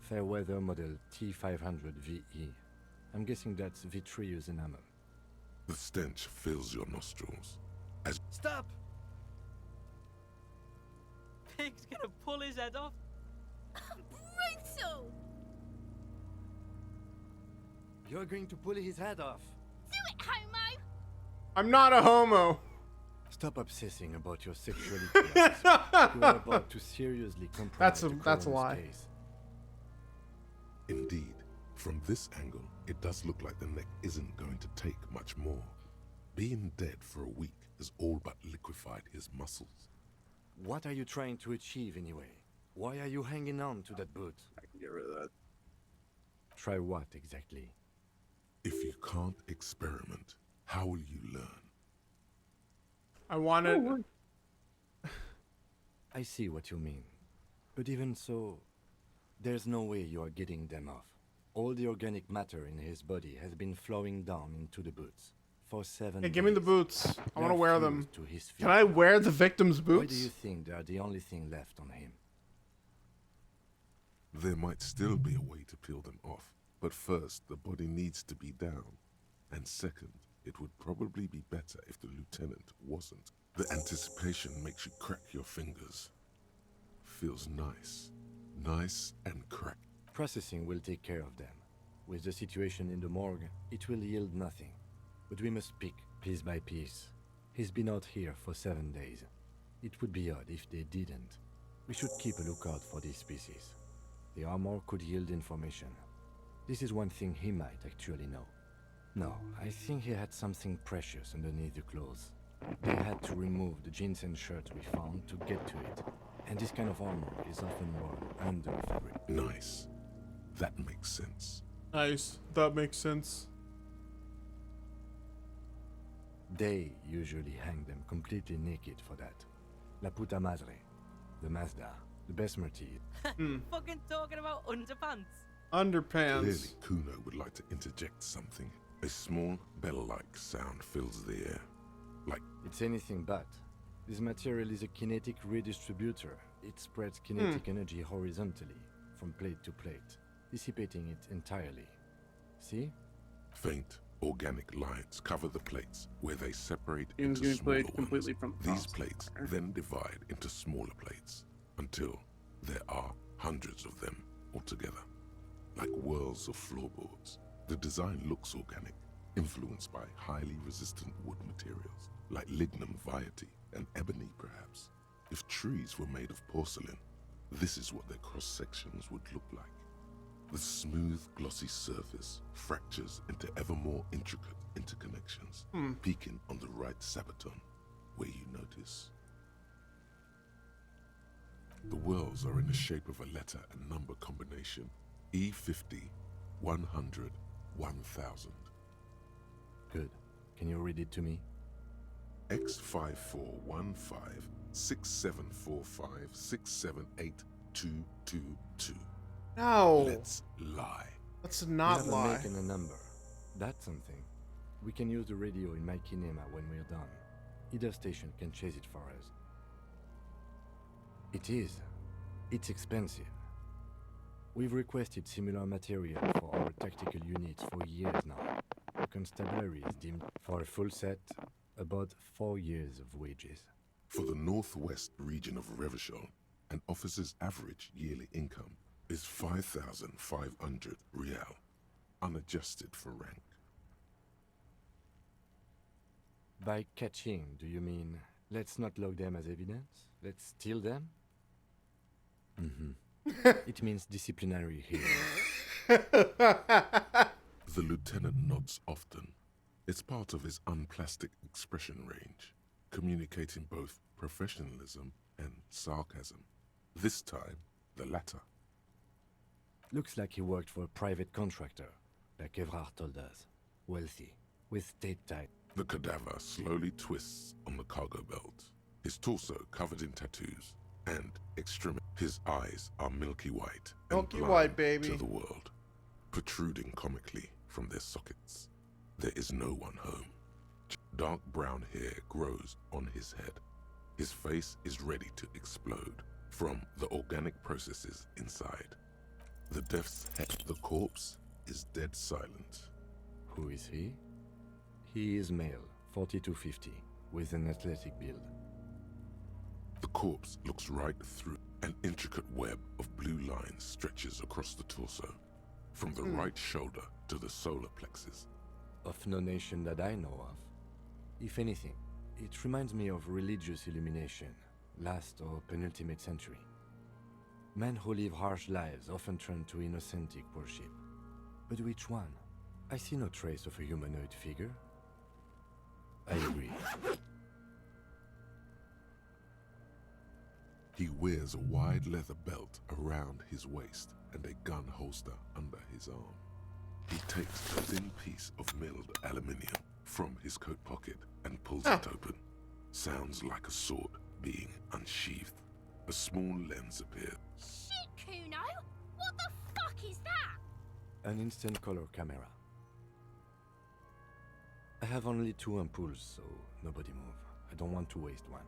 Speaker 6: Fair weather model T500 VE. I'm guessing that's vitreous enamel.
Speaker 4: The stench fills your nostrils. As
Speaker 3: Stop! Pig's gonna pull his head off.
Speaker 10: Brutal!
Speaker 6: You're going to pull his head off.
Speaker 10: Do it, homo!
Speaker 1: I'm not a homo.
Speaker 6: Stop obsessing about your sexuality. Officer. You are about to seriously compromise the
Speaker 1: That's a
Speaker 6: coroner's
Speaker 1: lie.
Speaker 6: case.
Speaker 4: Indeed, from this angle, it does look like the neck isn't going to take much more. Being dead for a week has all but liquefied his muscles.
Speaker 6: What are you trying to achieve anyway? Why are you hanging on to that boot?
Speaker 17: I can get rid of that.
Speaker 6: Try what exactly?
Speaker 4: If you can't experiment, how will you learn?
Speaker 1: I wanted.
Speaker 6: I see what you mean. But even so, there's no way you are getting them off. All the organic matter in his body has been flowing down into the boots for 7
Speaker 1: Hey, give me the
Speaker 6: days.
Speaker 1: boots. I want to
Speaker 6: They're
Speaker 1: wear them.
Speaker 6: fused to his feet.
Speaker 1: Can I wear the victim's
Speaker 6: Why do
Speaker 1: boots?
Speaker 6: you think they are the only thing left on him?
Speaker 4: There might still be a way to peel them off, but first, the body needs to be down. And second, it would probably be better if the lieutenant wasn't. The anticipation makes you crack your fingers. Feels nice. Nice and crack.
Speaker 6: Processing will take care of them. With the situation in the morgue, it will yield nothing. But we must pick piece by piece. He's been out here for 7 days. It would be odd if they didn't. We should keep a lookout for these species. The armor could yield information. This is one thing he might actually know. No, I think he had something precious underneath the clothes. They had to remove the jeans and shirts we found to get to it. And this kind of armor is often worn under the fabric.
Speaker 4: Nice. That makes sense.
Speaker 1: Nice. That makes sense.
Speaker 6: They usually hang them completely naked for that. La puta madre. The Mazda. The Besmerti.
Speaker 3: Fucking talking about underpants.
Speaker 1: Underpants.
Speaker 4: Clearly, Kuno would like to interject something. A small bell-like sound fills the air. Like...
Speaker 6: It's anything but. This material is a kinetic redistributor. It spreads kinetic energy horizontally, from plate to plate, dissipating it entirely. See?
Speaker 4: Faint, organic lines cover the plates where they separate
Speaker 17: Game's
Speaker 4: into
Speaker 17: getting
Speaker 4: smaller
Speaker 17: played completely from the
Speaker 4: These
Speaker 17: top.
Speaker 4: plates then divide into smaller plates until there are hundreds of them altogether, like whirls of floorboards. The design looks organic, influenced by highly resistant wood materials, like lignum vitae and ebony perhaps. If trees were made of porcelain, this is what their cross-sections would look like. The smooth, glossy surface fractures into ever more intricate interconnections, peaking on the right sabaton, where you notice. The whirls are in the shape of a letter and number combination, E50, 100, 1000.
Speaker 6: Good. Can you read it to me?
Speaker 4: X5415 6745 678222.
Speaker 1: No.
Speaker 4: Let's lie.
Speaker 1: Let's not
Speaker 6: we have
Speaker 1: lie.
Speaker 6: a make and a number. That's something. We can use the radio in my kinema when we're done. Either station can chase it for us. It is. It's expensive. We've requested similar material for our tactical units for years now. The constabulary is deemed for a full set about 4 years of wages.
Speaker 4: For the northwest region of Revachol, an officer's average yearly income is 5,500 real, unadjusted for rank.
Speaker 6: By catching, do you mean let's not log them as evidence? Let's steal them? It means disciplinary here.
Speaker 4: The lieutenant nods often. It's part of his unplastic expression range, communicating both professionalism and sarcasm. This time, the latter.
Speaker 6: Looks like he worked for a private contractor, like Evrard told us. Wealthy, with state tie.
Speaker 4: The cadaver slowly twists on the cargo belt, his torso covered in tattoos, and extremity. His eyes are milky white and
Speaker 1: Milky
Speaker 4: blind
Speaker 1: white, baby.
Speaker 4: to the world, protruding comically from their sockets. There is no one home. Dark brown hair grows on his head. His face is ready to explode from the organic processes inside. The death's head, the corpse, is dead silent.
Speaker 6: Who is he? He is male, 40 to 50, with an athletic build.
Speaker 4: The corpse looks right through. An intricate web of blue lines stretches across the torso, from the right shoulder to the solar plexus.
Speaker 6: Of no nation that I know of. If anything, it reminds me of religious illumination, last or penultimate century. Men who live harsh lives often turn to innocentic worship. But which one? I see no trace of a humanoid figure. I agree.
Speaker 4: He wears a wide leather belt around his waist and a gun holster under his arm. He takes a thin piece of milled aluminium from his coat pocket and pulls it open. Sounds like a sword being unsheathed. A small lens appears.
Speaker 10: Shit, Kuno! What the fuck is that?
Speaker 6: An instant color camera. I have only 2 ampoules, so nobody move. I don't want to waste one.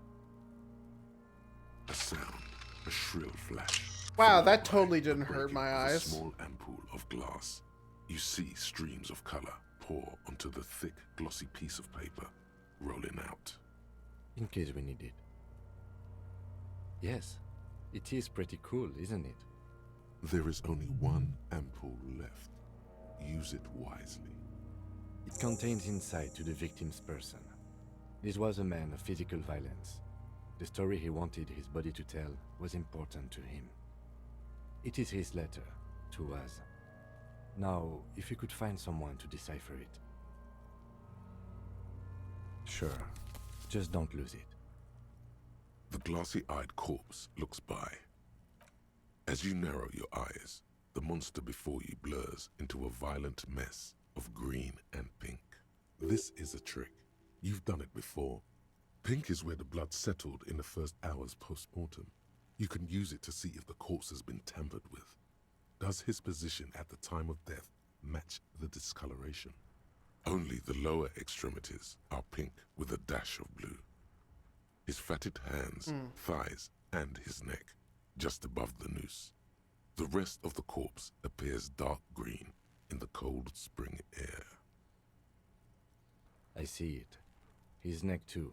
Speaker 4: A sound, a shrill flash.
Speaker 1: Wow,
Speaker 4: followed
Speaker 1: that
Speaker 4: by
Speaker 1: totally
Speaker 4: the
Speaker 1: didn't hurt
Speaker 4: breaking
Speaker 1: my
Speaker 4: of a
Speaker 1: eyes.
Speaker 4: small ampoule of glass. You see streams of color pour onto the thick, glossy piece of paper, rolling out.
Speaker 6: In case we need it. Yes, it is pretty cool, isn't it?
Speaker 4: There is only one ampoule left. Use it wisely.
Speaker 6: It contains insight to the victim's person. This was a man of physical violence. The story he wanted his body to tell was important to him. It is his letter, to us. Now, if we could find someone to decipher it. Sure. Just don't lose it.
Speaker 4: The glassy-eyed corpse looks by. As you narrow your eyes, the monster before you blurs into a violent mess of green and pink. This is a trick. You've done it before. Pink is where the blood settled in the first hours post-mortem. You can use it to see if the corpse has been tampered with. Does his position at the time of death match the discoloration? Only the lower extremities are pink with a dash of blue. His fatted hands, thighs, and his neck, just above the noose. The rest of the corpse appears dark green in the cold spring air.
Speaker 6: I see it. His neck too.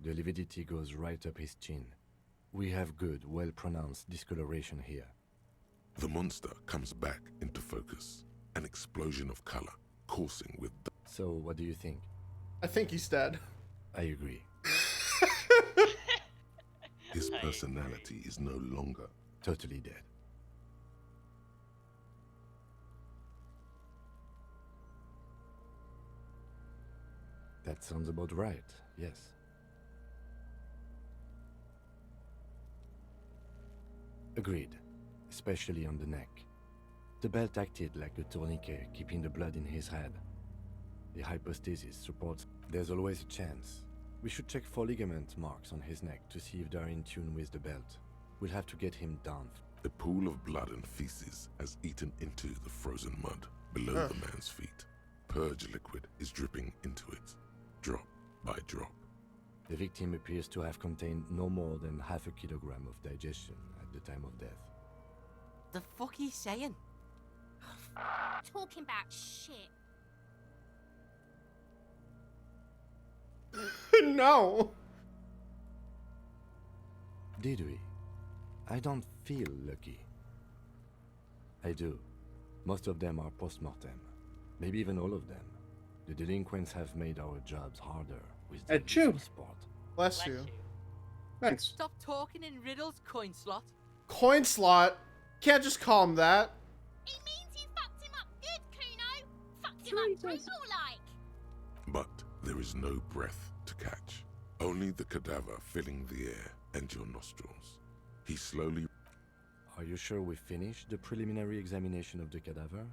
Speaker 6: The lividity goes right up his chin. We have good, well-pronounced discoloration here.
Speaker 4: The monster comes back into focus. An explosion of color, coursing with...
Speaker 6: So, what do you think?
Speaker 1: I think he's dead.
Speaker 6: I agree.
Speaker 4: His personality is no longer...
Speaker 6: Totally dead. That sounds about right, yes. Agreed, especially on the neck. The belt acted like a tourniquet, keeping the blood in his head. The hypostasis supports... There's always a chance. We should check for ligament marks on his neck to see if they're in tune with the belt. We'll have to get him down.
Speaker 4: A pool of blood and feces has eaten into the frozen mud below the man's feet. Purge liquid is dripping into it, drop by drop.
Speaker 6: The victim appears to have contained no more than half a kilogram of digestion at the time of death.
Speaker 3: The fuck he's saying?
Speaker 10: Talking about shit.
Speaker 1: No!
Speaker 6: Did we? I don't feel lucky. I do. Most of them are post-mortem. Maybe even all of them. The delinquents have made our jobs harder with the sport.
Speaker 1: Bless you.
Speaker 17: Thanks.
Speaker 3: Stop talking in riddles, coin slot.
Speaker 1: Coin slot? Can't just call him that.
Speaker 10: It means you fucked him up good, Kuno. Fucked him up brutal like.
Speaker 4: But there is no breath to catch. Only the cadaver filling the air and your nostrils. He slowly...
Speaker 6: Are you sure we finished the preliminary examination of the cadaver?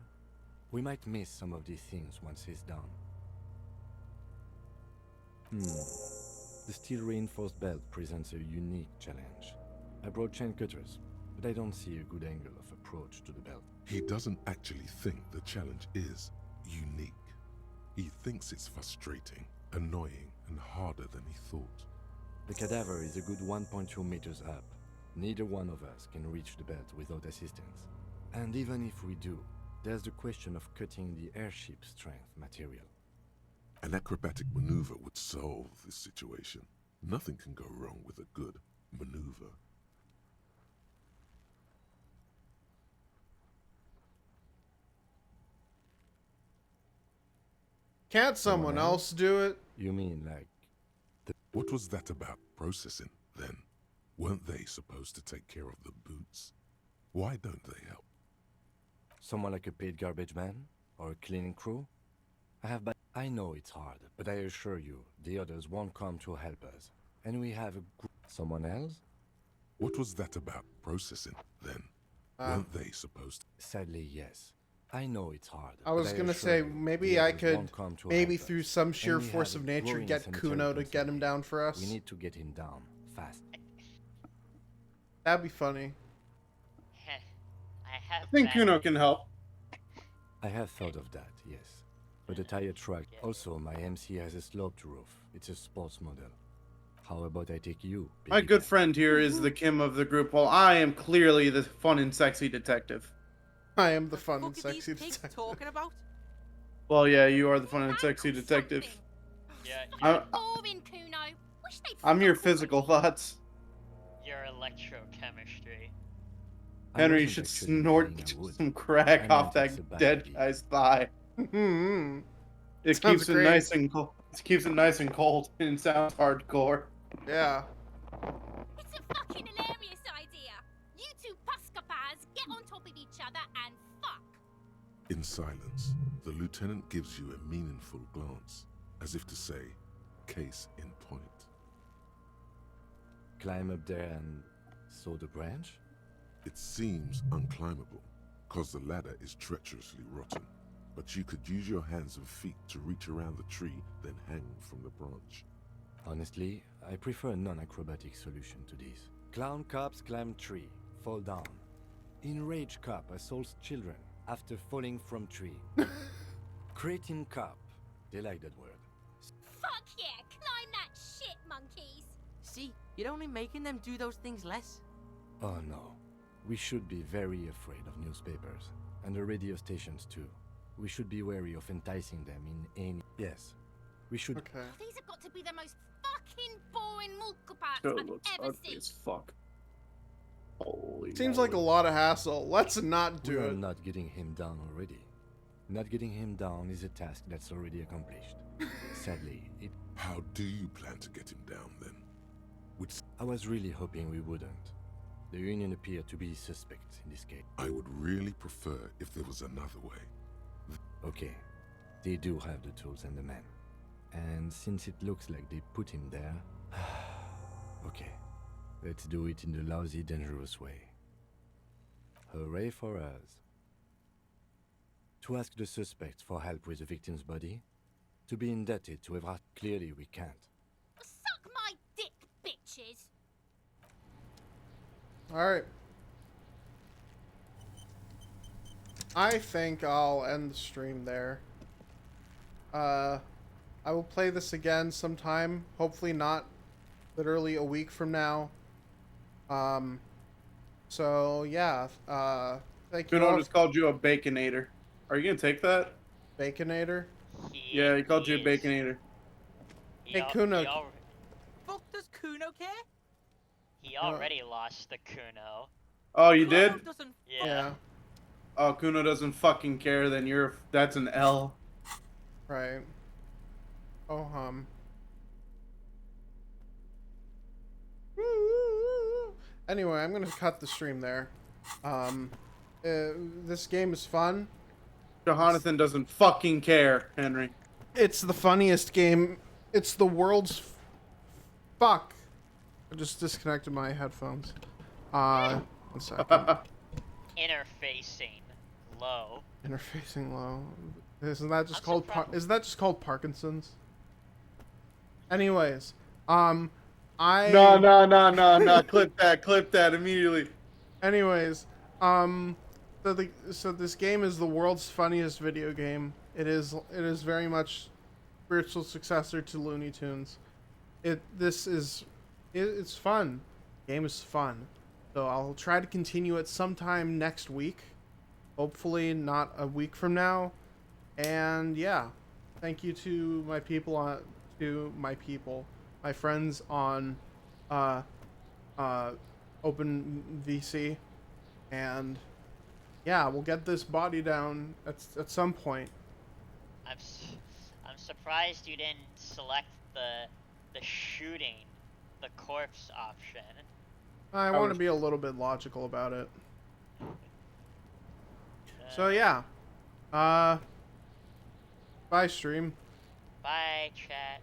Speaker 6: We might miss some of these things once he's done. The steel-reinforced belt presents a unique challenge. I brought chain cutters, but I don't see a good angle of approach to the belt.
Speaker 4: He doesn't actually think the challenge is unique. He thinks it's frustrating, annoying, and harder than he thought.
Speaker 6: The cadaver is a good 1.2 meters up. Neither one of us can reach the belt without assistance. And even if we do, there's the question of cutting the airship strength material.
Speaker 4: An acrobatic maneuver would solve this situation. Nothing can go wrong with a good maneuver.
Speaker 1: Can't someone else do it?
Speaker 6: You mean like...
Speaker 4: What was that about processing, then? Weren't they supposed to take care of the boots? Why don't they help?
Speaker 6: Someone like a paid garbage man? Or a cleaning crew? I know it's hard, but I assure you, the others won't come to help us. And we have someone else?
Speaker 4: What was that about processing, then? Weren't they supposed to?
Speaker 6: Sadly, yes. I know it's hard.
Speaker 1: I was gonna say, maybe I could, maybe through some sheer
Speaker 6: And we
Speaker 1: force
Speaker 6: have
Speaker 1: of
Speaker 6: a
Speaker 1: nature,
Speaker 6: growing
Speaker 1: get
Speaker 6: cemetery
Speaker 1: Kuno to
Speaker 6: concern
Speaker 1: get him down for us.
Speaker 6: We need to get him down, fast.
Speaker 1: That'd be funny.
Speaker 17: I think Kuno can help.
Speaker 6: I have thought of that, yes. But a tire track. Also, my MC has a sloped roof. It's a sports model. How about I take you?
Speaker 17: My good friend here is the Kim of the group, while I am clearly the fun and sexy detective.
Speaker 1: I am the fun and sexy detective.
Speaker 3: Talking about?
Speaker 17: Well, yeah, you are the fun and sexy detective.
Speaker 2: Yeah.
Speaker 10: Boring, Kuno. Wish they'd
Speaker 17: I'm your physical thoughts.
Speaker 2: Your electrochemistry.
Speaker 17: Henry, you should snort some crack off that dead guy's thigh. It keeps it nice and cold. It keeps it nice and cold and sounds hardcore.
Speaker 1: Yeah.
Speaker 10: It's a fucking hilarious idea. You two puscapas get on top of each other and fuck.
Speaker 4: In silence, the lieutenant gives you a meaningful glance, as if to say, case in point.
Speaker 6: Climb up there and saw the branch?
Speaker 4: It seems unclimbable, cause the ladder is treacherously rotten. But you could use your hands and feet to reach around the tree, then hang from the branch.
Speaker 6: Honestly, I prefer a non-acrobatic solution to this. Clown cops climb tree, fall down. Enraged cop assaults children after falling from tree. Cretin cop, they like that word.
Speaker 10: Fuck yeah, climb that shit, monkeys.
Speaker 3: See, you're only making them do those things less.
Speaker 6: Oh no, we should be very afraid of newspapers, and the radio stations too. We should be wary of enticing them in any... Yes, we should...
Speaker 1: Okay.
Speaker 10: These have got to be the most fucking boring mulka parts
Speaker 17: It
Speaker 10: I've
Speaker 17: looks
Speaker 10: ever
Speaker 17: ugly
Speaker 10: seen.
Speaker 17: as fuck. Holy
Speaker 1: Seems
Speaker 17: moly.
Speaker 1: like a lot of hassle. Let's not do
Speaker 6: We are
Speaker 1: it.
Speaker 6: not getting him down already. Not getting him down is a task that's already accomplished. Sadly, it...
Speaker 4: How do you plan to get him down, then?
Speaker 6: I was really hoping we wouldn't. The Union appeared to be suspect in this case.
Speaker 4: I would really prefer if there was another way.
Speaker 6: Okay, they do have the tools and the men. And since it looks like they put him there... okay, let's do it in the lousy, dangerous way. Hooray for us. To ask the suspect for help with the victim's body? To be indebted to Evra? Clearly we can't.
Speaker 10: Suck my dick, bitches.
Speaker 1: Alright. I think I'll end the stream there. I will play this again sometime. Hopefully not literally a week from now. So yeah, thank you
Speaker 17: Kuno
Speaker 1: all.
Speaker 17: just called you a baconator. Are you gonna take that?
Speaker 1: Baconator?
Speaker 17: Yeah, he called you a baconator.
Speaker 1: Hey, Kuno.
Speaker 3: Fuck, does Kuno care?
Speaker 2: He already lost the Kuno.
Speaker 17: Oh, you did?
Speaker 2: Yeah.
Speaker 17: Oh, Kuno doesn't fucking care, then that's an L.
Speaker 1: Right. Oh, Anyway, I'm gonna cut the stream there. This game is fun.
Speaker 17: Jonathan doesn't fucking care, Henry.
Speaker 1: It's the funniest game. It's the world's... Fuck. I just disconnected my headphones. 1 second.
Speaker 2: Interfacing low.
Speaker 1: Interfacing low. Isn't that just called Parkinson's? Anyways, No.
Speaker 17: Clip that immediately.
Speaker 1: Anyways, so this game is the world's funniest video game. It is very much spiritual successor to Looney Tunes. It's fun. Game is fun. So I'll try to continue it sometime next week. Hopefully not a week from now. And yeah, thank you to my friends on OpenVC, and yeah, we'll get this body down at some point.
Speaker 2: I'm surprised you didn't select the shooting the corpse option.
Speaker 1: I want to be a little bit logical about it. So yeah, bye stream.
Speaker 2: Bye chat.